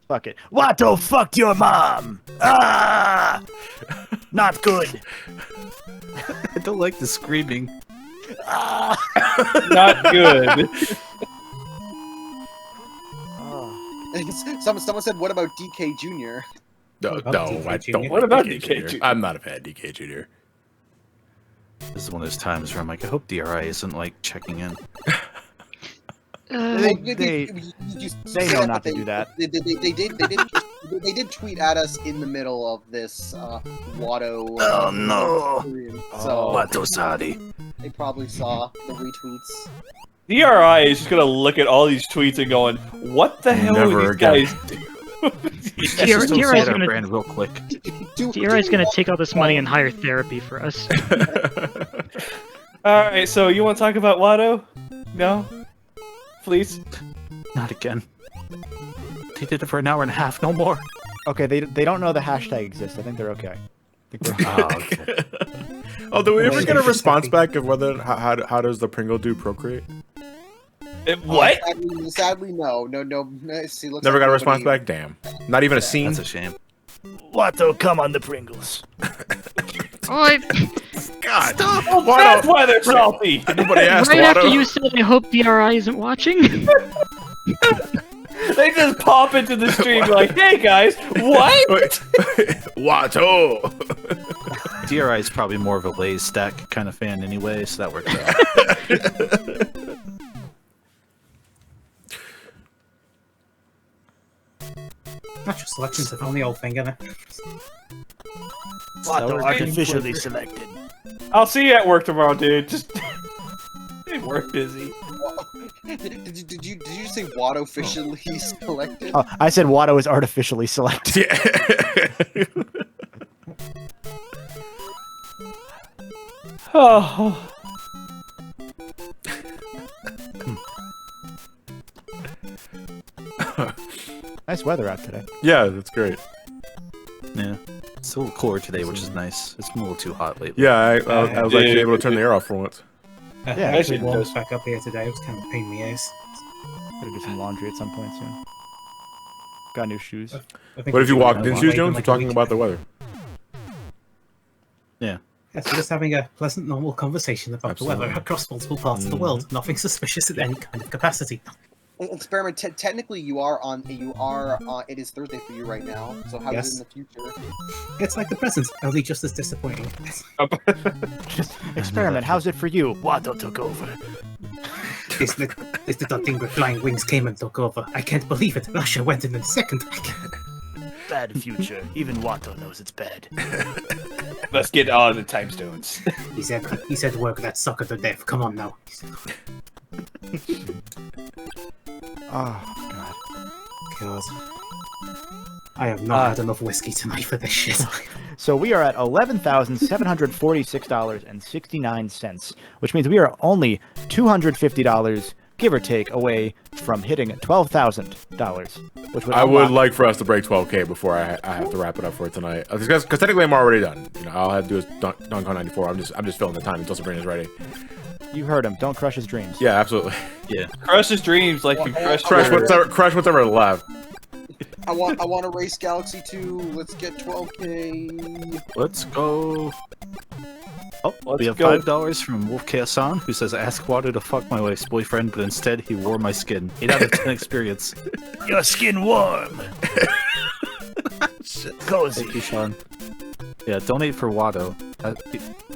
Fuck it. Watto fucked your mom. Ah, not good. I don't like the screaming. Not good. Someone said, "What about DK Jr.?" No, I don't. What about DK Jr.? I'm not a fan of DK Jr. This is one of those times where I'm like, I hope DRI isn't like checking in. They know not to do that. They did tweet at us in the middle of this Watto. Oh no! Stream, so Watto Sadi. they probably saw the retweets. DRI is just gonna look at all these tweets and going, "What the hell Never are these again." guys doing?" Just don't DRI say is that gonna- brand real quick. DRI is going to take all this money and hire therapy for us. All right, so you want to talk about Watto? No, please. Not again. They did it for an hour and a half, no more. Okay, they don't know the hashtag exists. I think they're okay. Okay. Oh, do we ever get a response back of whether how does the Pringle do procreate? What? Sadly, no. See, looks Never like got a response nobody- back. Damn. Not even a scene. That's a shame. Watto, come on the Pringles. Oh, God. That's why they're salty. Nobody asked right after Watto. you said, I hope DRI isn't watching. They just pop into the stream like, "Hey guys, what?" Watto. DRI is probably more of a Lay's stack kind of fan anyway, so that works out. Natural selection's a only old thing, isn't it? Watto artificially selected. I'll see you at work tomorrow, dude. Just we're busy. Did you say Watto officially selected? Oh, I said Watto is artificially selected. Oh. Nice weather out today. Yeah, that's great. Yeah. It's a little cooler today, which is nice. It's been a little too hot lately. Yeah, I was actually able to turn the air off for once. Yeah, I actually actually warmed does. back up here today. It was kind of a pain in the ass. Gotta do some laundry at some point soon. Got new shoes. I think What if you we walked should in go shoes, away Jones? in We're like a talking week. about the weather. Yeah. Yes, we're just having a pleasant, normal conversation about the Absolutely. weather across multiple parts of the world. Nothing suspicious in any kind of capacity. Experiment. Technically, you are. It is Thursday for you right now. So how is it in the future? It's like the present, only just as disappointing. Experiment, how's it for you? Watto took over. This little thing with flying wings came and took over. I can't believe it. Russia went in a second. Bad future. Even Watto knows it's bad. Let's get all the time stones. He said work that sucker to death. Come on now. Oh, God. I have not had enough whiskey tonight for this shit. So we are at $11,746.69, which means we are only $250, give or take, away from hitting $12,000. Which would I would unlock- like for us to break 12K before I have to wrap it up for tonight. Because technically I'm already done. You know, all I have to do is Donkey Kong 94. I'm just filling the time until Sabrina's ready. You heard him. Don't crush his dreams. Yeah, absolutely. Yeah. Crush his dreams like you crushed Crush your- whatever left. I want to race Galaxy 2. Let's get 12K. Let's go. Oh, we have go. $5 from Wolf Kaosan, who says, "Ask Watto to fuck my wife's boyfriend, but instead he wore my skin." 8 out of 10 experience. Your skin warm. Cozy. Thank you, Sean. Yeah, donate for Watto.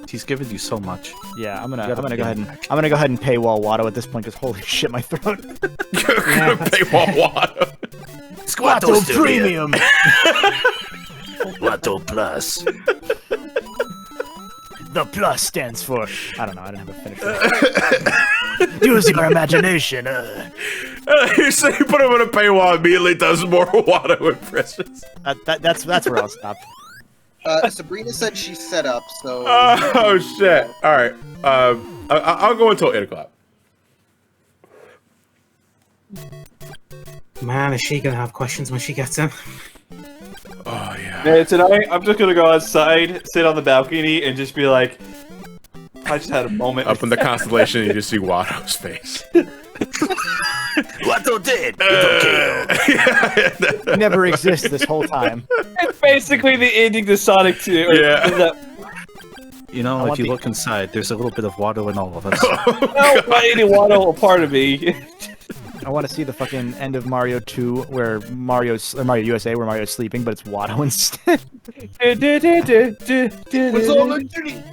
He's given you so much. Yeah, I'm gonna go ahead and paywall Watto at this point because holy shit, my throat. You're gonna paywall Watto. Watto Premium. Watto Plus. The plus stands for I don't know. I didn't have a finish. use your imagination. You say you put him in a paywall, immediately does more Watto impressions. That's where I'll stop. Sabrina said she's set up, so. Oh shit! All right, I'll go until 8 o'clock. Man, is she gonna have questions when she gets them? Oh yeah. Yeah, tonight I'm just gonna go outside, sit on the balcony, and just be like, I just had a moment. Up in the constellation, you just see Watto's face. Watto did. He never exists this whole time. It's basically the ending to Sonic 2. Yeah. You know, if you look inside, there's a little bit of Watto in all of us. No, not any Watto a part of me. I want to see the fucking end of Mario 2 where Mario USA where Mario's sleeping, but it's Watto instead. What's all underneath?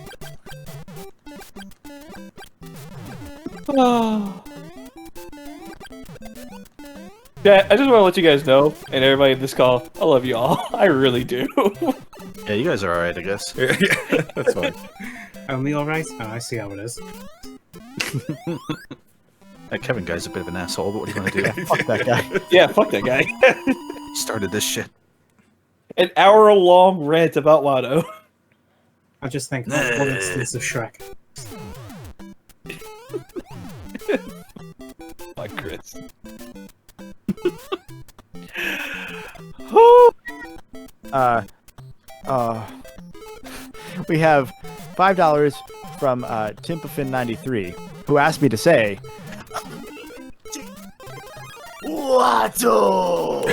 Yeah, I just want to let you guys know, and everybody in this call, I love you all. I really do. Yeah, you guys are alright, I guess. Yeah, that's fine. Only alright? Oh, I see how it is. That Kevin guy's a bit of an asshole, but what do you want to do? Fuck that guy. Yeah, fuck that guy. Started this shit. An hour-long rant about Watto. I just think that's one instance of Shrek. Fuck Chris. We have $5 from Timpafin93, who asked me to say, Watto.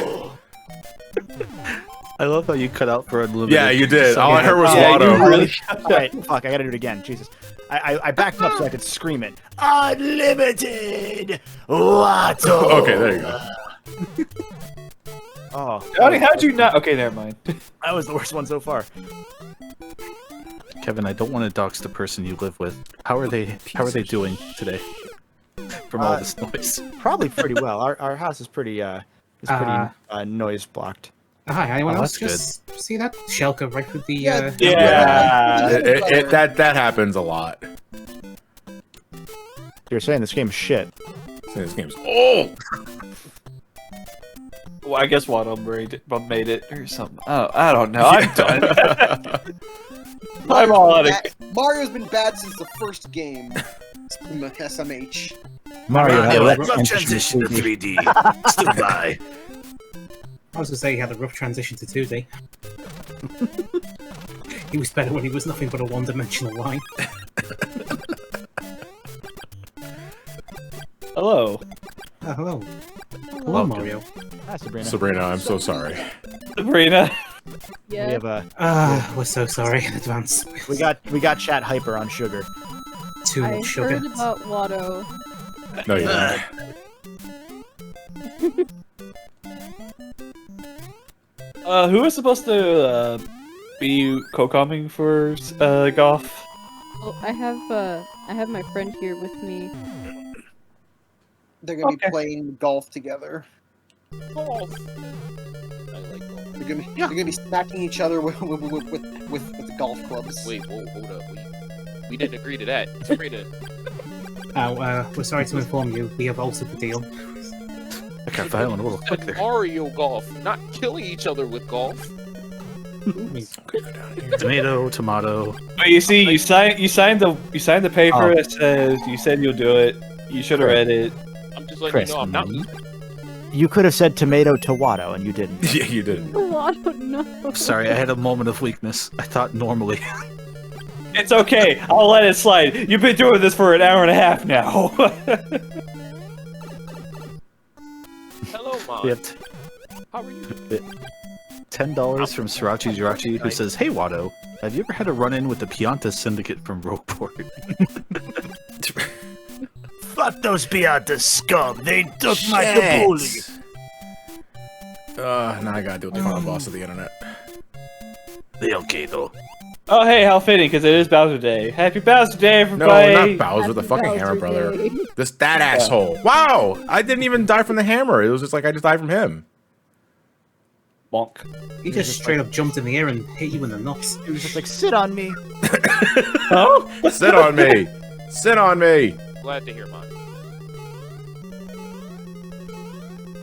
I love how you cut out for unlimited. Yeah, you did. All I heard was Watto. Really? Wait, fuck, I gotta do it again. Jesus. I backed up so I could scream it. Unlimited Watto. Okay, there you go. Oh. Johnny, how'd you not? Okay, never mind. That was the worst one so far. Kevin, I don't want to dox the person you live with. How are they doing today? From all this noise. Probably pretty well. Our house is pretty noise blocked. Hi, anyone else that's just see that? Shelka right with the Yeah, that happens a lot. You're saying this game's shit. This game's old. Well, I guess Watto made it or something. Oh, I don't know. I'm done. I'm all out of. Mario's been bad since the first game. SMH. Mario, rough transition to 3D. Stood by. I was gonna say he had a rough transition to 2D. He was better when he was nothing but a one-dimensional line. Hello. Oh, hello. Hello, Welcome. Mario. Hi, Sabrina. Sabrina, I'm so sorry. Sabrina. Yeah. We have a. We're so sorry in advance. We got chat hyper on sugar. Too much sugar. I heard about Watto. No, you didn't. Who was supposed to be co-commenting for golf? Well, I have my friend here with me. They're gonna be playing golf together. Golf. I like golf. They're gonna be smacking each other with the golf clubs. Wait, hold up. We didn't agree to that. Sabrina. We're sorry to inform you, we have altered the deal. I got violent a little quick there. Mario golf, not killing each other with golf. Tomato, tomato. But you see, you signed the paper that says you said you'll do it. You should have read it. I'm just letting Chris, you know I'm not. You could have said tomato to Watto, and you didn't. Yeah, you didn't. Watto, no. Sorry, I had a moment of weakness. I thought normally. It's okay. I'll let it slide. You've been doing this for an hour and a half now. Hello, Mom. We have How are you? $10 from Srirachi Jirachi, who says, "Hey Watto, have you ever had a run-in with the Pianta Syndicate from Rogueport?" Fuck those Pianta scum. They took my Kabuli. Now I gotta deal with the final boss of the internet. They okay though. Oh, hey, how fitting, because it is Bowser Day. Happy Bowser Day, No, everybody! not Bowser, the fucking Hammer Brother. Day. That asshole. Wow! I didn't even die from the hammer. It was just like I just died from him. Bonk. He just straight up jumped in the air and hit you in the nuts. He was just like, sit on me. Oh? Sit on me. Sit on me. Glad to hear mine.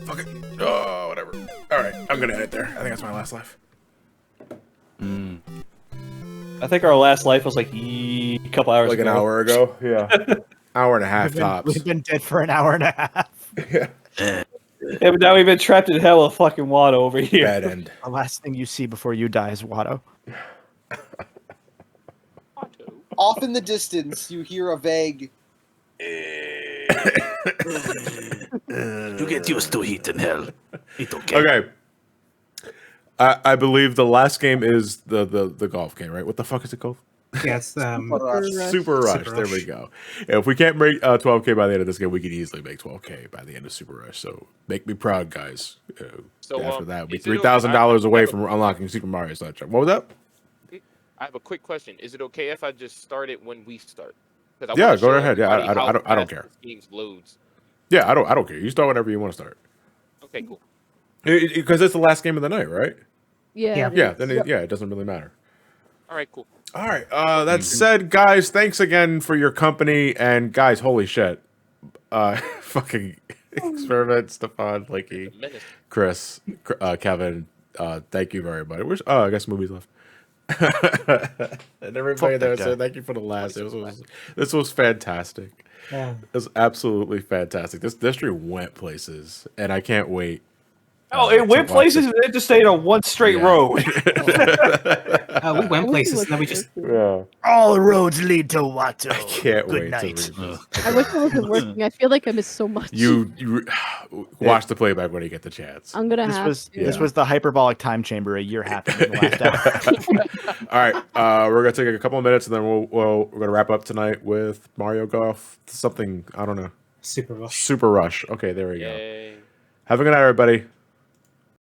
Fuck it. Oh, whatever. Alright, I'm gonna end it there. I think that's my last life. I think our last life was like a couple hours Like ago. an hour ago? Yeah. Hour and a half tops. We've been dead for an hour and a half. Yeah. Yeah, but now we've been trapped in hell with fucking Watto over here. Bad end. The last thing you see before you die is Watto. Off in the distance, you hear a vague. You get used to heat in hell. It's okay. Okay. I believe the last game is the golf game, right? What the fuck is it called? Yeah, it's Super Rush. There we go. If we can't make 12K by the end of this game, we can easily make 12K by the end of Super Rush. So make me proud, guys. So, After that, we'll be is it okay- $3,000 away from unlocking Super Mario Sunshine. What was that? I have a quick question. Is it okay if I just start it when we start? 'Cause I Yeah, wanna go show ahead. Yeah, everybody I how don't fast care. this game loads. Yeah, I don't care. You start whatever you want to start. Okay, cool. Because it's the last game of the night, right? Yeah. Yeah. Then it doesn't really matter. All right, cool. All right. That said, guys, thanks again for your company. And guys, holy shit, fucking Experiment, Stefan, Lakey, Chris, Kevin. Thank you very much. Where's I guess movies left. And everybody there said thank you for the last. This was fantastic. Yeah. It was absolutely fantastic. This stream went places, and I can't wait. Oh, it went places and it just stayed on one straight road. We went places and then we just. Yeah. All roads lead to Watto. I can't Good wait night. to read this. I wish it wasn't working. I feel like I missed so much. You watch the playback when you get the chance. I'm gonna have to. This was the hyperbolic time chamber a year happened in the last hour. All right, we're gonna take a couple of minutes and then we're gonna wrap up tonight with Mario Golf. Something I don't know. Super Rush. Super Rush. Okay, there we go. Have a good night, everybody.